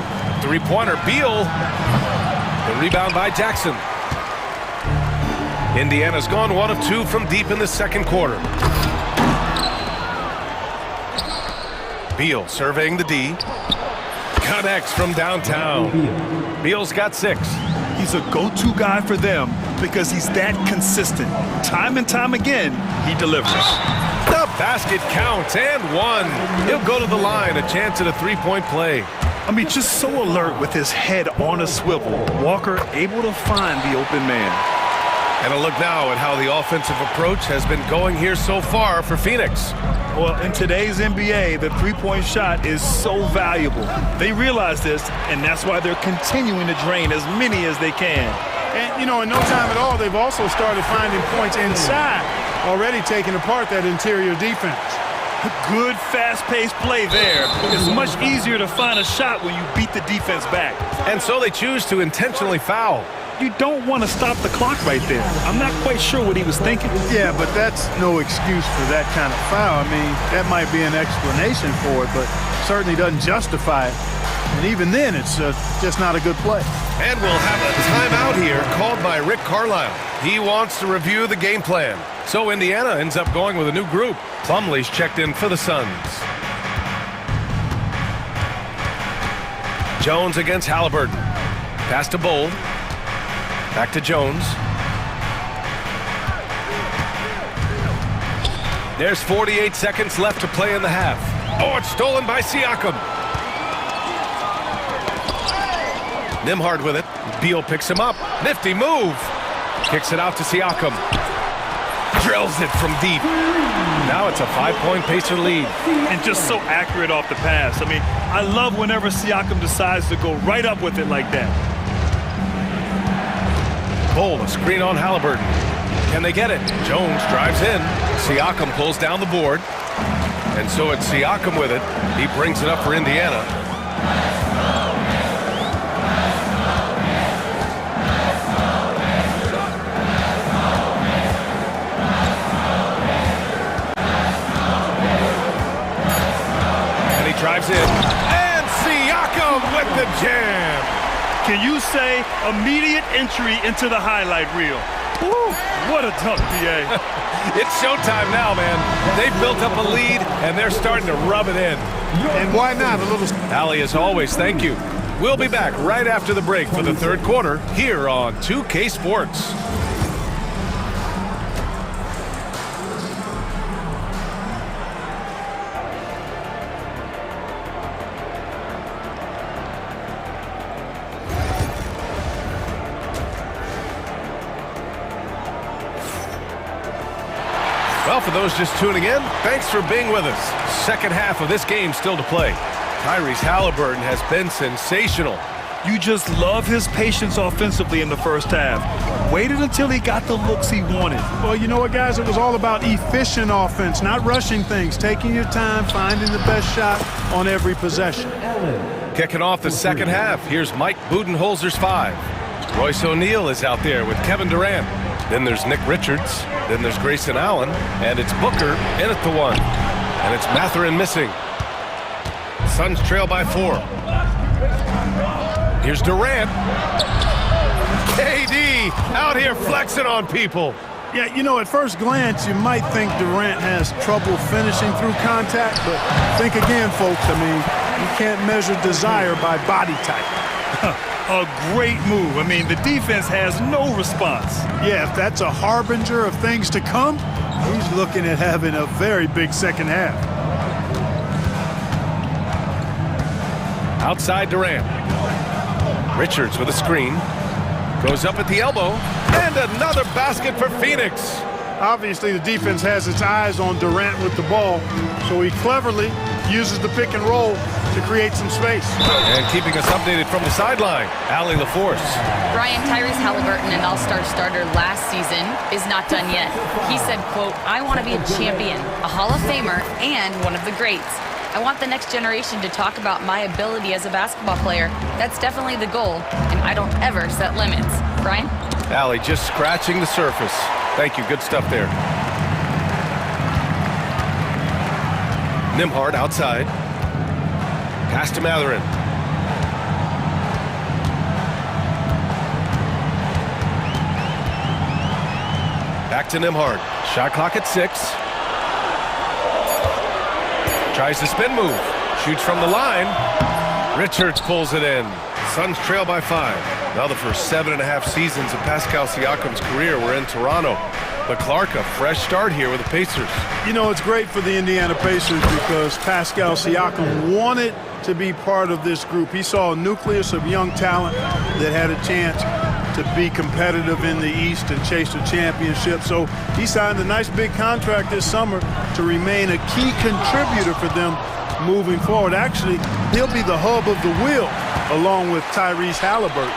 Three-pointer, Beal. The rebound by Jackson. Indiana's gone 1 of 2 from deep in the second quarter. Beal surveying the D. Connects from downtown. Beal's got 6. He's a go-to guy for them because he's that consistent. Time and time again, he delivers. The basket counts and 1. He'll go to the line, a chance at a three-point play. I mean, just so alert with his head on a swivel. Walker able to find the open man. And a look now at how the offensive approach has been going here so far for Phoenix. Well, in today's NBA, the three-point shot is so valuable. They realize this, and that's why they're continuing to drain as many as they can. And, you know, in no time at all, they've also started finding points inside, already taking apart that interior defense. Good, fast-paced play there. It's much easier to find a shot when you beat the defense back. And so they choose to intentionally foul. You don't want to stop the clock right there. I'm not quite sure what he was thinking. Yeah, but that's no excuse for that kind of foul. I mean, that might be an explanation for it, but certainly doesn't justify it. And even then, it's just not a good play. And we'll have a timeout here called by Rick Carlisle. He wants to review the game plan. So Indiana ends up going with a new group. Plumlee's checked in for the Suns. Jones against Halliburton. Pass to Bold. Back to Jones. There's 48 seconds left to play in the half. Oh, it's stolen by Siakam. Nimhard with it. Beal picks him up. Nifty move. Kicks it out to Siakam. Drills it from deep. Now it's a 5-point Pacer lead. And just so accurate off the pass. I mean, I love whenever Siakam decides to go right up with it like that. Bold, a screen on Halliburton. Can they get it? Jones drives in. Siakam pulls down the board. And so it's Siakam with it. He brings it up for Indiana. And he drives in. And Siakam with the jam. Can you say immediate entry into the highlight reel? Woo, what a dunk, B.A. It's showtime now, man. They've built up a lead, and they're starting to rub it in. And why not? A little... Allie, as always, thank you. We'll be back right after the break for the third quarter here on 2K Sports. Well, for those just tuning in, thanks for being with us. Second half of this game still to play. Tyrese Halliburton has been sensational. You just love his patience offensively in the first half. Waited until he got the looks he wanted. Well, you know what, guys? It was all about efficient offense, not rushing things, taking your time, finding the best shot on every possession. Kicking off the second half, here's Mike Budenholzer's 5. Royce O'Neal is out there with Kevin Durant. Then there's Nick Richards. Then there's Grayson Allen. And it's Booker in at the 1. And it's Mathurin missing. Suns trail by 4. Here's Durant. KD out here flexing on people. Yeah, you know, at first glance, you might think Durant has trouble finishing through contact, but think again, folks. I mean, you can't measure desire by body type. A great move. I mean, the defense has no response. Yeah, if that's a harbinger of things to come, he's looking at having a very big second half. Outside Durant. Richards with a screen. Goes up at the elbow. And another basket for Phoenix. Obviously, the defense has its eyes on Durant with the ball, so he cleverly uses the pick and roll to create some space. And keeping us updated from the sideline, Allie LaForce. Brian, Tyrese Halliburton, an all-star starter last season, is not done yet. He said, quote, "I want to be a champion, a Hall of Famer, and one of the greats. I want the next generation to talk about my ability as a basketball player. That's definitely the goal, and I don't ever set limits." Brian? Allie just scratching the surface. Thank you, good stuff there. Nembhard outside. Pass to Mathurin. Back to Nembhard. Shot clock at 6. Tries the spin move. Shoots from the line. Richards pulls it in. Suns trail by 5. Now the first 7.5 seasons of Pascal Siakam's career were in Toronto. But Clark, a fresh start here with the Pacers. You know, it's great for the Indiana Pacers because Pascal Siakam wanted to be part of this group. He saw a nucleus of young talent that had a chance to be competitive in the East and chase a championship. So he signed a nice big contract this summer to remain a key contributor for them moving forward. Actually, he'll be the hub of the wheel along with Tyrese Halliburton.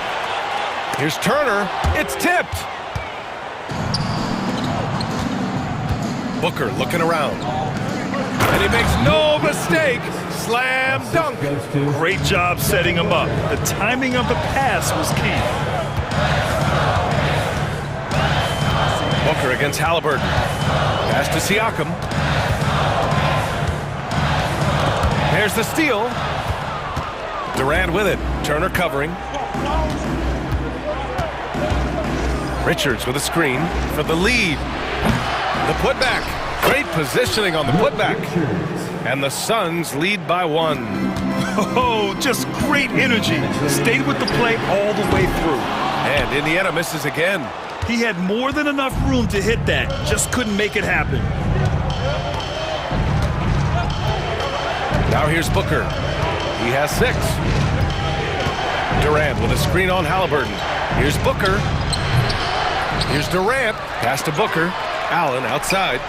Here's Turner. It's tipped. Booker looking around. And he makes no mistake. Slam dunk. Great job setting him up. The timing of the pass was key. Booker against Halliburton. Pass to Siakam. There's the steal. Durant with it. Turner covering. Richards with a screen for the lead. The putback. Great positioning on the putback. And the Suns lead by 1. Oh, just great energy. Stayed with the play all the way through. And Indiana misses again. He had more than enough room to hit that. Just couldn't make it happen. Now here's Booker. He has 6. Durant with a screen on Halliburton. Here's Booker. Here's Durant. Pass to Booker. Allen outside.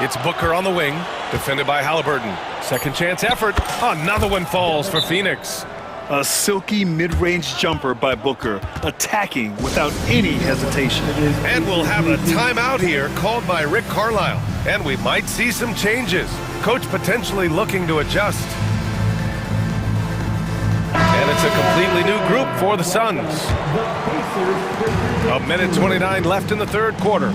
It's Booker on the wing, defended by Halliburton. Second chance effort. Another one falls for Phoenix. A silky mid-range jumper by Booker, attacking without any hesitation. And we'll have a timeout here called by Rick Carlisle. And we might see some changes. Coach potentially looking to adjust. And it's a completely new group for the Suns. A minute 29 left in the third quarter.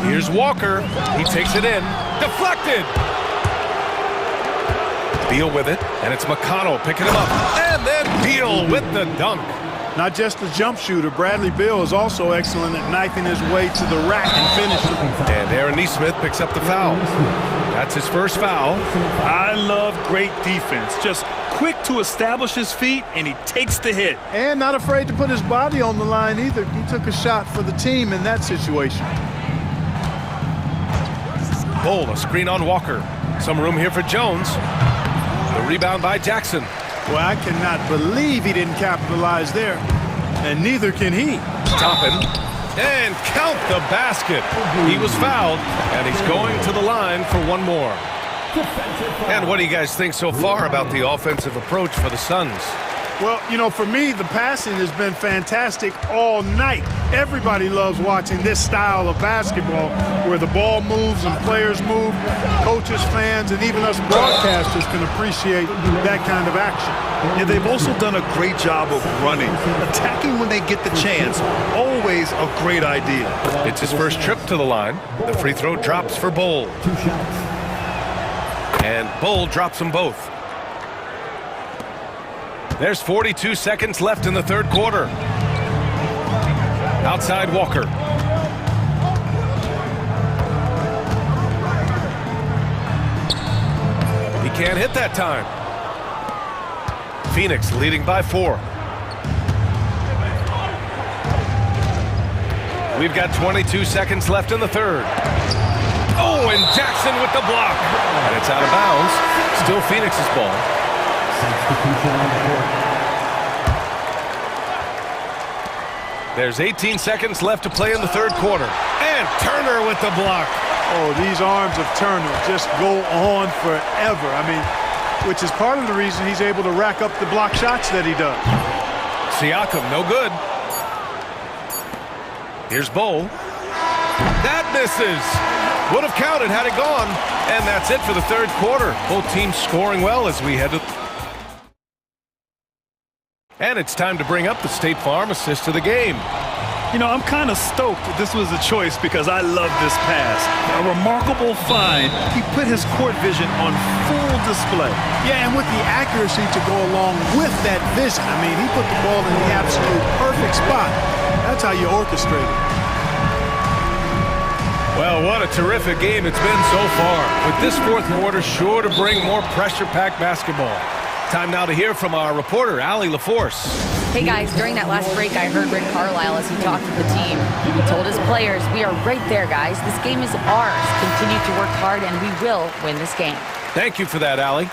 Here's Walker. He takes it in. Deflected. Beal with it, and it's McConnell picking him up. And then Beal with the dunk. Not just a jump shooter, Bradley Beal is also excellent at knifing his way to the rack and finishing. And Aaron Nesmith picks up the foul. That's his first foul. I love great defense. Just quick to establish his feet, and he takes the hit. And not afraid to put his body on the line either. He took a shot for the team in that situation. Bull, a screen on Walker. Some room here for Jones. The rebound by Jackson. Well, I cannot believe he didn't capitalize there. And neither can he. Toppin. And count the basket. He was fouled, and he's going to the line for one more. And what do you guys think so far about the offensive approach for the Suns? Well, you know, for me, the passing has been fantastic all night. Everybody loves watching this style of basketball where the ball moves and players move. Coaches, fans, and even us broadcasters can appreciate that kind of action. And they've also done a great job of running, attacking when they get the chance. Always a great idea. It's his first trip to the line. The free throw drops for Bull. And Bull drops them both. There's 42 seconds left in the third quarter. Outside Walker. He can't hit that time. Phoenix leading by 4. We've got 22 seconds left in the third. Oh, and Jackson with the block. And it's out of bounds. Still Phoenix's ball. There's 18 seconds left to play in the third quarter. And Turner with the block. Oh, these arms of Turner just go on forever. I mean, which is part of the reason he's able to rack up the block shots that he does. Siakam, no good. Here's Bowl. That misses. Would have counted had it gone. And that's it for the third quarter. Both teams scoring well as we head to... And it's time to bring up the State Farm assist of the game. You know, I'm kind of stoked that this was a choice because I love this pass. A remarkable find. He put his court vision on full display. Yeah, and with the accuracy to go along with that vision. I mean, he put the ball in the absolute perfect spot. That's how you orchestrate it. Well, what a terrific game it's been so far. With this fourth quarter sure to bring more pressure-packed basketball. Time now to hear from our reporter, Allie LaForce. Hey guys, during that last break, I heard Rick Carlisle as he talked with the team. He told his players, we are right there, guys. This game is ours. Continue to work hard, and we will win this game. Thank you for that, Allie.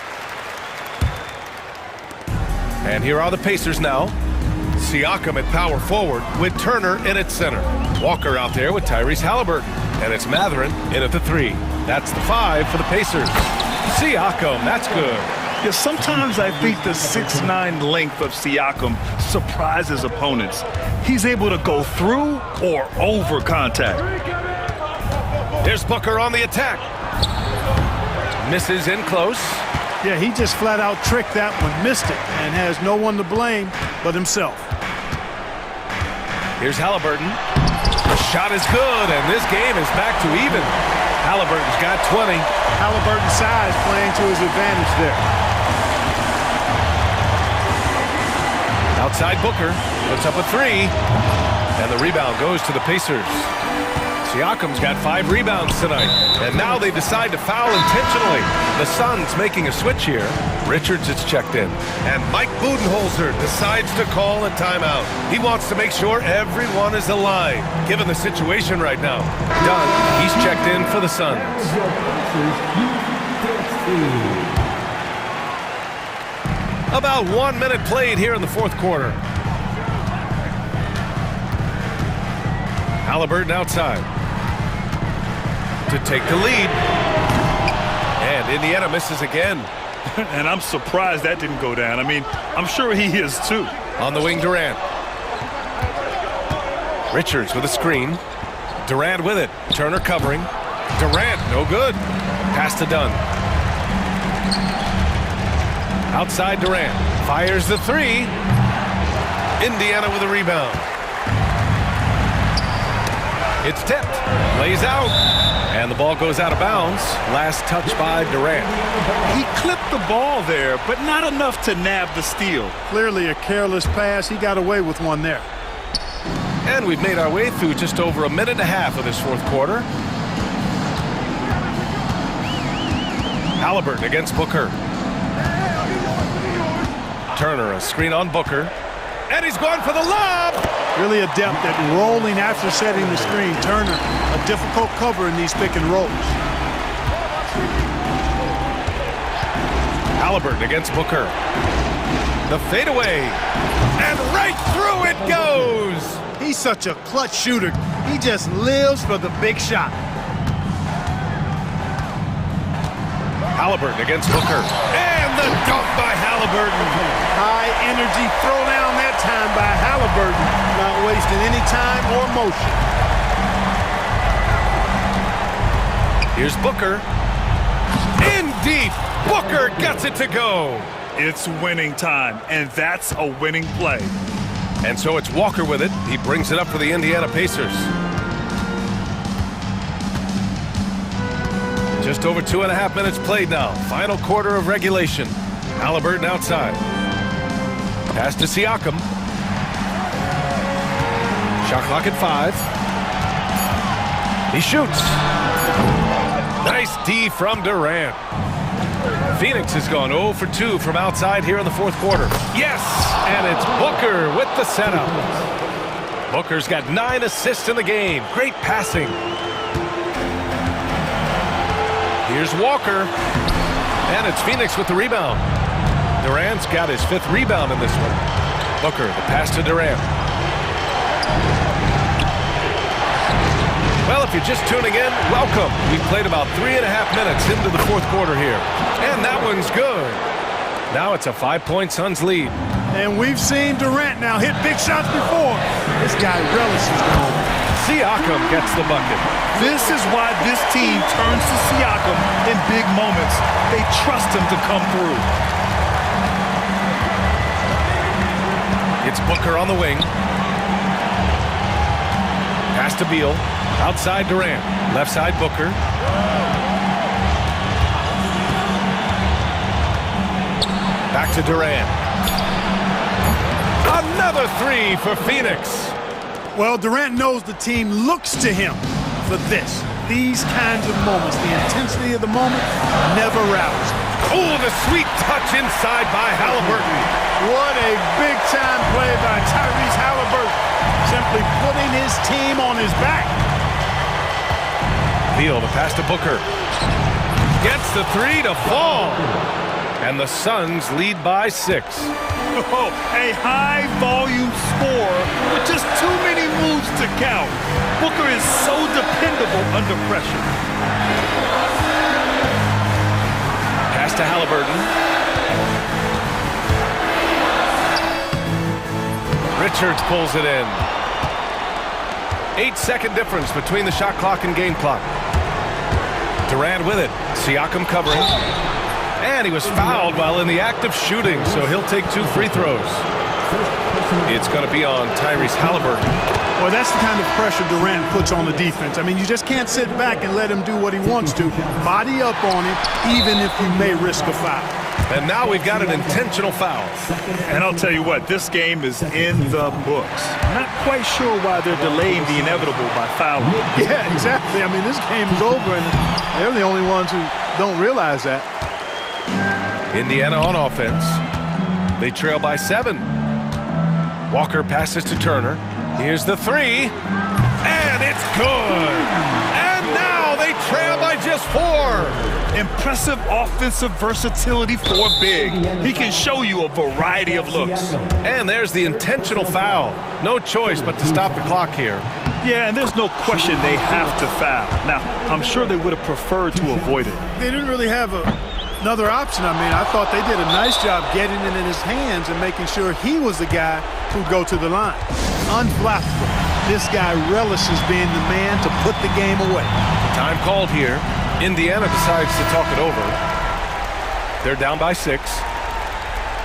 And here are the Pacers now. Siakam at power forward with Turner in at center. Walker out there with Tyrese Halliburton. And it's Mathurin in at the 3. That's the 5 for the Pacers. Siakam, that's good. Yeah, sometimes I think the 6'9" length of Siakam surprises opponents. He's able to go through or over contact. There's Booker on the attack. Misses in close. Yeah, he just flat out tricked that one, missed it, and has no one to blame but himself. Here's Halliburton. The shot is good, and this game is back to even. Halliburton's got 20. Halliburton's size playing to his advantage there. Outside Booker puts up a 3, and the rebound goes to the Pacers. Siakam's got 5 rebounds tonight, and now they decide to foul intentionally. The Suns making a switch here. Richards is checked in, and Mike Budenholzer decides to call a timeout. He wants to make sure everyone is alive, given the situation right now. Dunn, he's checked in for the Suns. About 1 minute played here in the fourth quarter. Halliburton outside to take the lead. And Indiana misses again. And I'm surprised that didn't go down. I mean, I'm sure he is too. On the wing, Durant. Richards with a screen. Durant with it. Turner covering. Durant, no good. Pass to Dunn. Outside Durant. Fires the 3. Indiana with a rebound. It's tipped. Lays out. And the ball goes out of bounds. Last touch by Durant. He clipped the ball there, but not enough to nab the steal. Clearly a careless pass. He got away with one there. And we've made our way through just over a minute and a half of this fourth quarter. Halliburton against Booker. Turner, a screen on Booker. And he's going for the lob! Really adept at rolling after setting the screen. Turner, a difficult cover in these pick and rolls. Halliburton against Booker. The fadeaway. And right through it goes! He's such a clutch shooter. He just lives for the big shot. Halliburton against Booker. And the dunk by Halliburton. High energy throwdown that time by Halliburton. Not wasting any time or motion. Here's Booker. In deep. Booker gets it to go. It's winning time, and that's a winning play. And so it's Walker with it. He brings it up for the Indiana Pacers. Just over 2.5 minutes played now. Final quarter of regulation. Halliburton outside. Pass to Siakam. Shot clock at 5. He shoots. Nice D from Durant. Phoenix has gone 0 for 2 from outside here in the fourth quarter. Yes! And it's Booker with the setup. Booker's got 9 assists in the game. Great passing. Here's Walker. And it's Phoenix with the rebound. Durant's got his 5th rebound in this one. Booker, the pass to Durant. Well, if if you're just tuning in, welcome. We've played about 3.5 minutes into the fourth quarter here. And that one's good. Now it's a 5-point Suns lead. And we've seen Durant now hit big shots before. This guy relishes the moment. Siakam gets the bucket. This is why this team turns to Siakam in big moments. They trust him to come through. It's Booker on the wing. Pass to Beal. Outside Durant. Left side Booker. Back to Durant. Another three for Phoenix. Well, Durant knows the team looks to him for this. These kinds of moments, the intensity of the moment, never rattles. Oh, the sweet touch inside by Halliburton. What a big-time play by Tyrese Halliburton. Simply putting his team on his back. Beal, the pass to Booker. Gets the three to fall. And the Suns lead by 6. Oh, a high-volume score with just too many moves to count. Booker is so dependable under pressure. Pass to Halliburton. Richards pulls it in. 8-second difference between the shot clock and game clock. Durant with it. Siakam covering. And he was fouled while in the act of shooting, so he'll take 2 free throws. It's going to be on Tyrese Halliburton. Well, that's the kind of pressure Durant puts on the defense. I mean, you just can't sit back and let him do what he wants to. Body up on him, even if you may risk a foul. And now we've got an intentional foul. And I'll tell you what, this game is in the books. Not quite sure why they're delaying the inevitable by fouling. Yeah, exactly. I mean, this game is over, and they're the only ones who don't realize that. Indiana on offense. They trail by 7. Walker passes to Turner. Here's the three. And it's good. And now they trail by just 4. Impressive offensive versatility for a big. He can show you a variety of looks. And there's the intentional foul. No choice but to stop the clock here. Yeah, and there's no question they have to foul. Now, I'm sure they would have preferred to avoid it. They didn't really have another option. I mean, I thought they did a nice job getting it in his hands and making sure he was the guy who'd go to the line. Unflappable. This guy relishes being the man to put the game away. Time called here. Indiana decides to talk it over. They're down by 6.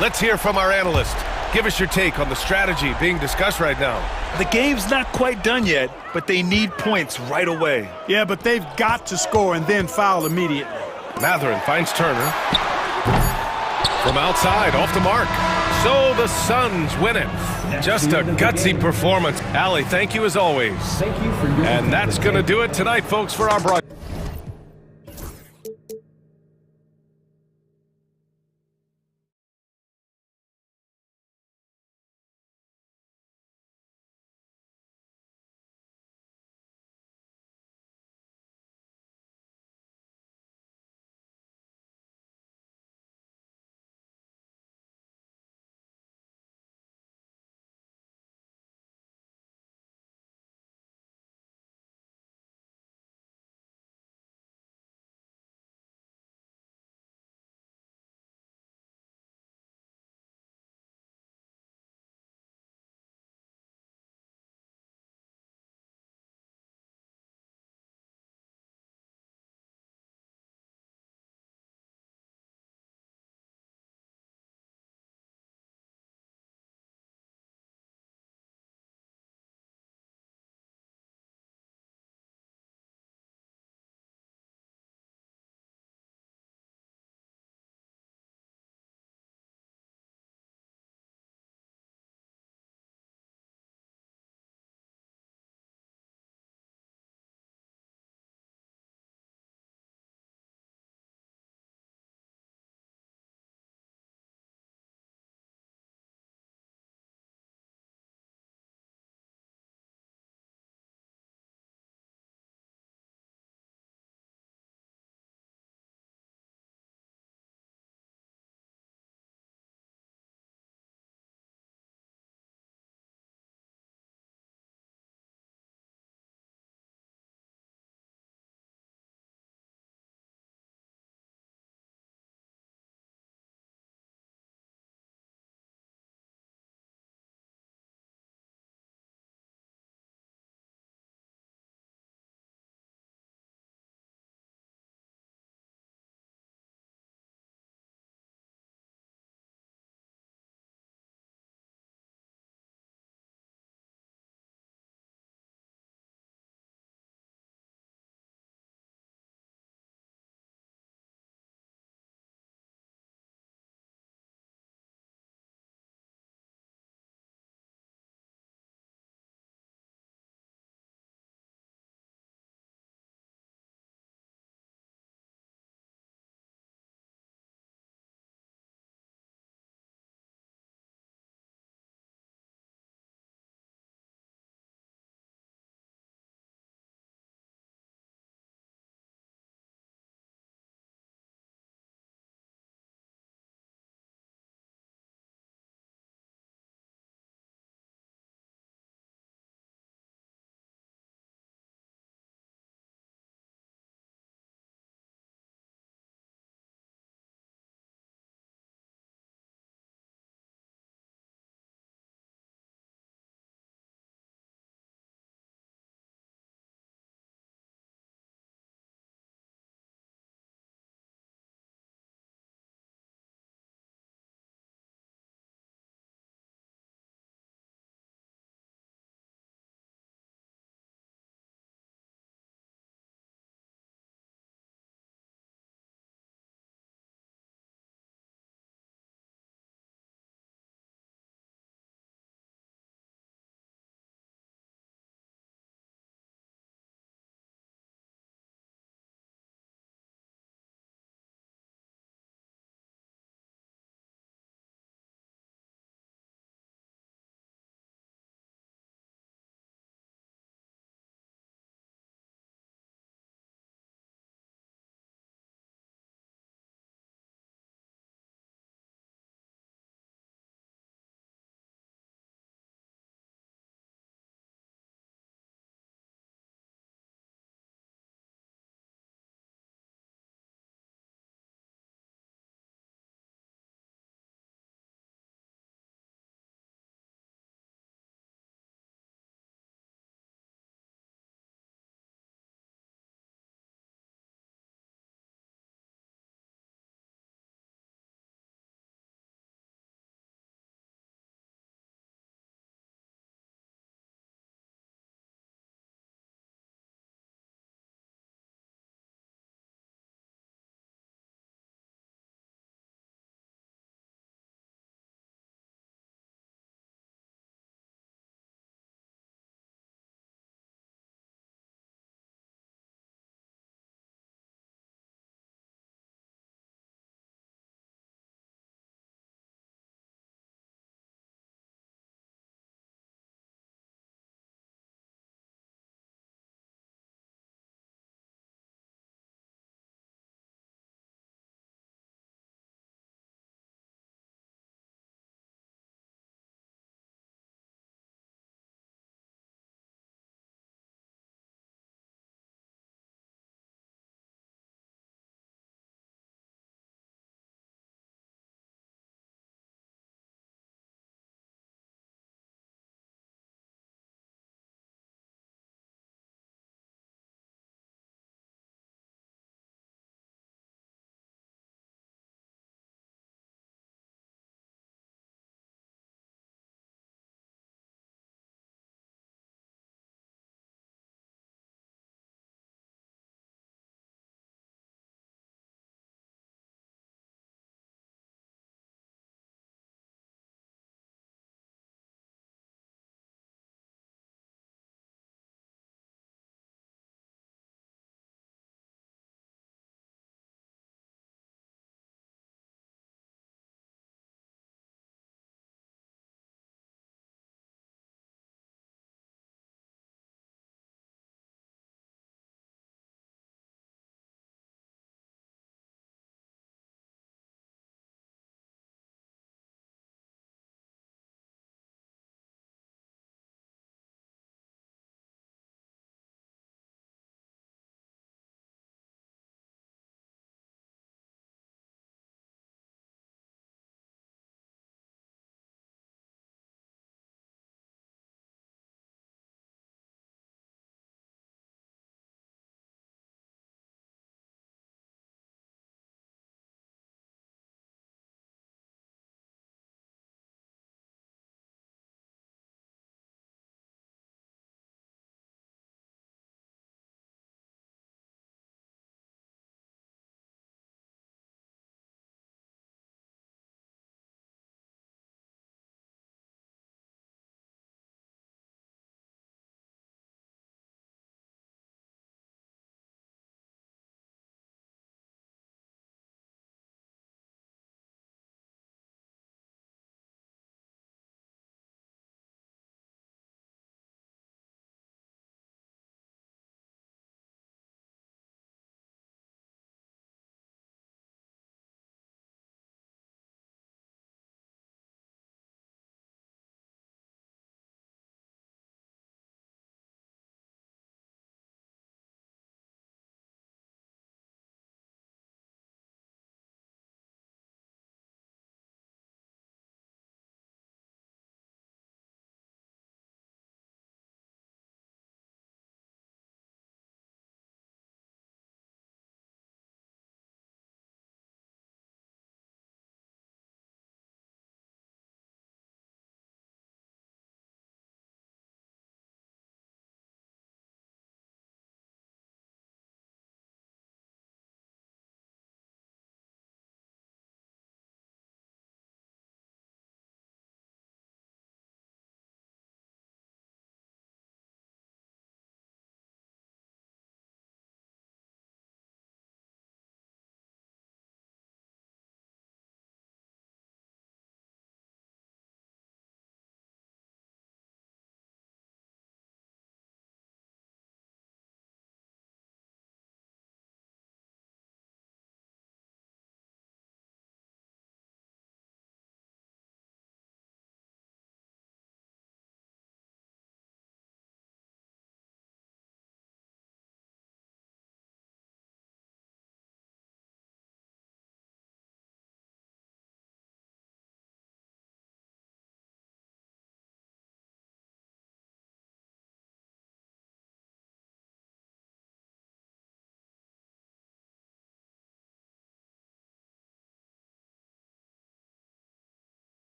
Let's hear from our analyst. Give us your take on the strategy being discussed right now. The game's not quite done yet, but they need points right away. Yeah, but they've got to score and then foul immediately. Mathurin finds Turner. From outside, off the mark. So the Suns win it. Just a gutsy performance. Allie, thank you as always. Thank you for your And that's going to do it tonight, folks, for our broadcast.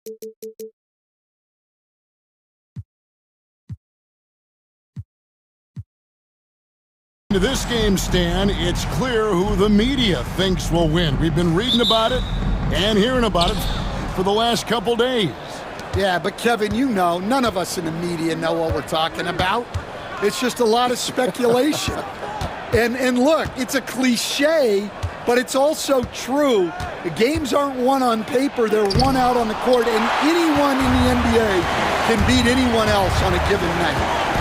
To this game, Stan, it's clear who the media thinks will win. We've been reading about it and hearing about it for the last couple days. Yeah, but Kevin, you know, none of us in the media know what we're talking about. It's just a lot of speculation. and look, it's a cliche, but it's also true. The games aren't won on paper, they're won out on the court, and anyone in the NBA can beat anyone else on a given night.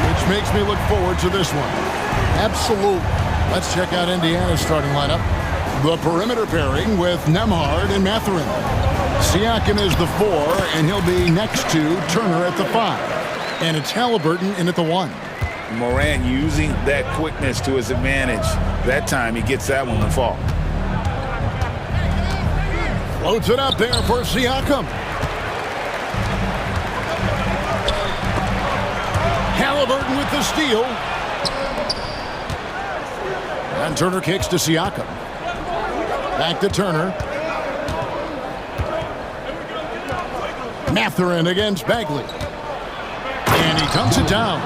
Which makes me look forward to this one. Absolutely. Let's check out Indiana's starting lineup. The perimeter pairing with Nembhard and Mathurin. Siakam is the 4, and he'll be next to Turner at the 5. And it's Halliburton in at the 1. Morant using that quickness to his advantage. That time he gets that one to fall. Floats it up there for Siakam. Halliburton with the steal. And Turner kicks to Siakam. Back to Turner. Mathurin against Bagley. And he dunks it down.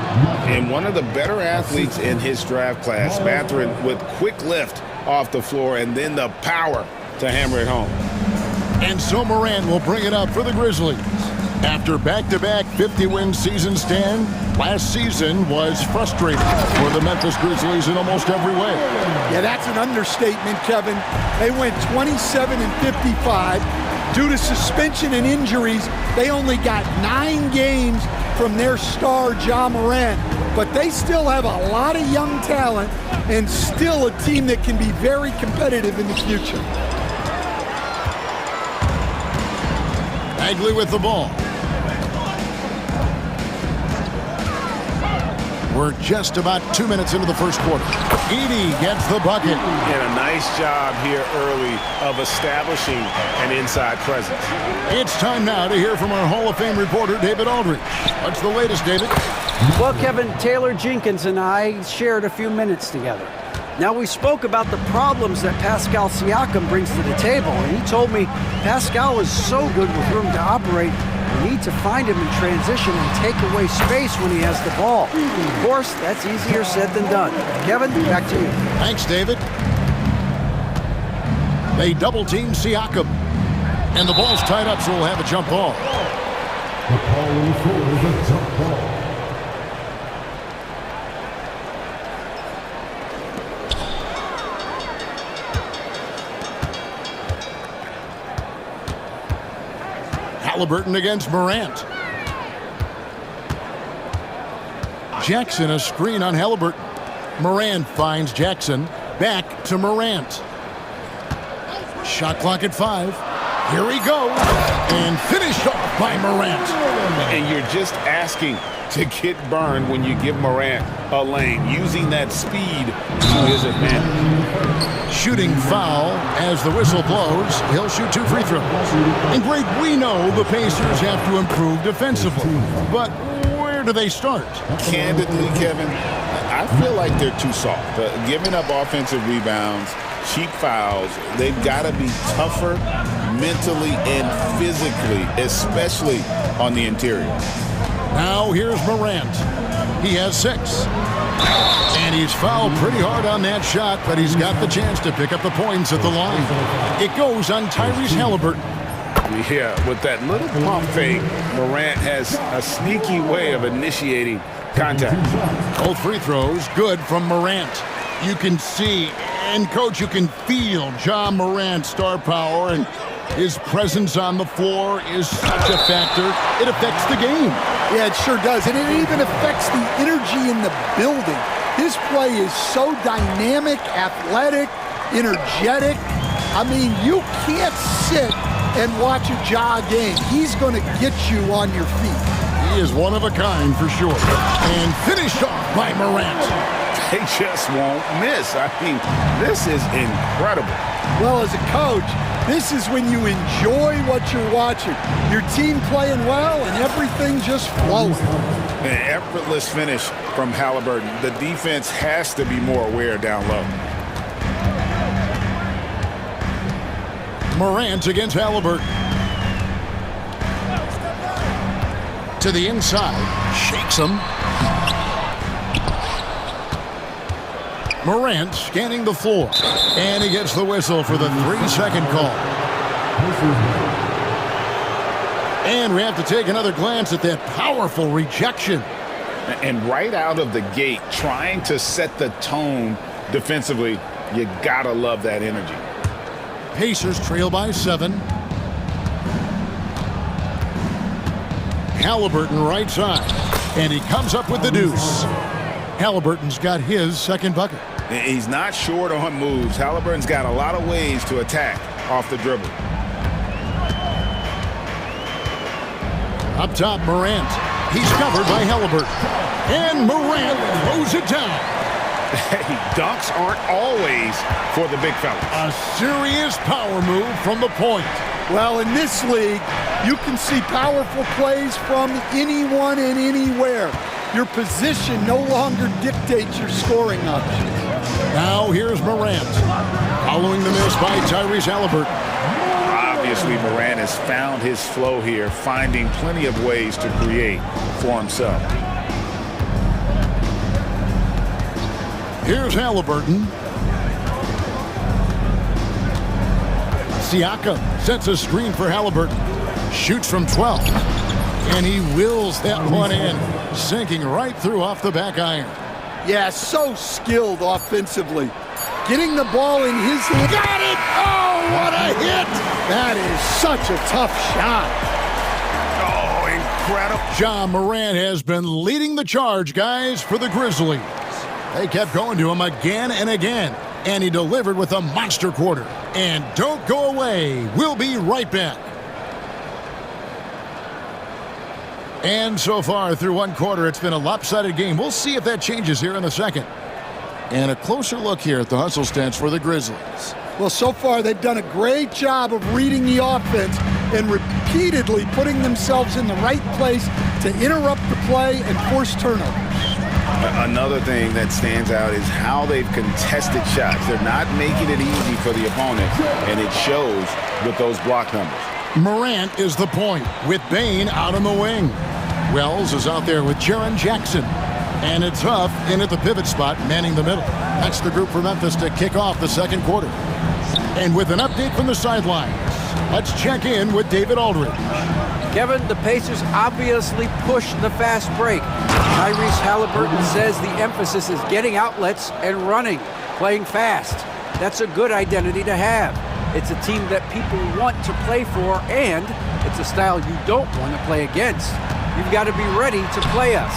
And one of the better athletes in his draft class, Mathurin, with quick lift off the floor and then the power to hammer it home. And so Morant will bring it up for the Grizzlies. After back-to-back 50-win seasons, Stan, last season was frustrating for the Memphis Grizzlies in almost every way. Yeah, that's an understatement, Kevin. They went 27-55. Due to suspension and injuries, they only got 9 games from their star, Ja Morant. But they still have a lot of young talent and still a team that can be very competitive in the future. Bagley with the ball. We're just about 2 minutes into the first quarter. Edey gets the bucket. And a nice job here early of establishing an inside presence. It's time now to hear from our Hall of Fame reporter, David Aldridge. What's the latest, David? Well, Kevin, Taylor Jenkins and I shared a few minutes together. Now, we spoke about the problems that Pascal Siakam brings to the table, and he told me Pascal is so good with room to operate, we need to find him in transition and take away space when he has the ball. Of course, that's easier said than done. Kevin, back to you. Thanks, David. They double-team Siakam, and the ball's tied up, so we'll have a jump ball. The call for the jump ball. Halliburton against Morant. Jackson, a screen on Halliburton. Morant finds Jackson. Back to Morant. Shot clock at 5. Here he goes. And finished off by Morant. And you're just asking to get burned when you give Morant a lane, using that speed to his advantage. Shooting foul as the whistle blows. He'll shoot 2 free throws. And Greg, we know the Pacers have to improve defensively, but where do they start? Candidly, Kevin, I feel like they're too soft. Giving up offensive rebounds, cheap fouls, they've got to be tougher mentally and physically, especially on the interior. Now here's Morant. He has 6. And he's fouled pretty hard on that shot, but he's got the chance to pick up the points at the line. It goes on Tyrese Halliburton. Yeah, with that little pump fake, Morant has a sneaky way of initiating contact. Both free throws good from Morant. You can see, and Coach, you can feel Ja Morant's star power, and his presence on the floor is such a factor. It affects the game. Yeah, it sure does. And it even affects the energy in the building. His play is so dynamic, athletic, energetic. I mean, you can't sit and watch a Ja game. He's going to get you on your feet. He is one of a kind for sure. And finished off by Morant. They just won't miss. I mean, this is incredible. Well, as a coach, this is when you enjoy what you're watching. Your team playing well and everything just flowing. An effortless finish from Halliburton. The defense has to be more aware down low. Morant against Halliburton. to the inside. Shakes him. Morant scanning the floor. And he gets the whistle for the 3-second call. And we have to take another glance at that powerful rejection. And right out of the gate, trying to set the tone defensively, you gotta love that energy. Pacers trail by 7. Halliburton right side. And he comes up with the deuce. Halliburton's got his second bucket. He's not short on moves. Halliburton's got a lot of ways to attack off the dribble. Up top, Morant. He's covered by Halliburton. And Morant throws it down. Hey, dunks aren't always for the big fellas. A serious power move from the point. Well, in this league, you can see powerful plays from anyone and anywhere. Your position no longer dictates your scoring options. Now here's Morant. Following the miss by Tyrese Halliburton. Obviously, Morant has found his flow here, finding plenty of ways to create for himself. Here's Halliburton. Siakam sets a screen for Halliburton. Shoots from 12. And he wills that one in, sinking right through off the back iron. Yeah, so skilled offensively. Getting the ball in his hand. Got it! Oh, what a hit! That is such a tough shot. Oh, incredible. Ja Morant has been leading the charge, guys, for the Grizzlies. They kept going to him again and again, and he delivered with a monster quarter. And don't go away. We'll be right back. And so far, through one quarter, it's been a lopsided game. We'll see if that changes here in the second. And a closer look here at the hustle stats for the Grizzlies. Well, so far, they've done a great job of reading the offense and repeatedly putting themselves in the right place to interrupt the play and force turnovers. Another thing that stands out is how they've contested shots. They're not making it easy for the opponent, and it shows with those block numbers. Morant is the point, with Bane out on the wing. Wells is out there with Jaren Jackson. And it's Huff in at the pivot spot, manning the middle. That's the group for Memphis to kick off the second quarter. And with an update from the sidelines, let's check in with David Aldridge. Kevin, the Pacers obviously pushed the fast break. Tyrese Halliburton says the emphasis is getting outlets and running, playing fast. That's a good identity to have. It's a team that people want to play for, and it's a style you don't want to play against. You've got to be ready to play us.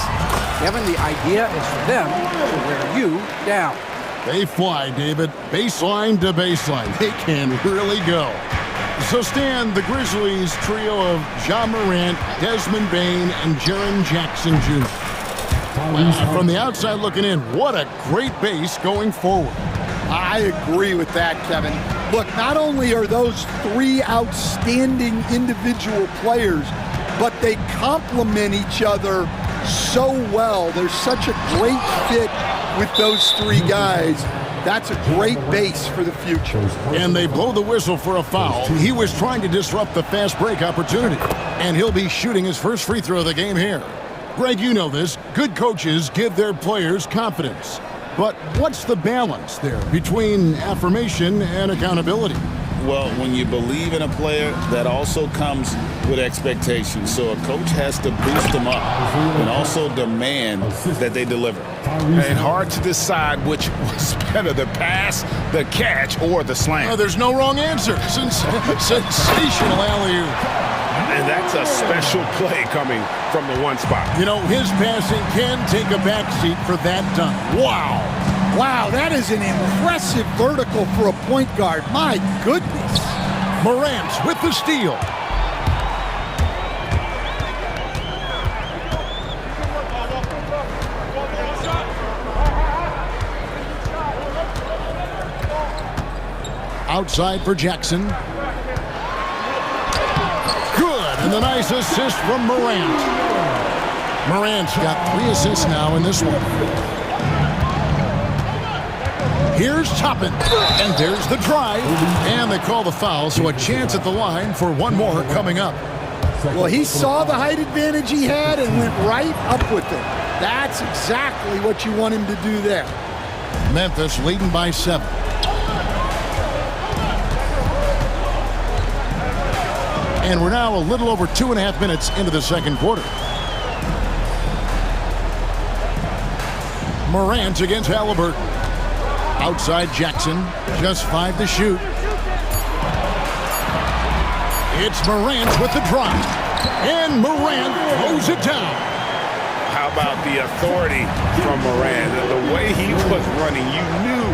Kevin, the idea is for them to wear you down. They fly, David. Baseline to baseline. They can really go. So Stan, the Grizzlies trio of Ja Morant, Desmond Bane, and Jaren Jackson Jr. From the outside looking in, what a great base going forward. I agree with that, Kevin. Look, not only are those three outstanding individual players, but they complement each other so well. There's such a great fit with those three guys. That's a great base for the future. And they blow the whistle for a foul. He was trying to disrupt the fast break opportunity. And he'll be shooting his first free throw of the game here. Greg, you know this. Good coaches give their players confidence. But what's the balance there between affirmation and accountability? Well, when you believe in a player, that also comes with expectations. So a coach has to boost them up and also demand that they deliver. And hard to decide which was better, the pass, the catch, or the slam. Oh, there's no wrong answer. Sensational alley-oop. And that's a special play coming from the one spot. You know, his passing can take a backseat for that dunk. Wow. Wow, that is an impressive vertical for a point guard. My goodness. Morant with the steal. Outside for Jackson. Good, and the nice assist from Morant. Morant's got 3 assists now in this one. Here's Toppin, and there's the drive, and they call the foul, so a chance at the line for one more coming up. Well, he saw the height advantage he had and went right up with it. That's exactly what you want him to do there. Memphis leading by 7. And we're now a little over 2.5 minutes into the second quarter. Morant against Halliburton. Outside Jackson, just 5 to shoot. It's Morant with the drop. And Morant throws it down. How about the authority from Morant? The way he was running, you knew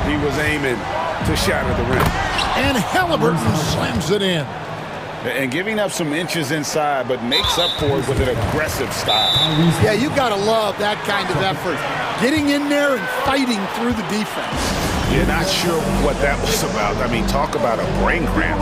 he was aiming to shatter the rim. And Halliburton slams it in. And giving up some inches inside, but makes up for it with an aggressive style. Yeah, you got to love that kind of effort. Getting in there and fighting through the defense. You're not sure what that was about. I mean, talk about a brain cramp.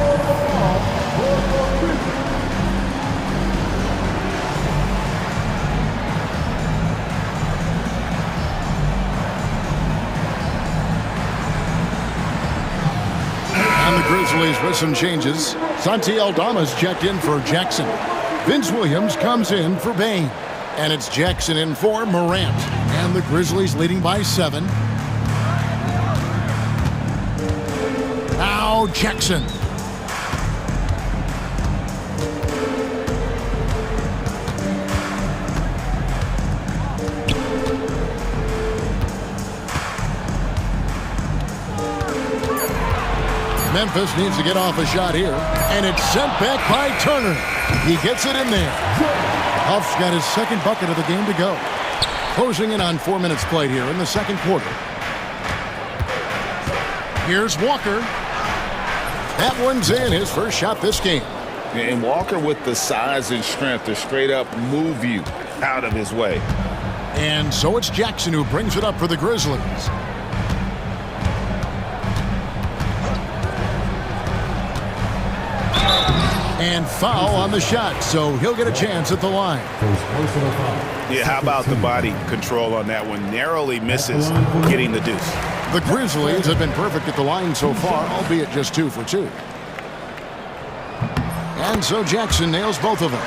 And the Grizzlies with some changes. Santi Aldama's checked in for Jackson. Vince Williams comes in for Bain. And it's Jackson in for Morant. And the Grizzlies leading by 7. Now Jackson. Memphis needs to get off a shot here. And it's sent back by Turner. He gets it in there. Huff's got his second bucket of the game to go. Closing in on 4 minutes played here in the second quarter. Here's Walker. That one's in, his first shot this game. And Walker with the size and strength to straight up move you out of his way. And so it's Jackson who brings it up for the Grizzlies. And foul on the shot, so he'll get a chance at the line. Yeah, how about the body control on that one? Narrowly misses getting the deuce. The Grizzlies have been perfect at the line so far, albeit just 2 for 2. And so Jackson nails both of them.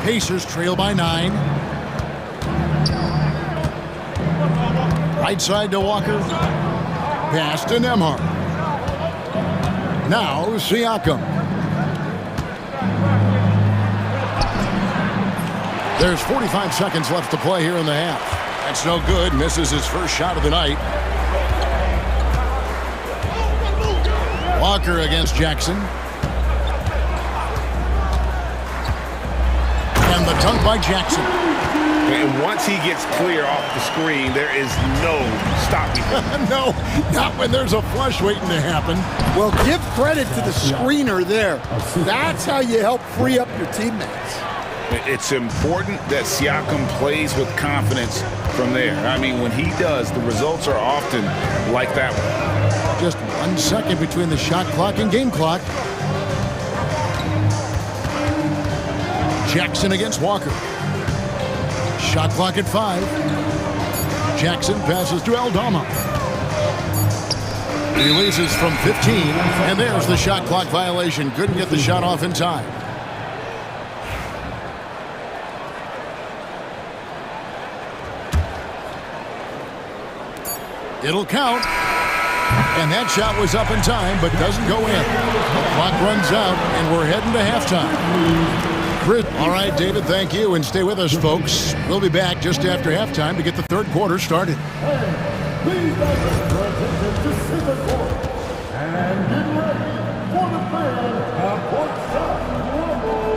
Pacers trail by 9. Right side to Walker. Pass to Nembhard. Now Siakam. There's 45 seconds left to play here in the half. That's no good. Misses his first shot of the night. Walker against Jackson. And the dunk by Jackson. And once he gets clear off the screen, there is no stopping him. No, not when there's a flush waiting to happen. Well, give credit to the screener there. That's how you help free up your teammates. It's important that Siakam plays with confidence from there. I mean, when he does, the results are often like that one. Just 1 second between the shot clock and game clock. Jackson against Walker. Shot clock at 5. Jackson passes to Aldama. Releases from 15, and there's the shot clock violation. Couldn't get the shot off in time. It'll count. And that shot was up in time, but doesn't go in. The clock runs out, and we're heading to halftime. All right, David, thank you, and stay with us, folks. We'll be back just after halftime to get the third quarter started. Please to the court and get ready for the fan courtside rumble.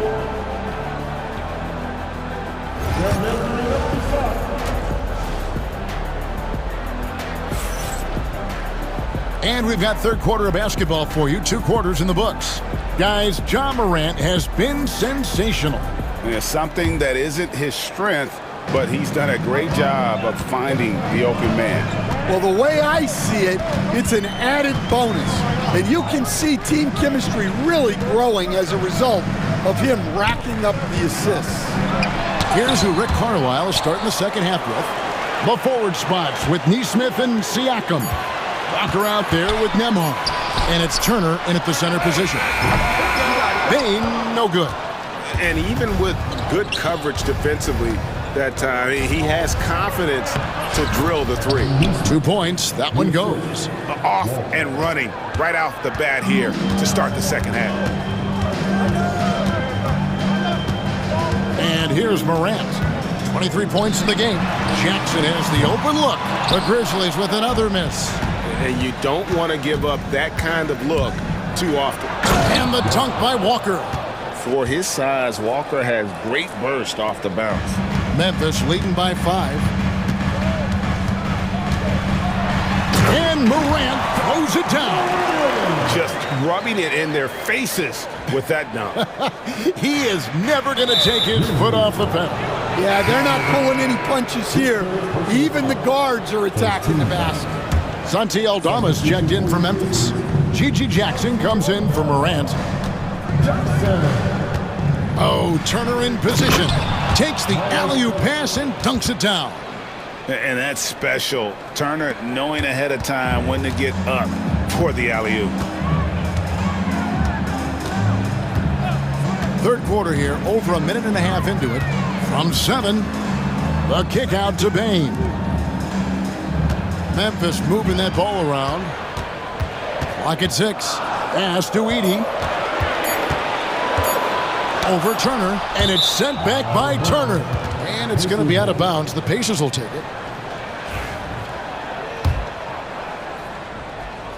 They're measuring up the shot. And we've got third quarter of basketball for you. 2 quarters in the books. Guys, Ja Morant has been sensational. It's something that isn't his strength, but he's done a great job of finding the open man. Well, the way I see it, it's an added bonus. And you can see team chemistry really growing as a result of him racking up the assists. Here's who Rick Carlisle is starting the second half with. The forward spots with Nesmith and Siakam. Walker out there with Nembhard. And it's Turner in at the center position. Bain, no good. And even with good coverage defensively that time, he has confidence to drill the three. 2 points. That one goes. Off and running right off the bat here to start the second half. And here's Morant. 23 points in the game. Jackson has the open look. The Grizzlies with another miss. And you don't want to give up that kind of look too often. And the dunk by Walker. For his size, Walker has great burst off the bounce. Memphis leading by 5. And Morant throws it down. Just rubbing it in their faces with that dunk. He is never going to take his foot off the pedal. Yeah, they're not pulling any punches here. Even the guards are attacking the basket. Santi Aldama's checked in for Memphis. Gigi Jackson comes in for Morant. Oh, Turner in position. Takes the alley-oop pass and dunks it down. And that's special. Turner knowing ahead of time when to get up for the alley-oop. Third quarter here, over a minute and a half into it. From 7, the kick out to Bain. Memphis moving that ball around. Clock at 6. Pass to Edey. Over Turner, and it's sent back by Turner. And it's going to be out of bounds. The Pacers will take it.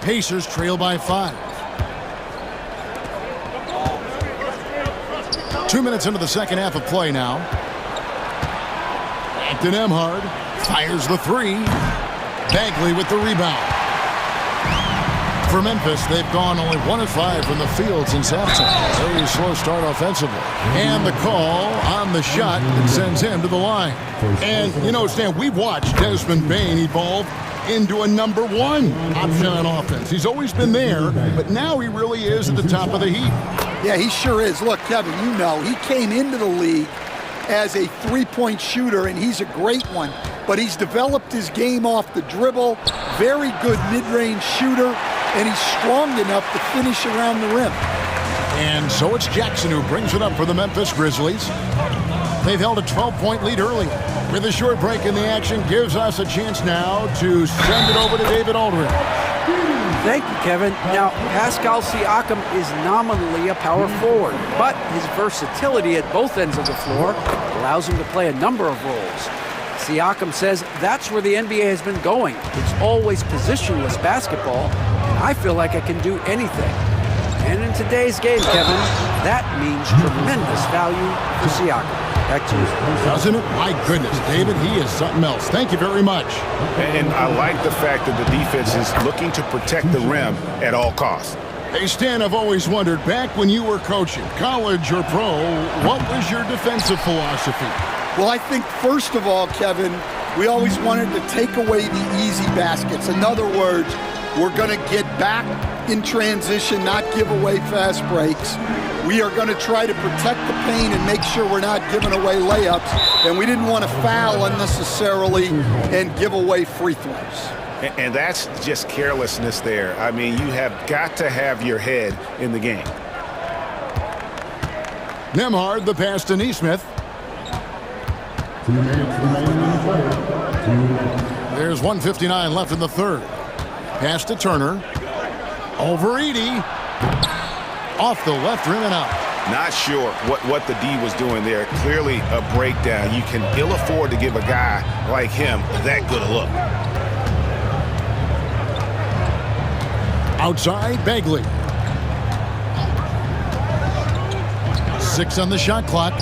Pacers trail by 5. 2 minutes into the second half of play now. Acton Emhard fires the 3. Bagley with the rebound. For Memphis, they've gone only 1 of 5 from the field since halftime. Very slow start offensively. And the call on the shot that sends him to the line. And, you know, Stan, we've watched Desmond Bain evolve into a number 1 option on offense. He's always been there, but now he really is at the top of the heap. Yeah, he sure is. Look, Kevin, you know, he came into the league as a three-point shooter, and he's a great one. But he's developed his game off the dribble, very good mid-range shooter, and he's strong enough to finish around the rim. And so it's Jackson who brings it up for the Memphis Grizzlies. They've held a 12-point lead early. With a short break in the action, gives us a chance now to send it over to David Aldridge. Thank you, Kevin. Now, Pascal Siakam is nominally a power forward, but his versatility at both ends of the floor allows him to play a number of roles. Siakam says that's where the NBA has been going. It's always positionless basketball, and I feel like I can do anything. And in today's game, Kevin, that means tremendous value for Siakam. Back to you. Doesn't it? My goodness, David, he is something else. Thank you very much. And I like the fact that the defense is looking to protect the rim at all costs. Hey, Stan, I've always wondered, back when you were coaching, college or pro, what was your defensive philosophy? Well, I think, first of all, Kevin, we always wanted to take away the easy baskets. In other words, we're going to get back in transition, not give away fast breaks. We are going to try to protect the paint and make sure we're not giving away layups. And we didn't want to foul unnecessarily and give away free throws. And that's just carelessness there. I mean, you have got to have your head in the game. Nembhard, the pass to Nesmith. There's 1:59 left in the third. Pass to Turner. Over Edey. Off the left rim and out. Not sure what the D was doing there. Clearly a breakdown. You can ill afford to give a guy like him that good a look. Outside, Bagley. 6 on the shot clock.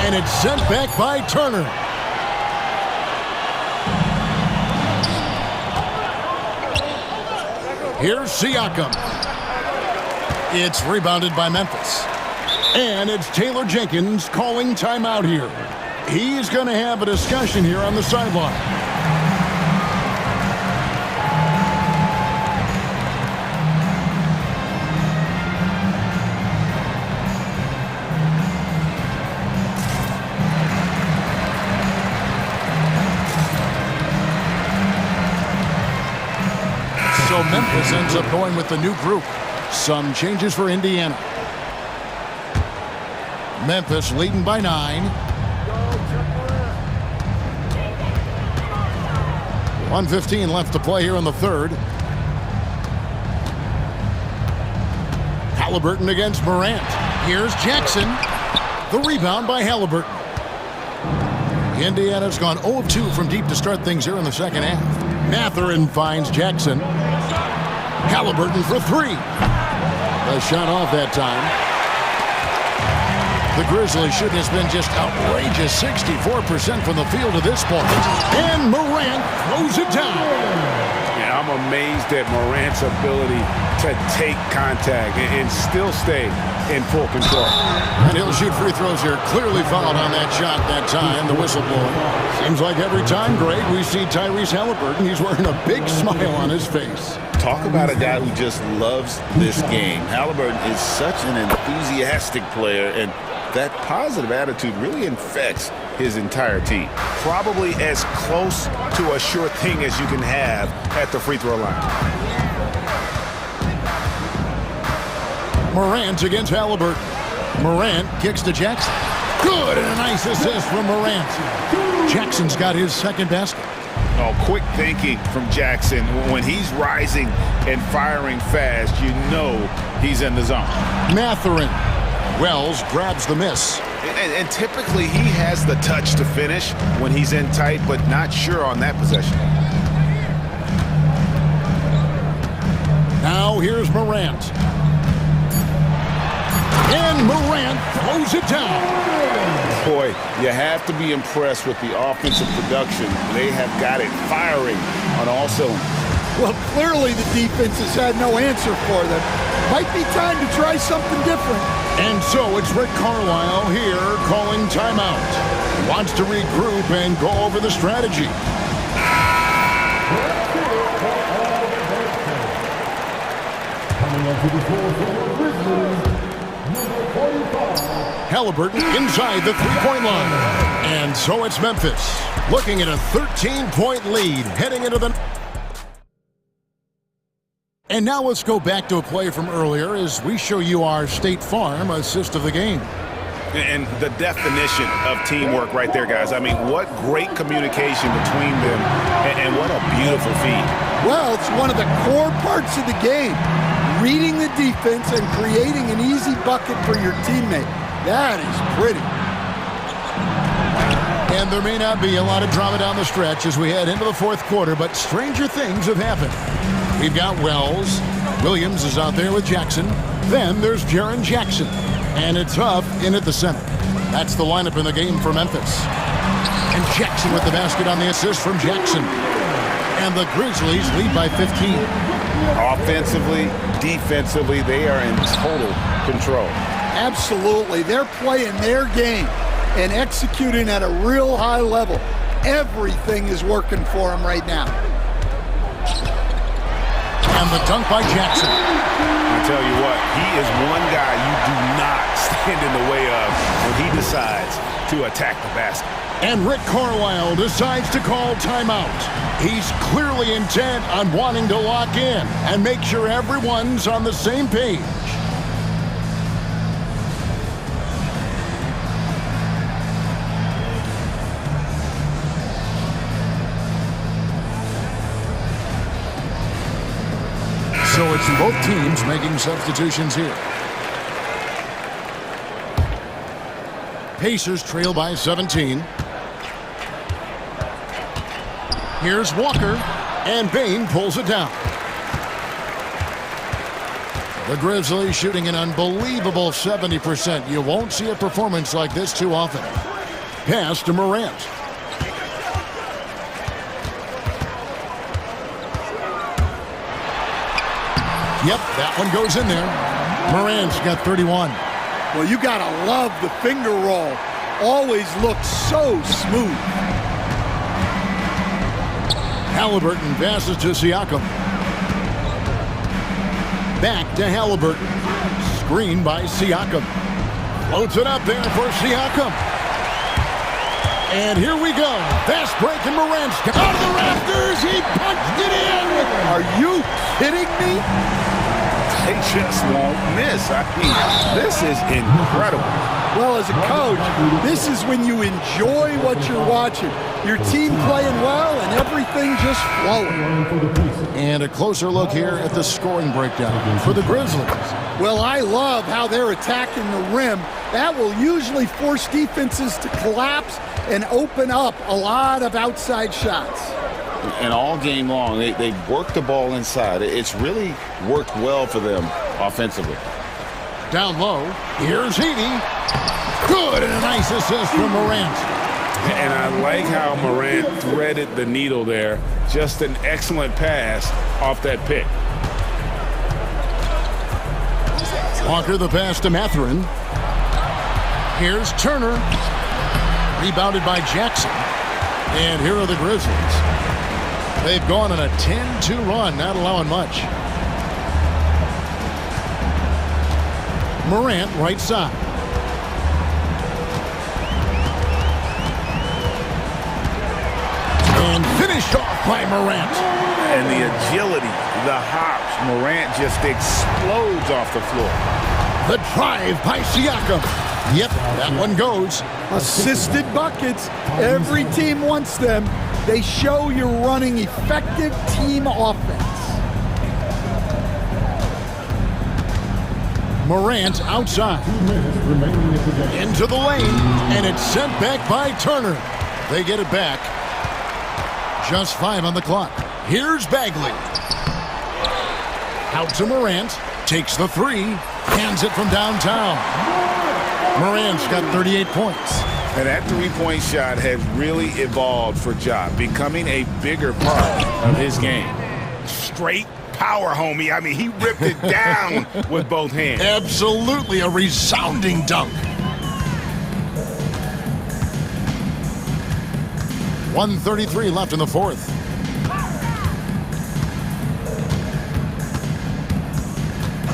And it's sent back by Turner. Here's Siakam. It's rebounded by Memphis. And it's Taylor Jenkins calling timeout here. He's going to have a discussion here on the sideline. So Memphis ends up going with the new group. Some changes for Indiana. Memphis leading by 9. 1:15 left to play here in the third. Halliburton against Morant. Here's Jackson. The rebound by Halliburton. Indiana's gone 0 of 2 from deep to start things here in the second half. Mathurin finds Jackson. Halliburton for 3. The shot off that time. The Grizzlies shooting has been just outrageous, 64% from the field at this point. And Morant throws it down. Yeah, I'm amazed at Morant's ability to take contact and still stay in full control. And he'll shoot free throws here. Clearly fouled on that shot that time, the whistle blowing. Seems like every time, Greg, we see Tyrese Halliburton, he's wearing a big smile on his face. Talk about a guy who just loves this game. Halliburton is such an enthusiastic player, and that positive attitude really infects his entire team. Probably as close to a sure thing as you can have at the free throw line. Morant against Halliburton. Morant kicks to Jackson. Good, and a nice assist from Morant. Jackson's got his second basket. Oh, quick thinking from Jackson. When he's rising and firing fast, you know he's in the zone. Mathurin. Wells grabs the miss. And typically he has the touch to finish when he's in tight, but not sure on that possession. Now here's Morant. And Morant throws it down. Boy, you have to be impressed with the offensive production. They have got it firing on all cylinders. Well, clearly the defense has had no answer for them. Might be time to try something different. And so it's Rick Carlisle here calling timeout. He wants to regroup and go over the strategy. Coming onto the floor for the Grizzlies, number 45. Halliburton inside the three-point line. And so it's Memphis looking at a 13-point lead heading into the... And now let's go back to a play from earlier as we show you our State Farm assist of the game. And the definition of teamwork right there, guys. I mean, what great communication between them, and what a beautiful feed. Well, it's one of the core parts of the game. Reading the defense and creating an easy bucket for your teammate. That is pretty. And there may not be a lot of drama down the stretch as we head into the fourth quarter, but stranger things have happened. We've got Wells. Williams is out there with Jackson. Then there's Jaren Jackson. And it's Huff in at the center. That's the lineup in the game for Memphis. And Jackson with the basket on the assist from Jackson. And the Grizzlies lead by 15. Offensively, defensively, they are in total control. Absolutely. They're playing their game and executing at a real high level. Everything is working for them right now. And the dunk by Jackson. I tell you what, he is one guy you do not stand in the way of when he decides to attack the basket. And Rick Carlisle decides to call timeout. He's clearly intent on wanting to lock in and make sure everyone's on the same page. So it's both teams making substitutions here. Pacers trail by 17. Here's Walker, and Bain pulls it down. The Grizzlies shooting an unbelievable 70%. You won't see a performance like this too often. Pass to Morant. Yep, that one goes in there. Morant's got 31. Well, you gotta love the finger roll. Always looks so smooth. Halliburton passes to Siakam. Back to Halliburton. Screen by Siakam. Floats it up there for Siakam. And here we go. Fast break and Morant's out of the rafters. He punched it in. Are you kidding me? They just won't miss. I mean, this is incredible. Well, as a coach, this is when you enjoy what you're watching. Your team playing well and everything just flowing. And a closer look here at the scoring breakdown for the Grizzlies. Well, I love how they're attacking the rim. That will usually force defenses to collapse and open up a lot of outside shots. And all game long, they work the ball inside. It's really worked well for them offensively. Down low, here's Heaney. Good, and a nice assist from Morant. And I like how Morant threaded the needle there. Just an excellent pass off that pick. Walker the pass to Mathurin. Here's Turner. Rebounded by Jackson. And here are the Grizzlies. They've gone on a 10-2 run, not allowing much. Morant, right side. And finished off by Morant. And the agility, the hops, Morant just explodes off the floor. The drive by Siakam. Yep, that one goes. Assisted buckets. Every team wants them. They show you're running effective team offense. Morant outside. Into the lane, and it's sent back by Turner. They get it back. Just 5 on the clock. Here's Bagley. Out to Morant. Takes the 3. Hands it from downtown. Morant's got 38 points. And that three-point shot has really evolved for Ja, becoming a bigger part of his game. Straight power, homie. I mean, he ripped it down with both hands. Absolutely a resounding dunk. 1:33 left in the fourth.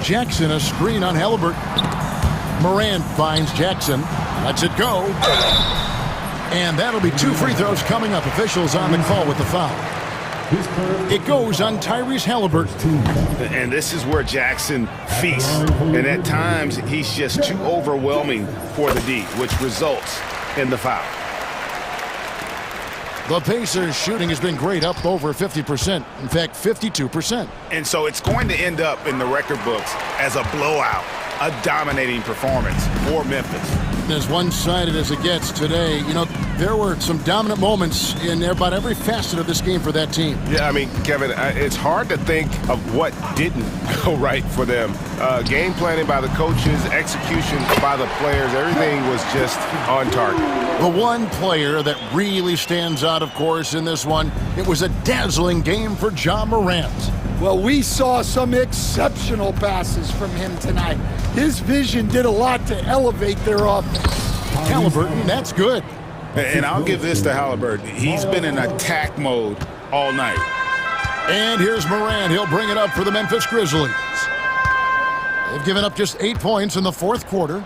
Jackson, a screen on Halliburton. Morant finds Jackson. Lets it go. And that'll be 2 free throws coming up. Officials on the call with the foul. It goes on Tyrese Halliburton. And this is where Jackson feasts. And at times, he's just too overwhelming for the D, which results in the foul. The Pacers' shooting has been great, up over 50%. In fact, 52%. And so it's going to end up in the record books as a blowout, a dominating performance for Memphis. As one-sided as it gets today, you know, there were some dominant moments in about every facet of this game for that team. Yeah, I mean, Kevin, it's hard to think of what didn't go right for them. Game planning by the coaches, execution by the players, everything was just on target. The one player that really stands out, of course, in this one, it was a dazzling game for Ja Morant. Well, we saw some exceptional passes from him tonight. His vision did a lot to elevate their offense. Halliburton, that's good. And I'll give this to Halliburton. He's been in attack mode all night. And here's Morant. He'll bring it up for the Memphis Grizzlies. They've given up just 8 points in the fourth quarter.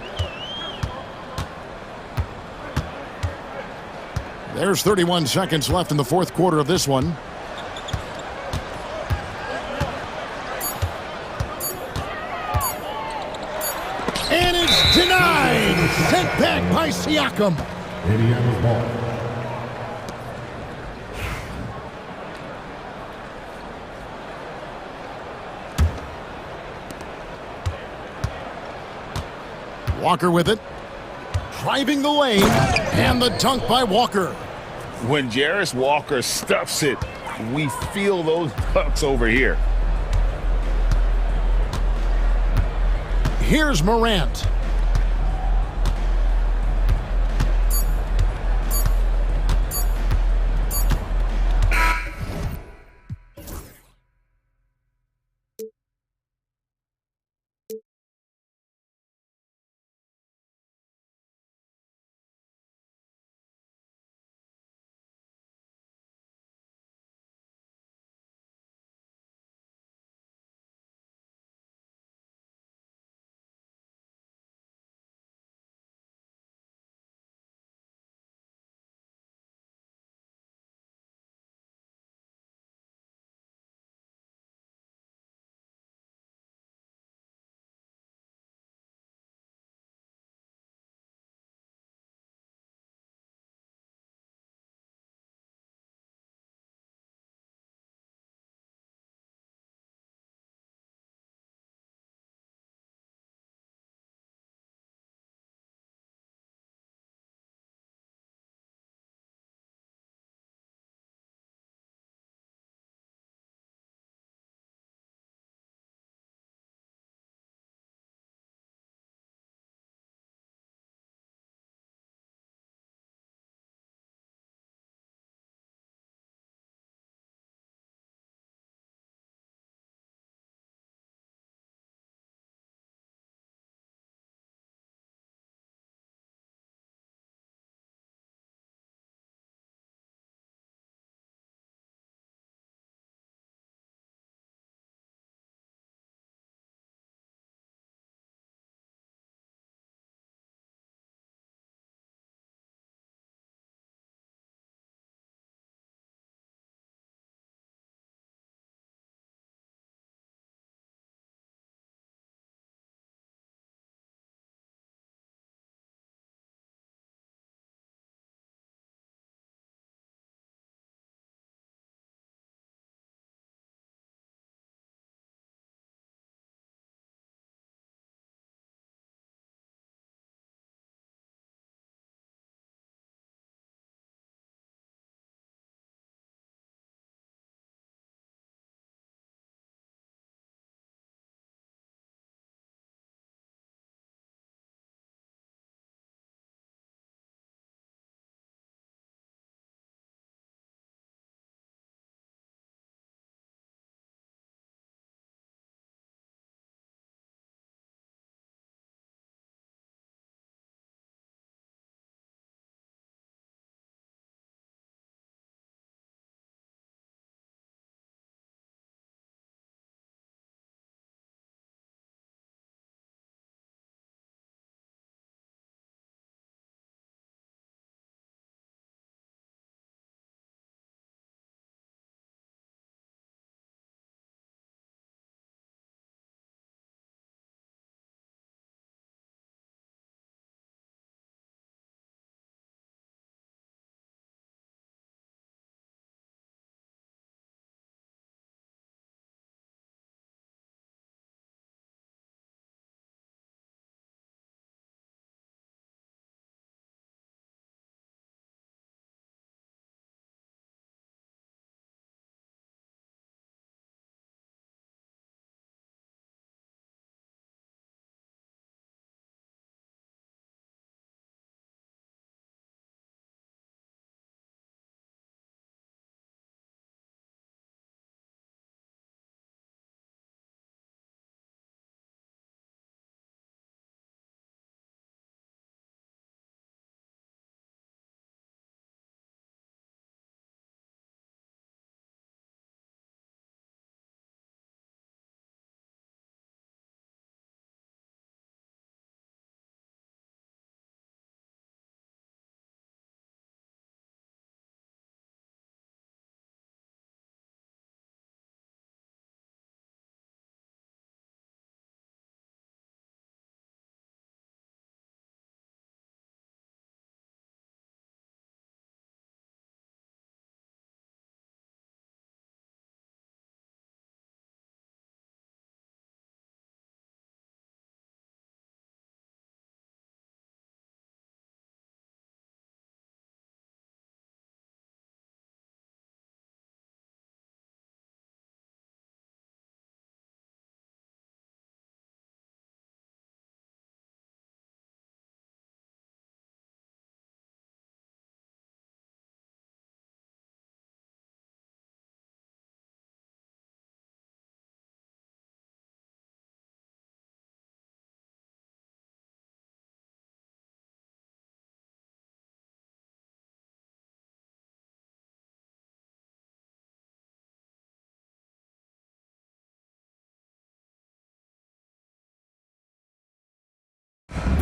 There's 31 seconds left in the fourth quarter of this one. And it's denied. Sent back by Siakam. Indiana's ball. Walker with it. Driving the lane. And the dunk by Walker. When Jarris Walker stuffs it, we feel those dunks over here. Here's Morant.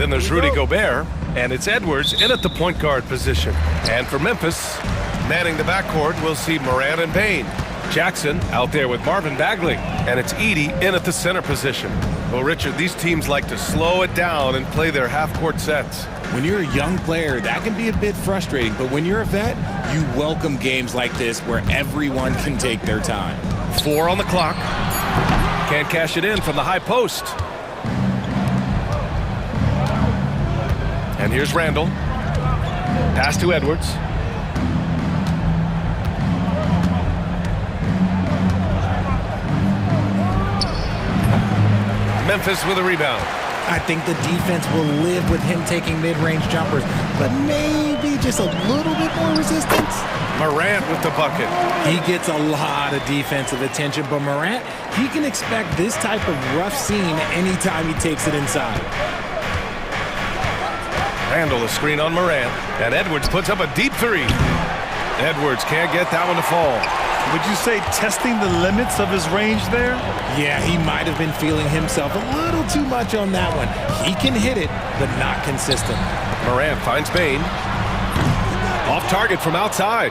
Then there's Rudy Gobert, and it's Edwards in at the point guard position. And for Memphis, manning the backcourt, we'll see Morant and Bane. Jackson out there with Marvin Bagley, and it's Edey in at the center position. Well, Richard, these teams like to slow it down and play their half-court sets. When you're a young player, that can be a bit frustrating, but when you're a vet, you welcome games like this where everyone can take their time. 4 on the clock. Can't cash it in from the high post. And here's Randall. Pass to Edwards. Memphis with a rebound. I think the defense will live with him taking mid-range jumpers, but maybe just a little bit more resistance. Morant with the bucket. He gets a lot of defensive attention, but Morant, he can expect this type of rough scene anytime he takes it inside. Randall a screen on Morant, and Edwards puts up a deep three. Edwards can't get that one to fall. Would you say testing the limits of his range there? Yeah, he might have been feeling himself a little too much on that one. He can hit it, but not consistent. Morant finds Bane. Off target from outside.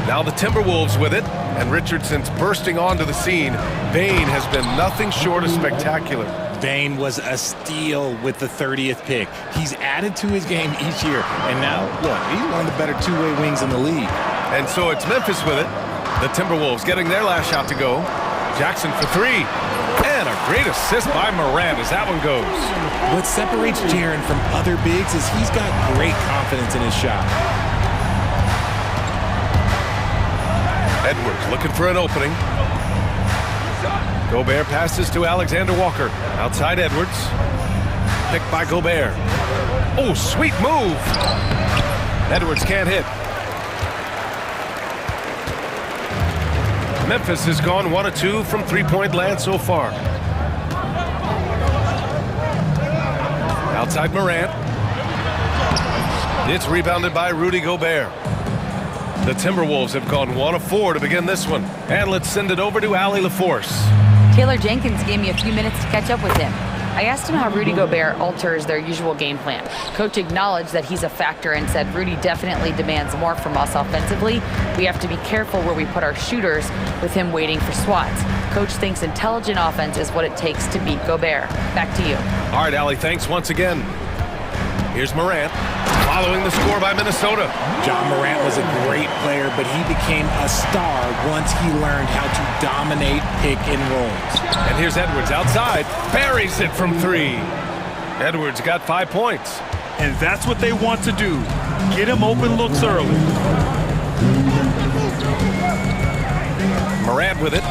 Now the Timberwolves with it, and Richardson's bursting onto the scene. Bane has been nothing short of spectacular. Bane was a steal with the 30th pick. He's added to his game each year, and now, look, he's one of the better two-way wings in the league. And so it's Memphis with it. The Timberwolves getting their last shot to go. Jackson for 3. And a great assist by Morant as that one goes. What separates Jaren from other bigs is he's got great confidence in his shot. Edwards looking for an opening. Gobert passes to Alexander Walker. Outside Edwards. Picked by Gobert. Oh, sweet move. Edwards can't hit. Memphis has gone 1 of 2 from three-point land so far. Outside Morant. It's rebounded by Rudy Gobert. The Timberwolves have gone 1 of 4 to begin this one. And let's send it over to Allie LaForce. Taylor Jenkins gave me a few minutes to catch up with him. I asked him how Rudy Gobert alters their usual game plan. Coach acknowledged that he's a factor and said Rudy definitely demands more from us offensively. We have to be careful where we put our shooters with him waiting for swats. Coach thinks intelligent offense is what it takes to beat Gobert. Back to you. All right, Allie, thanks once again. Here's Morant, following the score by Minnesota. John Morant was a great player, but he became a star once he learned how to dominate pick and rolls. And here's Edwards outside, buries it from 3. Edwards got 5 points. And that's what they want to do. Get him open looks early. Morant with it.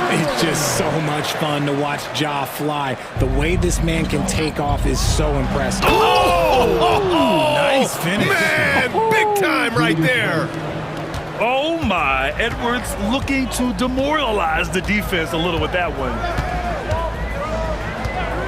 It's just so much fun to watch Ja fly. The way this man can take off is so impressive. Oh! Nice finish. Man, big time right there. Oh my, Edwards looking to demoralize the defense a little with that one.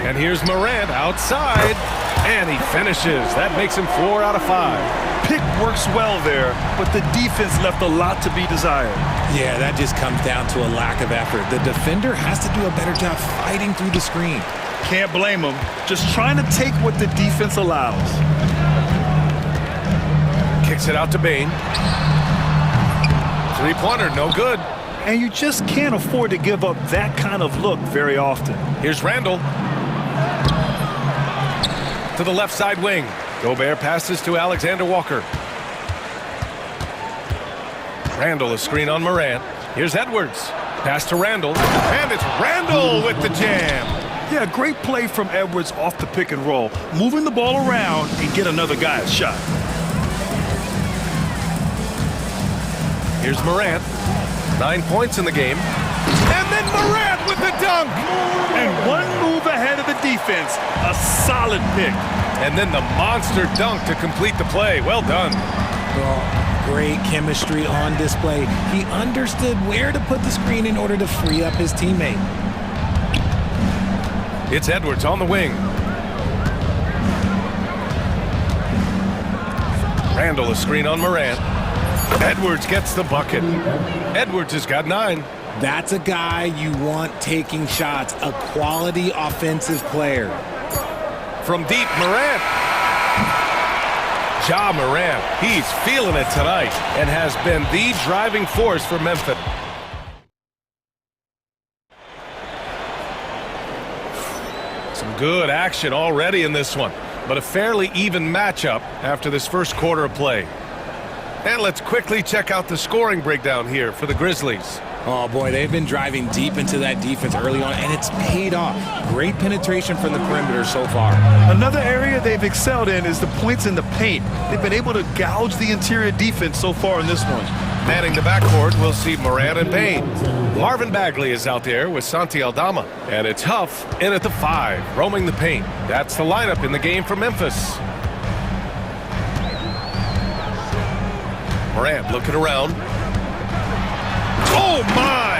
And here's Morant outside, and he finishes. That makes him 4 out of 5. Pick works well there, but the defense left a lot to be desired. Yeah, that just comes down to a lack of effort. The defender has to do a better job fighting through the screen. Can't blame him. Just trying to take what the defense allows. Kicks it out to Bane. Three-pointer, no good. And you just can't afford to give up that kind of look very often. Here's Randall. To the left side wing. Gobert passes to Alexander Walker. Randall a screen on Morant. Here's Edwards. Pass to Randall. And it's Randall with the jam. Yeah, great play from Edwards off the pick and roll. Moving the ball around and get another guy a shot. Here's Morant. 9 points in the game. And then Morant with the dunk. And one move ahead of the defense. A solid pick. And then the monster dunk to complete the play. Well done. Well, great chemistry on display. He understood where to put the screen in order to free up his teammate. It's Edwards on the wing. Randall a screen on Morant. Edwards gets the bucket. Edwards has got 9. That's a guy you want taking shots, a quality offensive player. From deep, Morant. Ja Morant, he's feeling it tonight and has been the driving force for Memphis. Some good action already in this one, but a fairly even matchup after this first quarter of play. And let's quickly check out the scoring breakdown here for the Grizzlies. Oh boy, they've been driving deep into that defense early on, and it's paid off. Great penetration from the perimeter so far. Another area they've excelled in is the points in the paint. They've been able to gouge the interior defense so far in this one. Manning the backcourt, we'll see Morant and Payne. Marvin Bagley is out there with Santi Aldama. And it's Huff in at the 5, roaming the paint. That's the lineup in the game for Memphis. Morant looking around. Oh my!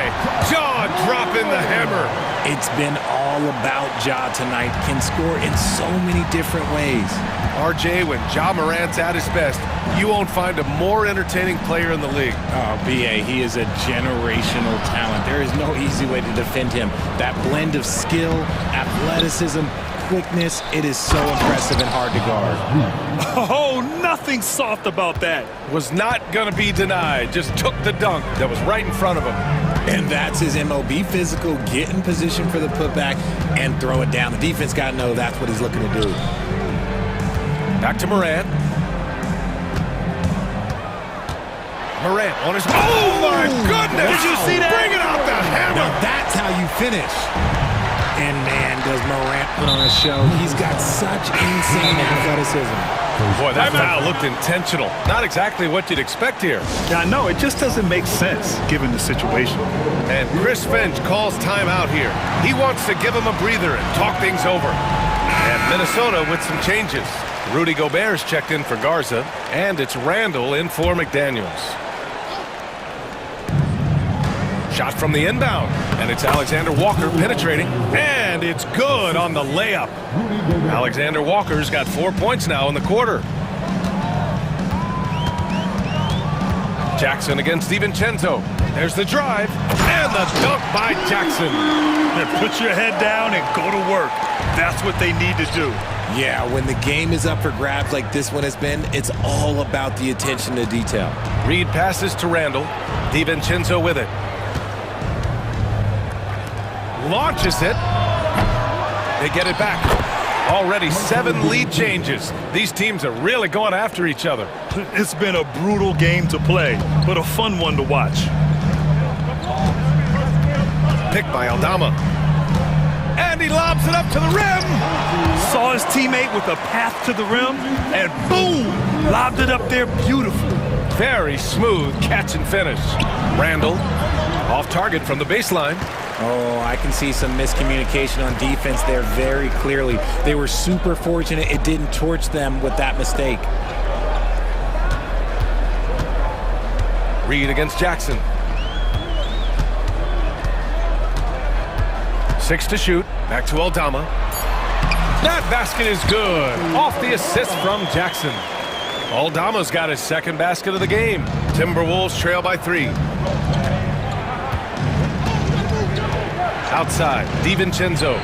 Ja dropping the hammer. It's been all about Ja tonight. Can score in so many different ways. RJ, when Ja Morant's at his best, you won't find a more entertaining player in the league. Oh, BA, he is a generational talent. There is no easy way to defend him. That blend of skill, athleticism, quickness, it is so impressive and hard to guard. Oh, nothing soft about that. Was not going to be denied. Just took the dunk that was right in front of him. And that's his MOB, physical, get in position for the putback and throw it down. The defense got to know that's what he's looking to do. Back to Morant. Morant on his... Oh, my goodness! Did you see that? Bringing out the hammer! Now that's how you finish. And man, does Morant put on a show. He's got such insane athleticism. Boy, that foul looked intentional. Not exactly what you'd expect here. Yeah, I know. It just doesn't make sense given the situation. And Chris Finch calls timeout here. He wants to give him a breather and talk things over. And Minnesota with some changes. Rudy Gobert's checked in for Garza, and it's Randall in for McDaniels. Shot from the inbound, and it's Alexander Walker penetrating, and it's good on the layup. Alexander Walker's got 4 points now in the quarter. Jackson against DiVincenzo. There's the drive, and the dunk by Jackson. Put your head down and go to work. That's what they need to do. Yeah, when the game is up for grabs like this one has been, it's all about the attention to detail. Reed passes to Randall. DiVincenzo with it. Launches it. They get it back. Already 7 lead changes. These teams are really going after each other. It's been a brutal game to play, but a fun one to watch. Picked by Aldama. And he lobs it up to the rim. Saw his teammate with a path to the rim, and boom! Lobbed it up there beautiful. Very smooth catch and finish. Randall off target from the baseline. Oh, I can see some miscommunication on defense there very clearly. They were super fortunate it didn't torch them with that mistake. Reed against Jackson. 6 to shoot. Back to Aldama. That basket is good. Off the assist from Jackson. Aldama's got his second basket of the game. Timberwolves trail by 3. Outside, DiVincenzo.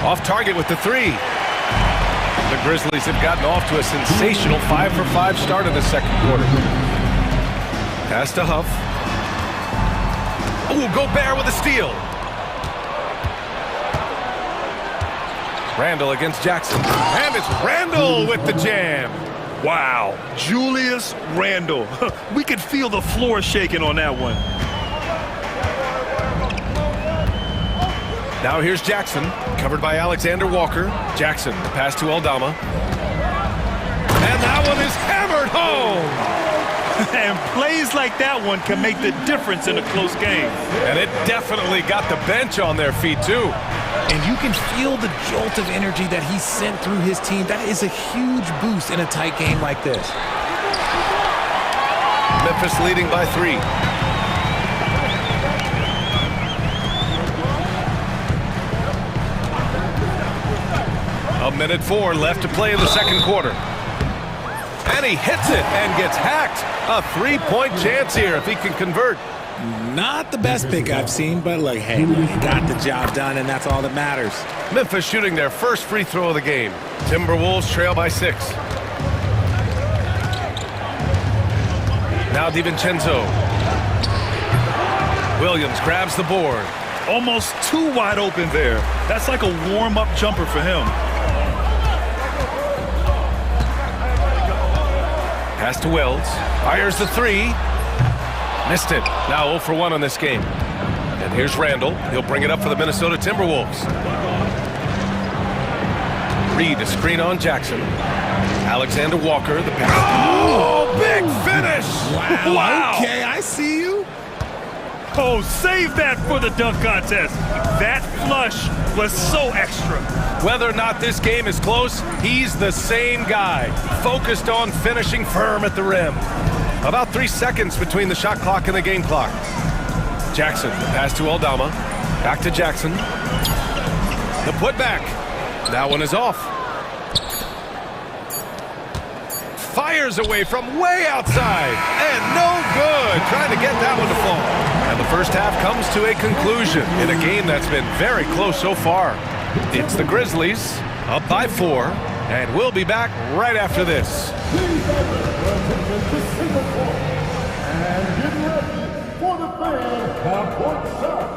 Off target with the 3. The Grizzlies have gotten off to a sensational 5-for-5 start in the second quarter. Pass to Huff. Oh, Gobert with a steal. Randall against Jackson. And it's Randall with the jam. Wow, Julius Randle. We could feel the floor shaking on that one. Now here's Jackson, covered by Alexander Walker. Jackson, the pass to Aldama. And that one is hammered home. And plays like that one can make the difference in a close game. And it definitely got the bench on their feet, too. And you can feel the jolt of energy that he sent through his team. That is a huge boost in a tight game like this. Memphis leading by 3. A minute 4 left to play in the second quarter. And he hits it and gets hacked. A three-point chance here if he can convert. Not the best pick I've seen, but look, hey, got the job done, and that's all that matters. Memphis shooting their first free throw of the game. Timberwolves trail by 6. Now DiVincenzo. Williams grabs the board. Almost too wide open there. That's like a warm-up jumper for him. Pass to Wells. Fires the three. Missed it. Now 0 for 1 on this game. And here's Randall. He'll bring it up for the Minnesota Timberwolves. Reed to screen on Jackson. Alexander Walker, the pass. Oh, big finish! Wow. Okay, I see you. Oh, save that for the dunk contest. That flush was so extra. Whether or not this game is close, he's the same guy. Focused on finishing firm at the rim. About 3 seconds between the shot clock and the game clock. Jackson, the pass to Aldama. Back to Jackson. The putback. That one is off. Fires away from way outside. And no good. Trying to get that one to fall. And the first half comes to a conclusion in a game that's been very close so far. It's the Grizzlies up by 4. And we'll be back right after this. And get ready for the fan half-court shot.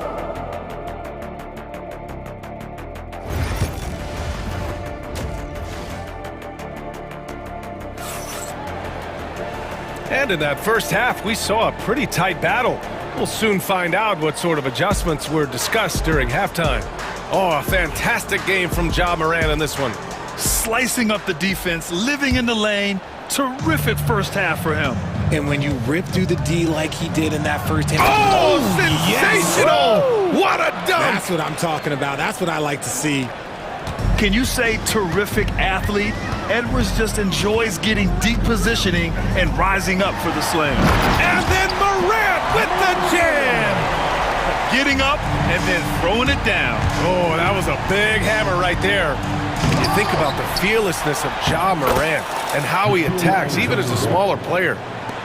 And in that first half, we saw a pretty tight battle. We'll soon find out what sort of adjustments were discussed during halftime. Oh, a fantastic game from Ja Morant in this one. Slicing up the defense, living in the lane. Terrific first half for him. And when you rip through the D like he did in that first half. Oh, sensational! Yes. What a dunk! That's what I'm talking about. That's what I like to see. Can you say terrific athlete? Edwards just enjoys getting deep positioning and rising up for the slam. And then Morant with the jam! Getting up and then throwing it down. Oh, that was a big hammer right there. You think about the fearlessness of Ja Morant and how he attacks, even as a smaller player.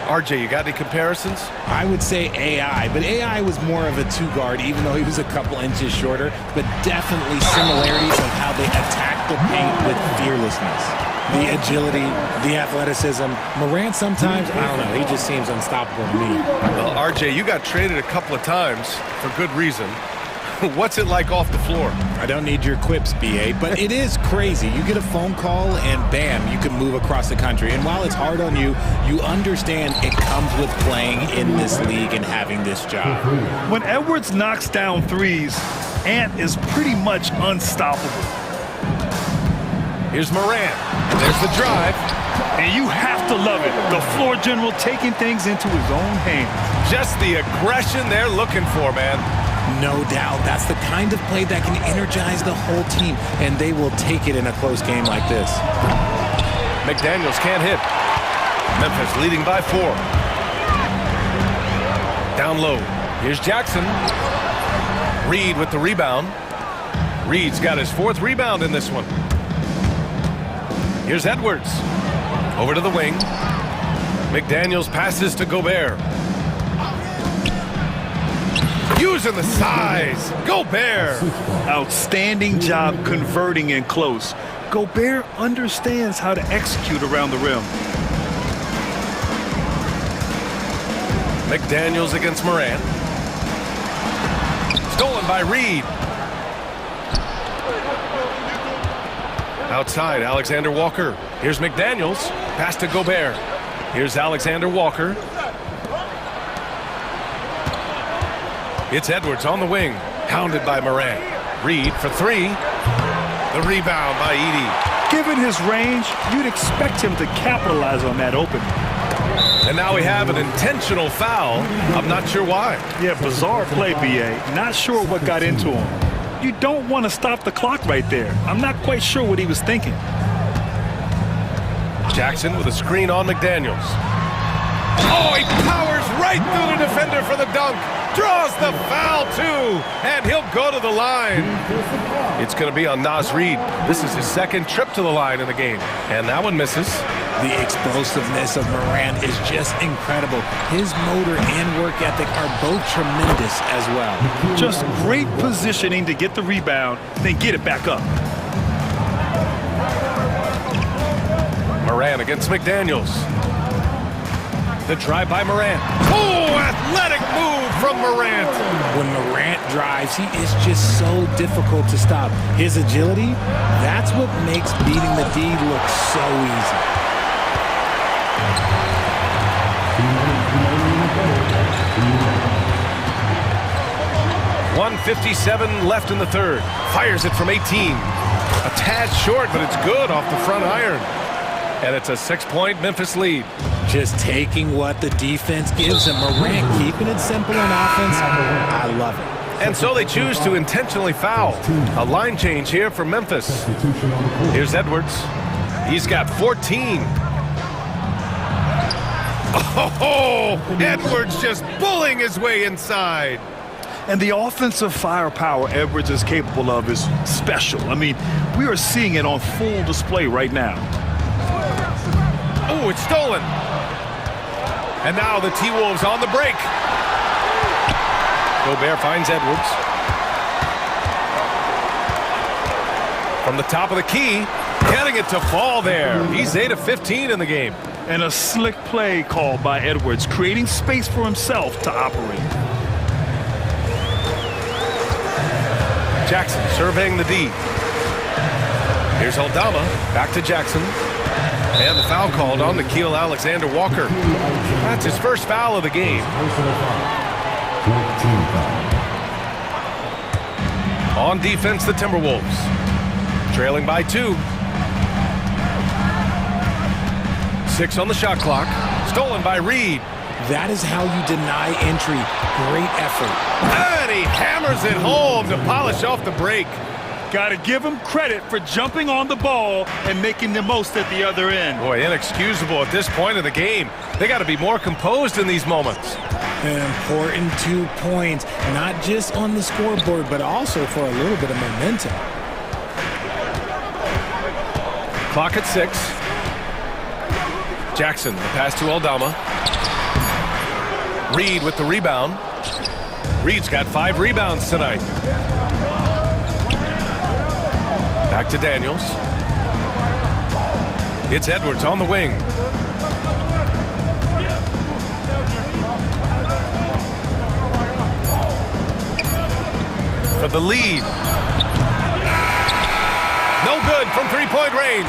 RJ, you got any comparisons? I would say AI, but AI was more of a two-guard, even though he was a couple inches shorter, but definitely similarities of how they attack the paint with fearlessness. The agility, the athleticism. Morant sometimes, I don't know, he just seems unstoppable to me. Well, RJ, you got traded a couple of times for good reason. What's it like off the floor? I don't need your quips, BA, but it is crazy. You get a phone call and bam, you can move across the country. And while it's hard on you, you understand it comes with playing in this league and having this job. When Edwards knocks down threes, Ant is pretty much unstoppable. Here's Morant. There's the drive. And you have to love it. The floor general taking things into his own hands. Just the aggression they're looking for, man. No doubt. That's the kind of play that can energize the whole team, and they will take it in a close game like this. McDaniels can't hit. Memphis leading by 4. Down low. Here's Jackson. Reed with the rebound. Reed's got his 4th rebound in this one. Here's Edwards. Over to the wing. McDaniels passes to Gobert. Using the size. Gobert. Outstanding job converting in close. Gobert understands how to execute around the rim. McDaniels against Morant. Stolen by Reed. Outside, Alexander Walker. Here's McDaniels. Pass to Gobert. Here's Alexander Walker. It's Edwards on the wing. Hounded by Morant. Reed for 3. The rebound by Edey. Given his range, you'd expect him to capitalize on that opening. And now we have an intentional foul. I'm not sure why. Yeah, bizarre play, BA. Not sure what got into him. You don't want to stop the clock right there. I'm not quite sure what he was thinking. Jackson with a screen on McDaniels. Oh, he powers right through the defender for the dunk. Draws the foul, too. And he'll go to the line. It's going to be on Naz Reid. This is his 2nd trip to the line in the game. And that one misses. The explosiveness of Morant is just incredible. His motor and work ethic are both tremendous as well. Just great positioning to get the rebound, then get it back up. Morant against McDaniels. The drive by Morant. Oh, athletic move from Morant. When Morant drives, he is just so difficult to stop. His agility, that's what makes beating the D look so easy. 1:57 left in the third. Fires it from 18. A tad short, but it's good off the front iron. And it's a 6-point Memphis lead. Just taking what the defense gives him. Morant keeping it simple in offense. I love it. And so they choose to intentionally foul. A line change here for Memphis. Here's Edwards. He's got 14. Oh, Edwards just bullying his way inside. And the offensive firepower Edwards is capable of is special. I mean, we are seeing it on full display right now. Oh, it's stolen. And now the T-Wolves on the break. Gobert finds Edwards. From the top of the key, getting it to fall there. He's 8 of 15 in the game. And a slick play called by Edwards, creating space for himself to operate. Jackson surveying the D. Here's Aldama, back to Jackson. And the foul called on Nickeil Alexander-Walker. That's his first foul of the game. On defense, the Timberwolves. Trailing by 2. 6 on the shot clock. Stolen by Reed. That is how you deny entry. Great effort. And he hammers it home to polish off the break. Got to give him credit for jumping on the ball and making the most at the other end. Boy, inexcusable at this point of the game. They got to be more composed in these moments. An important 2 points, not just on the scoreboard, but also for a little bit of momentum. Clock at 6. Jackson, the pass to Aldama. Reed with the rebound. Reed's got 5 rebounds tonight. Back to Daniels. It's Edwards on the wing. For the lead. No good from 3-point range.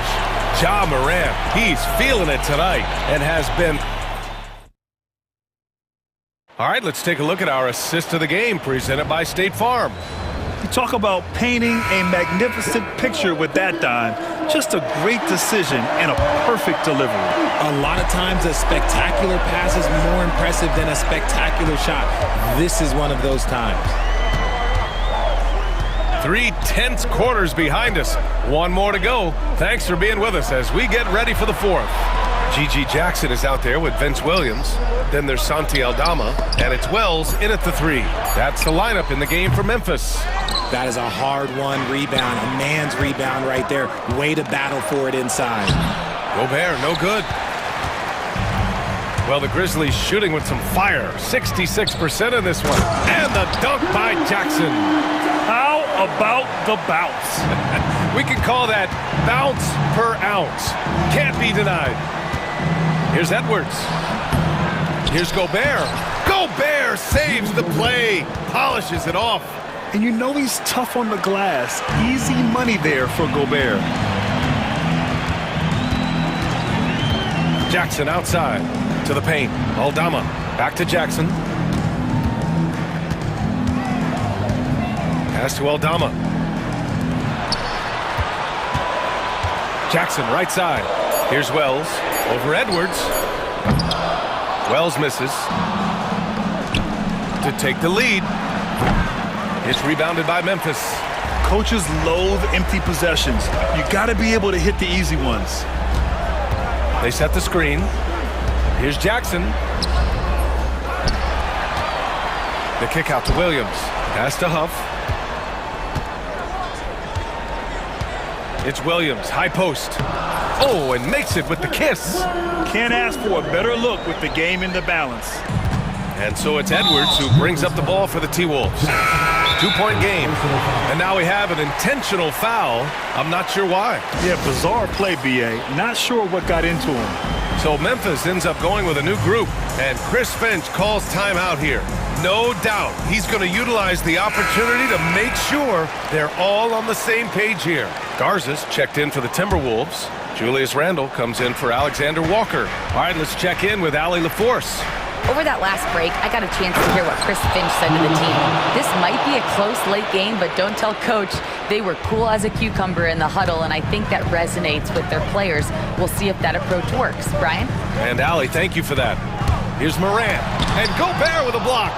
Ja Morant, he's feeling it tonight and has been. All right, let's take a look at our assist of the game presented by State Farm. You talk about painting a magnificent picture with that dime. Just a great decision and a perfect delivery. A lot of times a spectacular pass is more impressive than a spectacular shot. This is one of those times. 3 tense quarters behind us. One more to go. Thanks for being with us as we get ready for the 4th. G.G. Jackson is out there with Vince Williams. Then there's Santi Aldama, and it's Wells in at the 3. That's the lineup in the game for Memphis. That is a hard-won rebound, a man's rebound right there. Way to battle for it inside. Gobert, no good. Well, the Grizzlies shooting with some fire. 66% in this one. And the dunk by Jackson. How about the bounce? We can call that bounce per ounce. Can't be denied. Here's Edwards. Here's Gobert. Gobert saves the play. Polishes it off. And you know he's tough on the glass. Easy money there for Gobert. Jackson outside to the paint. Aldama back to Jackson. Pass to Aldama. Jackson right side. Here's Wells over Edwards. Wells misses to take the lead. It's rebounded by Memphis. Coaches loathe empty possessions. You got to be able to hit the easy ones. They set the screen. Here's Jackson. The kick out to Williams. Pass to Huff. It's Williams, high post. Oh, and makes it with the kiss. Can't ask for a better look with the game in the balance. And so it's Edwards who brings up the ball for the T-Wolves. 2-point game. And now we have an intentional foul. I'm not sure why. Yeah, bizarre play, B.A. Not sure what got into him. So Memphis ends up going with a new group, and Chris Finch calls timeout here. No doubt he's going to utilize the opportunity to make sure they're all on the same page here. Garza's checked in for the Timberwolves. Julius Randle comes in for Alexander Walker. All right, let's check in with Allie LaForce. Over that last break, I got a chance to hear what Chris Finch said to the team. This might be a close late game, but don't tell coach. They were cool as a cucumber in the huddle, and I think that resonates with their players. We'll see if that approach works. Brian? And Allie, thank you for that. Here's Morant. And Gobert with a block.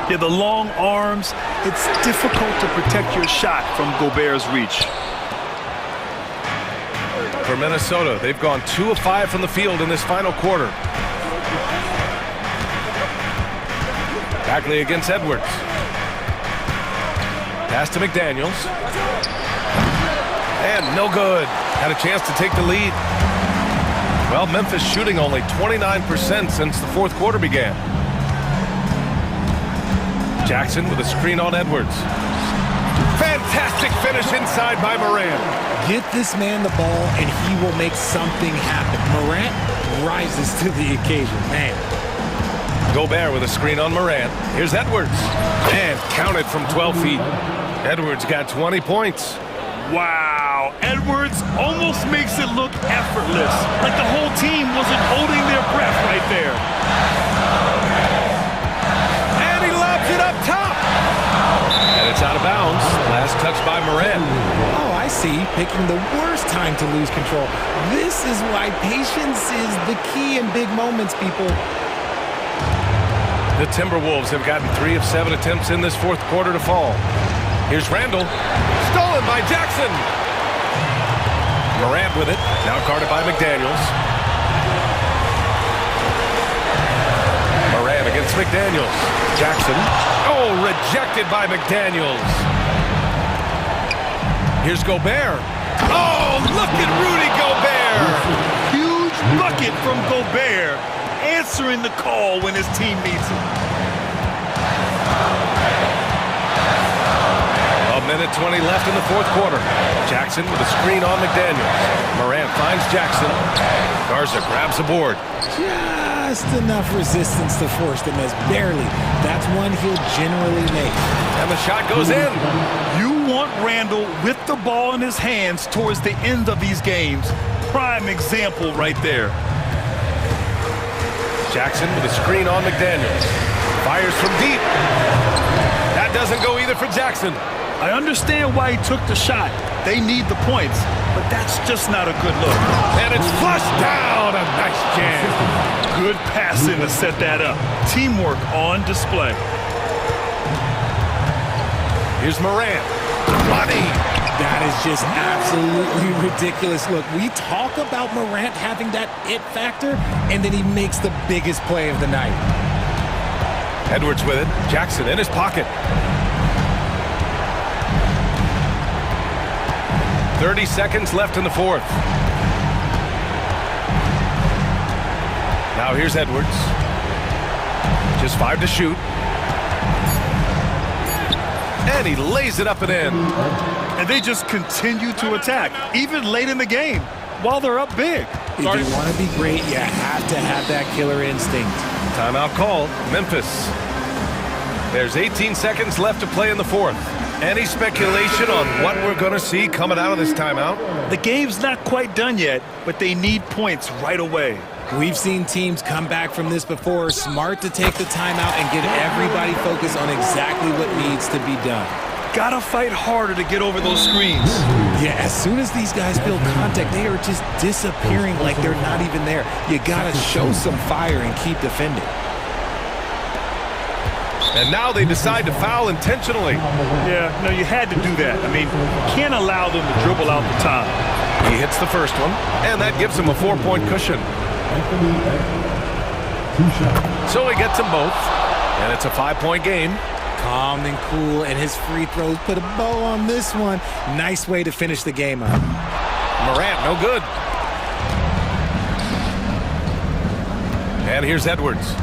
Yeah, the long arms. It's difficult to protect your shot from Gobert's reach. For Minnesota, they've gone 2 of 5 from the field in this final quarter. Bagley against Edwards. Pass to McDaniels. And no good. Had a chance to take the lead. Well, Memphis shooting only 29% since the fourth quarter began. Jackson with a screen on Edwards. Fantastic finish inside by Morant. Get this man the ball and he will make something happen. Morant rises to the occasion, man. Gobert with a screen on Morant. Here's Edwards. And counted from 12 feet. Edwards got 20 points. Wow. Edwards almost makes it look effortless. Like the whole team wasn't holding their breath right there. And he lobs it up top. And it's out of bounds. Last touch by Morant. Oh, I see. Picking the worst time to lose control. This is why patience is the key in big moments, people. The Timberwolves have gotten 3 of 7 attempts in this fourth quarter to fall. Here's Randle. Stolen by Jackson. Morant with it. Now guarded by McDaniels. Morant against McDaniels. Jackson. Oh, rejected by McDaniels. Here's Gobert. Oh, look at Rudy Gobert. Huge bucket from Gobert. Answering the call when his team needs him. A minute 20 left in the fourth quarter. Jackson with a screen on McDaniels. Morant finds Jackson. Garza grabs the board. Just enough resistance to force the miss. Barely. That's one he'll generally make. And the shot goes in. You want Randle with the ball in his hands towards the end of these games. Prime example right there. Jackson with a screen on McDaniels. Fires from deep. That doesn't go either for Jackson. I understand why he took the shot. They need the points, but that's just not a good look. And it's flushed down. A nice jam. Good passing to set that up. Teamwork on display. Here's Morant. Money. That is just absolutely ridiculous. Look, we talk about Morant having that it factor, and then he makes the biggest play of the night. Edwards with it. Jackson in his pocket. 30 seconds left in the fourth. Now here's Edwards. Just 5 to shoot. And he lays it up and in. And they just continue to attack, even late in the game, while they're up big. If you want to be great, you have to have that killer instinct. Timeout called. Memphis. There's 18 seconds left to play in the fourth. Any speculation on what we're going to see coming out of this timeout? The game's not quite done yet, but they need points right away. We've seen teams come back from this before. Smart to take the timeout and get everybody focused on exactly what needs to be done. Gotta fight harder to get over those screens. Yeah, as soon as these guys feel contact, they are just disappearing like they're not even there. You gotta show some fire and keep defending. And now they decide to foul intentionally. Yeah, no, you had to do that. I mean, can't allow them to dribble out the top. He hits the first one, and that gives him a 4-point cushion. So he gets them both, and it's a 5-point game. Calm and cool, and his free throws put a bow on this one. Nice way to finish the game out. Morant, no good. And here's Edwards.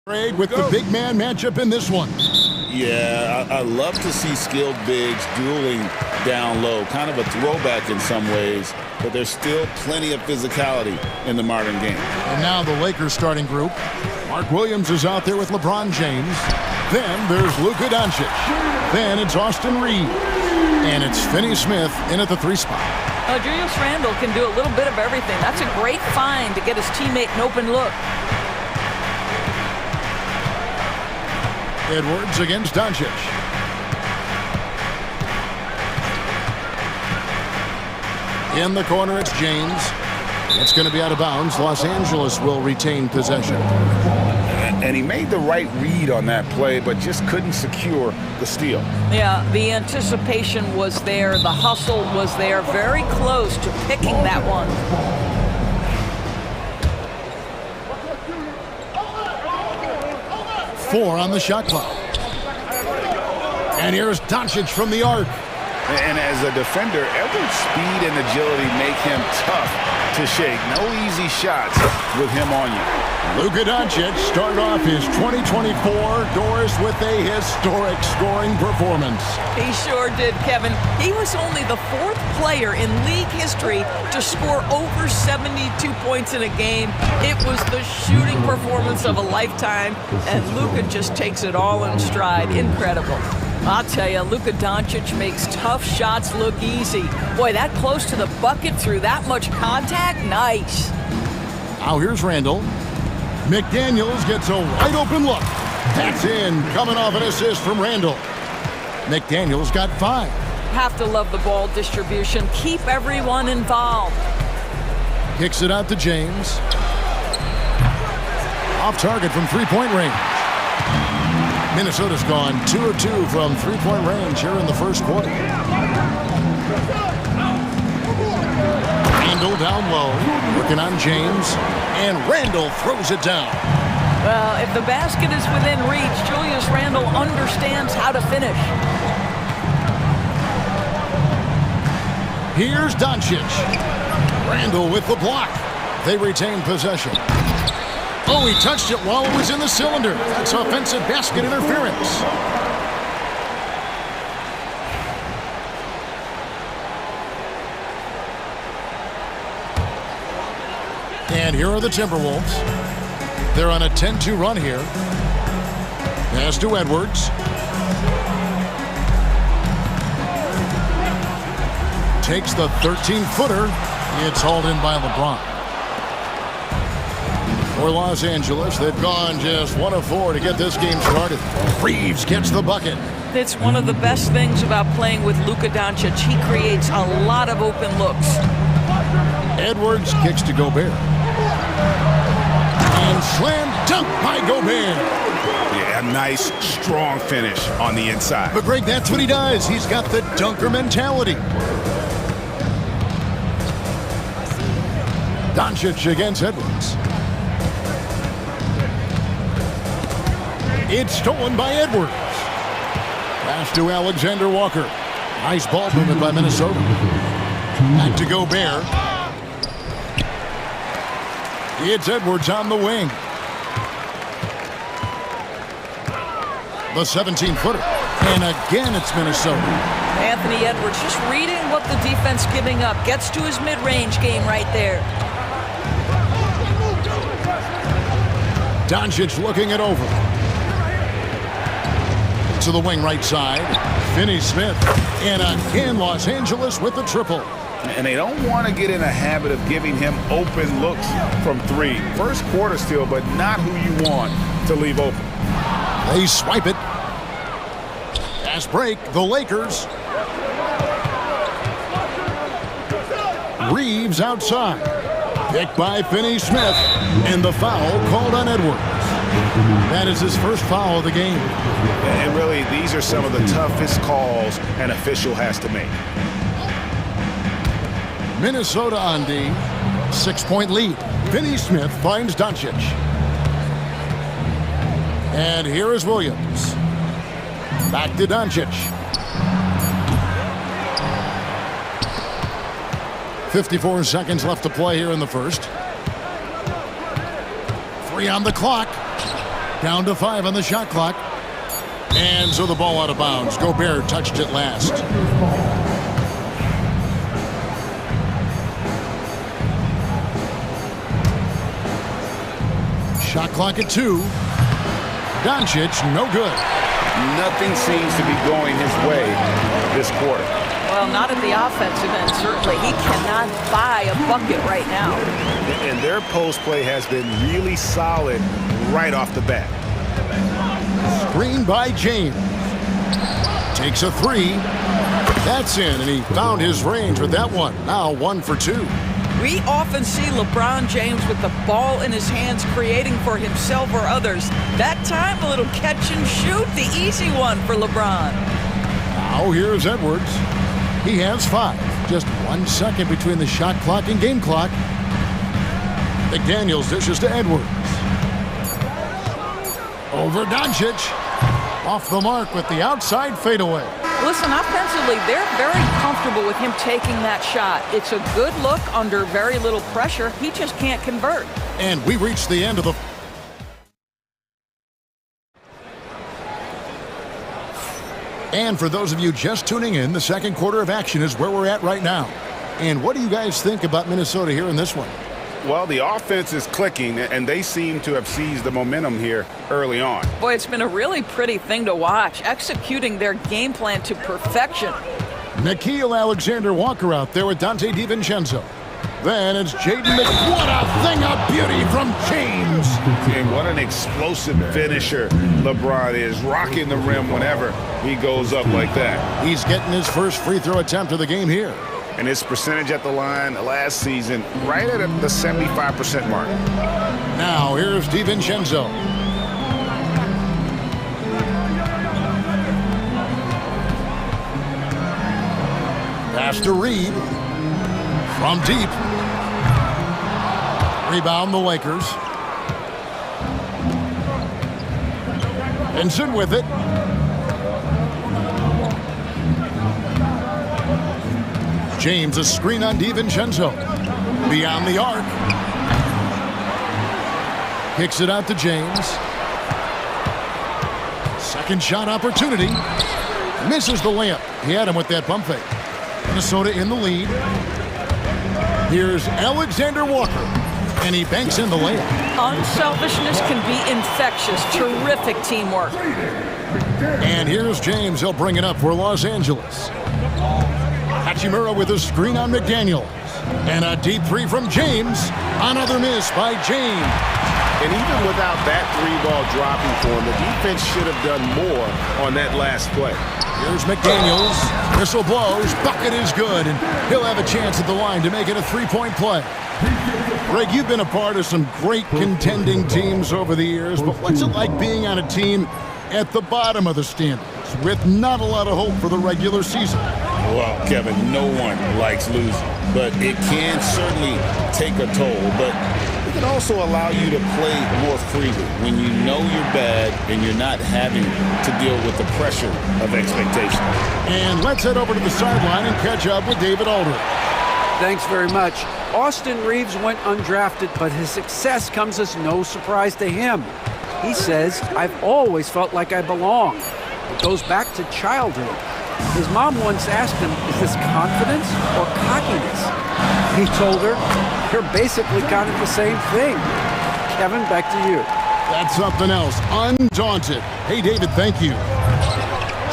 With the big man matchup in this one. Yeah, I love to see skilled bigs dueling down low. Kind of a throwback in some ways, but there's still plenty of physicality in the modern game. And now the Lakers starting group. Mark Williams is out there with LeBron James. Then there's Luka Doncic. Then it's Austin Reeves. And it's Finney Smith in at the 3 spot. Julius Randle can do a little bit of everything. That's a great find to get his teammate an open look. Edwards against Doncic. In the corner, it's James. It's going to be out of bounds. Los Angeles will retain possession. And he made the right read on that play, but just couldn't secure the steal. Yeah, the anticipation was there. The hustle was there. Very close to picking that one. Four on the shot clock. And here's Doncic from the arc. And as a defender, Edwards' speed and agility make him tough to shake. No easy shots with him on you. Luka Doncic started off his 2024 doors with a historic scoring performance. He sure did, Kevin. He was only the 4th player in league history to score over 72 points in a game. It was the shooting performance of a lifetime, and Luka just takes it all in stride. Incredible. I'll tell you, Luka Doncic makes tough shots look easy. Boy, that close to the bucket through that much contact, nice. Now here's Randle. McDaniels gets a wide open look. That's in, coming off an assist from Randle. McDaniels got 5. Have to love the ball distribution. Keep everyone involved. Kicks it out to James. Off target from 3-point range. Minnesota's gone 2 of 2 from 3-point range here in the first quarter. Randle down low, working on James, and Randle throws it down. Well, if the basket is within reach, Julius Randle understands how to finish. Here's Doncic. Randle with the block. They retain possession. Oh, he touched it while it was in the cylinder. That's offensive basket interference. And here are the Timberwolves. They're on a 10-2 run here. Pass to Edwards. Takes the 13-footer. It's hauled in by LeBron. For Los Angeles, they've gone just 1 of 4 to get this game started. Reeves gets the bucket. It's one of the best things about playing with Luka Doncic. He creates a lot of open looks. Edwards kicks to Gobert. And slam dunk by Gobert. Yeah, nice, strong finish on the inside. But Greg, that's what he does. He's got the dunker mentality. Doncic against Edwards. It's stolen by Edwards. Pass to Alexander Walker. Nice ball movement by Minnesota. Back to Gobert. It's Edwards on the wing. The 17-footer. And again, it's Minnesota. Anthony Edwards just reading what the defense giving up. Gets to his mid-range game right there. Doncic looking it over. To the wing right side. Finney Smith. And again, Los Angeles with the triple. And they don't want to get in a habit of giving him open looks from 3. First quarter still, but not who you want to leave open. They swipe it. Fast break, the Lakers. Reeves outside. Picked by Finney Smith. And the foul called on Edwards. That is his first foul of the game. And really, these are some of the toughest calls an official has to make. Minnesota on D. 6-point lead. Finney Smith finds Doncic. And here is Williams. Back to Doncic. 54 seconds left to play here in the first. 3 on the clock. Down to 5 on the shot clock. And so the ball out of bounds. Gobert touched it last. Shot clock at 2. Doncic, no good. Nothing seems to be going his way this quarter. Well, not at the offensive end, certainly. He cannot buy a bucket right now. And their post play has been really solid right off the bat. Screen by James. Takes a 3. That's in, and he found his range with that one. Now 1 for 2. We often see LeBron James with the ball in his hands, creating for himself or others. That time, a little catch and shoot, the easy one for LeBron. Now here's Edwards. He has 5. Just 1 second between the shot clock and game clock. McDaniels dishes to Edwards. Over Doncic. Off the mark with the outside fadeaway. Listen, offensively, they're very comfortable with him taking that shot. It's a good look under very little pressure. He just can't convert. And we reached the end of the... And for those of you just tuning in, the second quarter of action is where we're at right now. And what do you guys think about Minnesota here in this one? Well, the offense is clicking, and they seem to have seized the momentum here early on. Boy, it's been a really pretty thing to watch, executing their game plan to perfection. Nickeil Alexander-Walker out there with Dante DiVincenzo. Then it's Jaden McDaniels. What a thing of beauty from James. And what an explosive finisher LeBron is, rocking the rim whenever he goes up like that. He's getting his first free throw attempt of the game here. And his percentage at the line last season, right at the 75% mark. Now here's DiVincenzo. Pass to Reed. From deep. Rebound the Lakers. Vincent with it. James, a screen on DiVincenzo. Beyond the arc. Kicks it out to James. Second shot opportunity. Misses the layup. He had him with that pump fake. Minnesota in the lead. Here's Alexander Walker. And he banks in the layup. Unselfishness can be infectious. Terrific teamwork. And here's James. He'll bring it up for Los Angeles. Hachimura with a screen on McDaniels. And a deep 3 from James. Another miss by James. And even without that 3-ball dropping for him, the defense should have done more on that last play. Here's McDaniels. Whistle blows. Bucket is good. And he'll have a chance at the line to make it a 3-point play. Greg, you've been a part of some great contending teams over the years, but what's it like being on a team at the bottom of the standings with not a lot of hope for the regular season? Well, Kevin, no one likes losing, but it can certainly take a toll. But it can also allow you to play more freely when you know you're bad and you're not having to deal with the pressure of expectation. And let's head over to the sideline and catch up with David Aldridge. Thanks very much. Austin Reeves went undrafted, but his success comes as no surprise to him. He says, "I've always felt like I belong." It goes back to childhood. His mom once asked him, "Is this confidence or cockiness?" He told her, "You're basically kind of the same thing." Kevin, back to you. That's something else. Undaunted. Hey, David, thank you.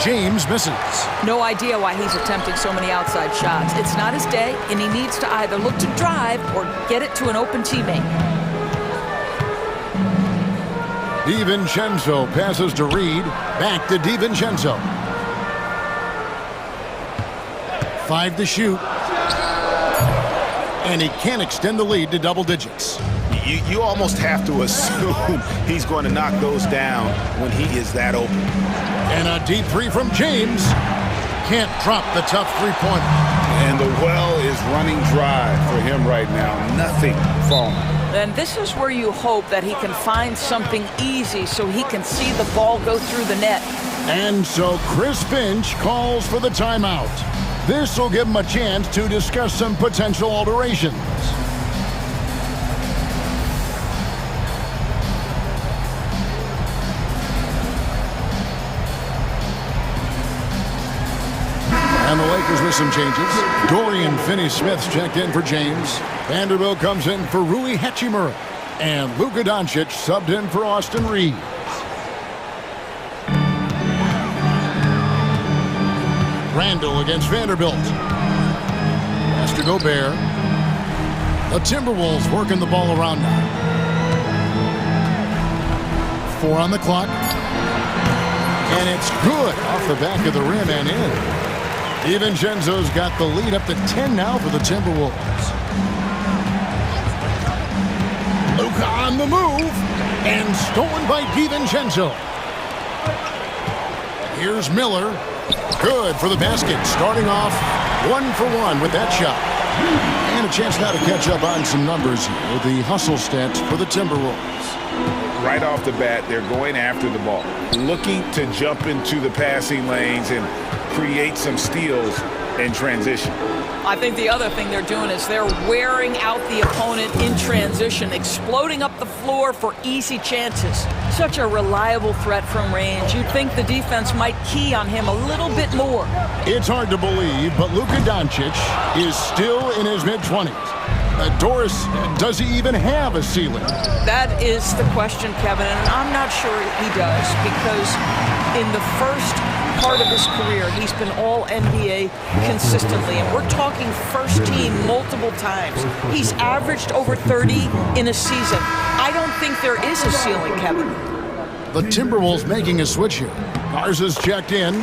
James misses. No idea why he's attempting so many outside shots. It's not his day, and he needs to either look to drive or get it to an open teammate. DiVincenzo passes to Reed. Back to DiVincenzo. 5 to shoot. And he can't extend the lead to double digits. You almost have to assume he's going to knock those down when he is that open. And a deep 3 from James. Can't drop the tough three-pointer. And the well is running dry for him right now. Nothing falling. And this is where you hope that he can find something easy so he can see the ball go through the net. And so Chris Finch calls for the timeout. This will give him a chance to discuss some potential alterations. And the Lakers with some changes. Dorian Finney-Smith's checked in for James. Vanderbilt comes in for Rui Hachimura. And Luka Doncic subbed in for Austin Reeves. Randall against Vanderbilt. Pass to Gobert. The Timberwolves working the ball around now. 4 on the clock. And it's good off the back of the rim and in. DiVincenzo's got the lead up to 10 now for the Timberwolves. Luka on the move. And stolen by DiVincenzo. Here's Miller. Good for the basket. Starting off 1 for 1 with that shot. And a chance now to catch up on some numbers here with the hustle stats for the Timberwolves. Right off the bat, they're going after the ball, looking to jump into the passing lanes and create some steals in transition. I think the other thing they're doing is they're wearing out the opponent in transition, exploding up the floor for easy chances. Such a reliable threat from range. You'd think the defense might key on him a little bit more. It's hard to believe, but Luka Doncic is still in his mid-20s. Doris, does he even have a ceiling? That is the question, Kevin, and I'm not sure he does, because in the first part of his career, he's been all NBA consistently, and we're talking first team multiple times. He's averaged over 30 in a season. I don't think there is a ceiling, Kevin. The Timberwolves making a switch here. Garza's checked in.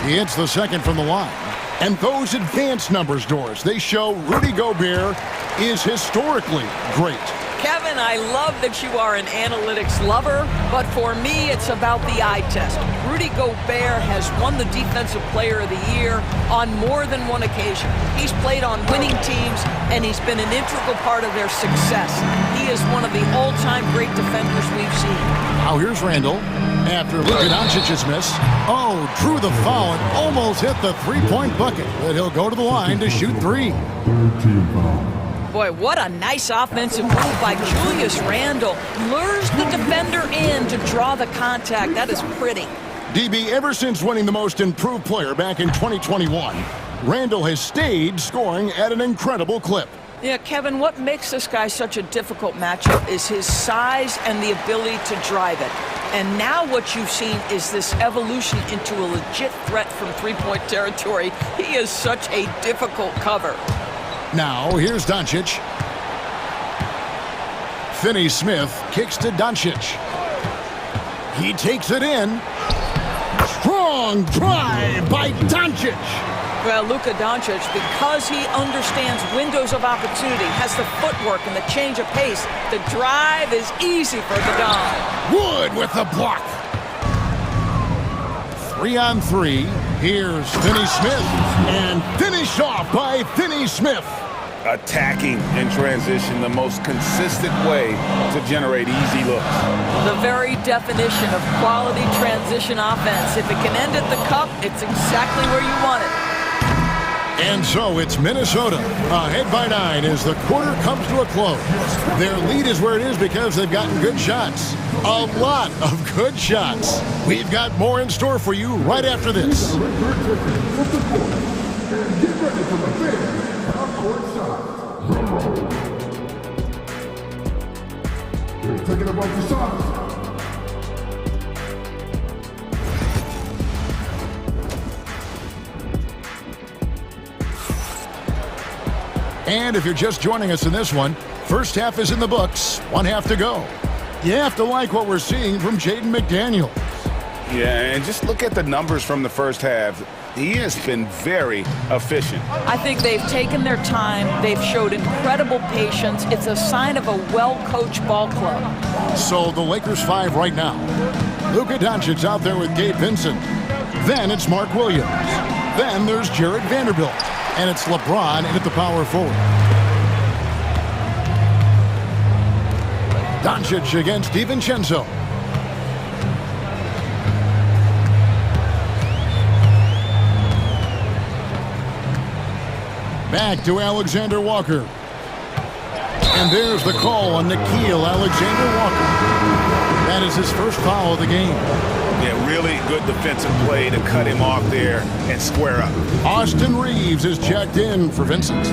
He hits the second from the line. And those advanced numbers, Doris, they show Rudy Gobert is historically great. Kevin, I love that you are an analytics lover, but for me, it's about the eye test. Rudy Gobert has won the Defensive Player of the Year on more than one occasion. He's played on winning teams, and he's been an integral part of their success. He is one of the all-time great defenders we've seen. Now here's Randall. After Luka Doncic's miss, drew the foul and almost hit the three-point bucket, but he'll go to the line to shoot 3. Boy, what a nice offensive move by Julius Randle. Lures the defender in to draw the contact. That is pretty. DB, ever since winning the Most Improved Player back in 2021, Randle has stayed scoring at an incredible clip. Yeah, Kevin, what makes this guy such a difficult matchup is his size and the ability to drive it. And now what you've seen is this evolution into a legit threat from three-point territory. He is such a difficult cover. Now, here's Doncic. Finney-Smith kicks to Doncic. He takes it in. Strong drive by Doncic. Well, Luka Doncic, because he understands windows of opportunity, has the footwork and the change of pace, the drive is easy for the Don. Wood with the block. 3-on-3. Here's Finney-Smith. And finished off by Finney-Smith. Attacking in transition, the most consistent way to generate easy looks. The very definition of quality transition offense. If it can end at the cup, it's exactly where you want it. And so it's Minnesota ahead by 9 as the quarter comes to a close. Their lead is where it is because they've gotten good shots. A lot of good shots. We've got more in store for you right after this. Taking about the shots. And if you're just joining us in this one, first half is in the books, 1 half to go. You have to like what we're seeing from Jaden McDaniels. Yeah, and just look at the numbers from the first half. He has been very efficient. I think they've taken their time. They've showed incredible patience. It's a sign of a well-coached ball club. So the Lakers 5 right now. Luka Doncic out there with Gabe Vincent. Then it's Mark Williams. Then there's Jared Vanderbilt. And it's LeBron in at the power forward. Doncic against DiVincenzo. Back to Alexander Walker. And there's the call on Nickeil Alexander-Walker. That is his first foul of the game. Yeah, really good defensive play to cut him off there and square up. Austin Reeves is checked in for Vincent.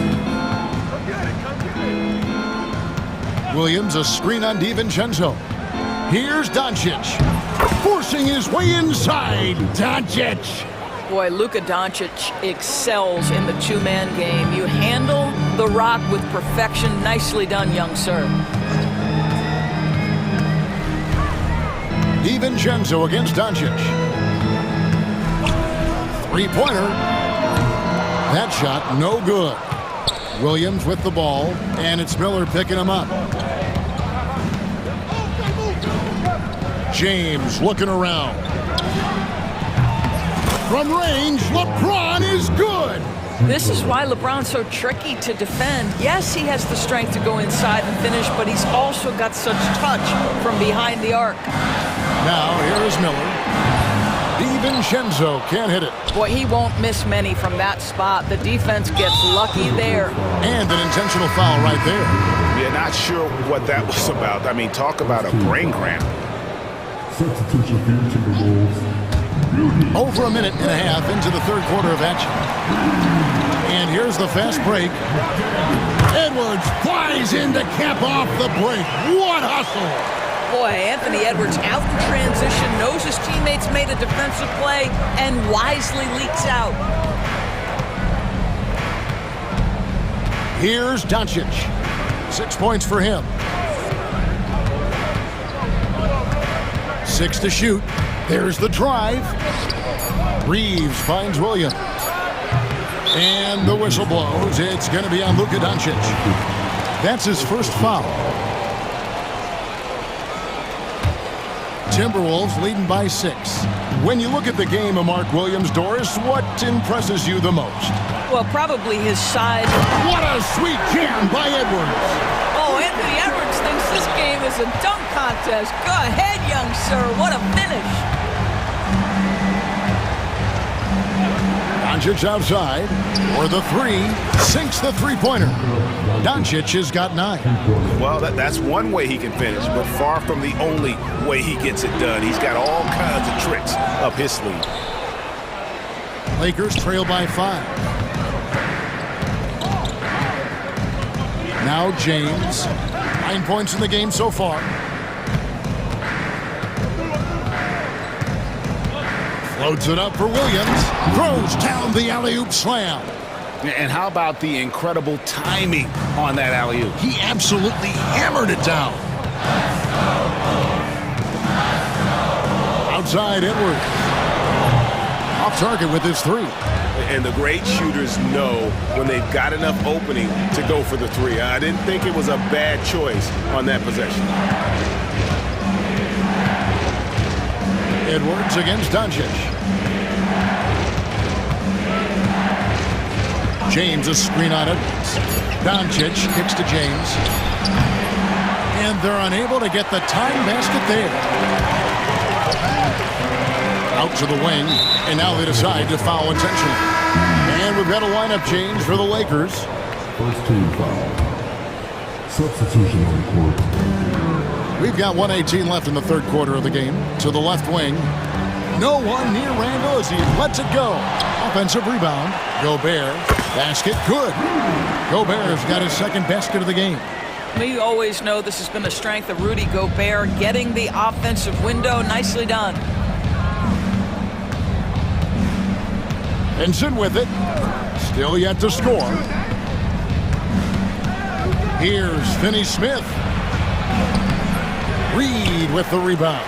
Williams, a screen on DiVincenzo. Here's Doncic, forcing his way inside. Doncic. Boy, Luka Doncic excels in the two-man game. You handle the rock with perfection. Nicely done, young sir. DiVincenzo against Doncic. Three-pointer. That shot, no good. Williams with the ball, and it's Miller picking him up. James looking around. From range, LeBron is good. This is why LeBron's so tricky to defend. Yes, he has the strength to go inside and finish, but he's also got such touch from behind the arc. Now, here is Miller. DiVincenzo can't hit it. Boy, he won't miss many from that spot. The defense gets lucky there. And an intentional foul right there. Yeah, not sure what that was about. I mean, talk about a brain cramp. Substitution for the Timberwolves. Over a minute and a half into the third quarter of action. And here's the fast break. Edwards flies in to cap off the break. What hustle! Boy, Anthony Edwards out in transition, knows his teammates made a defensive play, and wisely leaks out. Here's Doncic. 6 points for him. 6 to shoot. There's the drive. Reeves finds Williams. And the whistle blows. It's going to be on Luka Doncic. That's his first foul. Timberwolves leading by 6. When you look at the game of Mark Williams, Doris, what impresses you the most? Well, probably his size. What a sweet jam by Edwards. Oh, Anthony Edwards thinks this game is a dunk contest. Go ahead, young sir. What a finish. Doncic outside for the three. Sinks the three-pointer. Doncic has got 9. Well, that's one way he can finish, but far from the only way he gets it done. He's got all kinds of tricks up his sleeve. Lakers trail by 5. Now James. 9 points in the game so far. Floats it up for Williams. Throws down the alley-oop slam. And how about the incredible timing on that alley-oop? He absolutely hammered it down. Outside Edwards. Off target with his 3. And the great shooters know when they've got enough opening to go for the 3. I didn't think it was a bad choice on that possession. Edwards against Doncic. James a screen on Edwards. Doncic kicks to James. And they're unable to get the time basket there. Out to the wing, and now they decide to foul intentionally. And we've got a lineup change for the Lakers. First team foul. Substitution on court. We've got 1:18 left in the third quarter of the game. To the left wing. No one near Randall as he lets it go. Offensive rebound. Gobert. Basket good. Gobert's got his second basket of the game. We always know this has been the strength of Rudy Gobert, getting the offensive window. Nicely done. Vincent with it. Still yet to score. Here's Finney-Smith. Reed with the rebound.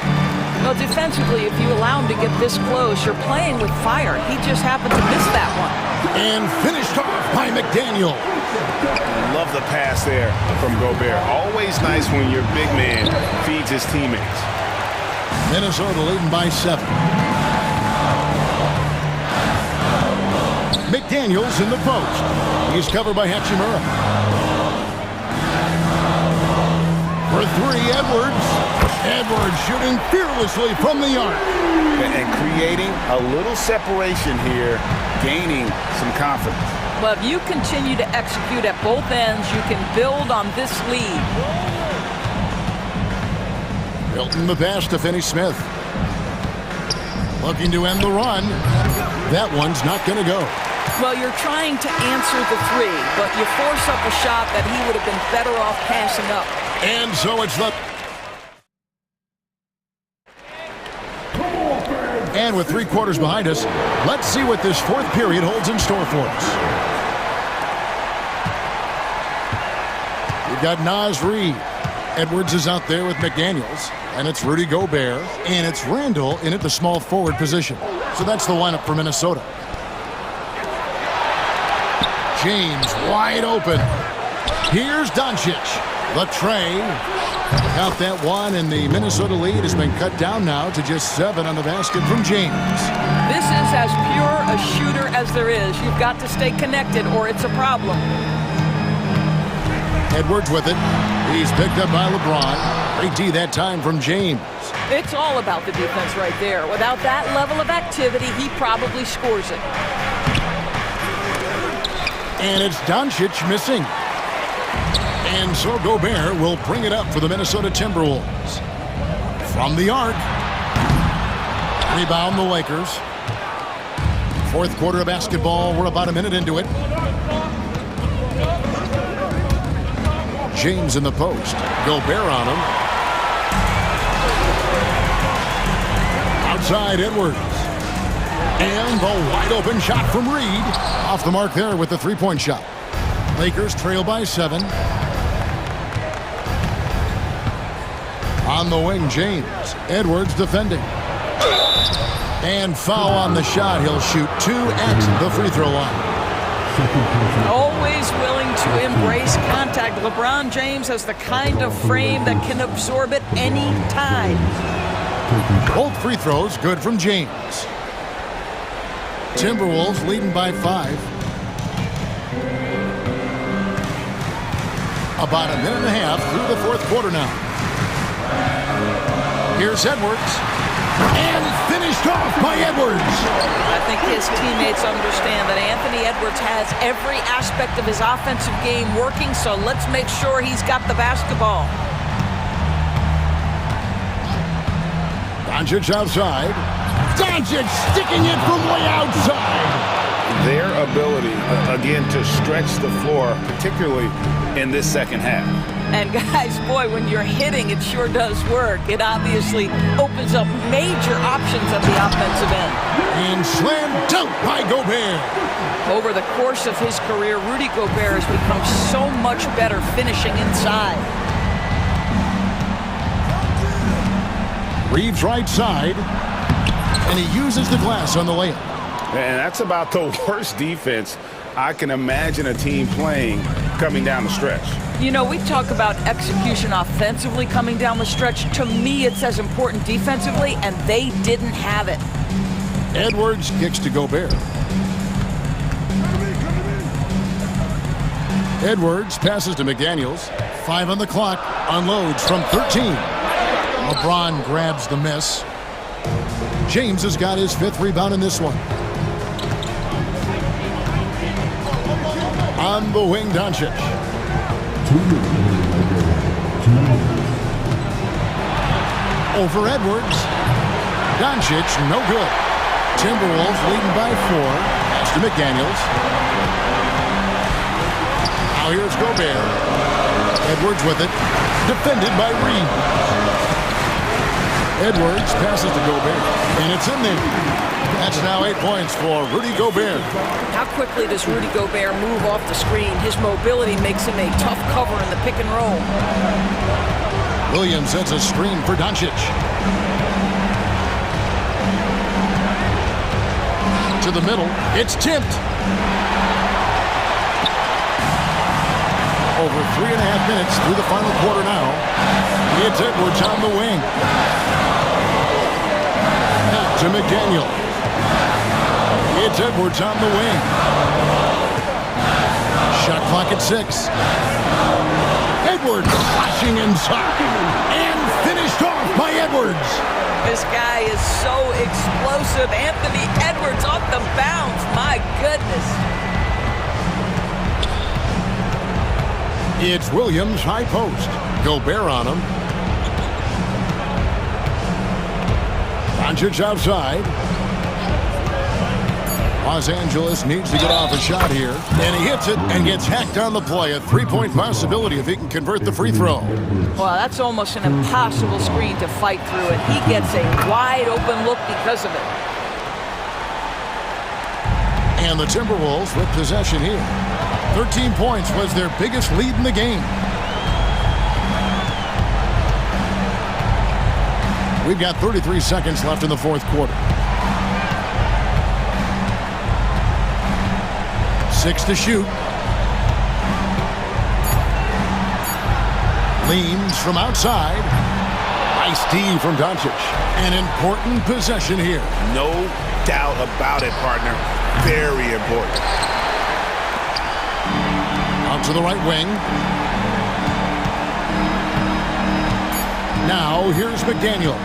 Well, defensively, if you allow him to get this close, you're playing with fire. He just happened to miss that one. And finished off by McDaniel. Love the pass there from Gobert. Always nice when your big man feeds his teammates. Minnesota leading by 7. McDaniel's in the post. He's covered by Hachimura. For 3, Edwards. Edwards shooting fearlessly from the arc. And creating a little separation here, gaining some confidence. Well, if you continue to execute at both ends, you can build on this lead. Hilton the pass to Finney-Smith. Looking to end the run. That one's not going to go. Well, you're trying to answer the three, but you force up a shot that he would have been better off passing up. And so it's the... And with 3 quarters behind us, let's see what this fourth period holds in store for us. We've got Naz Reid. Edwards is out there with McDaniels. And it's Rudy Gobert. And it's Randall in at the small forward position. So that's the lineup for Minnesota. James wide open. Here's Doncic. The tray. Count that one, and the Minnesota lead has been cut down now to just 7 on the basket from James. This is as pure a shooter as there is. You've got to stay connected or it's a problem. Edwards with it. He's picked up by LeBron. Great D that time from James. It's all about the defense right there. Without that level of activity, he probably scores it. And it's Doncic missing. And so Gobert will bring it up for the Minnesota Timberwolves. From the arc. Rebound the Lakers. Fourth quarter of basketball. We're about a minute into it. James in the post. Gobert on him. Outside Edwards. And the wide open shot from Reed. Off the mark there with the three-point shot. Lakers trail by 7. On the wing, James. Edwards defending. And foul on the shot. He'll shoot 2 at the free throw line. Always willing to embrace contact. LeBron James has the kind of frame that can absorb it any time. Both free throws good from James. Timberwolves leading by 5. About a minute and a half through the fourth quarter now. Here's Edwards. And finished off by Edwards. I think his teammates understand that Anthony Edwards has every aspect of his offensive game working, so let's make sure he's got the basketball. Doncic outside. Doncic sticking it from way outside. Their ability, again, to stretch the floor, particularly in this second half. And guys, boy, when you're hitting, it sure does work. It obviously opens up major options at the offensive end. And slam dunk by Gobert. Over the course of his career, Rudy Gobert has become so much better finishing inside. Reeves right side. And he uses the glass on the layup. And that's about the worst defense I can imagine a team playing coming down the stretch. You know, we talk about execution offensively coming down the stretch. To me, it's as important defensively, and they didn't have it. Edwards kicks to Gobert. Edwards passes to McDaniels. 5 on the clock. Unloads from 13. LeBron grabs the miss. James has got his 5th rebound in this one. On the wing, Doncic. Over Edwards. Doncic, no good. Timberwolves leading by 4. Pass to McDaniels. Now here's Gobert. Edwards with it. Defended by Reed. Edwards passes to Gobert. And it's in there. That's now 8 points for Rudy Gobert. How quickly does Rudy Gobert move off the screen? His mobility makes him a tough cover in the pick and roll. Williams sets a screen for Doncic. To the middle. It's tipped. Over 3.5 minutes through the final quarter now. It's Edwards on the wing. Now to McDaniel. It's Edwards on the wing. Shot clock at 6. Edwards flashing inside. And finished off by Edwards. This guy is so explosive. Anthony Edwards off the bounce. My goodness. It's Williams high post. Gobert on him. Doncic outside. Los Angeles needs to get off a shot here. And he hits it and gets hacked on the play. A three-point possibility if he can convert the free throw. Well, that's almost an impossible screen to fight through, and he gets a wide-open look because of it. And the Timberwolves with possession here. 13 points was their biggest lead in the game. We've got 33 seconds left in the fourth quarter. 6 to shoot. Leans from outside. Nice D from Doncic. An important possession here. No doubt about it, partner. Very important. Out to the right wing. Now here's McDaniel.